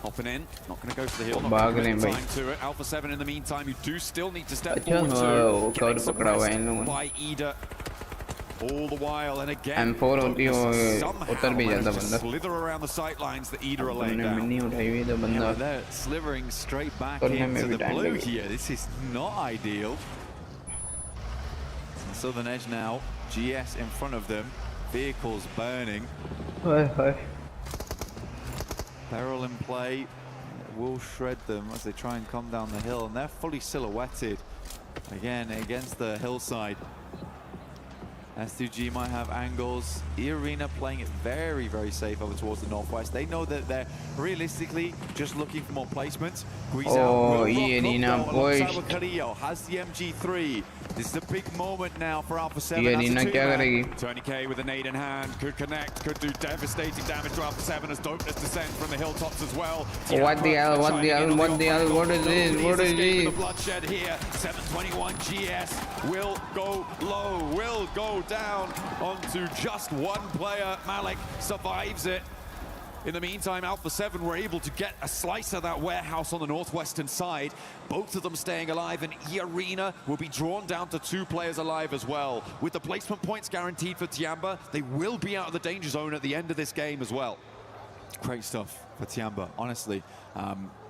Hopping in, not going to go for the hill, not going to time to it. Alpha 7 in the meantime, you do still need to step forward too. Getting suppressed by Ida. all the while, and again, M4 होती हो उतर भी जाता बंदा slither around the sight lines that EDA are laying down. Mini उठाई हुई तो बंदा They're slithering straight back करने में into भी the टाइम blue लगे here. This is not ideal. Southern edge now, GS in front of them, vehicles burning. Peril in play, will shred them as they try and come down the hill, and they're fully silhouetted again against the hillside. S2G might have angles. E-Arena playing it very, very safe over towards the northwest. They know that they're realistically just looking for more placements. Oh, E-Arena push. Has the MG3. This is a big moment now for Alpha 7. E-Arena क्या करेगी? Tony K with a nade in hand. Could connect. Could do devastating damage to Alpha 7 as Dopeness descends from the hilltops as well. What the hell? What the hell? What the hell? What is this? What is this? The bloodshed here. 721 GS will go low. Will go down onto just one player. Malik survives it. In the meantime, Alpha 7 were able to get a slice of that warehouse on the northwestern side. Both of them staying alive, and E-Arena will be drawn down to 2 players alive as well. With the placement points guaranteed for Tiamba, they will be out of the danger zone at the end of this game as well. Great stuff for Tiamba, honestly.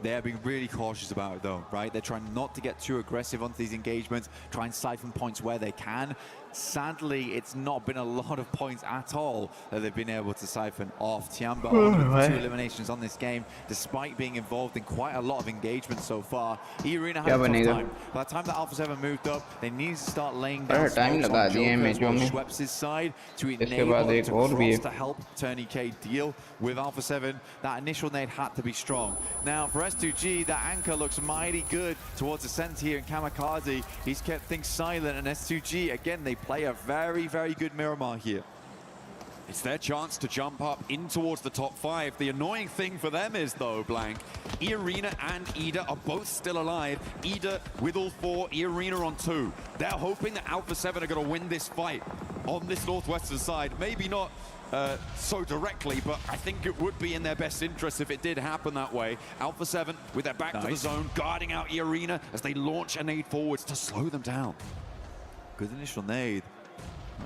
They're being really cautious about it though, right? They're trying not to get too aggressive onto these engagements, try and siphon points where they can. Sadly, it's not been a lot of points at all that they've been able to siphon off. Tiamba only 2 eliminations on this game, despite being involved in quite a lot of engagement so far. E-Arena had a tough time. By the time that Alpha 7 moved up, they needed to start laying down smokes on Joker's Schweppes' side to enable them to cross to help Tony K deal with Alpha 7. That initial nade had to be strong. Now, for S2G, that anchor looks mighty good towards the center here in Kamikaze. He's kept things silent, and S2G, again, they play a very, very good Miramar here. It's their chance to jump up in towards the top 5. The annoying thing for them is, though, Blank, E-Arena and EDA are both still alive. EDA with all 4, E-Arena on 2. They're hoping that Alpha 7 are going to win this fight on this northwestern side. Maybe not so directly, but I think it would be in their best interest if it did happen that way. Alpha 7 with their back to the zone, guarding out E-Arena as they launch a nade forwards to slow them down. Good initial nade.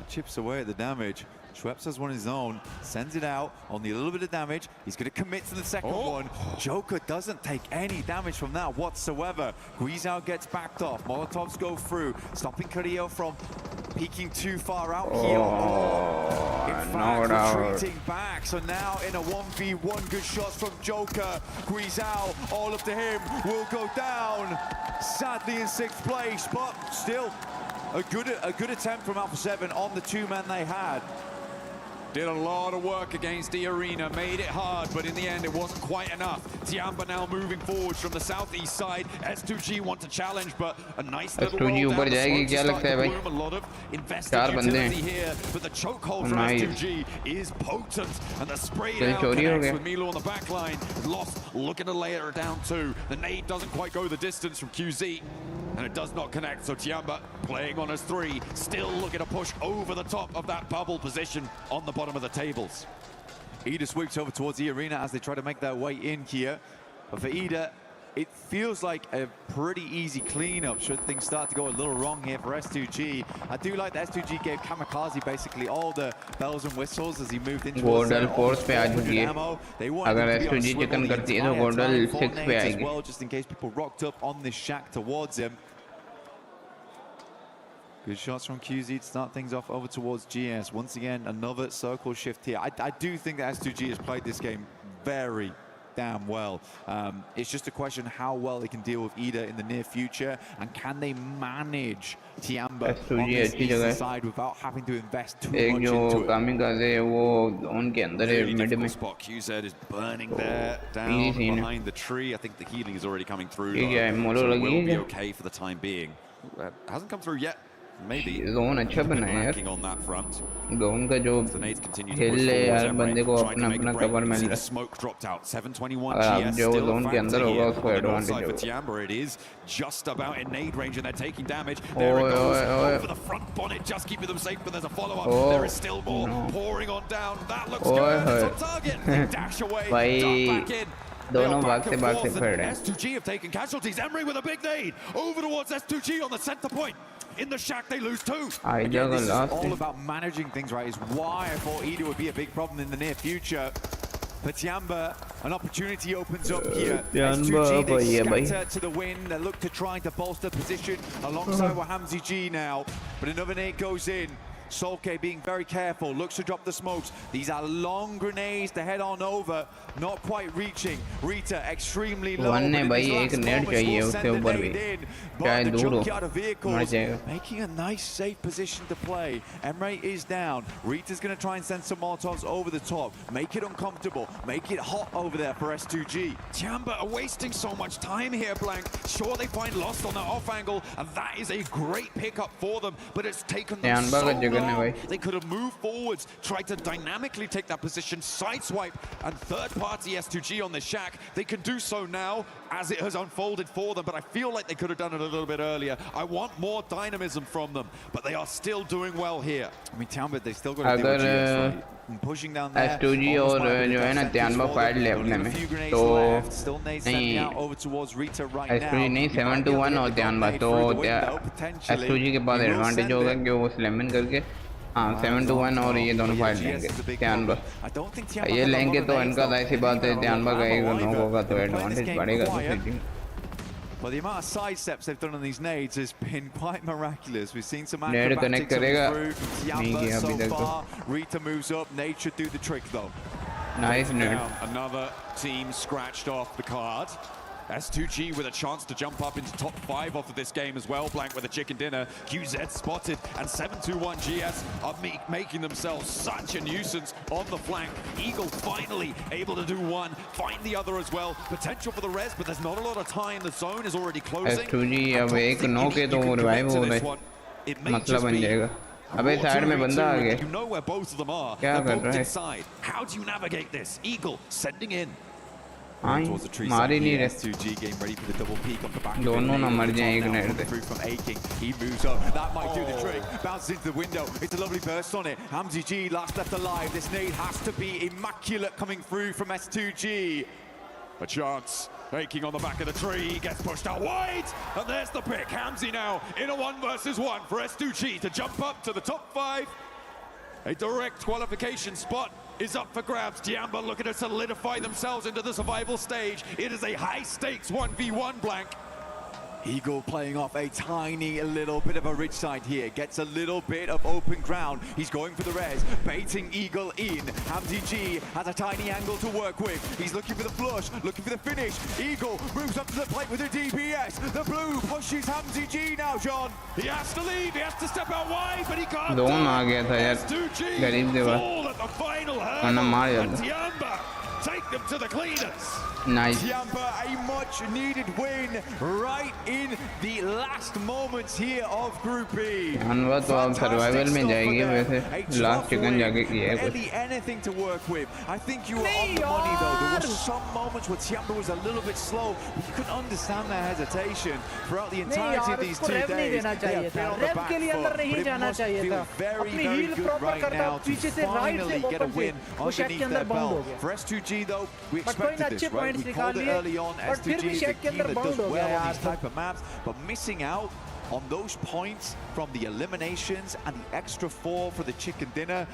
Chips away at the damage. Schweppes has one of his own, sends it out, only a little bit of damage. He's going to commit to the second one. Joker doesn't take any damage from that whatsoever. Guizhou gets backed off. Molotovs go through, stopping Carrillo from peeking too far out here. In fact, retreating back. So now in a 1v1, good shots from Joker. Guizhou, all up to him, will go down. Sadly in 6th place, but still a good attempt from Alpha 7 on the 2 men they had. Did a lot of work against E-Arena, made it hard, but in the end it wasn't quite enough. Tiamba now moving forwards from the southeast side. S2G want to challenge, but a nice little roll down the slope to start to bloom. A lot of invested utility here, but the chokehold from S2G is potent, and the spray down connects with Milo on the back line. Lost, looking to lay it down too. The nade doesn't quite go the distance from QZ, and it does not connect, so Tiamba playing on his 3, still looking to push over the top of that bubble position on the bottom of the tables. EDA sweeps over towards the arena as they try to make their way in here. But for EDA, it feels like a pretty easy cleanup should things start to go a little wrong here for S2G. I do like that S2G gave Kamikaze basically all the bells and whistles as he moved into Gordal 4 पे आ चुकी है. अगर S2G chicken करती है तो Gordal 6 पे आएगी. Well, just in case people rocked up on this shack towards him. Good shots from QZ to start things off over towards GS. Once again, another circle shift here. I do think that S2G has played this game very damn well. It's just a question how well they can deal with EDA in the near future, and can they manage Tiamba on this eastern side without having to invest too much into it. Kamikaze वो उनके अंदर है mid में. Spot QZ is burning there down behind the tree. I think the healing is already coming through. So it will be okay for the time being. Hasn't come through yet. Maybe zone अच्छा बना है यार. Zone का जो हिल है यार बंदे को अपना अपना कवर मिल रहा है. अगर आप जो zone के अंदर होगा उसको advantage होगा. It is just about in nade range and they're taking damage. There it goes over the front bonnet, just keeping them safe, but there's a follow-up. There is still more pouring on down. That looks good. It's on target. They dash away, duck back in. दोनों भागते भागते फिर रहे हैं. S2G have taken casualties. Emery with a big nade over towards S2G on the center point. In the shack, they lose 2. I Again, this is lost all it. about managing things, right? Is why I thought EDU would be a big problem in the near future. For Tiamba, an opportunity opens up here. S2G, they scatter to the win. They look to trying to bolster position alongside Hamzi G now. But another nade goes in. Solke being very careful, looks to drop the smokes. These are long grenades to head on over, not quite reaching. Rita extremely low. Making a nice safe position to play. Emre is down. Rita's going to try and send some Molotovs over the top, make it uncomfortable, make it hot over there for S2G. Tiamba are wasting so much time here, Blank. Sure, they find Lost on the off angle, and that is a great pickup for them, but it's taken them so long. They could have moved forwards, tried to dynamically take that position, sideswipe, and third-party S2G on the shack. They can do so now as it has unfolded for them, but I feel like they could have done it a little bit earlier. I want more dynamism from them, but they are still doing well here. I mean, Tiamba, they still got to deal with GS, right? Pushing down there. S2G और जो है ना त्यानबा fight ले अपने में तो नहीं S2G नहीं 7-1 और त्यानबा तो S2G के पास एडवांटेज होगा कि वो स्लैमिन करके हाँ 7-1 और ये दोनों फाइट लेंगे त्यानबा ये लेंगे तो इनका ऐसी बात है त्यानबा का एक नॉक होगा तो एडवांटेज बढ़ेगा दूसरी team. Well, the amount of side steps they've done on these nades has been quite miraculous. We've seen some Nade acrobatics करेगा Tiamba so far. Rita moves up. Nade should do the trick though. Nice nade. Another team scratched off the card. S2G with a chance to jump up into top 5 off of this game as well. Blank with a chicken dinner. QZ spotted, and 7-2-1 GS are making themselves such a nuisance on the flank. Eagle finally able to do one, find the other as well. Potential for the res, but there's not a lot of time. The zone is already closing. S2G अब एक no के तो revive हो रहे मतलब बन जाएगा. अबे साइड में बंदा आ गया. You know where both of them are. क्या कर रहा है? How do you navigate this? Eagle sending in. towards the tree side. S2G game ready for the double peek off the back. दोनों ना मर जाएं एक नेट पे. Through from A-King, he moves up. That might do the trick. Bounces into the window. It's a lovely burst on it. Hamzi G last left alive. This nade has to be immaculate coming through from S2G. A chance. A-King on the back of the tree, gets pushed out wide, and there's the pick. Hamzi now in a 1 versus 1 for S2G to jump up to the top 5. A direct qualification spot is up for grabs. Tiamba looking to solidify themselves into the survival stage. It is a high-stakes 1v1 Blank. Eagle playing off a tiny little bit of a ridge side here. Gets a little bit of open ground. He's going for the res, baiting Eagle in. Hamzi G has a tiny angle to work with. He's looking for the flush, looking for the finish. Eagle moves up to the plate with a DPS. The blue pushes Hamzi G now, John. He has to leave, he has to step out wide, but he can't. दोनों आ गया था यार. गरीब देवा. वरना मार जाता. Take them to the cleaners. Nice. Tiamba, a much-needed win right in the last moments here of Group E. अनवा तो अब सर्वाइवल में जाएगी वैसे लास्ट चिकन जाके किया है कुछ. Barely anything to work with. I think you were on the money though. There were some moments where Tiamba was a little bit slow, but you couldn't understand their hesitation throughout the entirety of these 2 days. They have been on the back foot, but it must feel very, very good right now to finally get a win underneath their belt. For S2G though, we expected this, right? We called it early on. S2G is a team that does well on these type of maps, but missing out on those points from the eliminations and the extra 4 for the chicken dinner,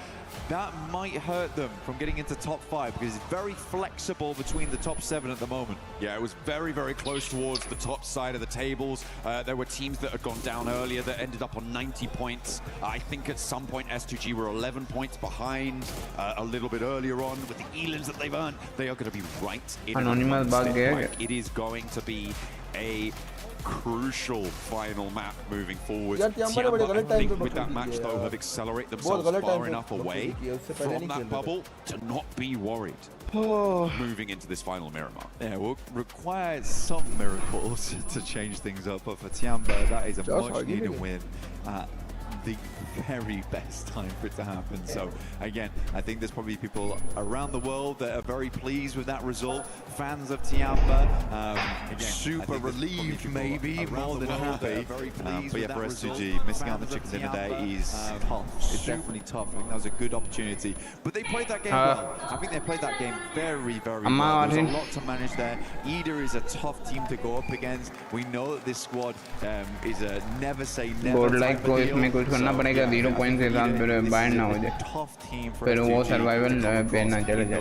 that might hurt them from getting into top 5 because it's very flexible between the top 7 at the moment. Yeah, it was very, very close towards the top side of the tables. There were teams that had gone down earlier that ended up on 90 points. I think at some point S2G were 11 points behind a little bit earlier on with the elims that they've earned. They are going to be right in it. It is going to be a crucial final map moving forward. Tiamba, I think with that match though, have accelerated themselves far enough away from that bubble to not be worried moving into this final mirror mark. Yeah, we'll require some miracles to change things up, but for Tiamba, that is a much-needed win. The very best time for it to happen. So again, I think there's probably people around the world that are very pleased with that result. Fans of Tiamba, super relieved, maybe more than happy. But yeah, for S2G, missing out on the chicken dinner there is tough. It's definitely tough. I think that was a good opportunity. But they played that game well. I think they played that game very, very well. There's a lot to manage there. EDA is a tough team to go up against. We know that this squad is a never say never type of deal. इसमें कुछ करना पड़ेगा 0 point के साथ फिर बाहर ना हो जाए फिर वो सर्वाइवल पे ना चले जाए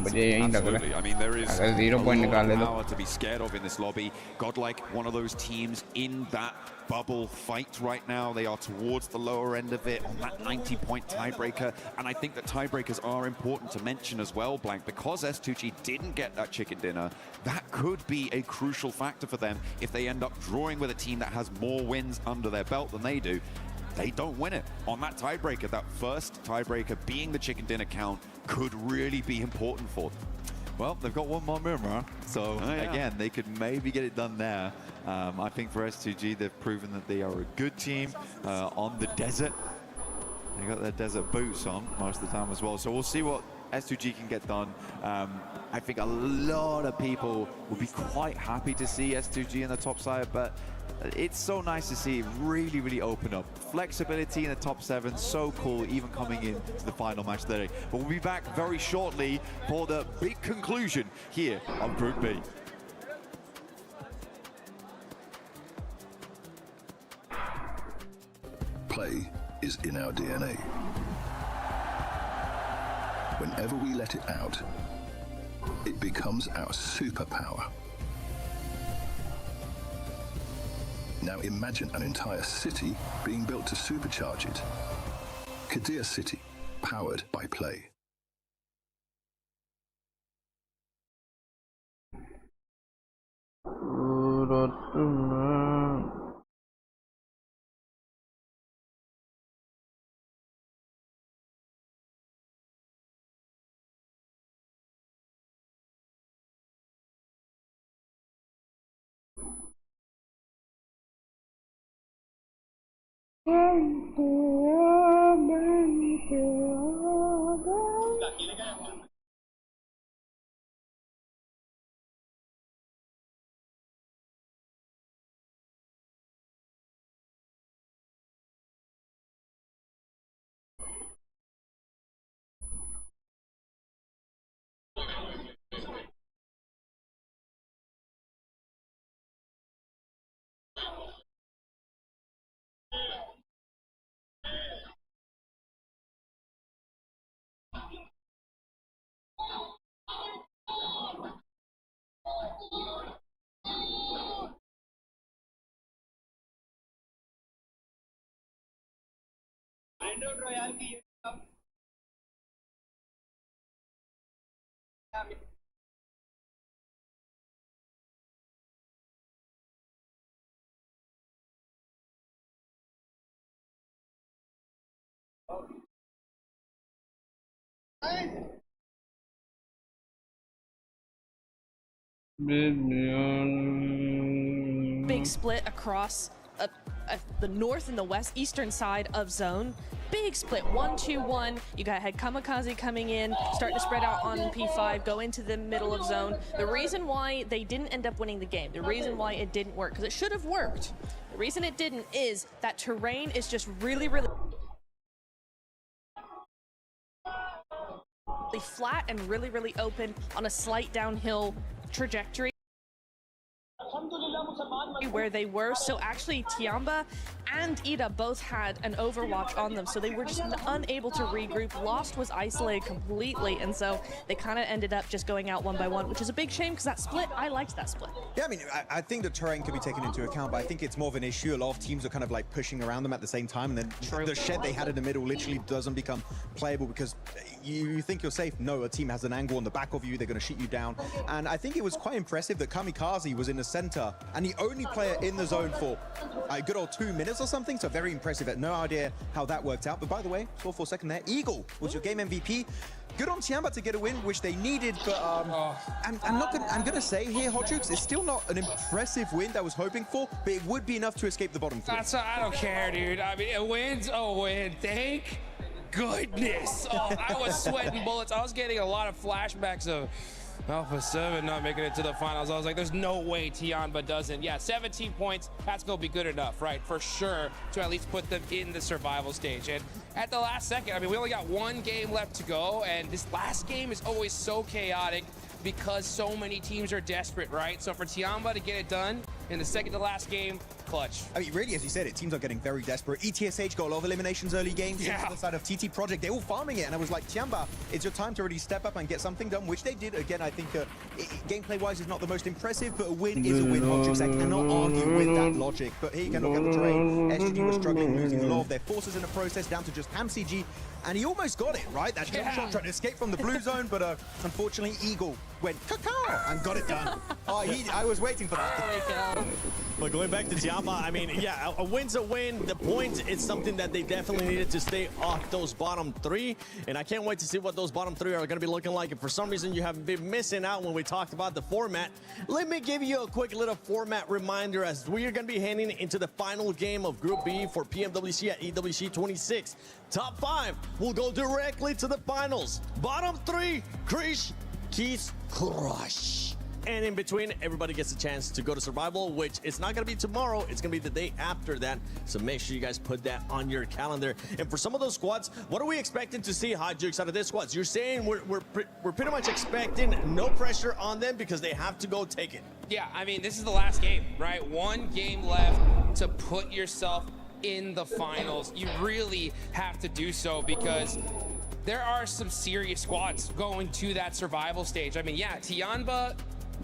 मुझे यही लग रहा है I mean, there is अगर 0 पॉइंट निकाल ले तो power to be scared of in this lobby. Godlike, one of those teams in that bubble fight right now. They are towards the lower end of it on that 90-point tiebreaker, and I think that tiebreakers are important to mention as well, Blank, because S2G didn't get that chicken dinner. That could be a crucial factor for them if they end up drawing with a team that has more wins under their belt than they do. They don't win it on that tiebreaker. That first tiebreaker being the chicken dinner count could really be important for them. Well, they've got one more mirror, so again, they could maybe get it done there. I think for S2G, they've proven that they are a good team on the desert. They got their desert boots on most of the time as well, so we'll see what S2G can get done. I think a lot of people will be quite happy to see S2G in the top side, but it's so nice to see it really, really open up. Flexibility in the top 7, so cool, even coming into the final match today. But we'll be back very shortly for the big conclusion here on Group B. Play is in our DNA. Whenever we let it out, it becomes our superpower. Now imagine an entire city being built to supercharge it. Kadir City, powered by Play. Big split across the north and the west eastern side of zone. Big split, 1-2-1. You got had Kamikaze coming in, starting to spread out on P5, go into the middle of zone. The reason why they didn't end up winning the game, the reason why it didn't work, because it should have worked. The reason it didn't is that terrain is just really flat and really open on a slight downhill trajectory where they were. So actually Tiamba and Ida both had an overwatch on them, so they were just unable to regroup. Lost was isolated completely, and so they kind of ended up just going out one by one, which is a big shame because that split, I liked that split. Yeah, I mean, I think the terrain can be taken into account, but I think it's more of an issue. A lot of teams are kind of like pushing around them at the same time, and then the shed they had in the middle literally doesn't become playable because you think you're safe. No, a team has an angle on the back of you, they're going to shoot you down. And I think it was quite impressive that Kamikaze was in the center and the only player in the zone for a good old 2 minutes or something, so very impressive. I had no idea how that worked out, but by the way, score for a second there. Eagle was your game MVP. Good on Tiamba to get a win, which they needed, but I'm gonna say here, Hotchukes, it's still not an impressive win that I was hoping for, but it would be enough to escape the bottom 3. I don't care, dude. I mean, a win's a win. Thank goodness. Oh, I was sweating bullets. I was getting a lot of flashbacks of Alpha 7 not making it to the finals. I was like, there's no way Tianba doesn't. Yeah, 17 points, that's going to be good enough, right? For sure, to at least put them in the survival stage. And at the last second, I mean, we only got one game left to go, and this last game is always so chaotic because so many teams are desperate, right? So for Tianba to get it done in the second to last game, clutch. I mean, really, as you said, teams are getting very desperate. ETSH got a lot of eliminations early games. Yeah. On the side of TT Project, they're all farming it. And I was like, Tianba, it's your time to really step up and get something done, which they did. Again, I think gameplay-wise is not the most impressive, but a win is a win. Hotchix, I cannot argue with that logic. But here you can look at the terrain. SGG was struggling, losing a lot of their forces in the process, down to just HamCG. And he almost got it, right? That jump shot trying to escape from the blue zone, but unfortunately, Eagle went caw and got it done. I was waiting for that. But going back to Tianba, I mean, yeah, a win's a win. The point is something that they definitely needed to stay off those bottom three. And I can't wait to see what those bottom three are going to be looking like. And for some reason, you have been missing out when we talked about the format. Let me give you a quick little format reminder as we are going to be heading into the final game of Group B for PMWC at EWC 26. Top 5 will go directly to the finals. Bottom 3, Krish, Keith, Crush. And in between, everybody gets a chance to go to survival, which it's not going to be tomorrow. It's going to be the day after that. So make sure you guys put that on your calendar. And for some of those squads, what are we expecting to see, Hot Jukes, out of this squads? You're saying we're pretty much expecting no pressure on them because they have to go take it. Yeah, I mean, this is the last game, right? One game left to put yourself in the finals. You really have to do so because there are some serious squads going to that survival stage. I mean, yeah, Tianba,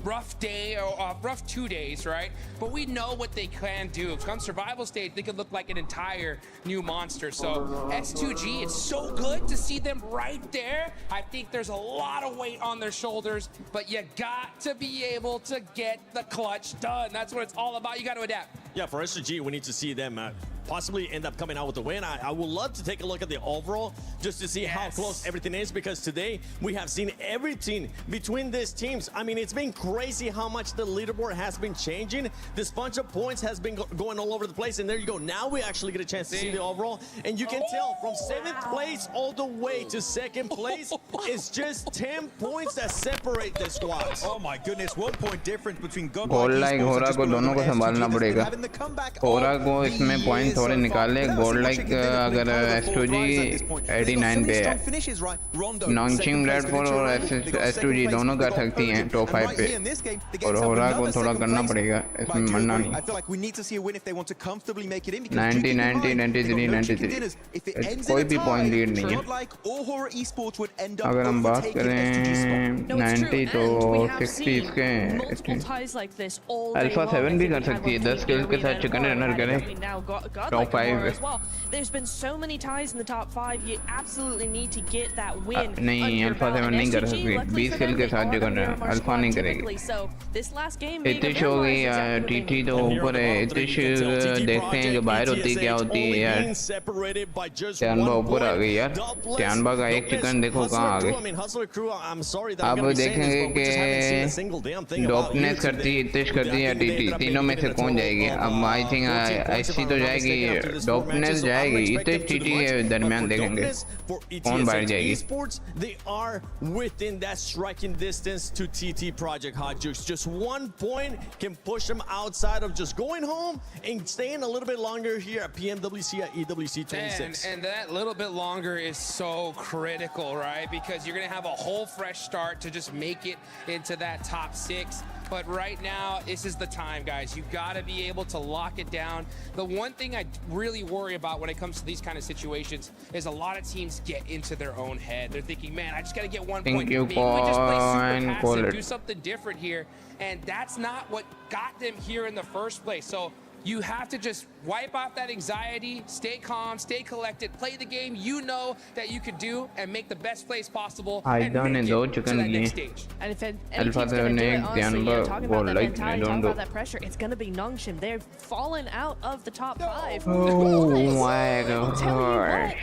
rough day or rough 2 days, right? But we know what they can do. Come survival stage, they could look like an entire new monster. So S2G, it's so good to see them right there. I think there's a lot of weight on their shoulders, but you got to be able to get the clutch done. That's what it's all about. You got to adapt. Yeah, for S2G, we need to see them possibly end up coming out with a win. I would love to take a look at the overall just to see how close everything is, because today we have seen everything between these teams. I mean, it's been crazy how much the leaderboard has been changing. This bunch of points has been going all over the place, and there you go. Now we actually get a chance to see the overall, and you can tell from 7th place all the way to 2nd place, it's just 10 points that separate the squads. Oh my goodness, 1 point difference between gold like होरा को दोनों को संभालना पड़ेगा. होरा को इसमें point थोड़े निकाले. गोल्ड लाइक अगर S2G 89 पे है, नॉन्चिंग रेडफॉल और S2G दोनों कर सकती हैं टॉप 5 पे, और होरा को थोड़ा करना पड़ेगा, इसमें मरना नहीं. 90 90 93 93 कोई भी पॉइंट लीड नहीं है. अगर हम बात करें 90 तो 60 इसके अल्फा 7 भी कर सकती है. 10 किल्स के साथ चिकन रनर करें top 5 as well. There's been so many ties in the top 5. You absolutely need to get that win. नहीं, अल्फा 7 नहीं कर सकती. 20 किल के साथ चिकन रनर अल्फा नहीं करेगी. So this last game इतिश हो गई यार. टीटी तो ऊपर है. इतिश देखते हैं जो बाहर होती क्या होती है यार. त्यानबा ऊपर आ गई यार. त्यानबा का एक चिकन देखो कहाँ आ गई. अब देखेंगे कि डॉपनेस करती है, इतिश करती है या टीटी, तीनों में से कौन जाएगी. अब आई थिंक ऐसी तो जाएगी, डॉपनेस जाएगी. इतिश टीटी के दरमियान देखेंगे कौन बाहर जाएगी. They are within that striking distance to TT Project, Hot Jukes. Just 1 point can push them outside of just going home and staying a little bit longer here at PMWC at EWC 26. And that little bit longer is so critical, right? Because you're going to have a whole fresh start to just make it into that top 6. But right now, this is the time, guys. You got to be able to lock it down. The one thing I really worry about when it comes to these kind of situations is a lot of teams get into their own head. They're thinking, man, I just got to get 1 point. Maybe we just play super passive, do something different here. And that's not what got them here in the first place. So you have to just wipe off that anxiety, stay calm, stay collected, play the game you know that you could do, and make the best plays possible and make it to that next stage. And if any team's going to do it, honestly, talking about that mentality, talking about that pressure, it's going to be Nongshim. They've fallen out of the top 5. Oh my god.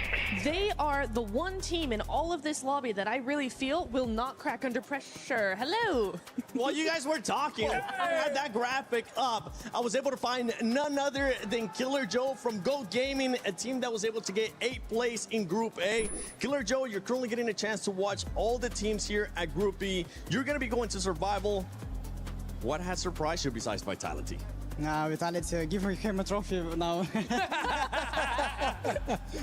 They are the one team in all of this lobby that I really feel will not crack under pressure. Hello. While you guys were talking, I had that graphic up. I was able to find none other than Killer Joe from GOAT Gaming, a team that was able to get 8th place in Group A. Killer Joe, you're currently getting a chance to watch all the teams here at Group B. You're going to be going to Survival. What has surprised you besides Vitality? Vitality, give him a trophy now.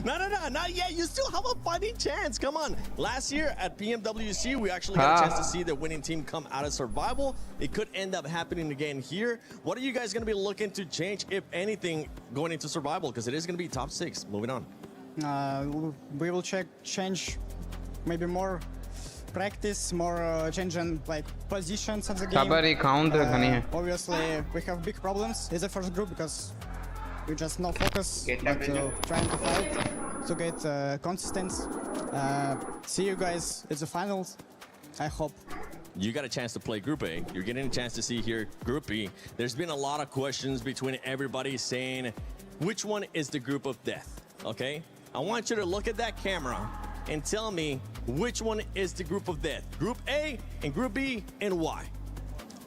No, not yet. You still have a fighting chance. Come on. Last year at PMWC, we actually got a chance to see the winning team come out of Survival. It could end up happening again here. What are you guys going to be looking to change, if anything, going into Survival? Because it is going to be top 6. Moving on. We will change maybe more practice, more changing like positions of the game. Obviously, we have big problems. It's the first group because we just no focus, but trying to fight to get consistency. See you guys at the finals, I hope. You got a chance to play Group A. You're getting a chance to see here Group B. There's been a lot of questions between everybody saying, which one is the group of death, okay? I want you to look at that camera and tell me which one is the group of death. Group A and Group B, and why?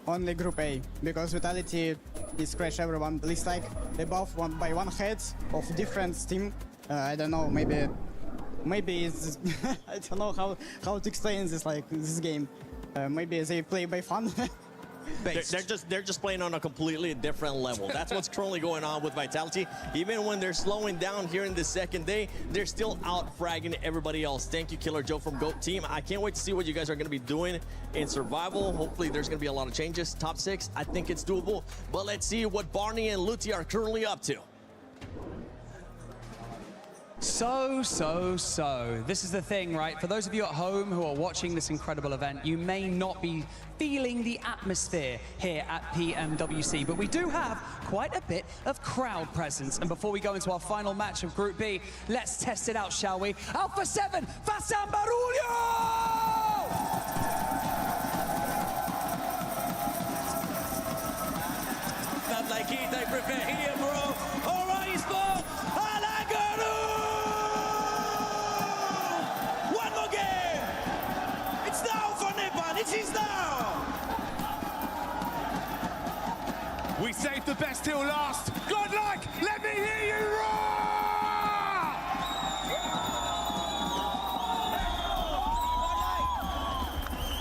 Only Group A, because Vitality is crash everyone. At least like they both by one head of different team. I don't know, maybe it's I don't know how to explain this this game. Maybe they play by fun. They're just playing on a completely different level. That's what's currently going on with Vitality. Even when they're slowing down here in the second day, they're still out fragging everybody else. Thank you, Killer Joe from GOAT Team. I can't wait to see what you guys are going to be doing in Survival. Hopefully there's going to be a lot of changes. Top 6, I think it's doable. But let's see what Barney and Luti are currently up to. So, this is the thing, right? For those of you at home who are watching this incredible event, you may not be feeling the atmosphere here at PMWC, but we do have quite a bit of crowd presence. And before we go into our final match of Group B, let's test it out, shall we? Alpha 7, Fasan Barulho! Not like it, I prepare here, bro. All right, sport. One more game. It's now for Nepal. It is now. We saved the best till last. Godlike, let me hear you roar!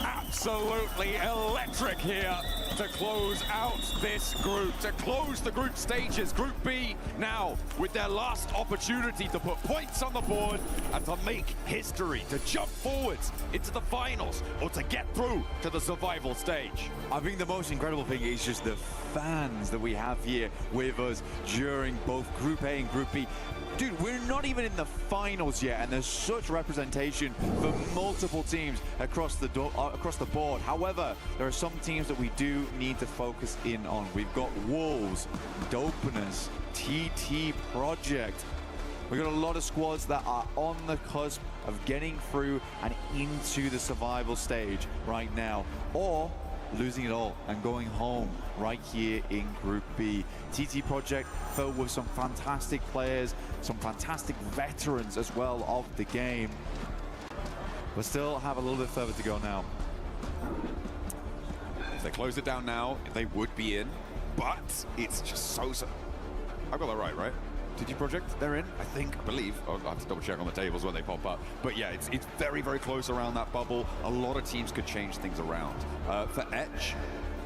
Absolutely electric here to close out this group, to close the group stages. Group B now with their last opportunity to put points on the board and to make history, to jump forwards into the finals or to get through to the survival stage. I think the most incredible thing is just the fans that we have here with us during both Group A and Group B. Dude, we're not even in the finals yet, and there's such representation for multiple teams across the board. However, there are some teams that we do need to focus in on. We've got Wolves, Dopeners, TT Project. We've got a lot of squads that are on the cusp of getting through and into the survival stage right now, or losing it all and going home right here in Group B. TT Project filled with some fantastic players, some fantastic veterans as well of the game. But still have a little bit further to go now. If they close it down now, they would be in, but it's just so... I got that right? TT Project, they're in, I believe. I'll have to double check on the tables when they pop up. But yeah, it's very, very close around that bubble. A lot of teams could change things around. For Etch,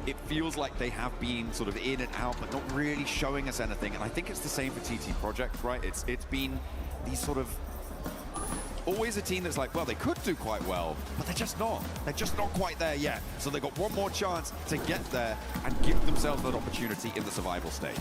it feels like they have been sort of in and out, but not really showing us anything. And I think it's the same for TT Project, right? It's been these sort of always a team that's like, well, they could do quite well, but they're just not. They're just not quite there yet. So they got one more chance to get there and give themselves that opportunity in the survival stage.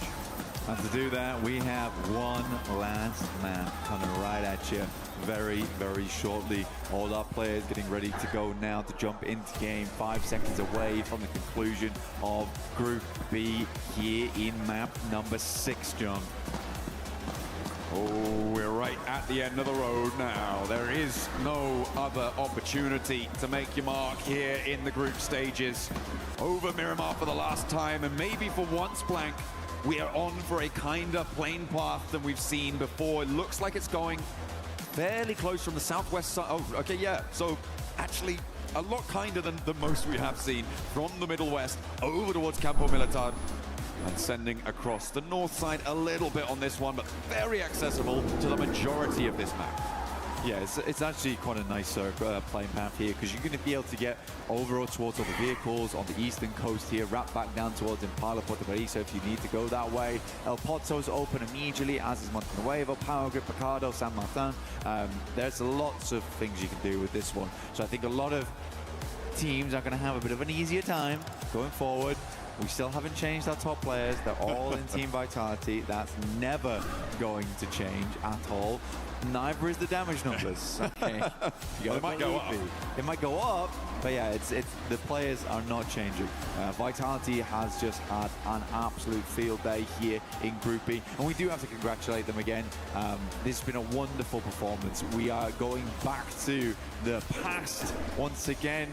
And to do that, we have one last man coming right at you very, very shortly. All our players getting ready to go now to jump into game. 5 seconds away from the conclusion of Group B here in map number 6, John. Oh, we're right at the end of the road now. There is no other opportunity to make your mark here in the group stages. Over Miramar for the last time, and maybe for once, Blank, we are on for a kinder plain path than we've seen before. It looks like it's going fairly close from the southwest side. Oh, okay, yeah. So actually a lot kinder than the most we have seen from the Middle West over towards Campo Militar. and sending across the north side a little bit on this one, but very accessible to the majority of this map. Yeah, it's actually quite a nice playing path here, because you're going to be able to get over towards all the vehicles on the eastern coast here, wrap back down towards Impala Puerto Paraiso if you need to go that way. El Pozo's open immediately, as is Montenuevo, Power Grid, Picado, San Martin. There's lots of things you can do with this one. So I think a lot of teams are going to have a bit of an easier time going forward. We still haven't changed our top players. They're all in Team Vitality. That's never going to change at all. Neither is the damage numbers. Okay. It might go up. It might go up, but yeah, it's the players are not changing. Vitality has just had an absolute field day here in Group B, and we do have to congratulate them again. This has been a wonderful performance. We are going back to the past once again.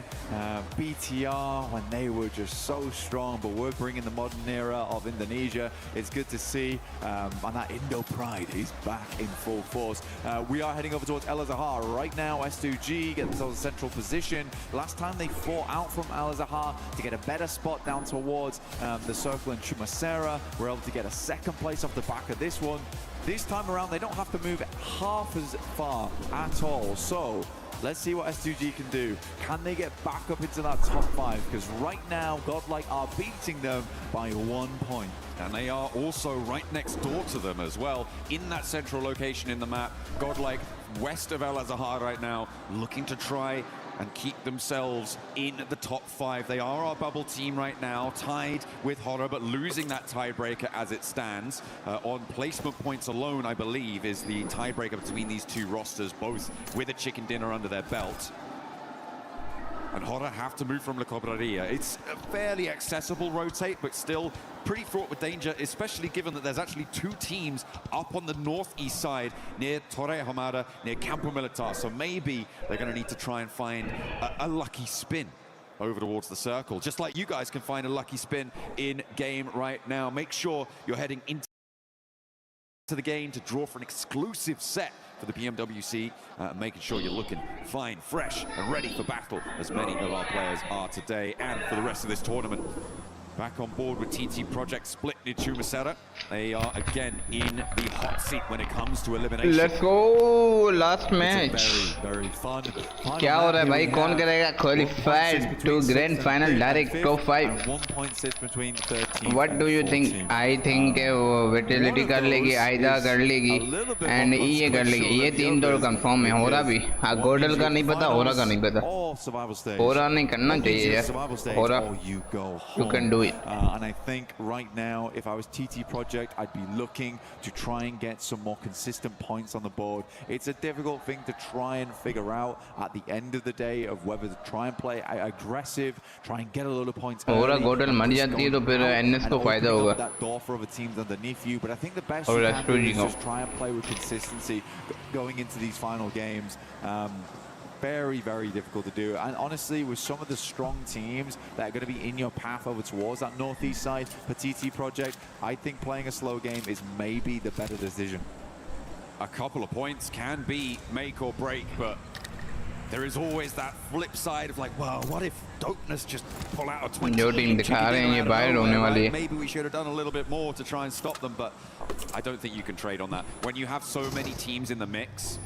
BTR, when they were just so strong, but we're bringing the modern era of Indonesia. It's good to see, and that Indo pride is back in full force. We are heading over towards El Azahar right now. S2G get themselves a central position. Last time they fought out from El Azahar to get a better spot down towards the circle in Chumacera. We're able to get a second place off the back of this one. This time around, they don't have to move half as far at all. So let's see what S2G can do. Can they get back up into that top 5? Because right now, Godlike are beating them by 1 point. And they are also right next door to them as well, in that central location in the map. Godlike west of El Azahar right now, looking to try and keep themselves in the top 5. They are our bubble team right now, tied with Horror, but losing that tiebreaker as it stands. On placement points alone, I believe, is the tiebreaker between these two rosters, both with a chicken dinner under their belt. And Horror have to move from La Cobreria. It's a fairly accessible rotate, but still pretty fraught with danger, especially given that there's actually 2 teams up on the northeast side near Torre Hamada, near Campo Militar. So maybe they're going to need to try and find a lucky spin over towards the circle, just like you guys can find a lucky spin in game right now. Make sure you're heading into the game to draw for an exclusive set for the PMWC, making sure you're looking fine, fresh, and ready for battle, as many of our players are today and for the rest of this tournament. Back on board with TT Project split near Chumacera. They are again in the hot seat when it comes to elimination. Let's go, last match. Very, very fun. क्या हो रहा है भाई? कौन करेगा qualified to grand final direct top 5? 1 point sits between 13. What do you think? I think वो vitality कर लेगी, आइदा कर लेगी, and ये कर लेगी. ये 3 तो कंफर्म है. हो रहा भी. हाँ, गोडल का नहीं पता, हो रहा का नहीं पता. हो रहा नहीं करना चाहिए यार. हो रहा. You can do it. And I think right now, if I was TT Project, I'd be looking to try and get some more consistent points on the board. It's a difficult thing to try and figure out at the end of the day of whether to try and play aggressive, try and get a lot of points early. Godal मर जाती है तो फिर NS को फायदा होगा. That door for other teams underneath you, but I think the best you can do is just try and play with consistency going into these final games. Very, very difficult to do. And honestly, with some of the strong teams that are going to be in your path over towards that northeast side, TT Project, I think playing a slow game is maybe the better decision. A couple of points can be make or break, but there is always that flip side of like, well, what if Dopeness just pull out a 20? जो team दिखा रहे हैं ये बाहर होने वाली है. Maybe we should have done a little bit more to try and stop them, but I don't think you can trade on that. When you have so many teams in the mix,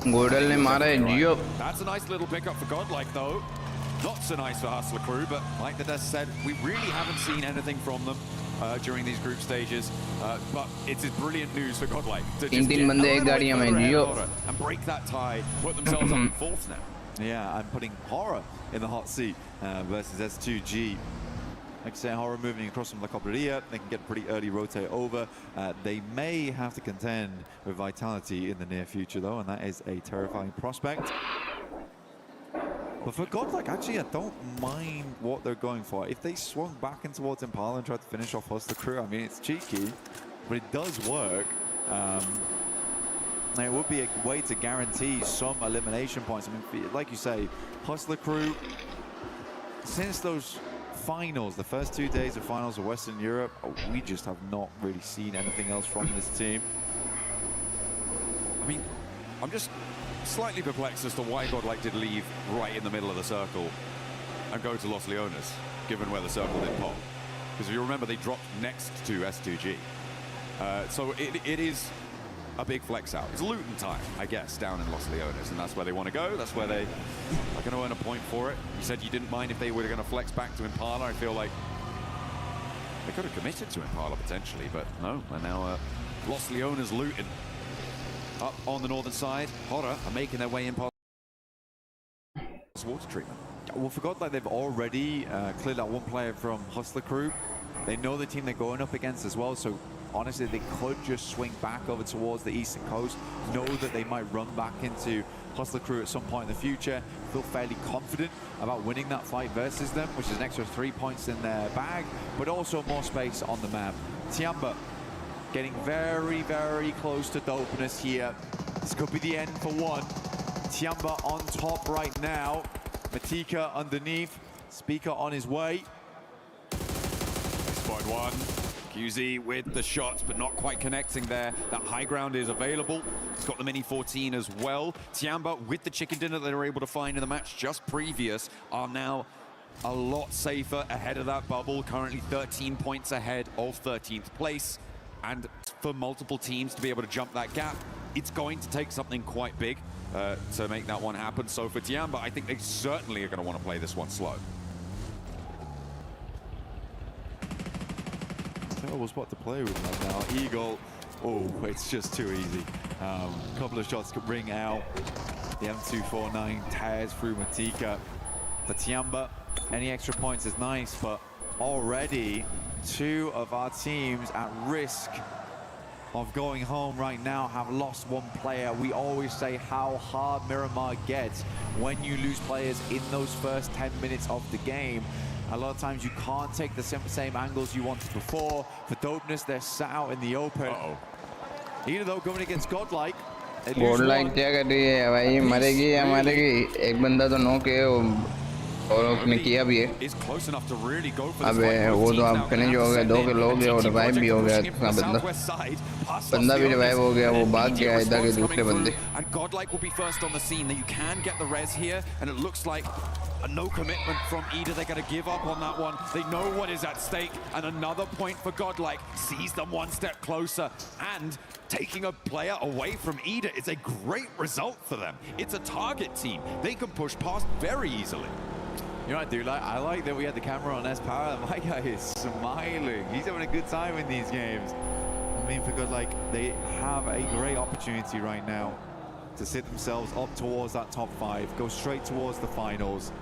Godal ने मारा है जियो. That's a nice little pickup for Godlike though. Not so nice for Hustler Crew, but like the desk said, we really haven't seen anything from them during these group stages. But it's brilliant news for Godlike to just get a little bit further and break that tie, put themselves up in 4th now. Yeah, I'm putting Horror in the hot seat versus S2G. Like I say, Horror moving across from La Cobreria, they can get a pretty early rotate over. They may have to contend with Vitality in the near future though, and that is a terrifying prospect. But for Godlike, actually, I don't mind what they're going for. If they swung back in towards Impala and tried to finish off Hustler Crew, I mean, it's cheeky, but it does work. It would be a way to guarantee some elimination points. I mean, like you say, Hustler Crew, since those finals, the first 2 days of finals of Western Europe, we just have not really seen anything else from this team. I mean, I'm just slightly perplexed as to why Godlike did leave right in the middle of the circle and go to Los Leones, given where the circle did pop. Because if you remember, they dropped next to S2G. So it is a big flex out. It's Luton time, I guess, down in Los Leones, and that's where they want to go. That's where they are going to earn a point for it. You said you didn't mind if they were going to flex back to Impala. I feel like they could have committed to Impala potentially, but no. And now Los Leones Luton up on the northern side. Horror are making their way in past water treatment. Well, for God, like they've already cleared out one player from Hustler Crew. They know the team they're going up against as well, so honestly, they could just swing back over towards the eastern coast, know that they might run back into Hustler Crew at some point in the future, feel fairly confident about winning that fight versus them, which is an extra 3 points in their bag, but also more space on the map. Tiamba getting very, very close to dopeness here. This could be the end for one. Tiamba on top right now. Matika underneath. Speaker on his way. Spot one. QZ with the shots, but not quite connecting there. That high ground is available. He's got the Mini 14 as well. Tiamba, with the chicken dinner that they were able to find in the match just previous, are now a lot safer ahead of that bubble. Currently 13 points ahead of 13th place. And for multiple teams to be able to jump that gap, it's going to take something quite big to make that one happen. So for Tiamba, I think they certainly are going to want to play this one slow. Terrible spot to play with right now. Eagle, oh, it's just too easy. A couple of shots could ring out. The M249 tears through Matika. For Tiamba, any extra points is nice, but already two of our teams at risk of going home right now have lost one player. We always say how hard Miramar gets when you lose players in those first 10 minutes of the game. A lot of times you can't take the same angles you wanted before. For dopeness, they're sat out in the open. Even though going against Godlike, Godlike क्या कर रही है भाई, मरेगी या मरेगी? एक बंदा तो knock है और उसने किया भी है. अबे वो तो आप फिनिश हो गए, 2 किल हो गए और रिवाइव भी हो गया. बंदा भी रिवाइव हो गया, वो भाग गया इधर के दूसरे बंदे. And Godlike will be first on the scene. You can get the res here, and it looks like a no commitment from Ida. They're going to give up on that one. They know what is at stake, and another point for Godlike sees them one step closer. And taking a player away from Ida is a great result for them. It's a target team. They can push past very easily. You know what, dude? I like that we had the camera on S-Power. My guy is smiling. He's having a good time in these games. I mean, for Godlike, they have a great opportunity right now to sit themselves up towards that top 5, go straight towards the finals.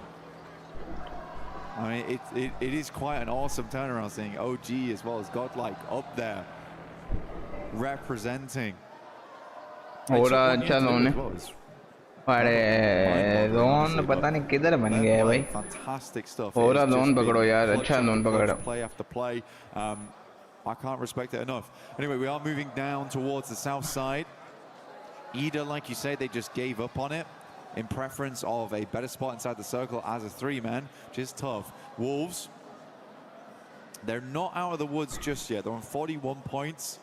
I mean, it is quite an awesome turnaround, seeing OG as well as Godlike up there representing. अरे zone पता नहीं किधर बन गया है भाई. Fantastic stuff. पूरा zone पकड़ो यार, अच्छा जोन पकड़ो. Play after play. I can't respect it enough. Anyway, we are moving down towards the south side. Ida, like you say, they just gave up on it in preference of a better spot inside the circle as a 3-man, which is tough. Wolves, they're not out of the woods just yet. They're on 41 points.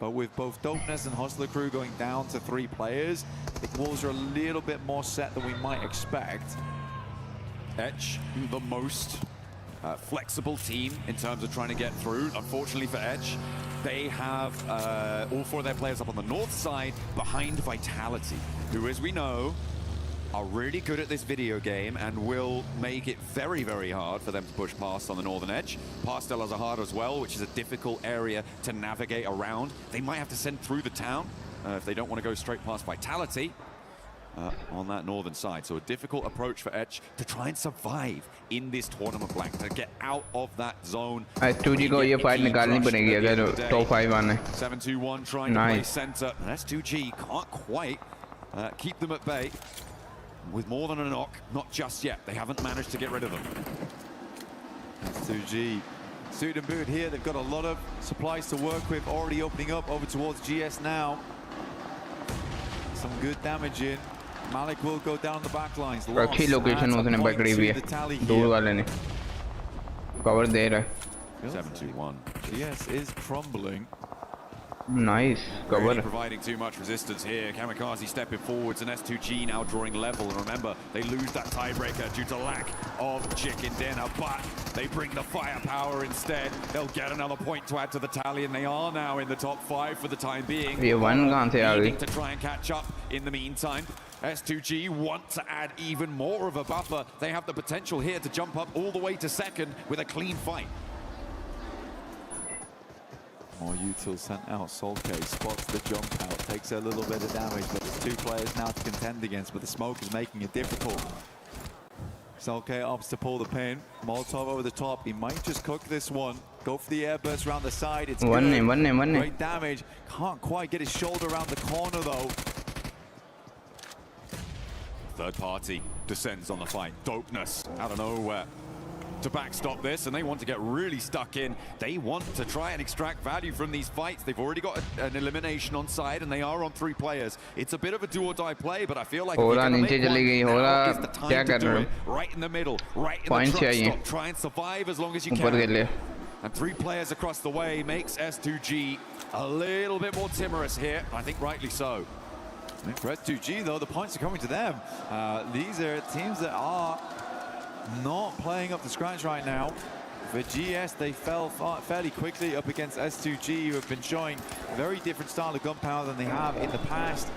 But with both Dopeness and Hustler Crew going down to 3 players, I think Wolves are a little bit more set than we might expect. Etch, the most flexible team in terms of trying to get through. Unfortunately for Etch, they have all 4 of their players up on the north side behind Vitality, who, as we know, are really good at this video game and will make it very, very hard for them to push past on the northern edge. Pastel has a hard as well, which is a difficult area to navigate around. They might have to send through the town if they don't want to go straight past Vitality on that northern side. So a difficult approach for Etch to try and survive in this tournament blank, to get out of that zone. 2G को ये fight निकालनी पड़ेगी अगर top 5 आना है. 7-2-1 trying to play center. And S2G can't quite keep them at bay with more than a knock. Not just yet. They haven't managed to get rid of them. S2G suit and boot here. They've got a lot of supplies to work with, already opening up over towards GS now. Some good damage in. Malik will go down the back lines. अच्छी location उसने पकड़ी हुई है, दूर वाले ने cover दे रहा है. 7-2-1. GS is crumbling. Nice cover. Really providing too much resistance here. Kamikaze stepping forwards and S2G now drawing level. And remember, they lose that tiebreaker due to lack of chicken dinner, but they bring the firepower instead. They'll get another point to add to the tally, and they are now in the top 5 for the time being. Needing to try and catch up in the meantime. S2G want to add even more of a buffer. They have the potential here to jump up all the way to second with a clean fight. More util sent out. Solke spots the jump out, takes a little bit of damage, but there's 2 players now to contend against, but the smoke is making it difficult. Solke opts to pull the pin. Molotov over the top. He might just cook this one. Go for the air burst around the side. It's one name. Great damage. Can't quite get his shoulder around the corner though. Third party descends on the fight. Dopeness out of nowhere to backstop this, and they want to get really stuck in. They want to try and extract value from these fights. They've already got an elimination on side, and they are on 3 players. It's a bit of a do or die play, but I feel like नीचे चली गई now is the time to do it. Right in the middle, right in the truck stop. Try and survive as long as you can. And 3 players across the way makes S2G a little bit more timorous here. I think rightly so. For S2G though, the points are coming to them. These are teams that are not playing up to scratch right now. For GS, they fell fairly quickly up against S2G, who have been showing a very different style of gunpowder than they have in the past.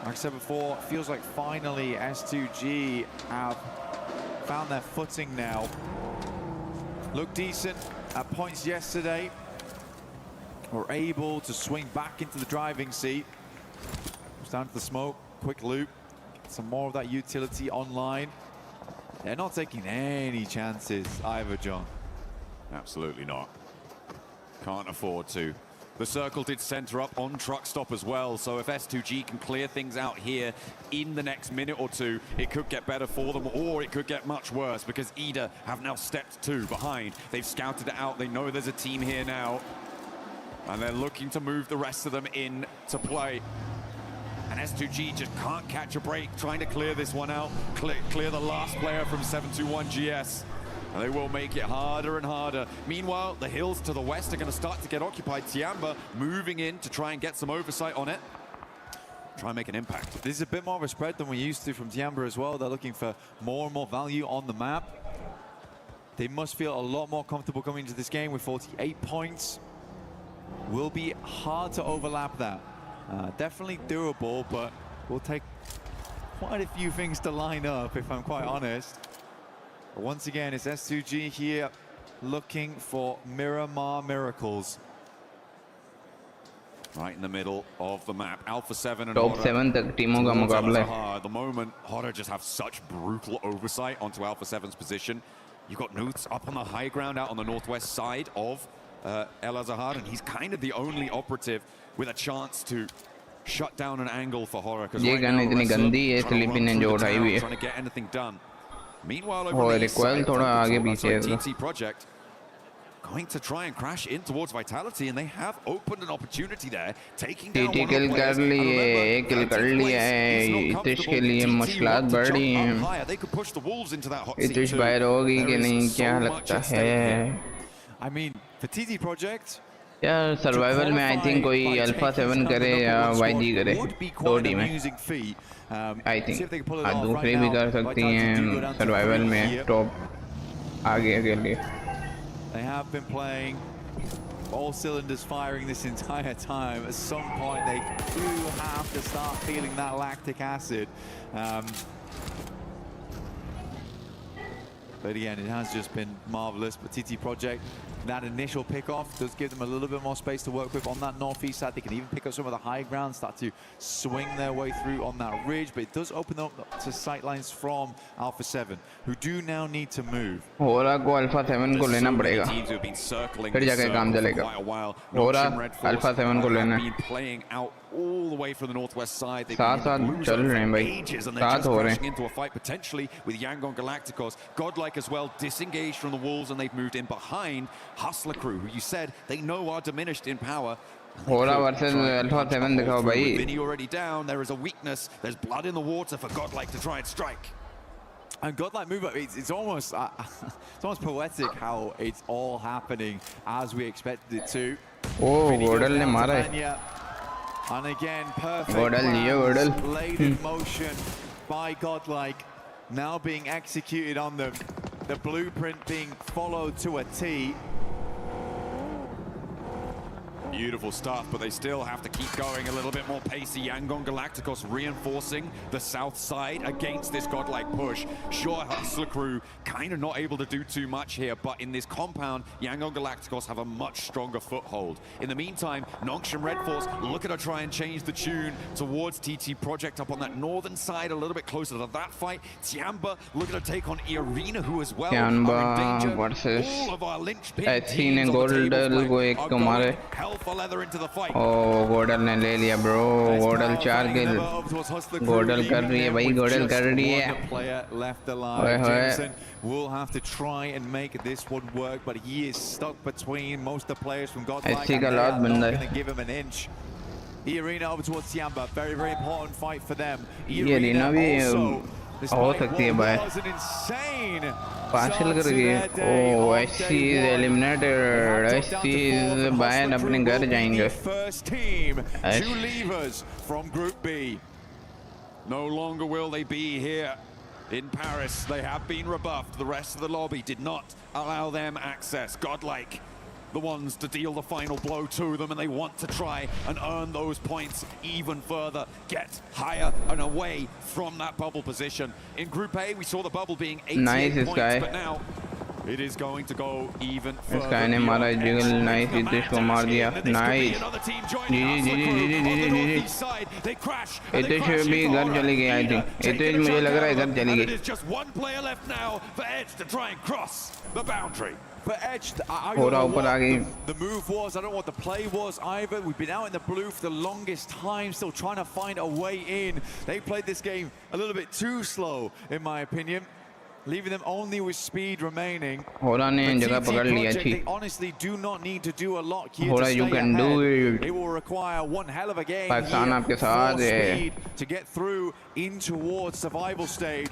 Like I said before, it feels like finally S2G have found their footing now. Looked decent at points yesterday. Were able to swing back into the driving seat. It's down to the smoke, quick loop. Get some more of that utility online. They're not taking any chances either, John. Absolutely not. Can't afford to. The circle did center up on truck stop as well, so if S2G can clear things out here in the next minute or 2, it could get better for them, or it could get much worse, because EDA have now stepped 2 behind. They've scouted it out. They know there's a team here now, and they're looking to move the rest of them in to play. And S2G just can't catch a break, trying to clear this one out, clear the last player from 721 GS. And they will make it harder and harder. Meanwhile, the hills to the west are going to start to get occupied. Tiamba moving in to try and get some oversight on it. Try and make an impact. This is a bit more of a spread than we used to from Tiamba as well. They're looking for more and more value on the map. They must feel a lot more comfortable coming into this game with 48 points. Will be hard to overlap that. Definitely doable, but will take quite a few things to line up, if I'm quite honest. But once again, it's S2G here looking for Miramar miracles. Right in the middle of the map. Alpha 7 and top 7 तक टीमों का मुकाबला है. At the moment, Horror just have such brutal oversight onto Alpha 7's position. You've got Nuts up on the high ground out on the northwest side of El Azahar, and he's kind of the only operative with a chance to shut down an angle for Horror. ये gun इतनी गंदी है sleepy ने जो उठाई हुई है. Trying to get anything done. Meanwhile, और रिकॉइल थोड़ा आगे पीछे है. TT Project going to try and crash in towards Vitality, and they have opened an opportunity there, taking down TT किल कर लिए, एक किल कर लिया है. इतिश के लिए मुश्किलात बढ़ रही हैं. इतिश बाहर होगी कि नहीं, क्या लगता है? I mean, for TT Project, यार सर्वाइवल में आई थिंक कोई अल्फा 7 करे या YG करे, 2 टीमें आई थिंक. दूसरी भी कर सकती हैं सर्वाइवल में टॉप आगे के लिए. They have been playing all cylinders firing this entire time. At some point, they do have to start feeling that lactic acid. But again, it has just been marvelous. But TT Project, that initial pickoff does give them a little bit more space to work with on that northeast side. They can even pick up some of the high ground, start to swing their way through on that ridge. But it does open up to sightlines from Alpha 7, who do now need to move. होरा को alpha 7 को लेना पड़ेगा. फिर जाके काम चलेगा. होरा अल्फा 7 को लेना. All the way from the northwest side. They've साथ चल रहे हैं भाई. साथ हो रहे हैं. Into a fight potentially with Yangon Galacticos. Godlike as well, disengaged from the walls, and they've moved in behind Hustler Crew, who you said they know are diminished in power. होरा versus अल्फा 7 दिखाओ भाई. Vinny already down. There is a weakness. There's blood in the water for Godlike to try and strike. And Godlike move up, it's almost it's almost poetic how it's all happening as we expected it to. Oh, Godel ने मारा है. And again, perfect Godel Leo Godel. laid in motion by Godlike, now being executed on them. The blueprint being followed to a T. Beautiful stuff, but they still have to keep going a little bit more pacey. Yangon Galacticos reinforcing the south side against this godlike push. Sure, Hustler Crew kind of not able to do too much here, but in this compound, Yangon Galacticos have a much stronger foothold. In the meantime, Nongshim Red Force looking to try and change the tune towards TT Project up on that northern side, a little bit closer to that fight. Tiamba looking to take on Arena, who as well Tiamba are in danger. versus All of our linchpin H3 ने teams on the table Godel को एक को मारे. Oh, Godel ने ले लिया bro. Godel 4 kill. Godel कर रही है भाई, Godel कर रही है. Player left alive. Jameson will have to try and make this one work, but he is stuck between most of the players from Godlike, and they are not going to give him an inch. Arena over towards Tiamba, very, very important fight for them. Arena भी हो सकती है भाई. Partial कर गए. Oh, HC is eliminated. HC is बाहर अपने घर जाएंगे. First team, two leavers from Group B. No longer will they be here in Paris. They have been rebuffed. The rest of the lobby did not allow them access. Godlike, the ones to deal the final blow to them, and they want to try and earn those points even further, get higher and away from that bubble position. In Group A, we saw the bubble being 88 points, but now it is going to go even further. इस guy ने मारा jiggle. Nice, Hitesh को मार दिया. Nice. जी. हितेश भी घर चली गई. I think हितेश मुझे लग रहा है घर चली गई. Just one player left now for Edge to try and cross the boundary. For Edge, I don't know what the move was. I don't know what the play was either. We've been out in the blue for the longest time, still trying to find a way in. They played this game a little bit too slow, in my opinion, leaving them only with speed remaining. They honestly do not need to do a lot here to stay ahead. It will require one hell of a game here for speed to get through in towards survival stage,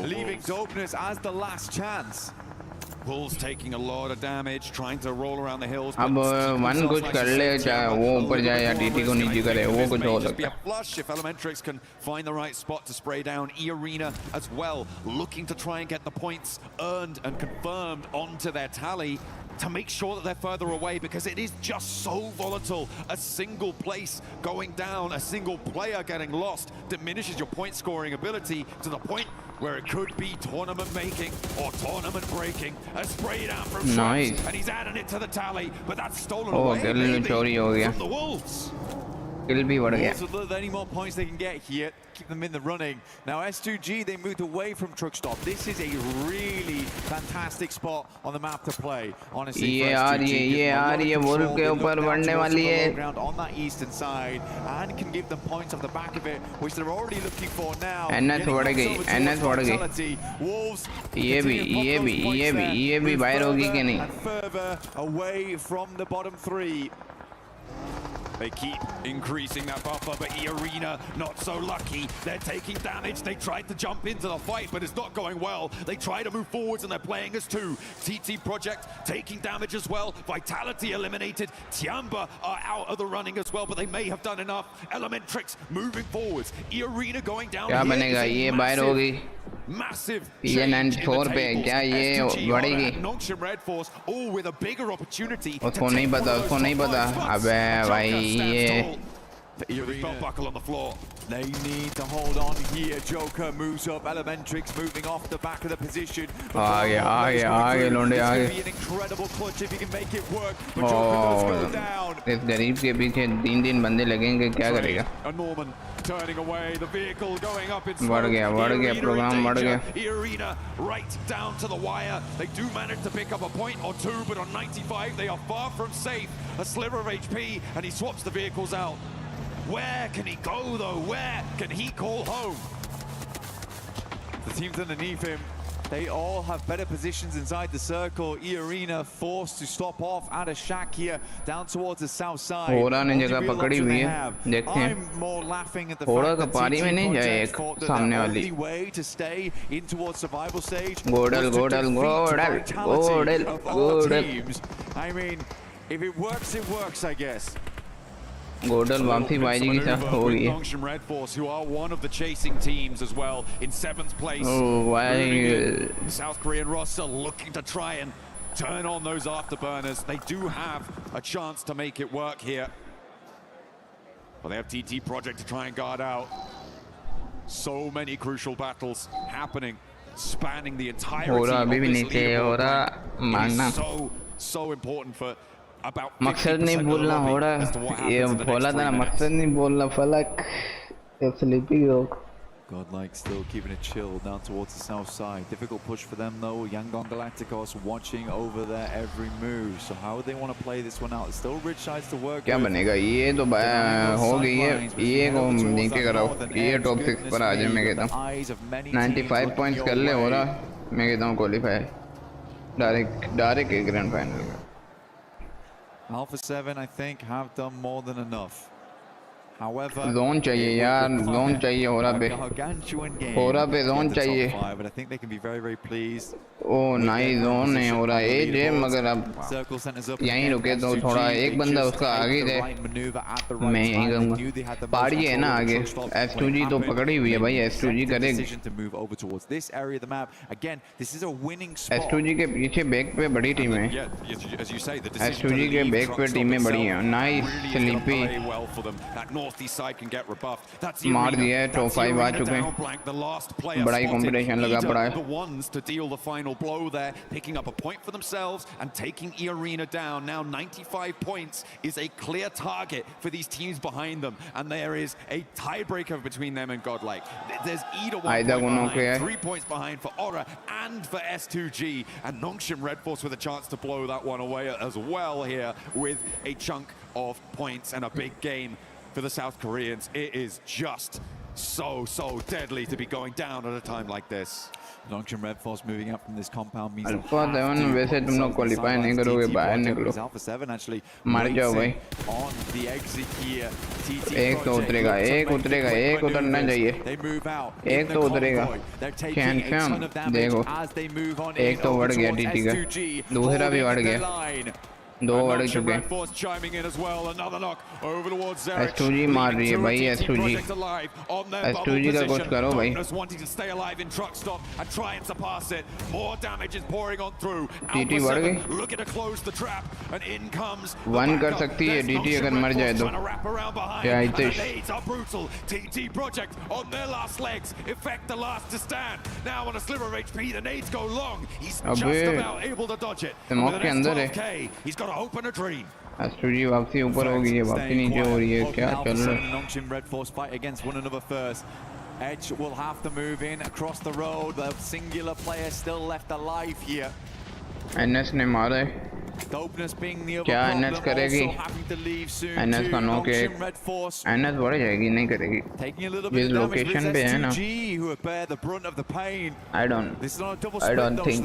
leaving Dopeness as the last chance. Bulls taking a lot of damage, trying to roll around the hills. अब one कुछ कर ले, चाहे वो ऊपर जाए या TT को नीचे करे, वो कुछ हो सकता है. Flush if Elementrix can find the right spot to spray down. Arena as well, looking to try and get the points earned and confirmed onto their tally to make sure that they're further away, because it is just so volatile. A single place going down, a single player getting lost diminishes your point scoring ability to the point where it could be tournament making or tournament breaking. A spray down from nice. Shots, and he's adding it to the tally, but that's stolen away from the Wolves. Kill भी बढ़ गया. So any more points they can get here, keep them in the running. Now S2G, they moved away from truck stop. This is a really fantastic spot on the map to play. Honestly, ये आ रही है wolf के ऊपर बढ़ने वाली है. Ground on that eastern side and can give them points off the back of it, which they're already looking for now. NS बढ़ गई. Wolves. ये भी बाहर होगी कि नहीं? Further away from the bottom three. They keep increasing that buffer, but Arena not so lucky. They're taking damage. They tried to jump into the fight, but it's not going well. They try to move forwards, and they're playing as two. TT Project taking damage as well. Vitality eliminated. Tiamba are out of the running as well, but they may have done enough. Elementrix moving forwards. Arena going down. क्या बनेगा? ये बाहर होगी. Massive ये 94 पे क्या ये बढ़ेगी? Nongshim Red Force, all with a bigger opportunity. उसको नहीं पता. अबे भाई ये. Belt buckle on the floor. They need to hold on here. Joker moves up. Elementrix moving off the back of the position. आगे लोंडे आगे. Be an incredible clutch if he can make it work. But Joker does go down. इस गरीब के पीछे 3 बंदे लगेंगे, क्या करेगा? Norman turning away, the vehicle going up in smoke. बढ़ गया प्रोग्राम बढ़ गया. Arena right down to the wire. They do manage to pick up a point or two, but on 95 they are far from safe. A sliver of HP, and he swaps the vehicles out. Where can he go though? Where can he call home? The teams underneath him, they all have better positions inside the circle. Arena forced to stop off at a shack here down towards the south side. होरा ने जगह पकड़ी हुई है, देखते हैं. I'm more laughing at the होरा fact का पारी में नहीं जाए एक सामने वाली. the only way to stay in towards survival stage. Godal. I mean, If it works, I guess. Golden वापसी बाईजी के साथ हो गई है। Nongshim Red Force, who are one of the chasing teams as well, in 7th place. Oh, why? South Korean roster looking to try and turn on those afterburners. They do have a chance to make it work here. But they have TT Project to try and guard out. So many crucial battles happening, spanning the entirety of this leaderboard. So important for about 50% मकसद नहीं of the बोलना हो lobby रहा as to what ये happens in the बोला next था 3 ना minutes. मकसद नहीं बोलना फलक स्लीपी लोग Godlike still keeping it chill down towards the south side. Difficult push for them though. Yangon Galacticos watching over their every move. So how do they want to play this one out? Still rich sides to work क्या with. बनेगा ये तो हो गई है ये को नीचे कराओ ये टॉप 6 पर आ जाए मैं कहता हूँ 95 पॉइंट्स कर ले हो रहा मैं कहता हूँ क्वालिफाई डायरेक्ट ग्रैंड फाइनल का Alpha 7 I think have done more than enough. However, zone चाहिए यार जोन चाहिए हो रहा पे जोन चाहिए but I think they can be very pleased. Oh nice zone नहीं हो रहा है जे मगर अब यहीं रुके तो थोड़ा एक बंदा उसका आगे दे मैं यहीं करूँगा पाड़ी है ना आगे S2G तो पकड़ी हुई है भाई S2G करे S2G के पीछे बैक पे बड़ी टीम है S2G के बैक पे टीमें बड़ी हैं नाइस स्लीपी मार दिया है टॉप 5 आ चुके हैं बड़ा ही कंपटीशन लगा पड़ा है blow there, picking up a point for themselves and taking E-Arena down. Now 95 points is a clear target for these teams behind them, and there is a tiebreaker between them and Godlike. There's either 1 point behind, 3 points behind for Aura and for S2G, and Nongshim Red Force with a chance to blow that one away as well here with a chunk of points and a big game for the South Koreans. It is just so deadly to be going down at a time like this. Nongshim Red Force moving up from this compound means Alpha 7 वैसे तुम लोग qualify नहीं करोगे बाहर निकलो मर जाओ भाई एक तो उतरेगा एक उतरना चाहिए एक तो उतरेगा कैंफम देखो एक तो बढ़ गया टीटी का दूसरा भी बढ़ गया 2 बढ़ चुके हैं S2G मार रही है भाई S2G का कुछ करो भाई TT बढ़ गई 1 कर सकती है TT अगर मर जाए तो क्या अबे मौके अंदर है open a dream. S2G वापसी ऊपर हो गई है वापसी नीचे हो रही है क्या चल रहा है Nongshim Red Force fight against one another first. Edge will have to move in across the road. The singular player still left alive here. NS ने मारा है क्या NS करेगी NS का नो के NS बढ़ जाएगी नहीं करेगी जिस लोकेशन पे है ना I don't think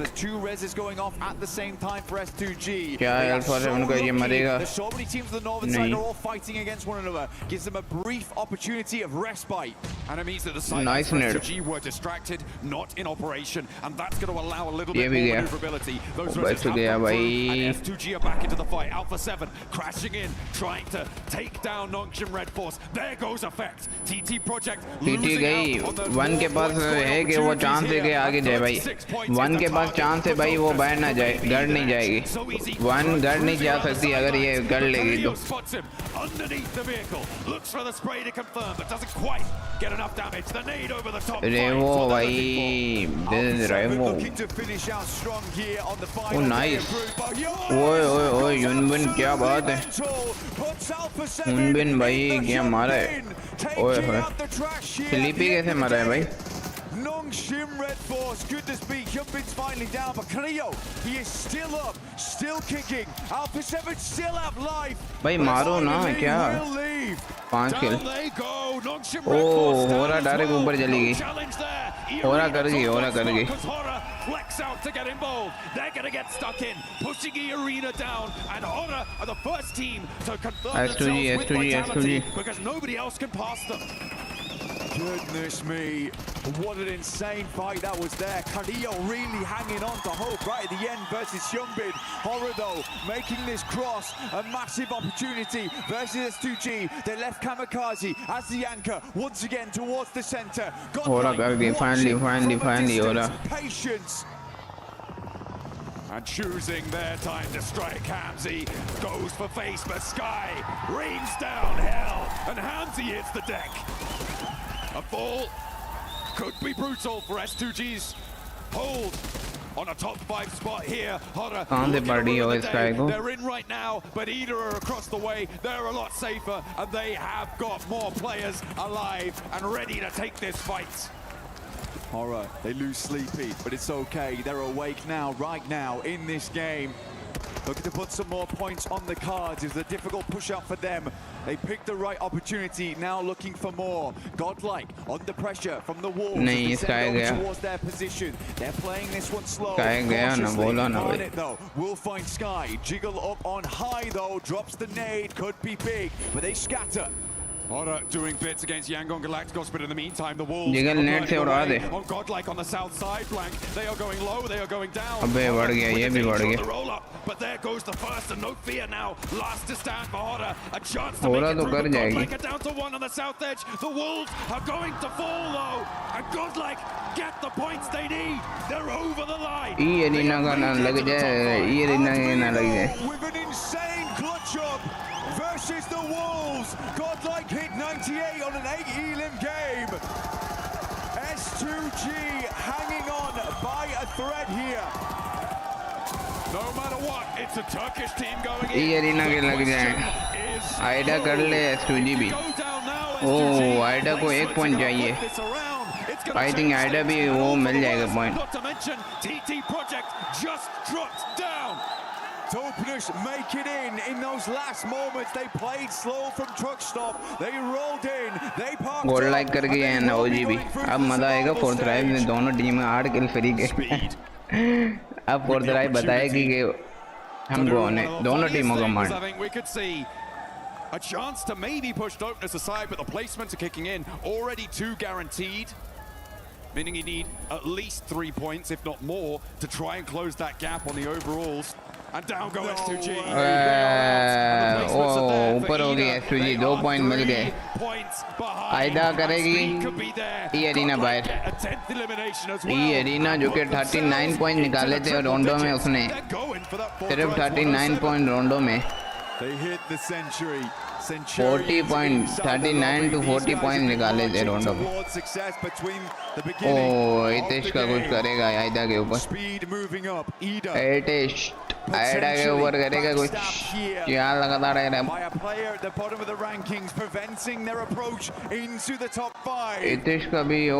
क्या अल्फा 7 का ये मरेगा नहीं नाइस ये भी गया बच गया भाई S2G are back into the fight. Alpha 7 crashing in, trying to take down Nongshim Red Force. There goes Effect. TT Project TT गई 1 के पास है कि वो चांस है कि आगे जाए भाई 1 के पास चांस है भाई वो बाहर ना जाए गढ़ नहीं जाएगी 1 गढ़ नहीं जा सकती अगर ये गढ़ लेगी तो underneath the vehicle. Looks for the spray to confirm, but doesn't quite get enough damage. The nade over the top. रेवो भाई this is रेवो oh nice ओए यूनबिन क्या बात है यूनबिन भाई क्या मारा है ओए होए स्लीपी कैसे मारा है भाई Nongshim Red Force, good to speak. Yumpin's finally down, but Cleo, he is still up, still kicking. Alpha 7 still have life. भाई मारो ना क्या 5 किल ओ होरा डायरेक्ट ऊपर चली गई होरा कर गई Flex out to get involved. They're going to get stuck in, pushing E-Arena down, and Aura are the first team to confirm themselves with vitality because nobody else can pass them. Goodness me, what an insane fight that was there. Carrillo really hanging on to hope right at the end versus Hyunbin. Horror though, making this cross a massive opportunity versus S2G. They left Kamikaze as the anchor once again towards the center. Finally, patience. And choosing their time to strike, Hamzy goes for face, but Sky rains down hell, and Hamzy hits the deck. A fall could be brutal for S2G's hold on a top 5 spot here. Horror, they're in right now, but Ida are across the way. They're a lot safer, and they have got more players alive and ready to take this fight. Horror, they lose Sleepy, but it's okay. They're awake now, right now, in this game. Looking to put some more points on the cards. It's a difficult push-up for them. They picked the right opportunity, now looking for more. Godlike, under pressure from the walls. Towards their position. They're playing this one slow. Cautiously. It, though. We'll find Sky. Jiggle up on high, though. Drops the nade. Could be big, but they scatter. Horror doing bits against Yangon Galacticos, but in the meantime, the Wolves on Godlike on the south side flank. They are going low, they are going down. The roll up, but there goes the first, and no fear now. Last to stand for Horror. A chance to make it through. Godlike are down to 1 on the south edge. The Wolves are going to fall though, and Godlike get the points they need. They're over the line. With an insane clutch up versus the Wolves. Godlike hit 98 on an 8 elim game. S2G hanging on by a thread here. No matter what, it's a Turkish team going in. Aida कर ले S2G भी. ओह Aida को 1 point चाहिए. I think Aida भी वो मिल जाएगा point. Not to mention TT Project just dropped down. Topnus make it in those last moments. They played slow from truck stop. They rolled in. They parked. Goal like कर गए हैं OG भी. अब मजा आएगा 4th ड्राइव में दोनों team में 8 किल फ्री के. अब 4th ड्राइव बताएगी कि हम कौन है दोनों टीमों का मान. I think we could see a chance to maybe push Dopeness aside, but the placements are kicking in. Already 2 guaranteed, meaning you need at least 3 points, if not more, to try and close that gap on the overalls. And down go S2G. ऊपर हो गई S2G. 2 point मिल गए. Aida करेगी ई arena बाहर. ई arena जो कि 39 point निकाले थे रोंडो में, उसने सिर्फ 39 पॉइंट रोंडो में. 40 पॉइंट 39 to 40 पॉइंट निकाले थे रोंडो में. ओह हितेश का कुछ करेगा आइडा के ऊपर. हितेश आइडा के ऊपर करेगा कुछ. क्या लगातार रह रहा है हितेश का भी. ओ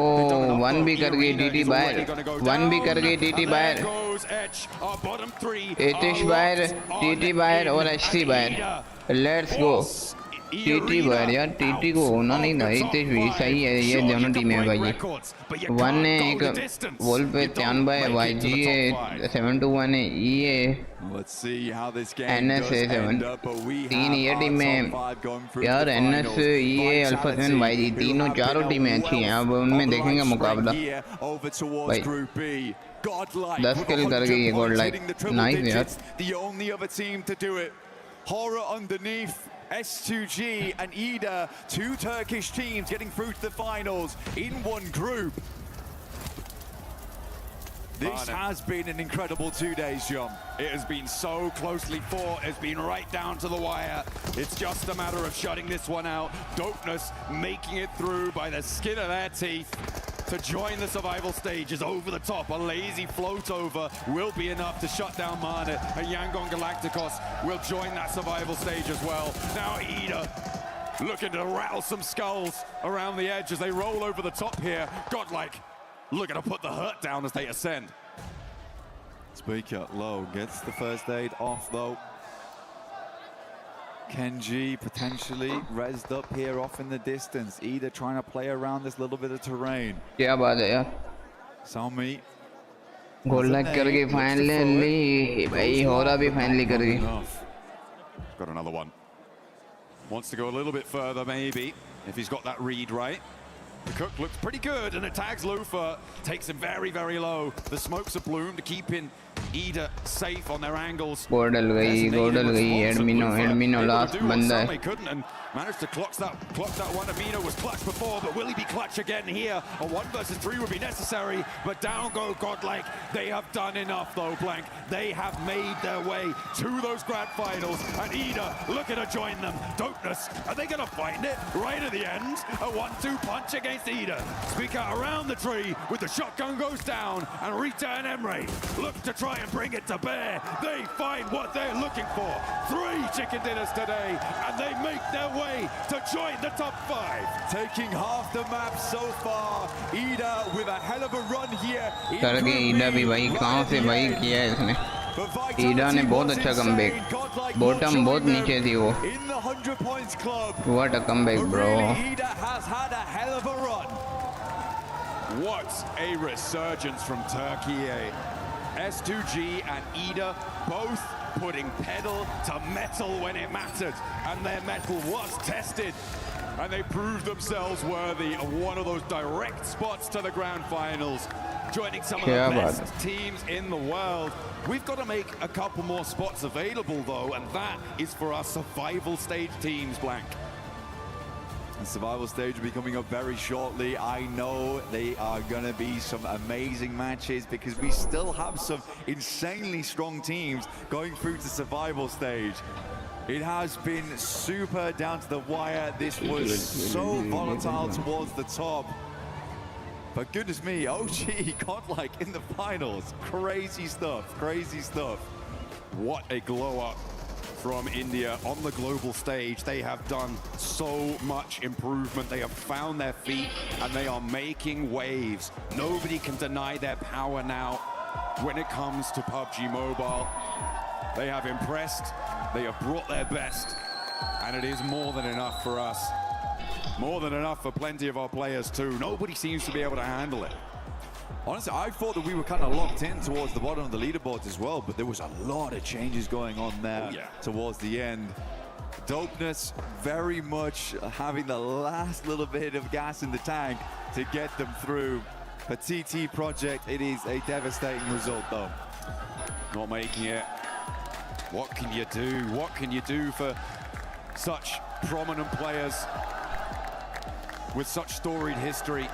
1 भी कर गई टीटी बाहर. 1 भी कर गई टीटी बाहर. हितेश बाहर, टीटी बाहर और HC बाहर. Let's go. टीटी बाहर यार. टीटी को होना नहीं था. हितेश भी सही है. ये दोनों टीमें भाई. 1 है एक वोल्फ पे 93 है. YG है 721 है. E है NS है 7. 3 ये टीमें यार. NS E है अल्फा 7 YG. तीनों चारों टीमें अच्छी हैं. अब उनमें देखेंगे मुकाबला भाई. 10 किल कर गई है गोल्ड लाइक. नाइस यार. Horror underneath. S2G and Ida, 2 Turkish teams getting through to the finals in one group. This has been an incredible 2 days, John. It has been so closely fought. It's been right down to the wire. It's just a matter of shutting this one out. Dopeness making it through by the skin of their teeth to join the survival stage is over the top. A lazy float over will be enough to shut down Mana, and Yangon Galacticos will join that survival stage as well. Now Ida looking to rattle some skulls around the edge as they roll over the top here. Godlike looking to put the hurt down as they ascend. Speaker low gets the first aid off though. Kenji potentially rezzed up here off in the distance. Either trying to play around this little bit of terrain. क्या बात है यार. Salmi goal like कर गई finally भाई. होरा भी finally कर गई. Got another one. Wants to go a little bit further maybe if he's got that read right. The cook looks pretty good, and it tags Lufa. Takes him very, very low. The smokes are bloomed, keeping Ida safe on their angles. गोल डल गई एडमिनो last बंदा है. Couldn't and managed to clock that one. Amino was clutch before, but will he be clutch again here? A 1 versus 3 would be necessary, but down go Godlike. They have done enough though, Blank. They have made their way to those grand finals, and Ida looking to join them. Dopeness, are they going to find it right at the end? A 1-2 punch against Ida. Speaker around the tree with the shotgun goes down, and Rita and Emre look to try and bring it to bear. They find what they're looking for. 3 chicken dinners today, and they make their way to join the top 5. Taking half the map so far. Ida with a hell of a run here. कर गए ईडा भी भाई, कहाँ से भाई किया है इसने. ईडा ने बहुत अच्छा कमबैक. बॉटम बहुत नीचे थी वो. What a comeback, bro. Ida has had a hell of a run. What a resurgence from Turkey, eh? S2G and Ida both putting pedal to metal when it mattered, and their metal was tested, and they proved themselves worthy of one of those direct spots to the grand finals, joining some of the best teams in the world. We've got to make a couple more spots available though, and that is for our survival stage teams, Blank. The survival stage will be coming up very shortly. I know they are going to be some amazing matches because we still have some insanely strong teams going through to survival stage. It has been super down to the wire. This was so volatile towards the top. But goodness me, OG Godlike in the finals. Crazy stuff, crazy stuff. What a glow up from India on the global stage. They have done so much improvement. They have found their feet and they are making waves. Nobody can deny their power now when it comes to PUBG Mobile. They have impressed, they have brought their best, and it is more than enough for us. More than enough for plenty of our players too. Nobody seems to be able to handle it. Honestly, I thought that we were kind of locked in towards the bottom of the leaderboards as well, but there was a lot of changes going on there towards the end. Dopeness very much having the last little bit of gas in the tank to get them through. For TT Project, it is a devastating result though. Not making it. What can you do? What can you do for such prominent players with such storied history?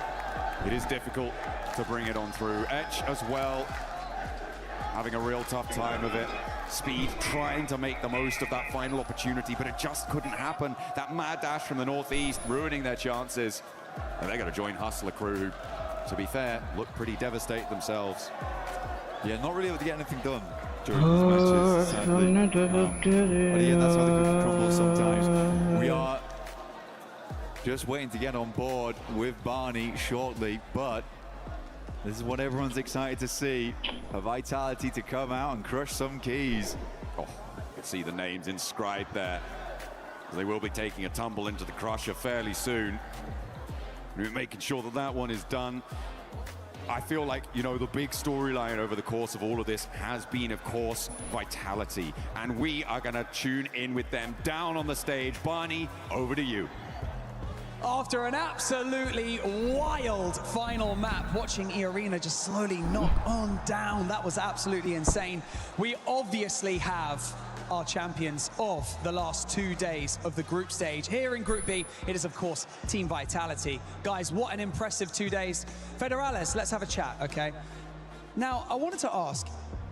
It is difficult to bring it on through. Etch as well, having a real tough time of it. Speed trying to make the most of that final opportunity, but it just couldn't happen. That mad dash from the northeast ruining their chances. And they're going to join Hustler Crew, who, to be fair, look pretty devastated themselves. Yeah, not really able to get anything done during these matches, sadly. But yeah, that's how the cookie crumbles sometimes. We are just waiting to get on board with Barney shortly, but this is what everyone's excited to see. A Vitality to come out and crush some keys. Oh, you can see the names inscribed there. They will be taking a tumble into the crusher fairly soon. We're making sure that that one is done. I feel like, you know, the big storyline over the course of all of this has been, of course, Vitality. And we are going to tune in with them down on the stage. Barney, over to you. After an absolutely wild final map, watching Arena just slowly knock on down, that was absolutely insane. We obviously have our champions of the last 2 days of the group stage. Here in Group B, it is, of course, Team Vitality. Guys, what an impressive 2 days. Federales, let's have a chat, okay? Now, I wanted to ask,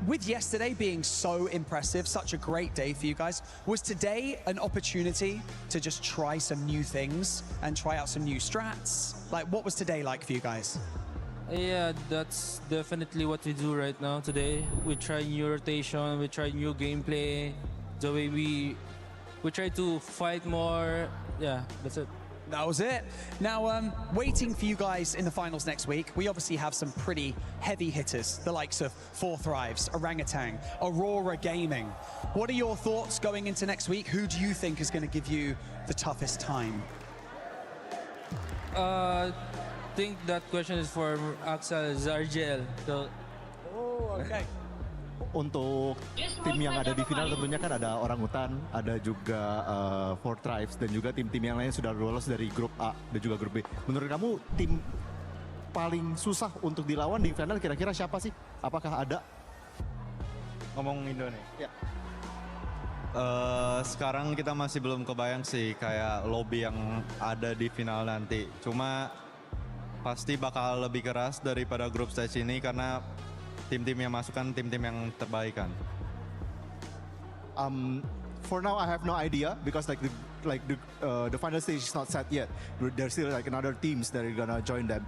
with yesterday being so impressive, such a great day for you guys, was today an opportunity to just try some new things and try out some new strats? Like, what was today like for you guys? Yeah, that's definitely what we do right now today. We try new rotation, we try new gameplay, the way we try to fight more. Yeah, that's it. That was it. Now, waiting for you guys in the finals next week, we obviously have some pretty heavy hitters, the likes of Four Thrives, Orangutan, Aurora Gaming. What are your thoughts going into next week? Who do you think is going to give you the toughest time? I think that question is for Axel Zargel. So, oh, okay. untuk tim yang ada di final tentunya kan ada Orangutan, ada juga Four Tribes dan juga tim-tim yang lain sudah lolos dari grup A dan juga grup B. Menurut kamu tim paling susah untuk dilawan di final kira-kira siapa sih? Apakah ada? Ngomong Indonesia. Ya. Sekarang kita masih belum kebayang sih kayak lobby yang ada di final nanti. Cuma pasti bakal lebih keras daripada grup stage ini karena tim-tim yang masuk kan tim-tim yang terbaik kan. For now I have no idea because the final stage is not set yet. There's still like another teams that are gonna join them,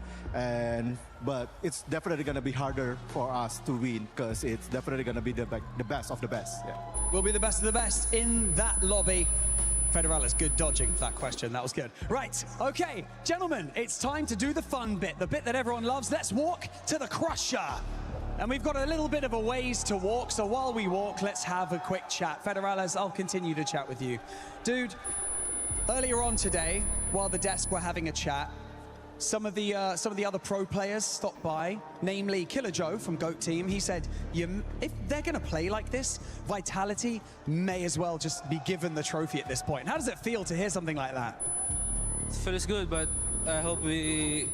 but it's definitely gonna be harder for us to win because it's definitely gonna be the best of the best. Yeah. We'll be the best of the best in that lobby. Federales, good dodging for that question. That was good. Right, okay, gentlemen, it's time to do the fun bit, the bit that everyone loves. Let's walk to the Crusher. And we've got a little bit of a ways to walk, so while we walk, let's have a quick chat. Federales, I'll continue to chat with you. Dude, earlier on today, while the desk were having a chat, some of the other pro players stopped by, namely Killer Joe from GOAT Team. He said, if they're going to play like this, Vitality may as well just be given the trophy at this point. How does it feel to hear something like that? It feels good, but I hope we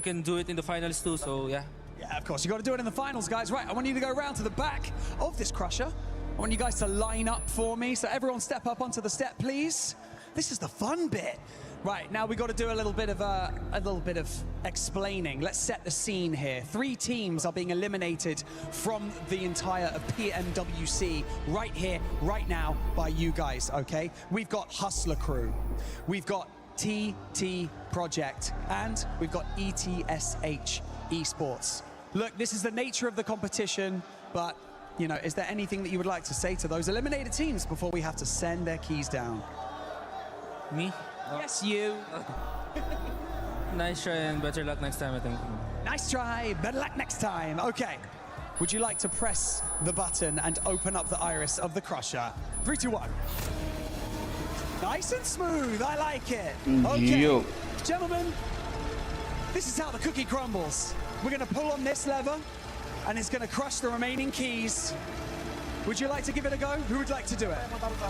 can do it in the finals too, so yeah. Yeah, of course, you got to do it in the finals, guys. Right, I want you to go around to the back of this Crusher. I want you guys to line up for me, so everyone step up onto the step, please. This is the fun bit. Right, now we got to do a little bit of explaining. Let's set the scene here. 3 teams are being eliminated from the entire of PMWC right here, right now, by you guys, okay? We've got Hustler Crew, we've got TT Project, and we've got ETSH Esports. Look, this is the nature of the competition, but, you know, is there anything that you would like to say to those eliminated teams before we have to send their keys down? Me? Yes, you. Nice try and better luck next time, I think. Nice try, better luck next time. Okay. Would you like to press the button and open up the iris of the Crusher? 3, 2, 1. Nice and smooth, I like it. Okay, gentlemen, this is how the cookie crumbles. We're gonna pull on this lever and it's gonna crush the remaining keys. Would you like to give it a go? Who would like to do it?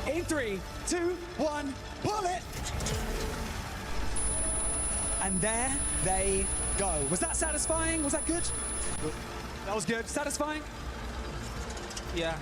In 3, 2, 1, pull it! And there they go. Was that satisfying? Was that good? That was good. Satisfying? Yeah.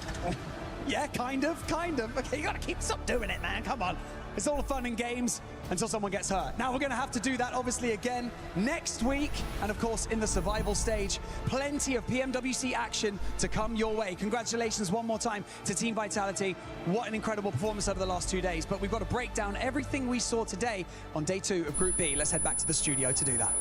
Yeah, kind of. Okay, you gotta stop doing it, man. Come on. It's all fun and games until someone gets hurt. Now we're gonna have to do that obviously again next week. And of course, in the survival stage, plenty of PMWC action to come your way. Congratulations one more time to Team Vitality. What an incredible performance over the last 2 days. But we've got to break down everything we saw today on day 2 of Group B. Let's head back to the studio to do that.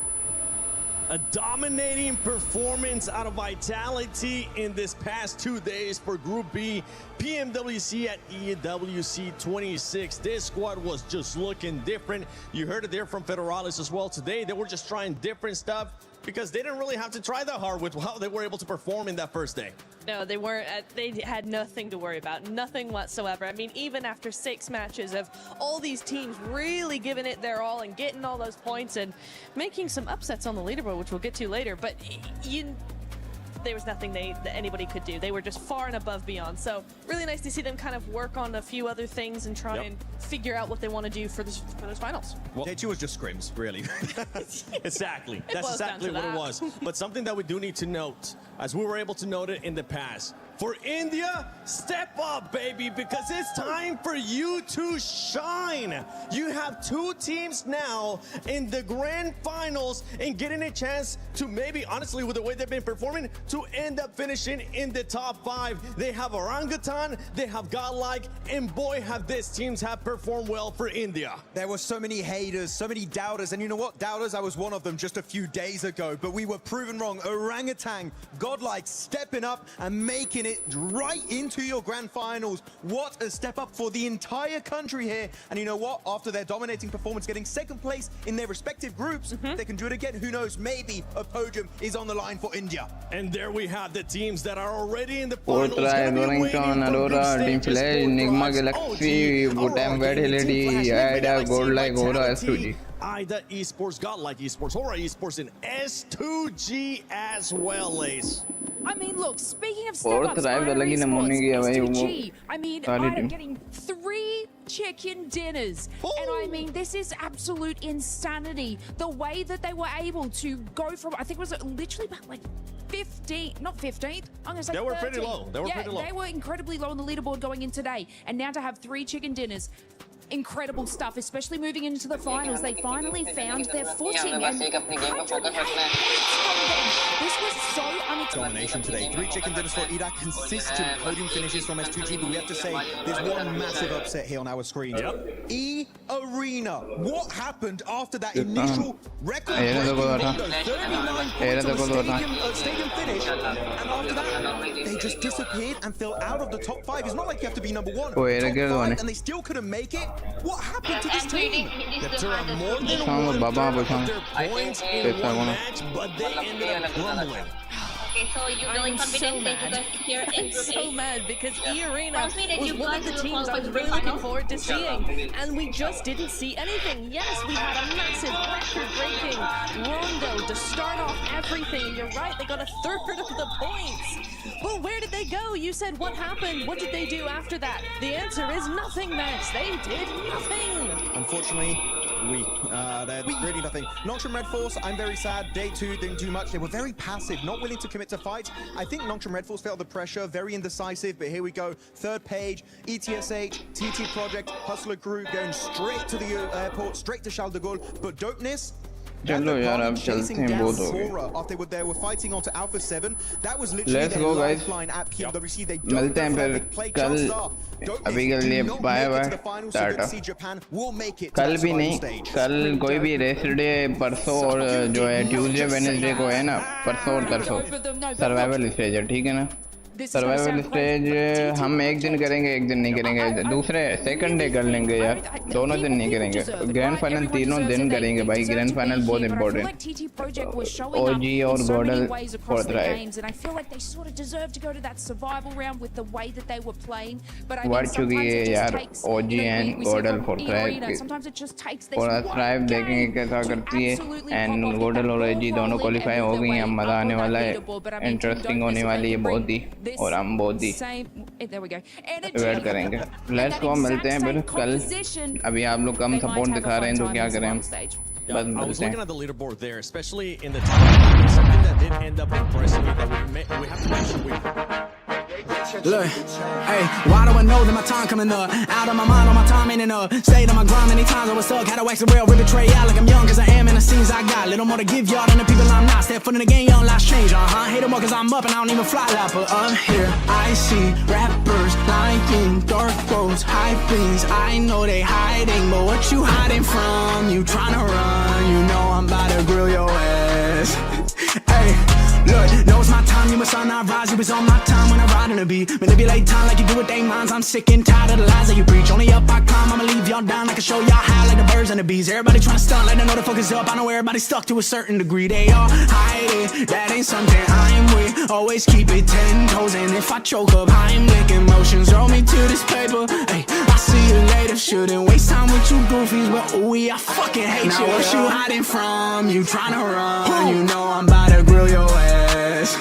A dominating performance out of Vitality in this past 2 days for Group B. PMWC at EWC 26. This squad was just looking different. You heard it there from Federales as well today. They were just trying different stuff because they didn't really have to try that hard with how they were able to perform in that first day. No, they weren't. They had nothing to worry about, nothing whatsoever. I mean, even after 6 matches of all these teams really giving it their all and getting all those points and making some upsets on the leaderboard, which we'll get to later, but there was nothing that anybody could do. They were just far and above beyond. So really nice to see them kind of work on a few other things and try and figure out what they want to do for those finals. Well, Day 2 was just scrims, really. Exactly. That's exactly what it was. But something that we do need to note, as we were able to note it in the past, for India, step up, baby, because it's time for you to shine. You have 2 teams now in the grand finals and getting a chance to maybe, honestly, with the way they've been performing, to end up finishing in the top 5. They have Orangutan, they have Godlike, and boy, have these teams have performed well for India. There were so many haters, so many doubters, and you know what? Doubters, I was one of them just a few days ago, but we were proven wrong. Orangutan, Godlike, stepping up and making it right into your grand finals. What a step up for the entire country here. And you know what? After their dominating performance, getting 2nd place in their respective groups, they can do it again. Who knows? Maybe a podium is on the line for India. And there we have the teams that are already in the Four finals. Try, Dorrington, Aurora, Team Flash, Enigma Galaxy, Gotham Bad Lady, Ida, Godlike, Aura, S2G. Ida Esports, Godlike Esports, Aura Esports, and S2G as well, Ace. I mean, look, speaking of Fourth step-ups, drive अलग ही नमूने की है भाई वो STG, I mean, सारी I'm team getting 3 chicken dinners. And I mean, this is absolute insanity. The way that they were able to go from, I think it was literally about like 15th, not 15th, I'm going to say They were 13th. pretty low. They were pretty low. They were incredibly low on the leaderboard going in today. And now to have 3 chicken dinners, incredible stuff, especially moving into the finals. They finally found their footing. And this was so unexpected. Domination today. 3 chicken dinners for Ida. Consistent podium finishes from S2G, but we have to say there's one massive upset here on our screen. E Arena. What happened after that initial record stadium finish? And after that, they just disappeared and fell out of the top 5. It's not like you have to be number 1. Top 5, and they still couldn't make it. What happened to this team? There are more than one of their points in one match, but they ended up grumbling. Okay, so you're really confident that you guys here in I'm so mad because E-Arena was you one of the teams I was really looking forward to seeing, and we just didn't see anything. Yes, we had a massive record-breaking rondo to start off everything, and you're right, they got a third of the points. Well, where did they go? You said what happened? What did they do after that? The answer is nothing, Max. They did nothing. Unfortunately, they're really nothing. Nongshim Red Force, I'm very sad. Day 2 didn't do much. They were very passive, not willing to commit to fights. I think Nongshim Red Force felt the pressure, very indecisive, but here we go. Third page, ETSH, TT Project, Hustler Crew going straight to the airport, straight to Charles de Gaulle. But Dopeness, चलो यार अब चलते हैं बहुत हो गए Let's go guys मिलते हैं फिर कल अभी के लिए बाय बाय टाटा कल भी नहीं कल कोई भी रेस्ट डे परसों और जो है ट्यूसडे वेडनेसडे को है ना परसों और तरसों सर्वाइवल स्टेज है ठीक है ना सर्वाइवल स्टेज हम एक दिन करेंगे एक दिन नहीं करेंगे दूसरे सेकंड डे कर लेंगे यार दोनों दिन नहीं करेंगे ग्रैंड फाइनल तीनों दिन करेंगे भाई ग्रैंड फाइनल बहुत इंपॉर्टेंट ओजी और गॉडल फोर्थ राइट बढ़ चुकी है यार ओजी एंड गॉडल फोर्थ राइट और थ्राइव देखेंगे कैसा करती है एंड गॉडल और ओजी दोनों क्वालिफाई हो गई हैं अब मज़ा आने वाला है इंटरेस्टिंग होने वाली है बहुत ही और हम बहुत ही वेट करेंगे लेट्स गो मिलते हैं फिर कल अभी आप लोग कम सपोर्ट दिखा रहे हैं तो क्या करें हम बस I was looking at the leaderboard there, especially in the top. Something that did end up impressing me that we have to mention. Look, hey, why do I know that my time coming up? Out of my mind, all my time ain't enough. Stayed on my grind many times, I was stuck. Had to wax the rail, rip betray out like I'm young, cause I am in the scenes I got. Little more to give y'all than the people I'm not. Step foot in the game, young lives change, Hate them more cause I'm up and I don't even fly like. But I'm here, I see rappers lying, dark roads, high things. I know they hiding, but what you hiding from? You tryna run, you know I'm about to grill your ass. Hey, look, know it's my time, you must not rise. You was on my time when I ride in the beat. Manipulate time like you do with they minds. I'm sick and tired of the lies that you preach. Only up I climb, I'ma leave y'all down. I can show y'all how like the birds and the bees. Everybody tryna stunt like they know the focus up. I know everybody stuck to a certain degree. They all hide it, that ain't something I'm with. Always keep it 10 toes, and if I choke up, I'm licking emotions. Roll me to this paper. Hey, I'll see you later. Shouldn't waste time with you goofies, but ooh, I fucking hate you. Now what you hiding from? You tryna run? You know I'm about to grill your ass.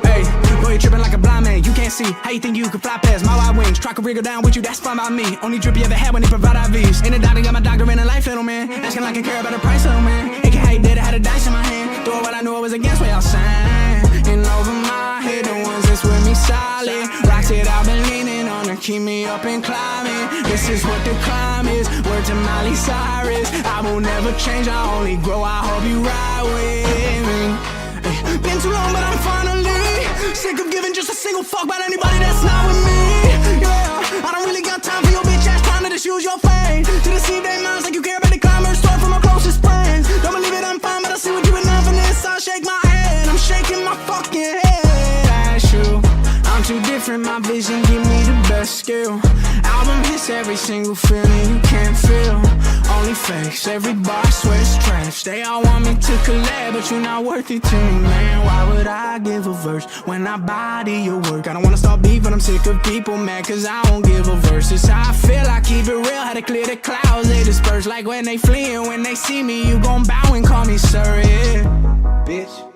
Hey, boy, you tripping like a blind man. You can't see how you think you can fly past my wide wings. Try to wriggle down with you, that's fine by me. Only drip you ever had when they provide IVs. And the doctor got my doctor in a life, little man. Asking like I care about the price, little man. It can how you did it, had a dice in my hand. Doing what I knew I was against what y'all saying. And over my head, the ones that's with me solid. Rocks it, I've been leaning on to keep me up and climbing. This is what the climb is. Word to Miley Cyrus. I will never change, I only grow. I hope you ride with me. Been too long, but I'm finally sick of giving just a single fuck about anybody that's not with me. Yeah, I don't really got time for your bitch ass trying to just use your fame to deceive their minds like you care about the climbers. Start from my closest friends. Don't believe it, I'm fine, but I see what you enough in this. I'll shake my head, I'm shaking my fucking head at you. I'm too different, my vision give me the best skill. Album hits every single feeling you can't feel. Only fakes, every bar swears trash. They all want me to collab, but you're not worth it to me, man. Why would I give a verse when I body your work? I don't wanna start beef, but I'm sick of people mad cause I won't give a verse. It's how I feel, I keep it real. How to clear the clouds, they disperse. Like when they flee and when they see me, you gon' bow and call me sir, yeah. Bitch.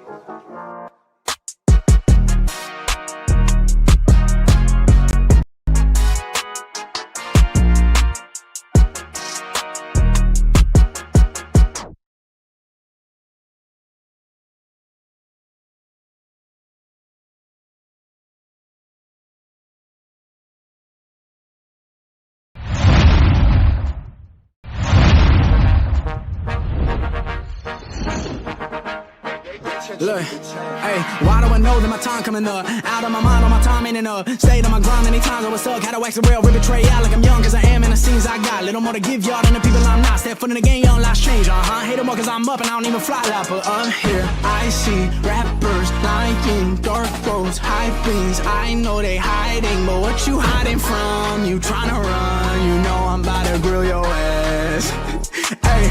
Look, hey, why do I know that my time coming up? Out of my mind, all my time ain't enough. Stayed on my grind many times, I was stuck. Had to wax the real, rip betray out like I'm young, cause I am in the scenes I got. Little more to give y'all than the people I'm not. Step foot in the game, young lives change, Hate them more cause I'm up and I don't even fly like. But up here, I see rappers lying, dark roads, high beams. I know they hiding, but what you hiding from? You tryna run, you know I'm about to grill your ass. Hey,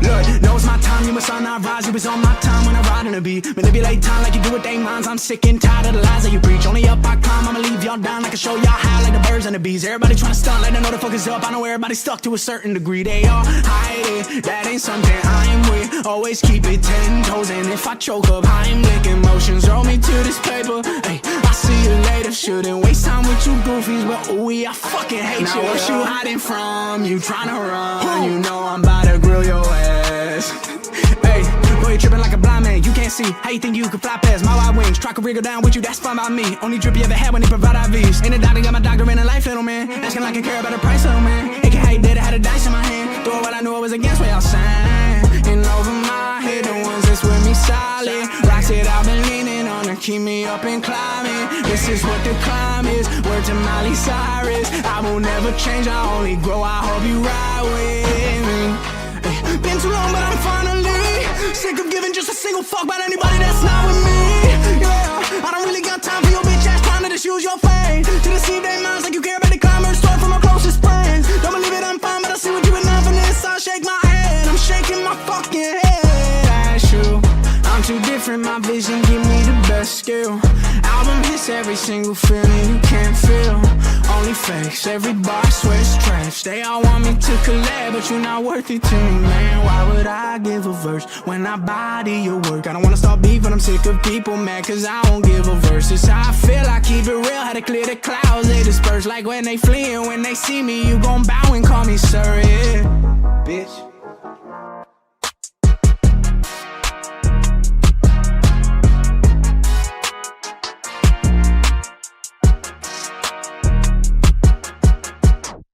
look, knows my time, you must not rise. You was on my time when I ride in the beat. Manipulate time like you do with they minds. I'm sick and tired of the lies that you preach. Only up I climb, I'ma leave y'all down. I can show y'all high like the birds and the bees. Everybody tryna stunt, let them know the fuck is up. I know everybody's stuck to a certain degree. They all hide it, that ain't something I'm with. Always keep it 10 toes, and if I choke up, I'm licking motions. Roll me to this paper, hey, I see you later. Shouldn't waste time with you goofies, but ooh, I fucking hate now you. Now what you hiding from? You tryna run, you know I'm about to grill your ass. Hey, boy, you tripping like a blind man. You can't see how you think you can fly past my wide wings. Try to wriggle down with you, that's fine by me. Only drip you ever had when they provide IVs. Ain't a doctor, got my doctor in a life, little man. Asking like I care about the price, little man. It can hate that I had a dice in my hand. Throw what I knew I was against what y'all saying. And over my head, the ones that's with me solid. Rocks that I've been leaning on to keep me up and climbing. This is what the climb is. Word to Miley Cyrus. I will never change, I only grow. I hope you ride with me. Been too long, but I'm finally sick of giving just a single fuck about anybody that's not with me. Yeah, I don't really got time for your bitch ass trying to just use your fame to deceive their minds like you care about the climber. Start from my closest friends. Don't believe it, I'm fine, but I see what you been on for this. I shake my head, I'm shaking my fucking head. That's you. I'm too different, my vision give me the best skill. Album hits every single feeling you can't feel. Only fakes, every bar swears trash. They all want me to collab, but you're not worth it to me, man. Why would I give a verse when I body your work? I don't wanna start beef, but I'm sick of people mad cause I won't give a verse. It's how I feel, I keep it real, had to clear the clouds. They disperse like when they flee, and when they see me, you gon' bow and call me sir, yeah. Bitch.